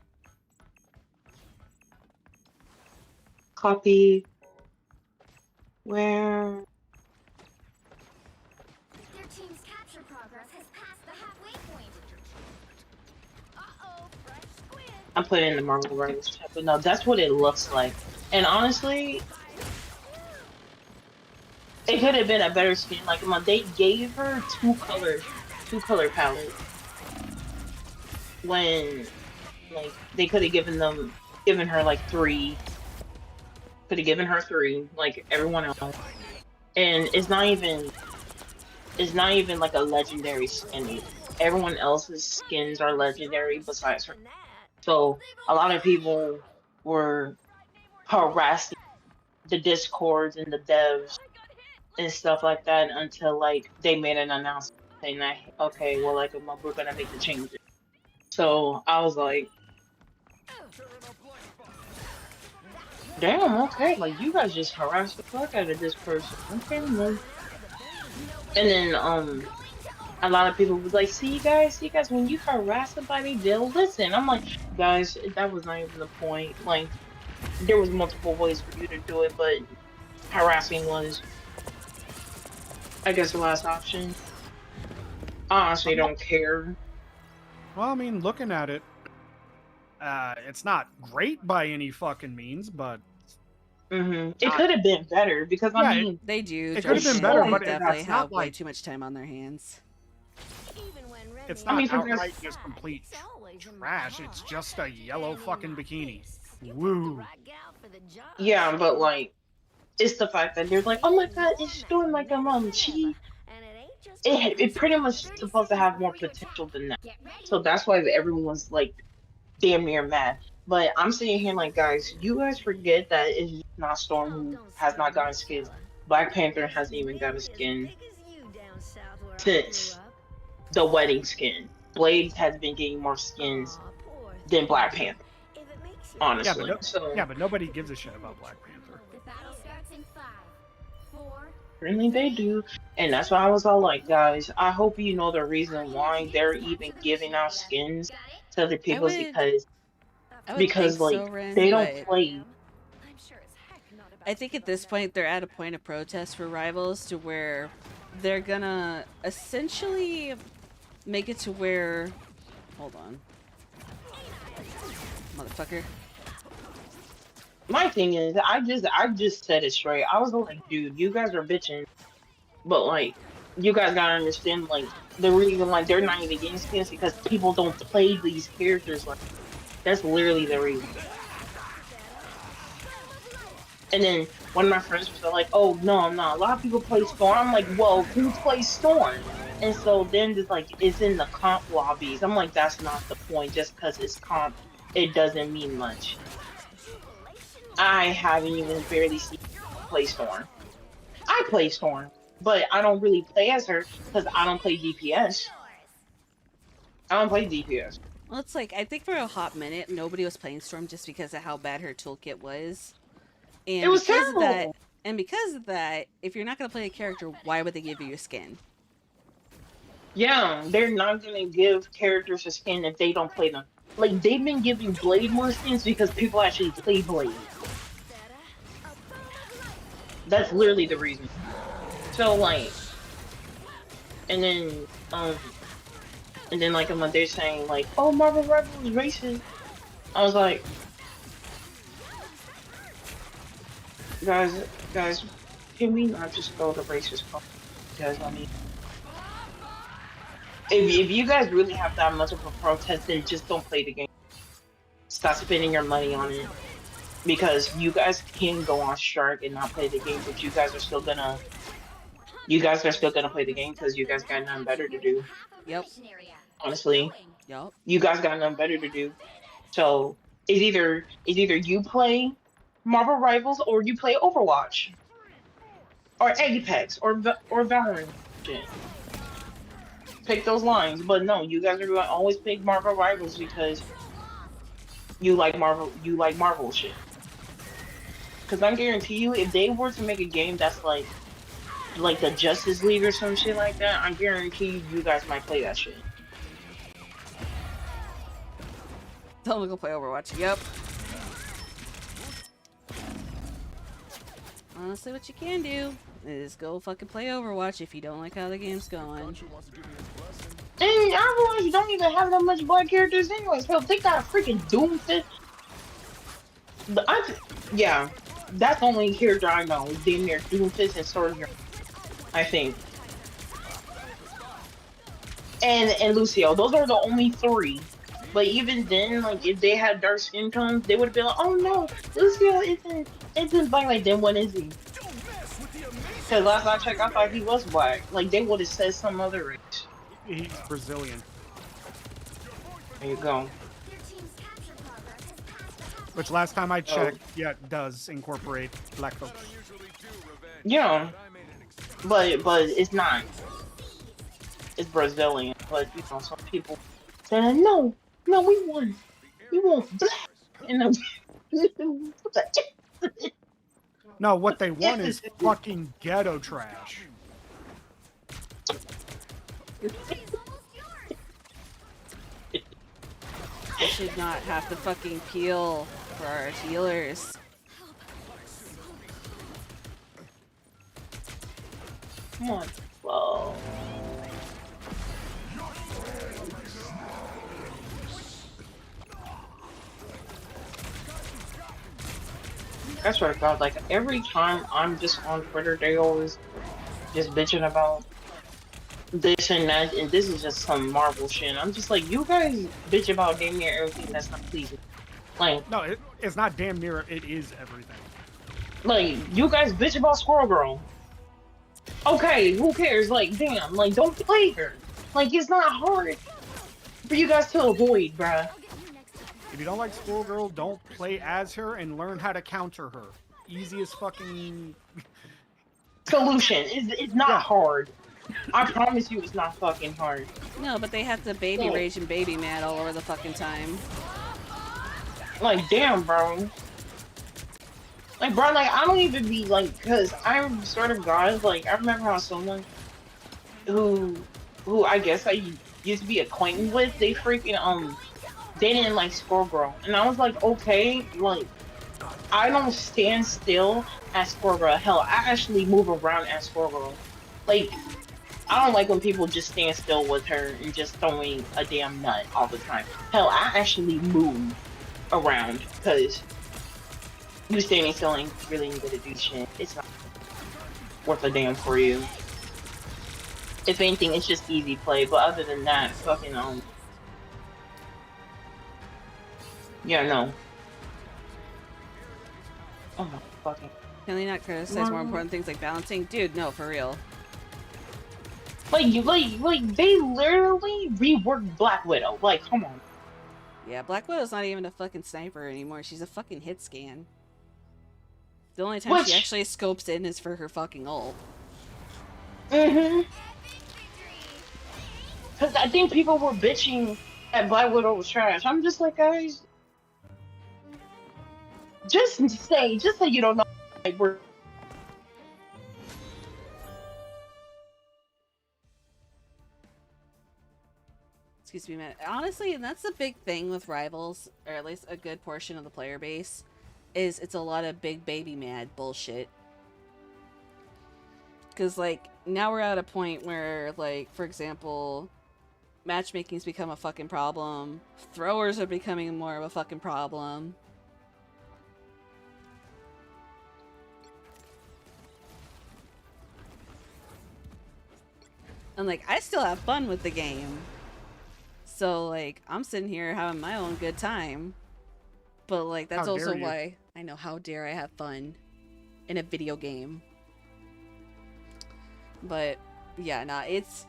copy. Where? Their team's capture progress has passed the halfway point. Uh-oh, fresh squid. I'm putting in the Marvel Rivals chat, but no, that's what it looks like. And honestly, it could have been a better skin. Like, they gave her two color palettes. When, like, they could have given her like three. Could have given her three, like everyone else. And it's not even like a legendary skin either. Everyone else's skins are legendary besides her. So a lot of people were harassing the discords and the devs and stuff like that until like they made an announcement saying that okay, well like we're gonna make the changes. So I was like, damn, okay, like you guys just harassed the fuck out of this person. Okay, well. And then a lot of people was like, see guys, when you harass somebody, they'll listen. I'm like, guys, that was not even the point. Like, there was multiple ways for you to do it, but harassing was, I guess, the last option. I honestly don't care. Well, I mean, looking at it, it's not great by any fucking means, but it could have been better because yeah, I mean, they do. It could have been better, but definitely it's have not way like too much time on their hands. it's not outright just complete trash. It's just a yellow fucking bikini. Woo. Yeah, but like, it's the fact that they're like, oh my god, it's doing like a it pretty much supposed to have more potential than that. So that's why everyone's like damn near mad. But I'm sitting here like, guys, you guys forget that it's not Storm who has not gotten skins. Black Panther hasn't even got a skin since the wedding skin. Blade has been getting more skins than Black Panther. Honestly. But nobody gives a shit about Black Panther. Apparently they do. And that's why I was all like, guys, I hope you know the reason why they're even giving out skins to other people because like so, Ren, they don't play. I think at this point they're at a point of protest for Rivals to where they're gonna essentially make it to where, hold on, motherfucker. My thing is, I just said it straight. I was like, dude, you guys are bitching, but like, you guys gotta understand, like, the reason why they're not even getting skins because people don't play these characters. Like, that's literally the reason. And then one of my friends was like, oh no, a lot of people play Storm. I'm like, well, who plays Storm? And so then it's like, it's in the comp lobbies. I'm like, that's not the point. Just because it's comp, it doesn't mean much. I haven't even barely seen her play Storm. I play Storm, but I don't really play as her because I don't play DPS. I don't play DPS. Well, it's like, I think for a hot minute, nobody was playing Storm just because of how bad her toolkit was. And it was because terrible. Of that, and because of that, if you're not going to play a character, why would they give you a skin? Yeah, they're not going to give characters a skin if they don't play them. Like, they've been giving Blade more skins because people actually play Blade. That's literally the reason. So, like, and then like, they're saying, like, oh, Marvel Rivals is racist. I was like, guys, can we not just throw the racist card? Because I mean, if you guys really have that much of a protest, then just don't play the game. Stop spending your money on it. Because you guys can go on strike and not play the game, but you guys are still gonna play the game because you guys got nothing better to do. Yep. Honestly, Yep. you guys got nothing better to do. So it's either you play Marvel Rivals or you play Overwatch or Apex or Valorant. Shit. Pick those lines, but no, you guys are going to always pick Marvel Rivals because you like Marvel shit. Because I guarantee you, if they were to make a game that's like the Justice League or some shit like that, I guarantee you guys might play that shit. Tell them to go play Overwatch. Yep. Honestly, what you can do is go fucking play Overwatch if you don't like how the game's going. And Overwatch don't even have that much black characters anyways. Hell, they got a freaking Doomfist. Yeah, that's the only character I know. Damn near Doomfist and Soldier, I think. And Lucio, those are the only three. But even then, like if they had dark skin tones, they would have been like, "Oh no, Lucio isn't black." Like then what is he? Because last I checked, I thought he was black. Like they would have said some other race. He's Brazilian. There you go. Which last time I checked, yeah, it does incorporate black folks. Yeah, but it's not. It's Brazilian, but you know some people saying no, we want black. And No, what they want is fucking ghetto trash. We should not have to fucking peel for our healers. Come on, whoa. I swear to God, like every time I'm just on Twitter, they always just bitching about this and that, and this is just some Marvel shit. I'm just like, you guys bitch about damn near everything that's not pleasing. Like, no, it's not damn near. It is everything. Like, you guys bitch about Squirrel Girl. Okay, who cares? Like, damn, like don't play her. Like, it's not hard for you guys to avoid, bruh. If you don't like Squirrel Girl, don't play as her and learn how to counter her. Easiest fucking solution. It's not hard. I promise you, it's not fucking hard. No, but they have to baby rage and baby mad all over the fucking time. Like, damn, bro. Like, bro, like I don't even be like, cause I'm sort of guys. Like, I remember how someone who I guess I used to be acquainted with, they freaking they didn't like Squirrel Girl, and I was like, okay, like I don't stand still as Squirrel Girl. Hell, I actually move around as Squirrel Girl. Like, I don't like when people just stand still with her and just throwing a damn nut all the time. Hell, I actually move around because you standing still ain't really gonna do shit. It's not worth a damn for you. If anything, it's just easy play. But other than that, fucking yeah, no. Oh my fucking. Can they not criticize more important things like balancing? Dude, no, for real. Like they literally reworked Black Widow. Like, come on. Yeah, Black Widow's not even a fucking sniper anymore. She's a fucking hit scan. The only time she actually scopes in is for her fucking ult. Mm-hmm. Because I think people were bitching that Black Widow was trash. I'm just like, guys, just say you don't know. Like, we're excuse me, man. Honestly, and that's the big thing with Rivals, or at least a good portion of the player base, is it's a lot of big baby mad bullshit. Because, like, now we're at a point where, like, for example, matchmaking's become a fucking problem. Throwers are becoming more of a fucking problem. And like, I still have fun with the game. So like, I'm sitting here having my own good time. But like, that's How dare also you. why I know how dare I have fun in a video game. But yeah, nah, it's,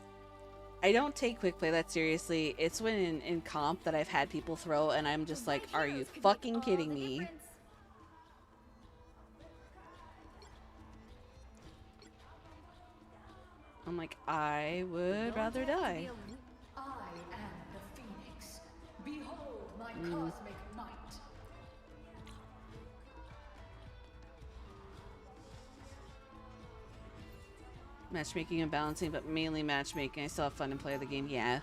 I don't take quick play that seriously. It's when in comp that I've had people throw and I'm just like, are you fucking kidding me? I'm like, I would rather die. I am the Phoenix. Behold my cosmic might. Matchmaking and balancing, but mainly matchmaking. I still have fun and play the game. Yeah.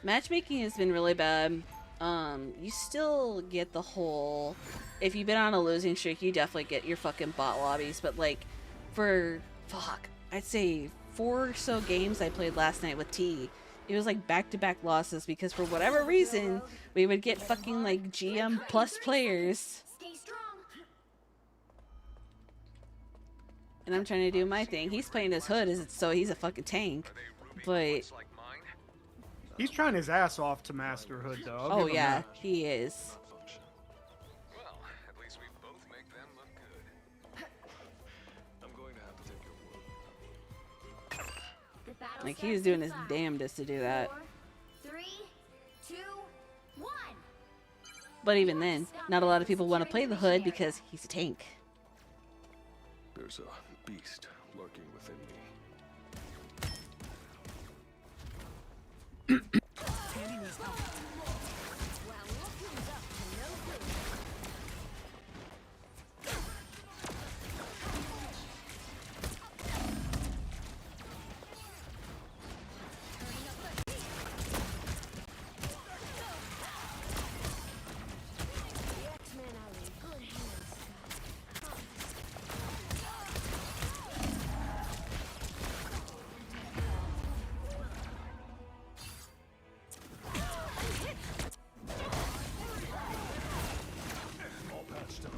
Matchmaking has been really bad. You still get the whole, if you've been on a losing streak, you definitely get your fucking bot lobbies, but like, for, fuck, I'd say 4 or so games I played last night with T, it was like back-to-back losses because for whatever reason, we would get fucking like GM plus players. Stay strong. And I'm trying to do my thing. He's playing his hood, so he's a fucking tank. But He's trying his ass off to master Hood, though. I'll oh give him yeah, that. he is. Well, at least we both make them look good. I'm going to have to take your word. Like, he was doing his damnedest to do that. 4, 3, 2, 1. But even then, not a lot of people want to play the hood because he's a tank. There's a beast lurking within me. All patched up.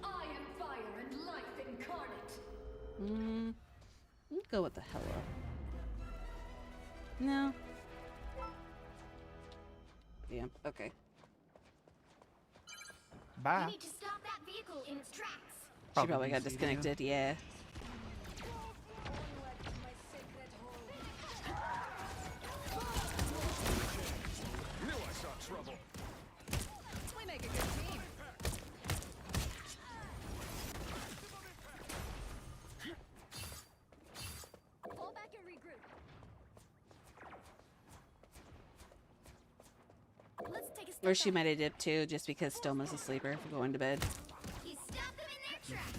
I am fire and life incarnate. Let's go with the Hella. No. Yeah, okay. Bye. We need to stop that vehicle in its tracks. She probably got disconnected, yeah. Knew I saw trouble. We make a good team. Fall back and regroup. Let's take a step Or she back. might have dipped too, just because Stoma's a sleeper for going to bed. You stop them in their tracks.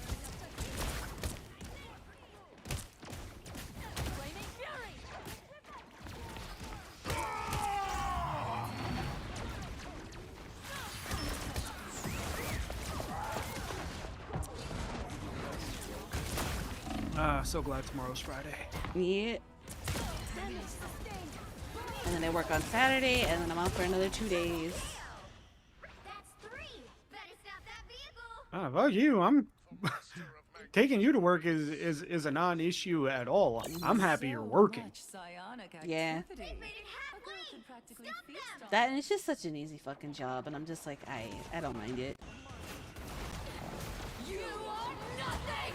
Flaming fury. So glad tomorrow's Friday. Yeah. And then I work on Saturday, and then I'm off for another 2 days. That's 3. Better stop that vehicle. Ah, well, you, I'm taking you to work is a non-issue at all. I'm happy you're working. Yeah. That, and it's just such an easy fucking job, and I'm just like, I don't mind it. You are nothing.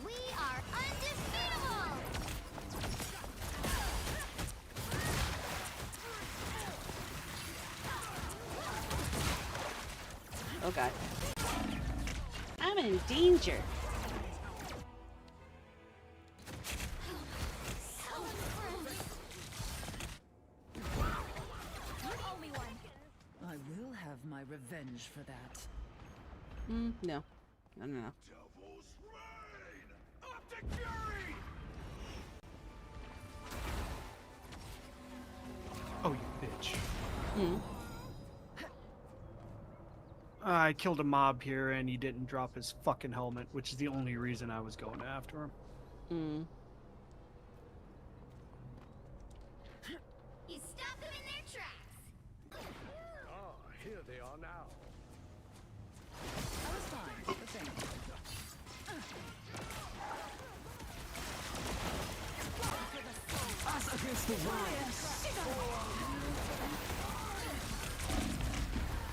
We are undefeatable. Oh god. I'm in danger. I will have my revenge for that. No. No. Oh, you bitch. Hmm. I killed a mob here and he didn't drop his fucking helmet, which is the only reason I was going after him. Hmm. You stop now. I was fine, but thank you. Us against the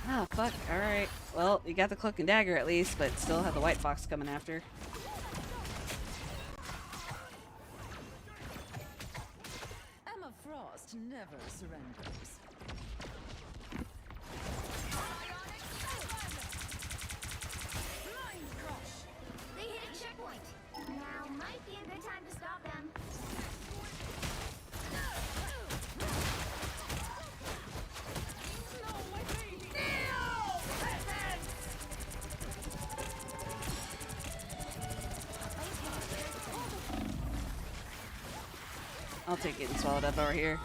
Ah, fuck. Alright. Well, you got the cloak and dagger at least, but still have the white fox coming after. Emma Frost never surrenders. They hit a checkpoint. Now might be a good time to stop them. I'll take getting swallowed up over here.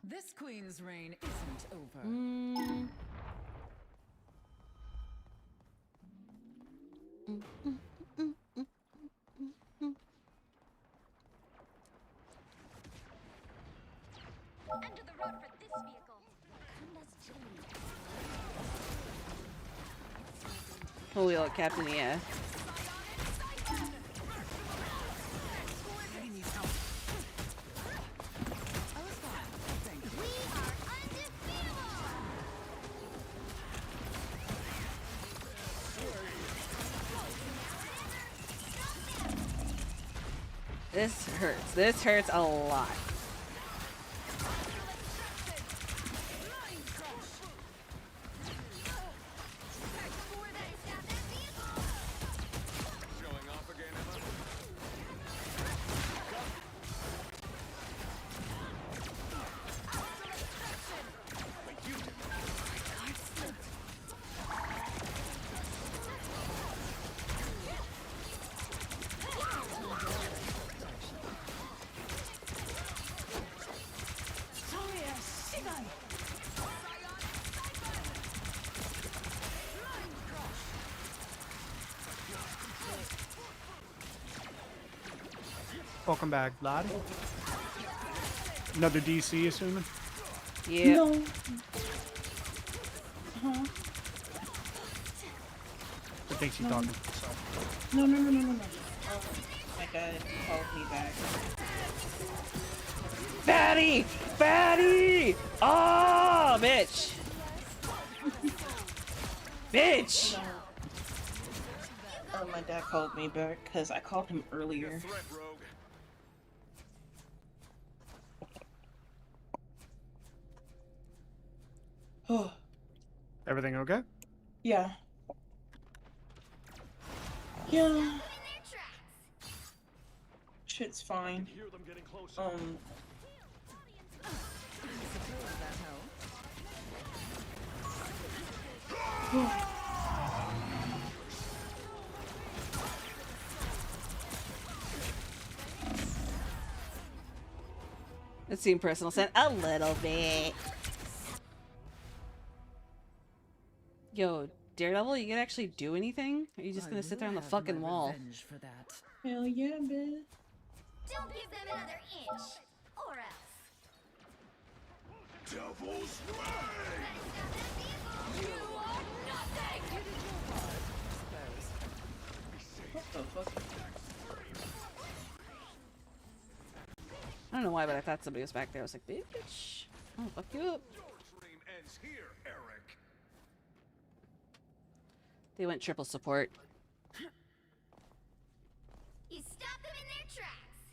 This queen's reign isn't over. Enter the road for this vehicle. Holy old Captain, yeah. This hurts. This hurts a lot. Showing off again, Emma? Welcome back, lad. Another DC, assuming? Yeah. No. Huh? Who thinks he's No. talking? No. My guy called me back. Fatty! Fatty! Oh, bitch! Bitch! No. My dad called me back because I called him earlier. Threat, rogue. Oh, Everything okay? yeah. Yeah. Shit's fine. Hear them getting closer. It seemed personal, Sen. A little bit. Yo, Daredevil, you can actually do anything? Or are you just gonna sit there on the fucking wall? For that. Hell yeah, man. Don't give them another inch, or else. Devil's You are nothing! What the fuck? I don't know why, but I thought somebody was back there. I was like, bitch. Oh, fuck you up. dream ends here, Eric. They went triple support. You stop them in their tracks.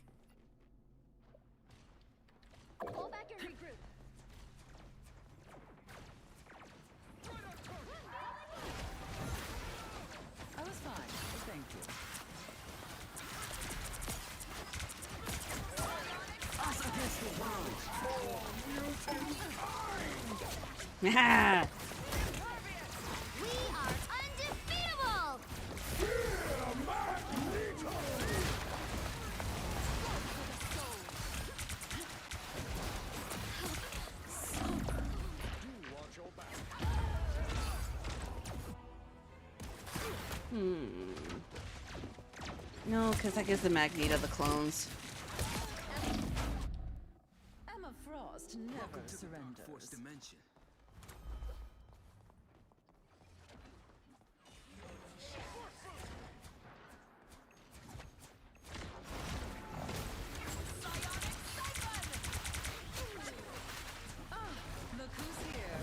Pull back and regroup. I was fine, but thank you. Us against the world. Ha! We are undefeatable! Watch your back. Hmm. No, because that gives the Magneto the clones. Emma Frost never surrenders. Force dimension. Look who's here.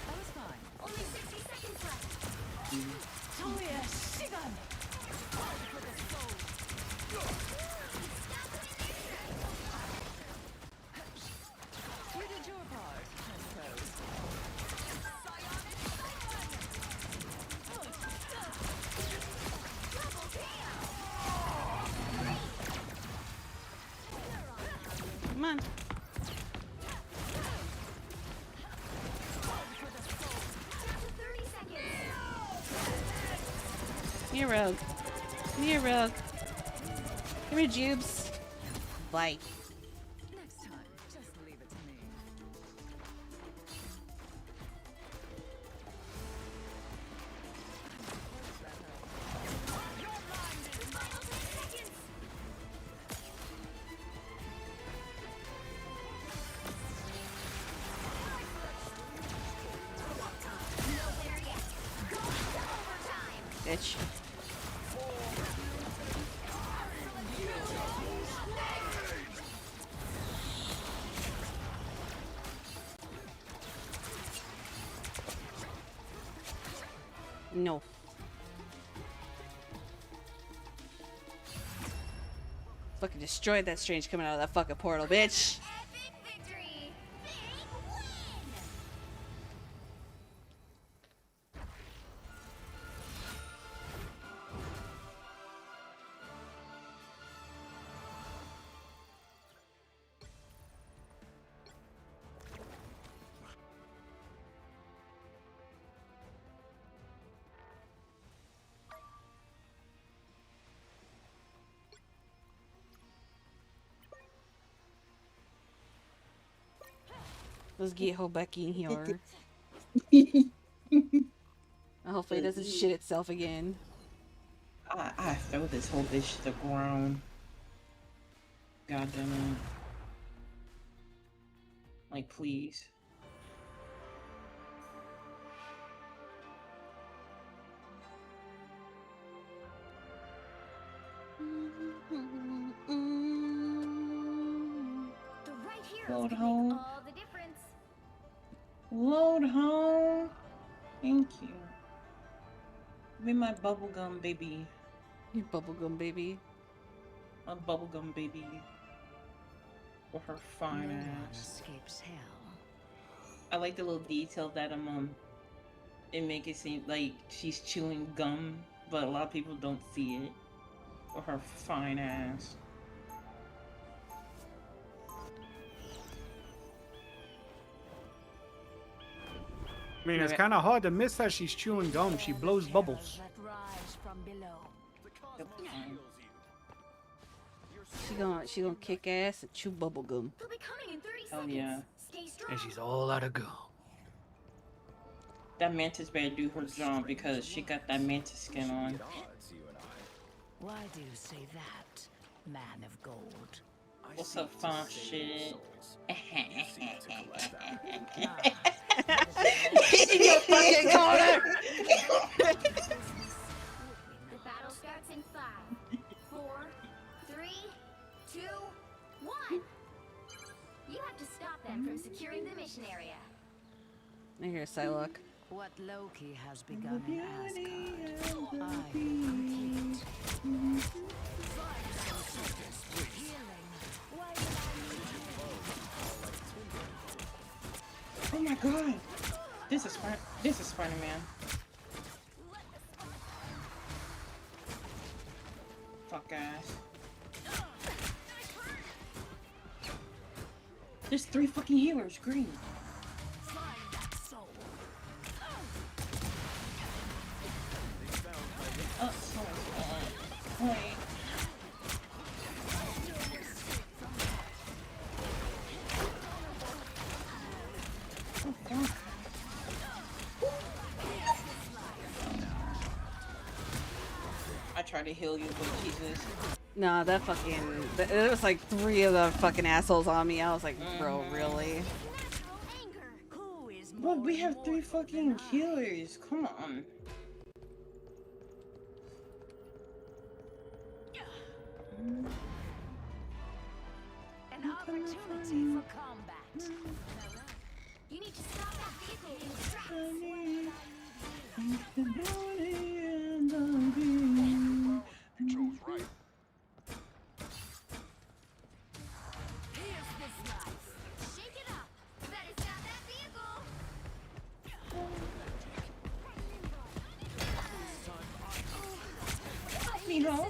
That was fine. Only 60 seconds left. Toya Shigan! You did your part, I suppose. Come on. Come here, Rogue. Come here, Rogue. Come here, Jubes. Bye. Next time, just leave it to me. Bitch. No. Fucking destroyed that strange coming out of that fucking portal, bitch. Let's get her back in here. Hopefully it doesn't shit itself again. I throw this whole bitch to the ground. God damn it. Like, please. The right heroes Load can home. make all the difference. Load home. Thank you. Give me my bubblegum baby. Your bubblegum baby. My bubblegum baby. For her fine No one ass. escapes hell. I like the little detail that it make it seem like she's chewing gum, but a lot of people don't see it. For her fine ass. I mean, it's kind of hard to miss that she's chewing gum. She blows bubbles. That rise from below. She gonna kick ass and chew bubblegum. They'll be coming in 30 Oh seconds. yeah. Stay strong. And she's all out of gum. That mantis better do her job because she got that mantis skin on. Why do you say that, man of gold? What's up, fun shit? In your fucking corner! The battle starts in 5, 4, 3, 2, 1. You have to stop them from securing the mission area. I hear Psylocke. What Loki has begun in Asgard, I will complete. Oh my god! This is Spider-Man. Fuck ass. There's 3 fucking healers, green. Oh, sorry. Wait. Oh, fuck. to heal you, but Jesus. No, that fucking... There was like 3 of the fucking assholes on me. I was like, bro, really? But we have 3 fucking killers. Come on. An opportunity for combat. You need to stop that vehicle in its tracks. Control's right. Here's this life. Shake it up. Better stop that vehicle. Me know.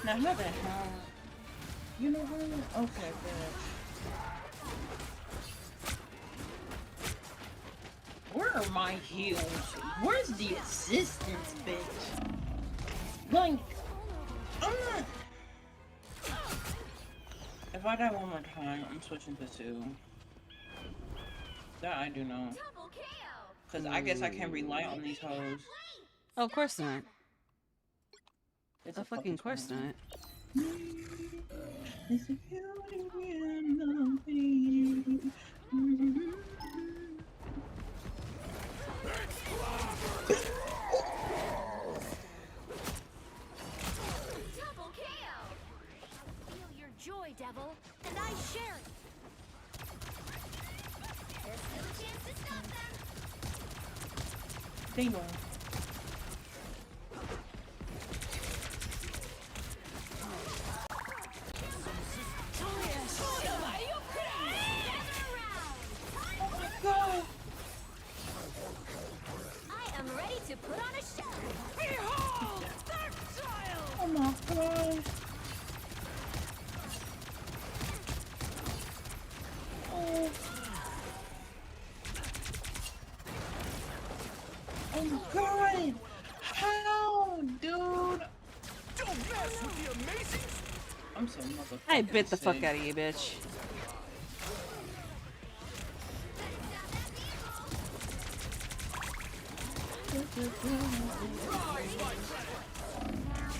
Now, how the hell? You know what? Okay, good. Where are my heals? Where's the assistance, bitch? Like, I'm not. If I die one more time, I'm switching to 2. That I do know. Because I guess I can't rely on these hoes. Oh, of course not. It's a fucking course not. It's a beauty in the beat. Double KO. Feel your joy, devil, and I share it. There's still a chance to stop them. They know. I am ready to put on a show. Behold, their child. Oh my god. Oh. Oh my god. How, dude? Don't mess with the amazing. I'm so motherfucking I bit the fuck sick. out of you, bitch.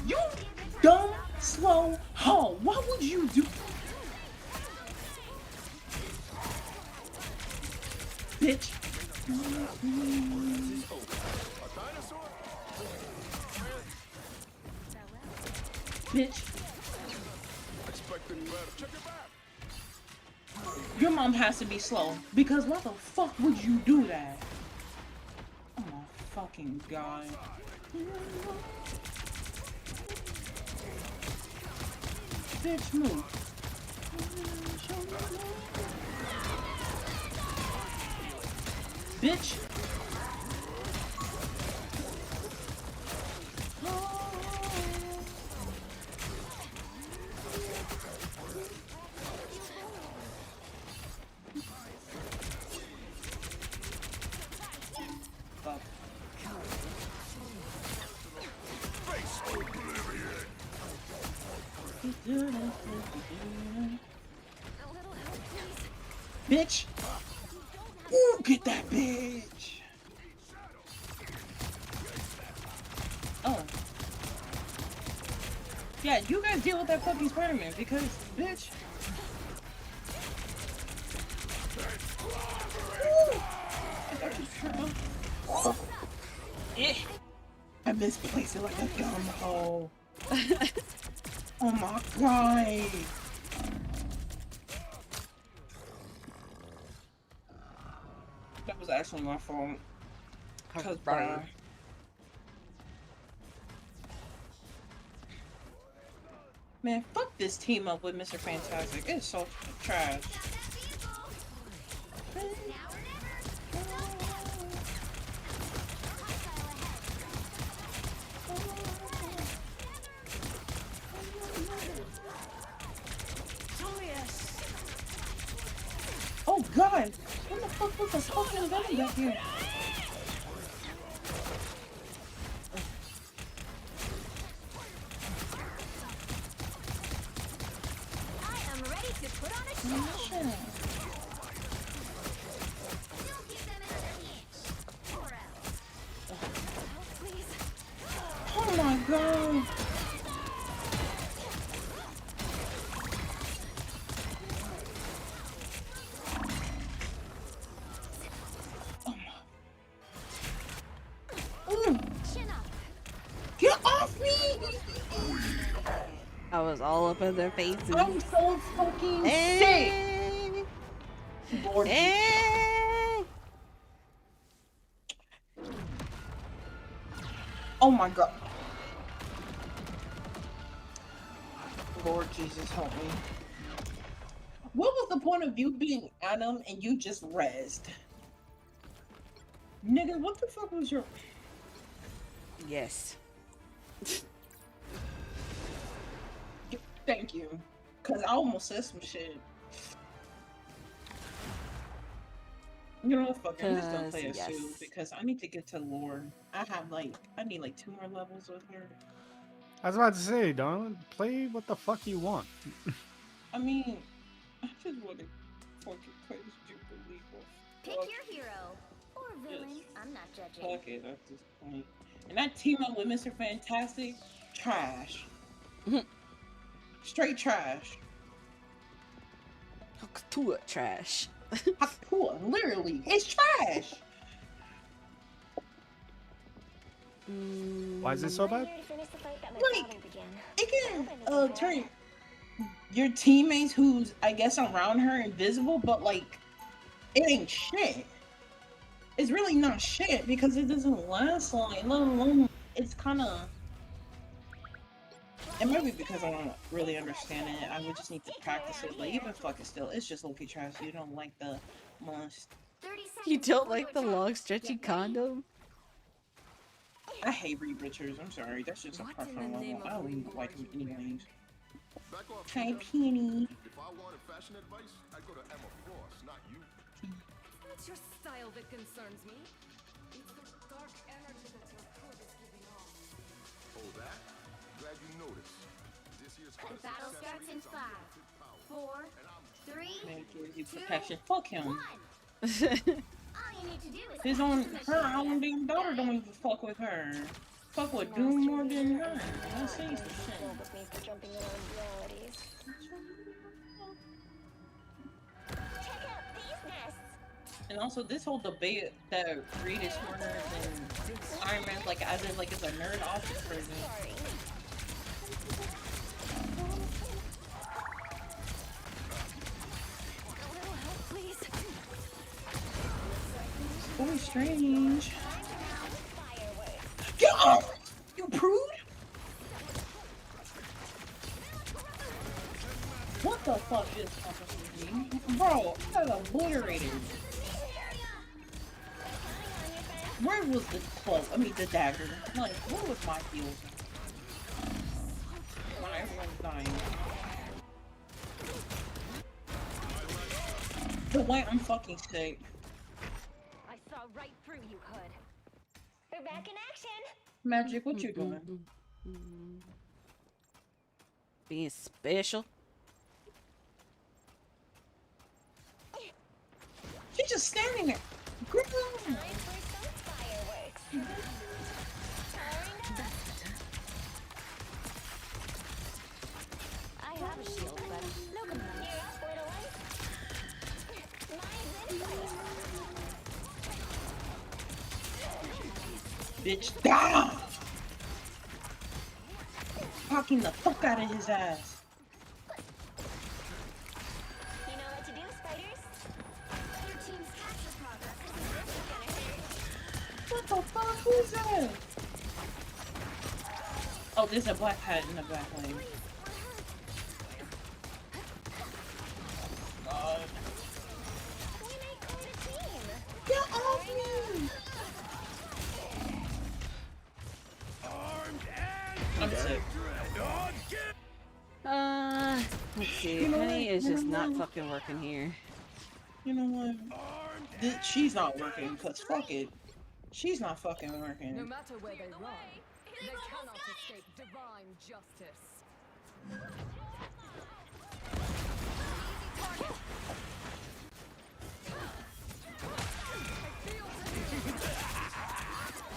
You dumb, slow hoe. What would you do? Bitch. Bitch. Expecting better. Check it back. Your mom has to be slow. Because why the fuck would you do that? Oh my fucking god. Bitch, move. Bitch. Fuck. Bitch! Ooh, get that bitch! Oh. Yeah, you guys deal with that fucking Spider-Man because, bitch. Ooh. I got you, Trevor. Oh. Eh. I misplaced it like a dumb hoe. Oh my god. That was actually my fault. Cause bruh. Man, fuck this team up with Mr. Fantastic. It's so trash. Oh god! What the fuck was this fucking venom back here? I am ready to put on a show. god. Get off me! I was all up in their faces. I'm so fucking sick. Hey! Lord Hey! Oh my god. Lord Jesus, help me. What was the point of you being Adam and you just rezzed? Nigga, what the fuck was your... Yes. Thank you. Cause I almost said some shit. You know what, fuck it, I'm just gonna play as Yes. Sue because I need to get to lore. I need like 2 more levels with her. I was about to say, darling, play what the fuck you want. I mean, I just want to fucking play as Jubilee. Pick your hero or villain. Yes. I'm not judging. Fuck it at this point. And that team up with Mr. Fantastic, trash. Straight trash. Hakutua trash. Hakutua, literally, it's trash. Why is it so bad? Like, it can turn your teammates who's, I guess, around her invisible, but like, it ain't shit. It's really not shit because it doesn't last long, let alone, it's kind of... It might be because I don't really understand it. I would just need to practice it. Like, even fucking still, it's just low-key trash. You don't like the must. You don't like the long stretchy condom? I hate Reed Richards. I'm sorry. That's just a personal level. I don't even like him anyways. Hi, Penny. If I wanted fashion advice, I'd go to Emma Frost, not you. It's your style that concerns me. It's the dark energy that your code is giving off. Oh, that? Glad you noticed. This year's The battle starts in 5, 4, 3, Man, gives you protection. Fuck him. 1. All you need to do is His own, her own damn daughter don't even fuck with her. Fuck with Doom more than her. Let's see some shit. jumping around realities. Check out these nests. And also, this whole debate that Reed is smarter than Iron Man, like, as in, like, it's a nerd office version. Boy, strange. Get off! You prude? What the fuck just happened to me? Bro, I got obliterated. Where was the cloak? I mean, the dagger. Like, what was my heels? Now everyone's dying. The way I'm fucking sick. I saw right through you, Hood. We're back in action. Magic, what you doing? Being special. She's just standing there. Girl. I have a shield, but no complaints. Bitch, die! Knocking the fuck out of his ass. You know what to do, spiders? Your team's capture progress. What the fuck? Who's that? Oh, there's a black hat in the back lane. God. We make quite a team. Get off me! I'm sick. Let's see. You know Honey what? is just not fucking working here. You know what? She's not working, because fuck it. She's not fucking No working. matter where they run, they cannot escape divine justice.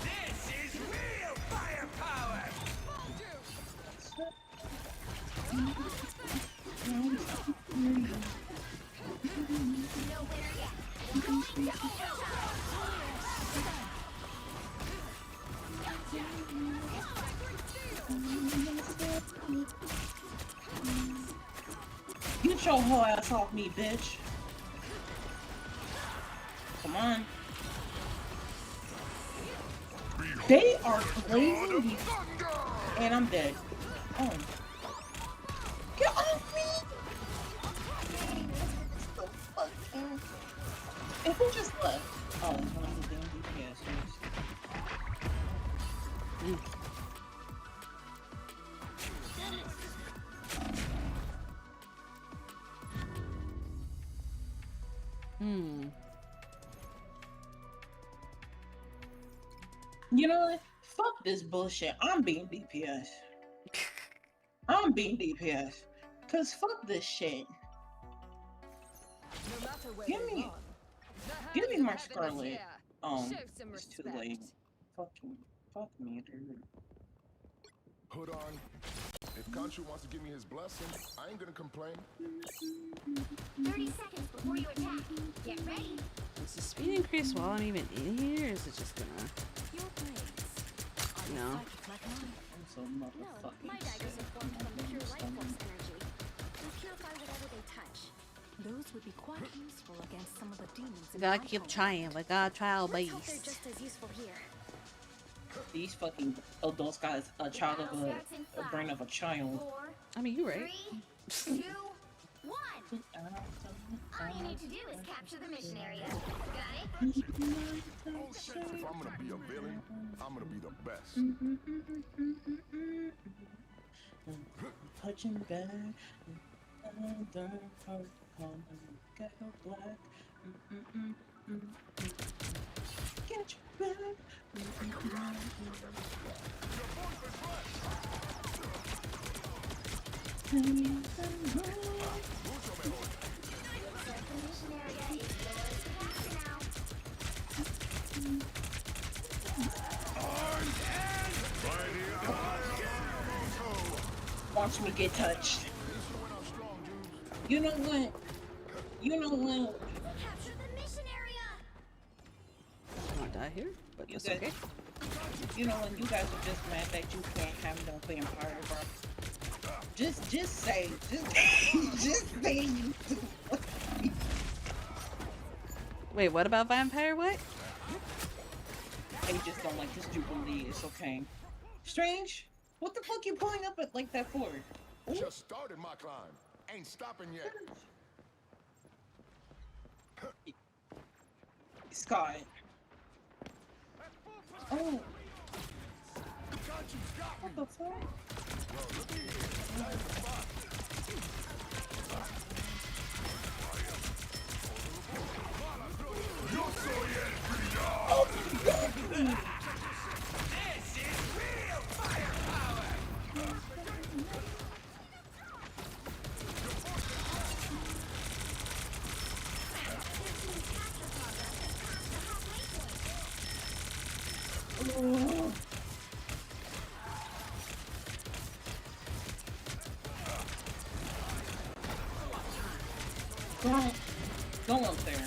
This is real firepower! Get your whole ass off me, bitch. Come on. They are blazing these. And I'm dead. Oh. Get off me! So fucking. And who just left? Oh, one of the damn DPSers. You know what? Fuck this bullshit. I'm being DPS. I'm being DPS. Cause fuck this shit. Give me my Scarlet. It's too late. Fuck me, dude. Hold on. If Khonshu wants to give me his blessing, I ain't gonna complain. 30 seconds before you attack. Get ready. Does the speed increase while I'm even in here, or is it just gonna... No. I'm so motherfucking My daggers are formed from pure life force energy. They purify whatever they touch. Those would be quite useful against some of the demons. We gotta keep trying. We gotta try our Let's hope best. they're just as useful here. These fucking adults got a child of a brain of a child. I mean, you're right. 3, 2, 1. All you need to do is capture the mission area. Got it? If I'm gonna be a villain, I'm gonna be the best. Touching back, another heart coming, get her black. Get you back. Watch me get touched. You know what? You know what? Capture the mission area. I'm gonna die here, but that's guys- okay. You know when you guys are just mad that you can't have them vampire, bro. Just say, just say you do. Wait, what about vampire? What? They just don't like this Jubilee. It's okay. Strange. What the fuck you pulling up at like that for? Just started my climb. Ain't stopping yet. Scott. Oh. What the fuck? Oh my God. Oh. Go up there.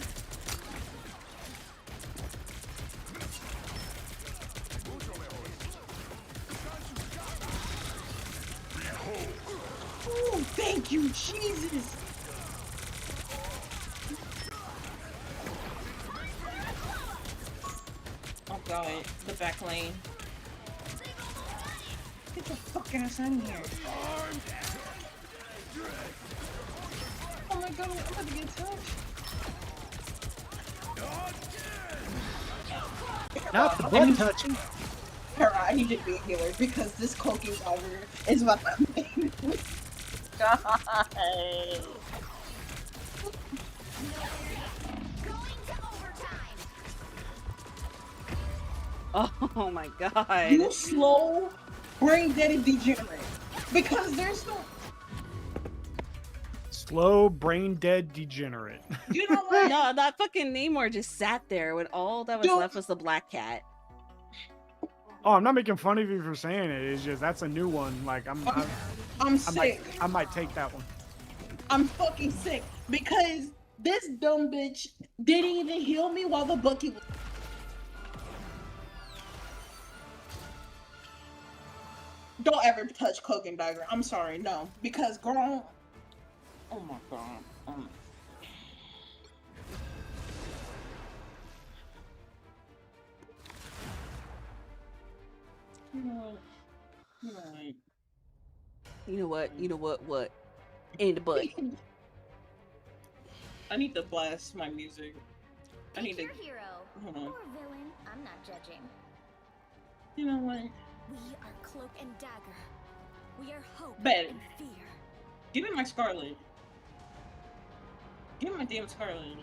Oh, thank you, Jesus. Oh God, the back lane. Get your fuck ass in here. Oh my God, I'm about to get touched. Not the butt touching. Hera, I need you to be a healer because this cloaking over is about to make me die. Oh my God. You slow, brain-dead degenerate. Because there's no... Slow, brain dead degenerate. You know what? No, that fucking Namor just sat there when all that was Dude. left was the black cat. Oh, I'm not making fun of you for saying it. It's just that's a new one. Like I'm sick. I might take that one. I'm fucking sick because this dumb bitch didn't even heal me while the Bucky was... Don't ever touch Cloak and Dagger. I'm sorry, no. Because, girl... Oh my god. You know, you know, like, You know what? You know what? What? In the butt. I need to blast my music. I need Pick to. your hero Hold on. or villain. I'm not judging. You know what? We are Cloak and Dagger. We are hope Bet. and fear. Give me my Scarlet. Give me my damn Scarlet.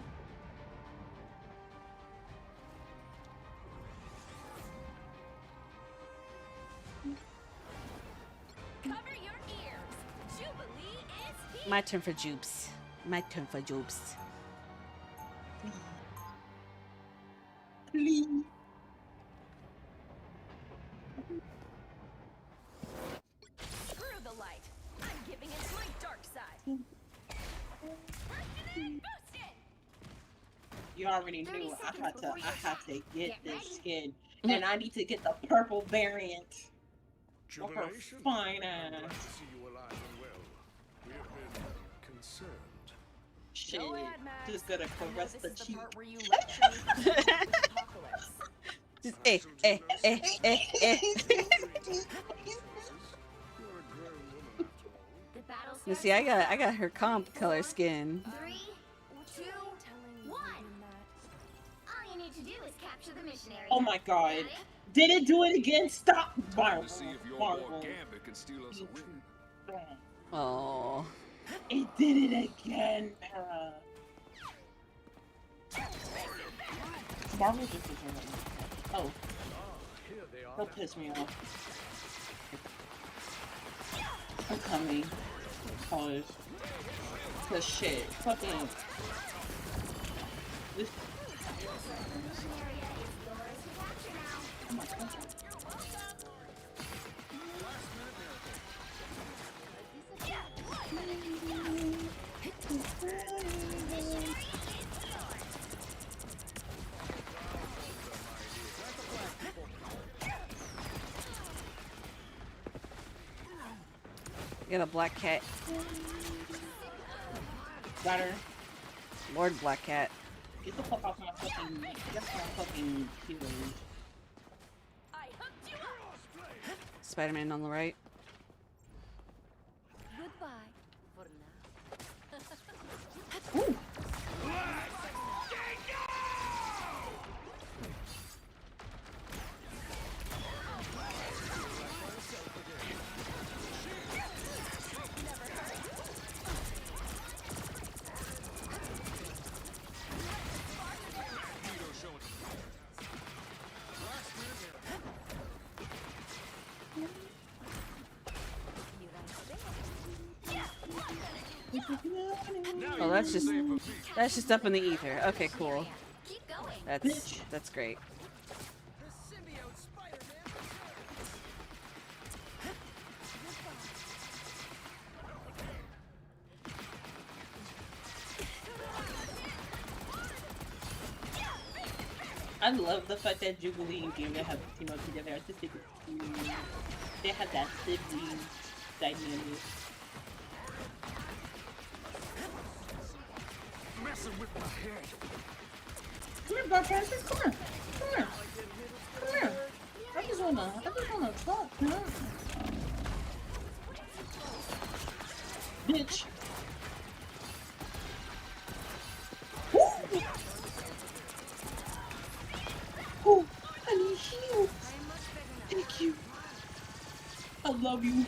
Cover your ears. Jubilee is here. My turn for Jupes. My turn for Jupes. Please. Screw the light. I'm giving it my dark side. You already 30 knew seconds I before you had to attack. get Get this ready. skin, and I need to get the purple variant. For her Jubilation? fine I'm ass. glad to see you alive and well. We have been concerned. Shit, Go ahead, Max. just gonna I know caress this the is the cheek. part where you lecture me for the apocalypse. Just The battle You starts see, I in got her comp color skin. 3, 2, 1. All you need to do is capture the mission area. Oh my god. Got it? Did it do it again? Stop! Time Marvel. to see if your Marvel. boy Gambit can steal us a win. Oh. It did it again, Para. Marvel just isn't really. Oh. Don't piss me off. I'm coming. Pause. Cause shit. Fucking. This. Oh my god. You got a black cat. Got her. Lord Black Cat. Get the fuck off my fucking. Get my fucking heroes. Spider-Man on the right. Goodbye for now. Ooh. Oh, that's just up in the ether. Okay, cool. That's great. I love the fact that Jubilee and Gambit have teamed up together. I just think it's cute. They have that sibling dynamic. Messing with my head. Come here, Black Panther. Come here. Come here. Come here. I just wanna talk, man. Bitch. Woo! Oh, I need heals. Thank you. I love you.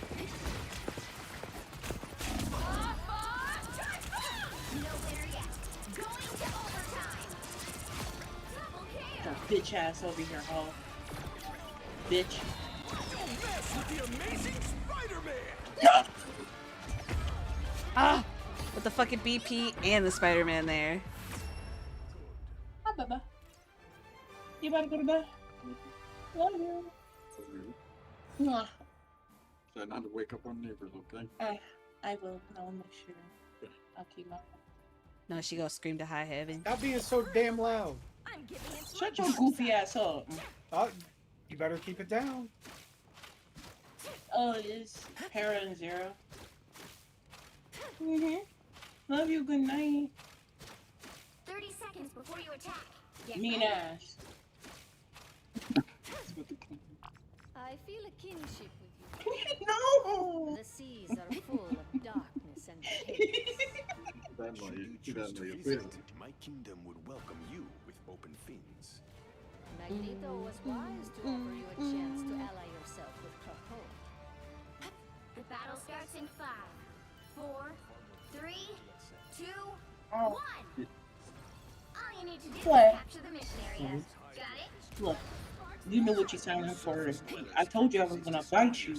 That bitch ass over here, huh? Bitch. Mess with the amazing Spider-Man. No! Ah! With the fucking BP and the Spider-Man there. Hi, Baba. You about to go to bed? Love you. Mwah. Try not to wake up our neighbors, okay? I will. I'll make sure. I'll keep my. No, she gonna scream to high heaven. Stop being so damn loud. Shut your goofy ass up. Oh, you better keep it down. Oh, it is Para and Zero. Mm-hmm. Love you. Good night. 30 seconds before you attack. Get Mean ready. ass. I feel a kinship with you. No. The seas are full of darkness and chaos. Should you choose to visit, my kingdom would welcome you with open fins. Magneto was wise to offer you a chance to ally yourself with Krakoa. The battle starts in 5, 4, 3, 2, Oh. 1. All you need to do is What? capture the mission area. Got it? Look, you know what you signed up for. I told you I was gonna bite you.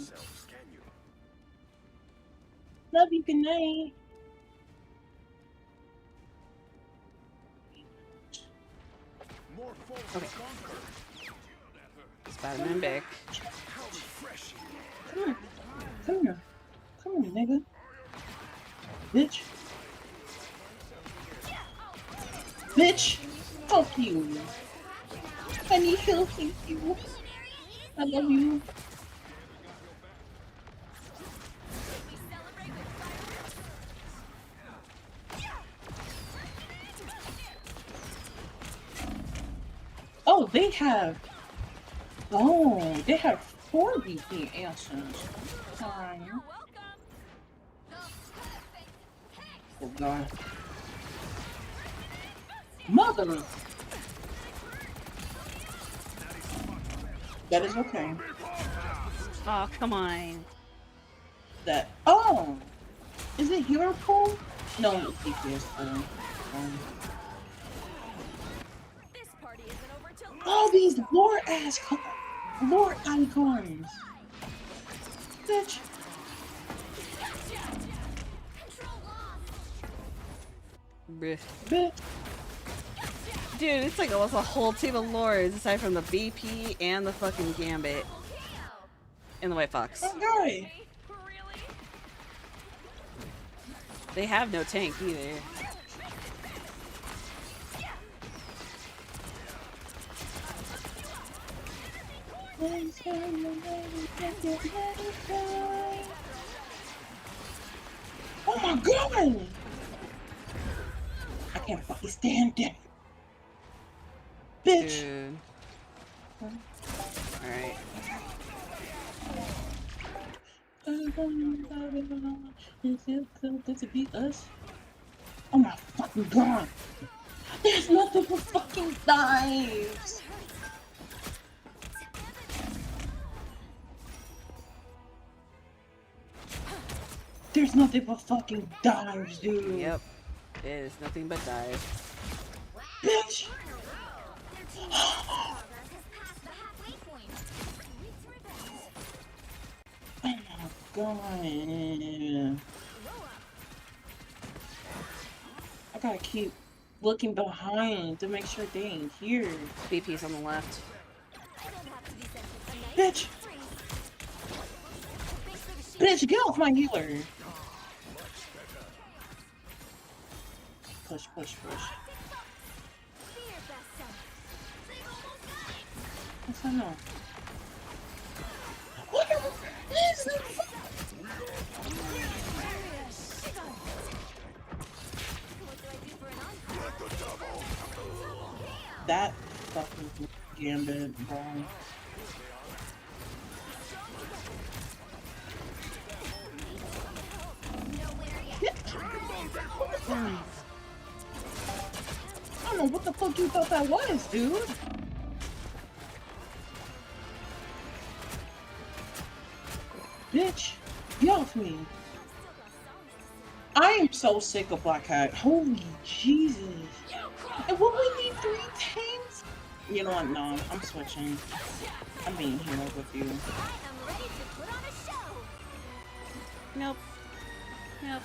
Love you. Good night. Okay. Spider-Man back. Come on. Come here. Come on, nigga. Bitch. Bitch. Fuck you. I need help. Thank you. I love you. Oh, they have. Oh, they have 4 BP answers. Fine. Oh god. Mother! That is okay. Oh, come on. That. Oh! Is it hero pool? No, it's DPS pool. All these lore ass lore icons. Bitch. Bleh. Bitch. Dude, it's like almost a whole team of lords aside from the BP and the fucking Gambit. And the White Fox. Okay. They have no tank either. Oh my god! I can't fucking stand it. Bitch! Dude. Alright. Is it good to beat us? Oh my fucking god! There's nothing but fucking dives! There's nothing but fucking dives, dude. Yep. It is nothing but dive. Bitch! Oh my god. I gotta keep looking behind to make sure they ain't here. BP's on the left. Bitch! Bitch, get off my healer! Push, push, push. Yes, I know. What is this? That fucking Gambit, bro. I don't know what the fuck you thought that was, dude. Bitch, get off me. I am so sick of Black Hat. Holy Jesus. And what we need 3 tanks? You know what? No, I'm switching. I'm being here with you. Nope. Nope.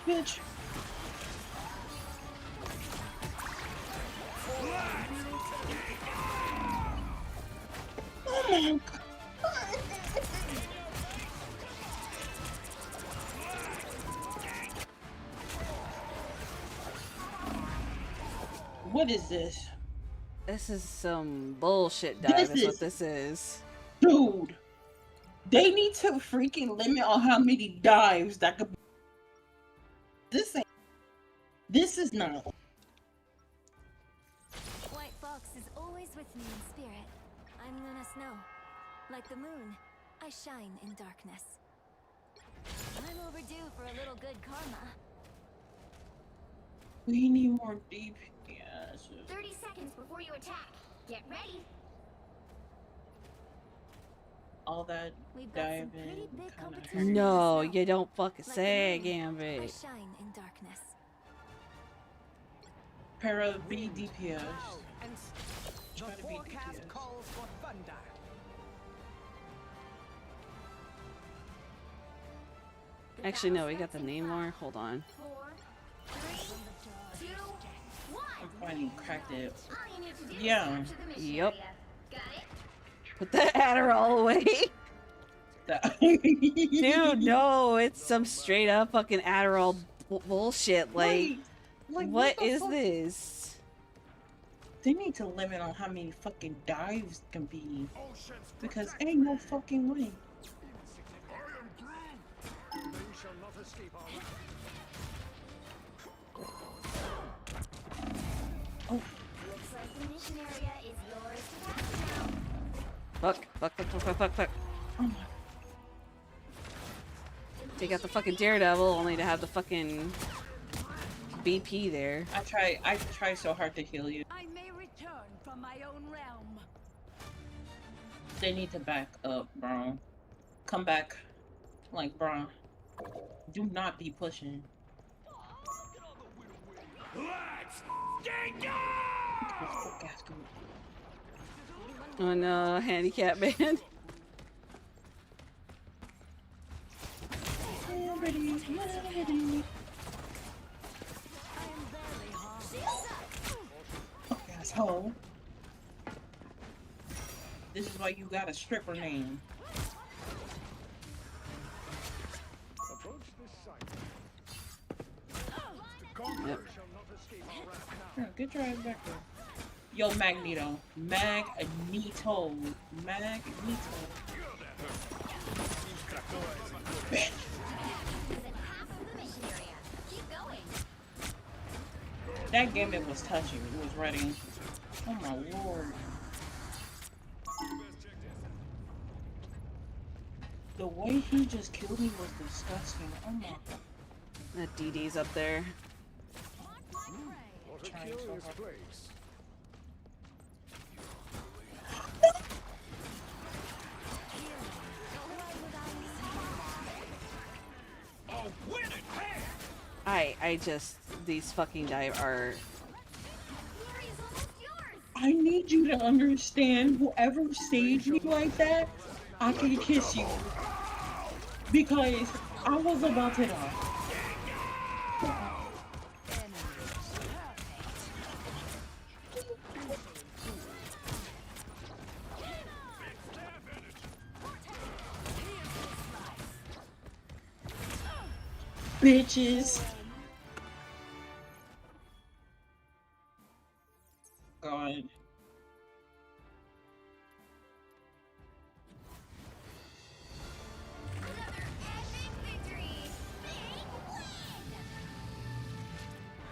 Bitch. Oh my god. What is this? This is some bullshit dive, is what this is. Dude! They need to freaking limit on how many dives that could. This ain't. This is not. White Fox is always with me in spirit. I'm Luna Snow. Like the moon, I shine in darkness. I'm overdue for a little good karma. We need more DPS. 30 seconds before you attack. Get ready. All that We've got some diving pretty big kind of competition. No, you don't fucking Like say the moon, I Gambit. shine in darkness. Para B DPS. The Try to be forecast DPS. calls for thunder. Actually, no, we got the Namor. Hold on. 4, 3, 2, 1. I'm finding cracked it. All you need to do is Yeah. capture the mission Yep. area. Got it? Put that Adderall away. Dude, no, it's some straight up fucking Adderall bullshit. Like, Like, what the is fuck? this? They need to limit on how many fucking dives can be. Because ain't no fucking way. They shall not escape our wrath. Looks like the mission area is yours to capture now. Fuck. Take out the fucking Daredevil only to have the fucking BP there. I try so hard to heal you. I may return from my own realm. They need to back up, bro. Come back. Like, bro. Do not be pushing. Let's get Oh no, handicap man. Asshole. This is why you got a stripper name. Approach this site. The conqueror shall not escape our wrath now. Yeah, get your ass back there. Yo, Magneto. Magneto. Bitch. That game it was touching. It was ready. Oh my lord. The way he just killed me was disgusting. Oh my god. That DD's up there. What a curious place. I just, these fucking dive are. I need you to understand, whoever saved me like that, I can kiss you. Because I was about to die. Bitches. God.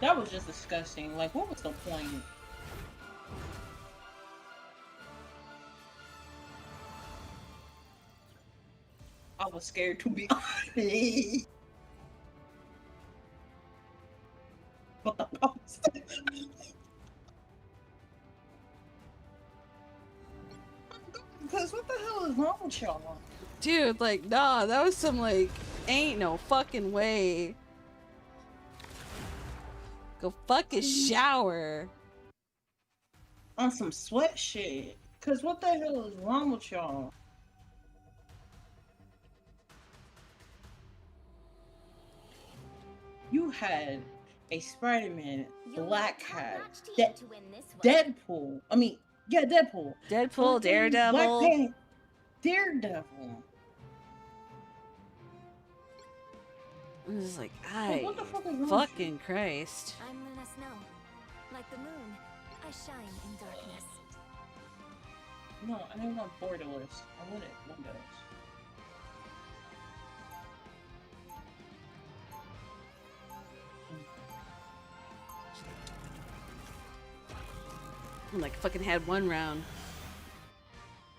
That was just disgusting. Like, what was the point? I was scared to be honest. But the post. Because what the hell is wrong with y'all? Dude, like, nah, that was some, like, ain't no fucking way. Go fucking shower. On some sweat shit. Because what the hell is wrong with y'all? You had a Spider-Man, Black Cat, Deadpool. I mean, yeah, Deadpool. Deadpool, Fucking Daredevil. Black Panther, Daredevil. I was like, Like, what the fuck is wrong with fucking Christ. I'm Luna Snow. Like the moon, I shine in darkness. No, I don't want borderless. I want it windows. And, like, fucking had one round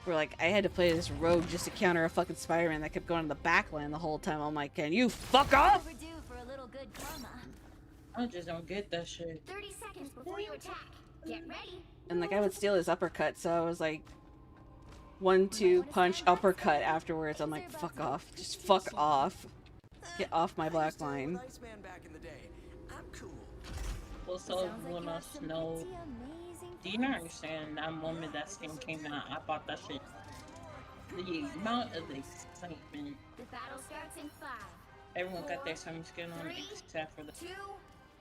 where, like, I had to play this rogue just to counter a fucking Spider-Man that kept going to the backline the whole time. I'm like, can you fuck off? Overdue for a little good karma. I just don't get that shit. 30 seconds before you attack. Get ready. And, like, I would steal his uppercut, so I was like, 1-2 punch uppercut afterwards. I'm like, fuck off. Just fuck off. Get off my black line. What's up, when I know? Do you not understand that moment that skin came out? I bought that shit. The amount of excitement. The battle starts in 5. Everyone got their summer skin on except for the 2,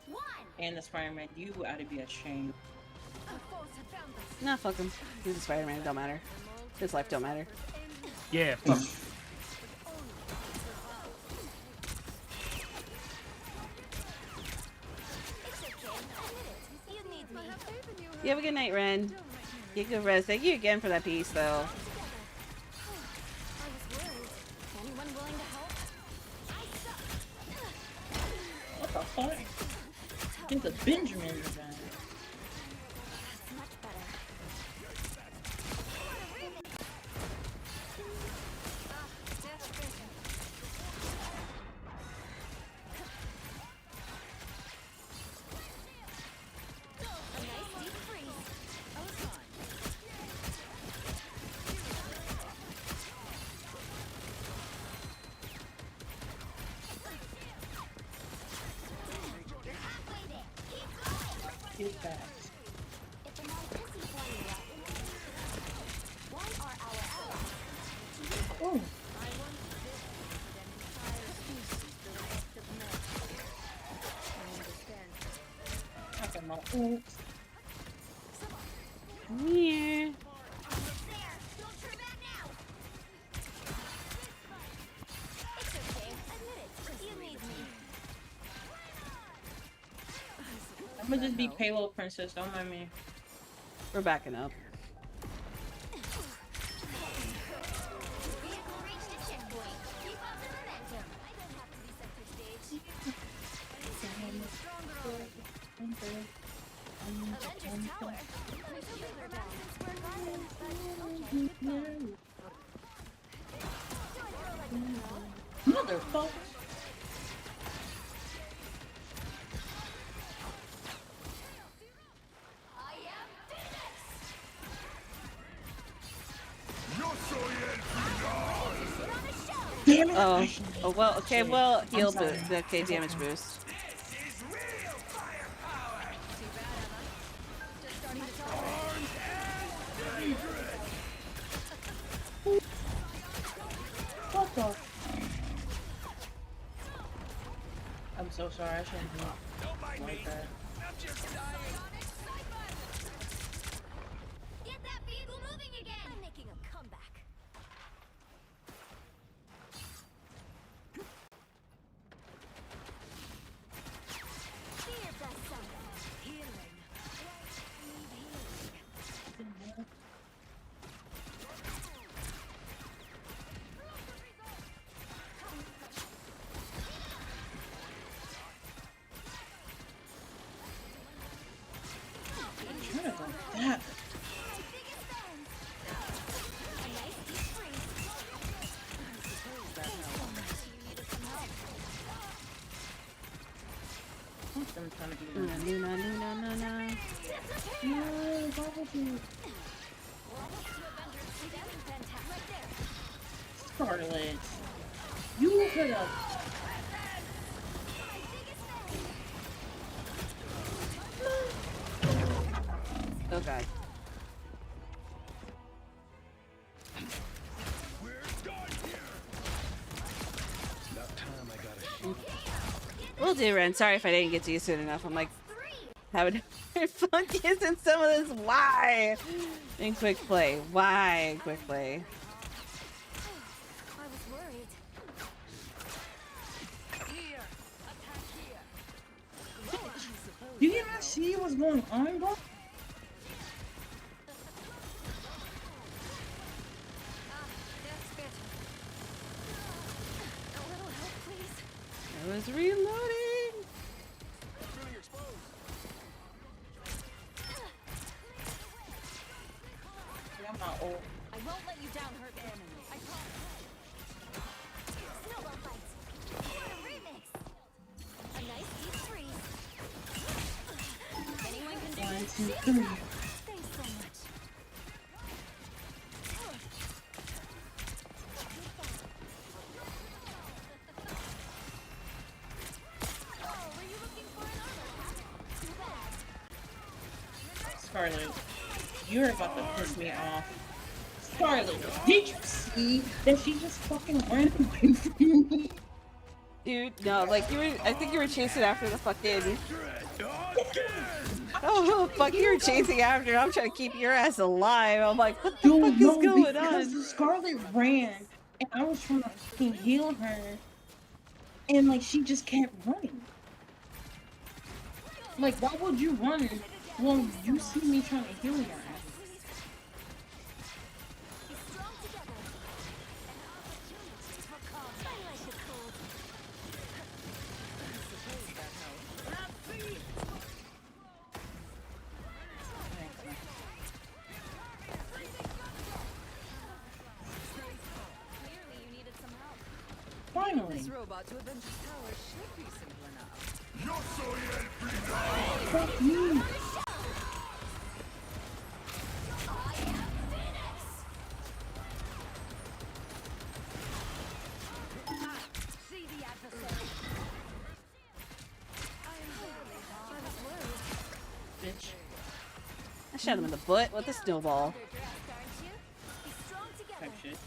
1. and the Spider-Man. You ought to be ashamed. Nah, fuck him. He's a Spider-Man. It don't matter. His life don't matter. Yeah, fuck. You have a good night, Ren. Get good rest. Thank you again for that piece, though. What the fuck? It's a Benjamin design. Get back. Oh. I got my oops. Yeah. I'm gonna just be payload princess, don't mind me. We're backing up. Motherfucker. Oh, oh well, okay, well, heal boost. Okay, damage boost. What the? I'm so sorry, I shouldn't be like that. Get that vehicle moving again. I'm making a comeback. Fear best son. Healing. That. I'm trying to be No. No, why would you? Scarlet. You could have. Oh god. Will do, Ren. Sorry if I didn't get to you soon enough. I'm like having fun kissing some of this. Why? In quick play. Why quick play? I was worried. You did not see what's going on, bro? I was reloading. ult. I won't let you down, hurt enemy. I promise. Snowball fight. What a remix. A nice deep freeze. Anyone can do 1, this. 2, 3. Thanks so much. Oh, were you looking for an armor pack? Too bad. Scarlet, you're about to piss me off. Scarlet, did you see that she just fucking ran away from me? Dude, no, like you were. I think you were chasing after the fucking. Oh fuck! You were chasing after. I'm trying to keep your ass alive. I'm like, what the fuck is going because on? the Scarlet ran, and I was trying to fucking heal her, and like she just kept running. Like, why would you run? Well, you see me trying to heal your ass. Strong together. An opportunity for calm. I like the cold. Clearly you needed some help. Finally. This robot to avenge his power should be simple enough. Fuck you. See the adversary. Bitch. I shot him in the butt with a snowball. Type shit.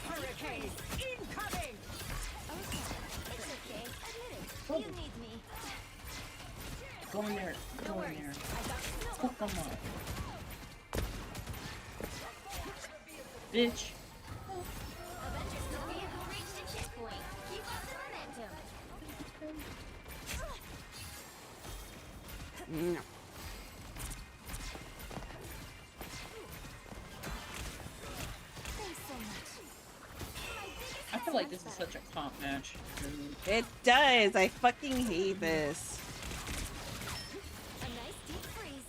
Hurricane incoming! It's okay. Admit it. Oh. You need me. Go in there. Go in there. Fuck them up. Bitch. Avengers the vehicle reached a checkpoint. Keep up the momentum. No. Thanks so much. I feel like this is such a comp match. It does. I fucking hate this. A nice deep freeze.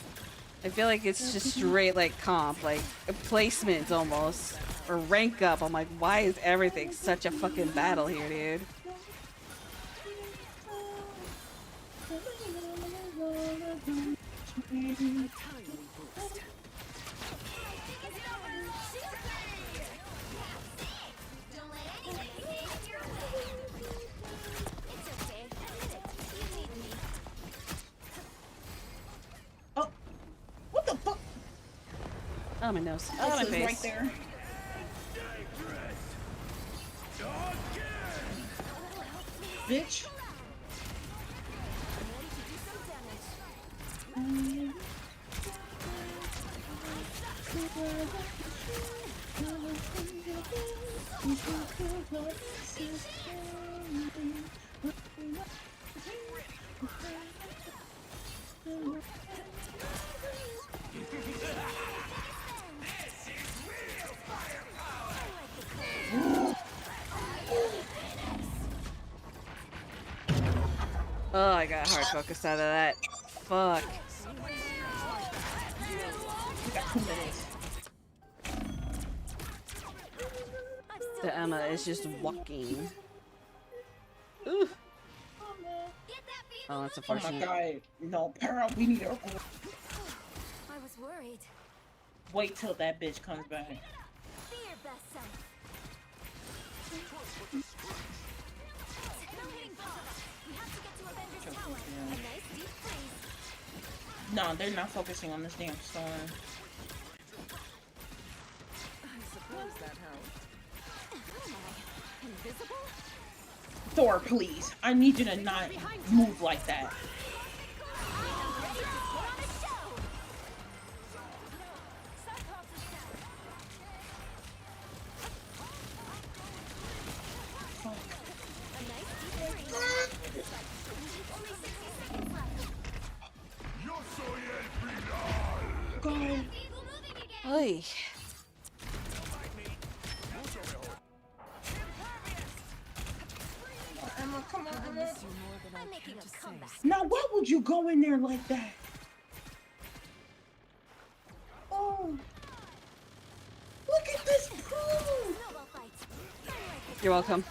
I feel like it's just straight like comp, like placements almost, or rank up. I'm like, why is everything such a fucking battle here, dude? Don't let anything get your way. It's okay. Admit it. You need me. Oh, what the fuck? Oh my nose. Oh my This is face. right there. Bitch. I'm ready to do some damage. Oh, I got hard focus out of that. Fuck. The Emma is just walking. Ooh. Oh, that's Oh my unfortunate. god. No, Pearl, we need her. I was worried. Wait till that bitch comes back. Be your best self. No hitting both of us. We have to get to Avengers Tower. A nice deep freeze. No, they're not focusing on this damn storm. I suppose that helped. Who am I? Invisible? Thor, please. I need you to not move like that. Go. Oy. Emma, come on, I miss you more than I'm making a comeback. Now, why would you go in there like that? You're welcome.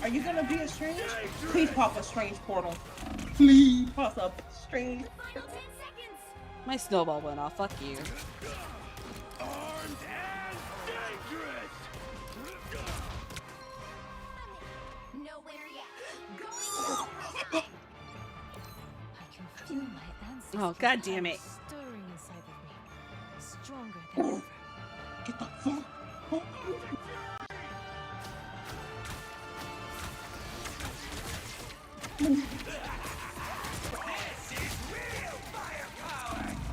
Are you gonna be a strange? Please pop a strange portal. Please pop up strange. My snowball went off. Fuck you. Armed and dangerous! No winner yet. Going. I can feel my ancestors. Oh, god damn it. Stirring inside of me, stronger than ever. Get the fuck.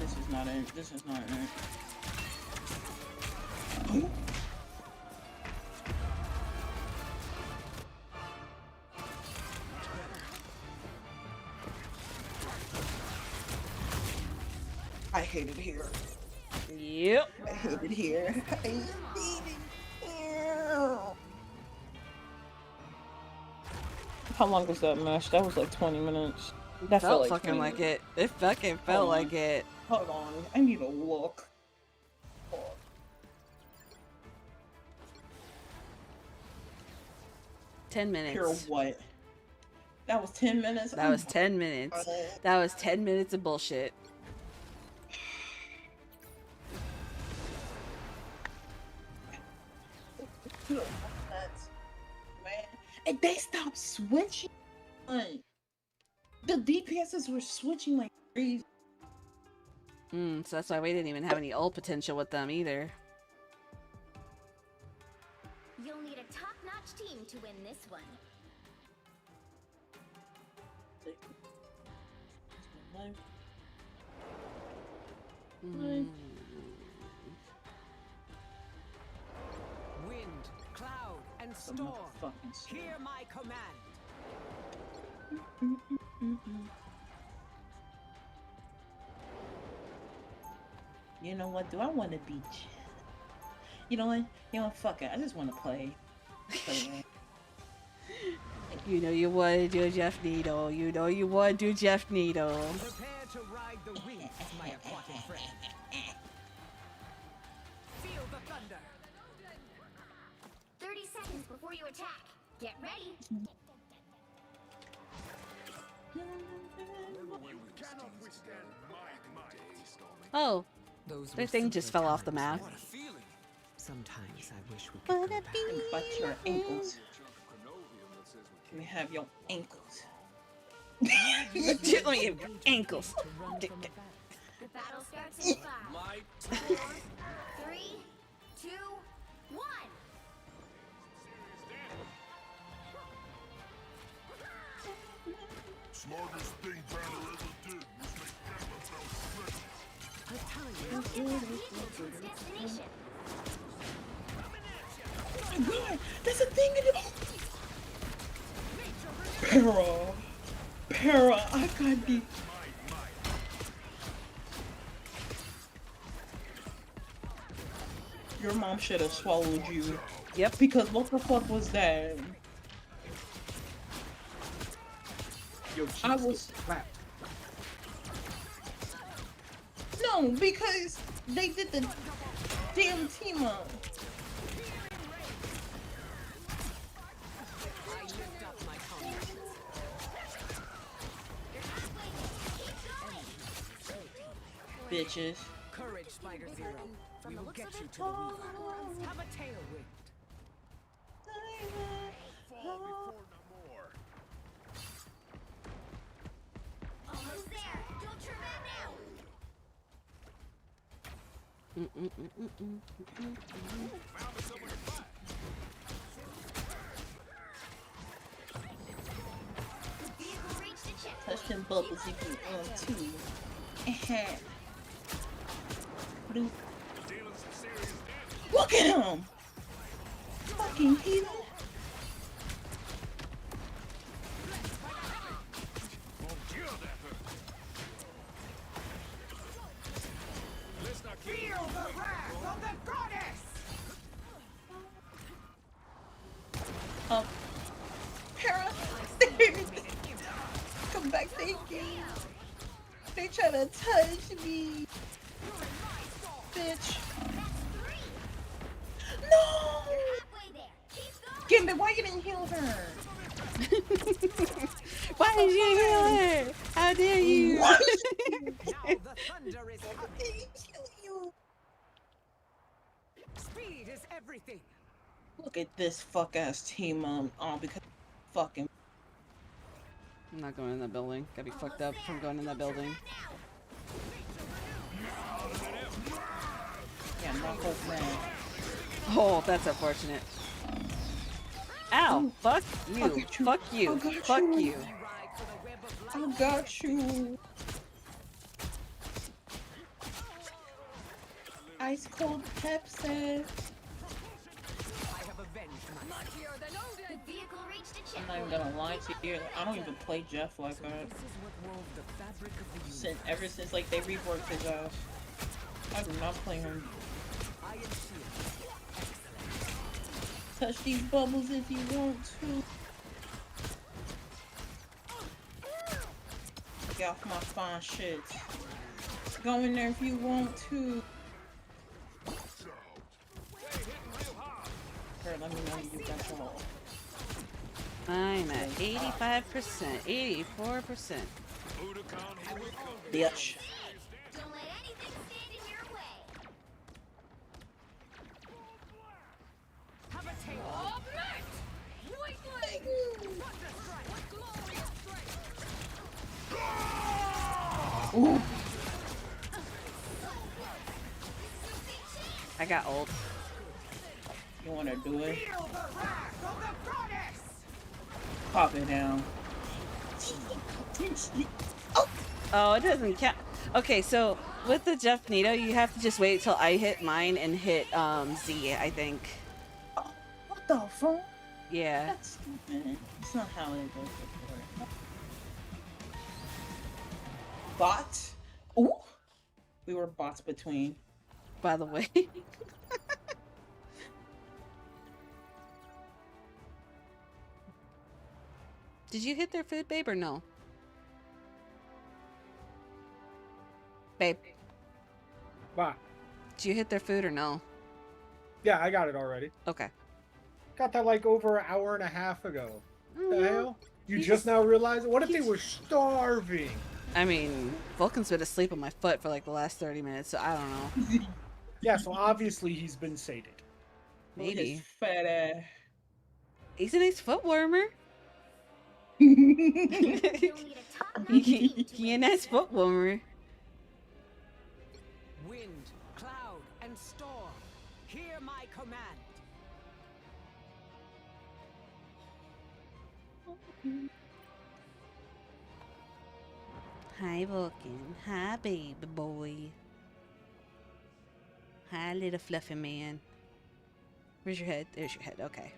This is not it. This is not it. I hate it here. Yep. I hate it here. I hate it here. How long was that match? That was like 20 minutes. That felt like fucking 20 like minutes. it. It fucking felt like it. Hold on. I need a look. 10 minutes. Pure what? That was 10 minutes? That was 10 minutes. That was 10 minutes of bullshit. Man. And they stopped switching. Like, the DPSs were switching like crazy. So that's why we didn't even have any ult potential with them either. You'll need a top-notch team to win this one. Wind, cloud, and storm. Hear my command. You know what? Do I want to be? You know what? You know what? Fuck it. I just want to play. You know you want to do Jeff Needle. You know you want to do Jeff Needle. Prepare to ride the winds, my aquatic friend. Feel the thunder. 30 seconds before you attack. Get ready. Oh, Those their were thing just simpler fell off the times. map. Sometimes I wish we could go back. But your ankles. Let me have your ankles. Let me have your ankles. The battle starts in 5, 4, 3, 2, 1. Smartest thing Banner ever did was make Banner feel Destination. Oh my god! That's a thing in it! Para, I got the. Your mom should have swallowed you. Yep. Because what the fuck was that? I was. No, because they did the damn team up. Bitches. Courage, Spider Zero. We will get you to the weak. Have a tailwind. Almost there. Don't turn back now. Vehicle reached the checkpoint. Touch them bubbles if you want to. Bloop. Look at him! Fucking heathen. Feel the wrath of the goddess! Para, come back, thank you. They try to touch me. Bitch. No! Gambit, why you didn't heal her? Why did you heal her? How dare you? Now the thunder is coming. Speed is everything. Look at this fuck ass team on because fucking. I'm not going in that building. Gotta be fucked up from going in that building. Yeah, knock off man. Oh, that's unfortunate. Ow! Fuck you! Fuck you! Fuck you! I got you. Ice cold Pepsi. I have avenged myself. The vehicle reached its I'm not even gonna lie to you. I don't even play Jeff like that. Ever since like they reworked his ass, I do not play him. Touch these bubbles if you want to. Get off my fine shit. Go in there if you want to. Here, let me know you got your all. I'm at 85%, 84%. Bitch. Don't let anything stand in your way. Have a taste. Ooh. I got ult. You wanna do it? Pop it down. Oh, it doesn't count. Okay, so with the Jeff Nito, you have to just wait till I hit mine and hit Z, I think. What the fuck? Yeah. That's stupid. It's not how it goes before. Bot? Ooh! We were bots between. By the way. Did you hit their food, babe, or no? Babe, Wow. did you hit their food or no? Yeah, I got it already. Okay. Got that like over an hour and a half ago. The hell? You He's just now realize it? What if they were starving? I mean, Vulcan's been asleep on my foot for like the last 30 minutes, so I don't know. Yeah, so obviously he's been sated. Maybe. His fat ass. He's a nice foot warmer. You'll need a top-notch team to He a nice foot warmer. Wind, cloud, and storm. Hear my command. Hi, Vulcan. Hi, baby boy. Hi, little fluffy man. Where's your head? There's your head. Okay.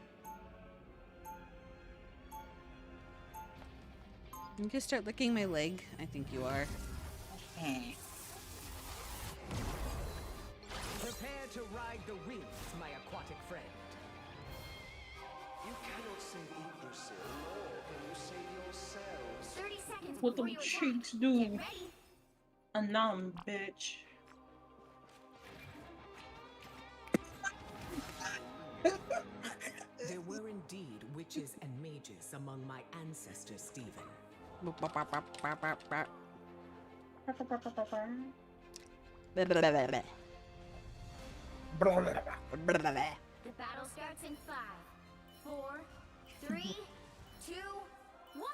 You can start licking my leg. I think you are. Prepare to ride the winds, my aquatic friend. You cannot save Yggdrasil, nor can you save yourselves. 30 seconds What before them you cheeks attack. do? Get ready. A nom, bitch. There were indeed witches and mages among my ancestors, Stephen. The battle starts in 5, 4, 3, 2, 1.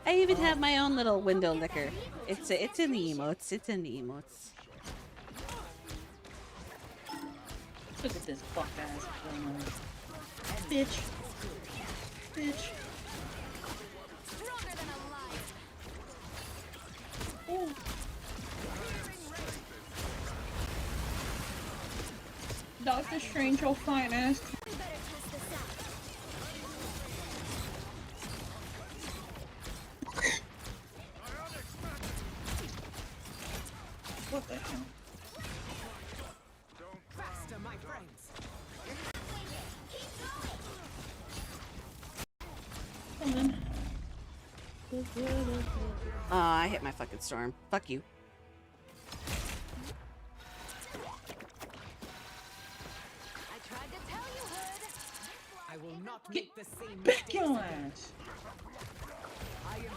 I even have my own little window licker. It's in the emotes. It's in the emotes. Look at this fuck ass woman. Bitch. Bitch. Stronger than a lion. Ooh. Doctor Strange, your fine ass. We better test this out. What the hell? Faster, my friends. Keep Oh, I hit my fucking storm. Fuck you. I tried to tell you, Hood. I will not make the same Back mistakes your again. ass. I am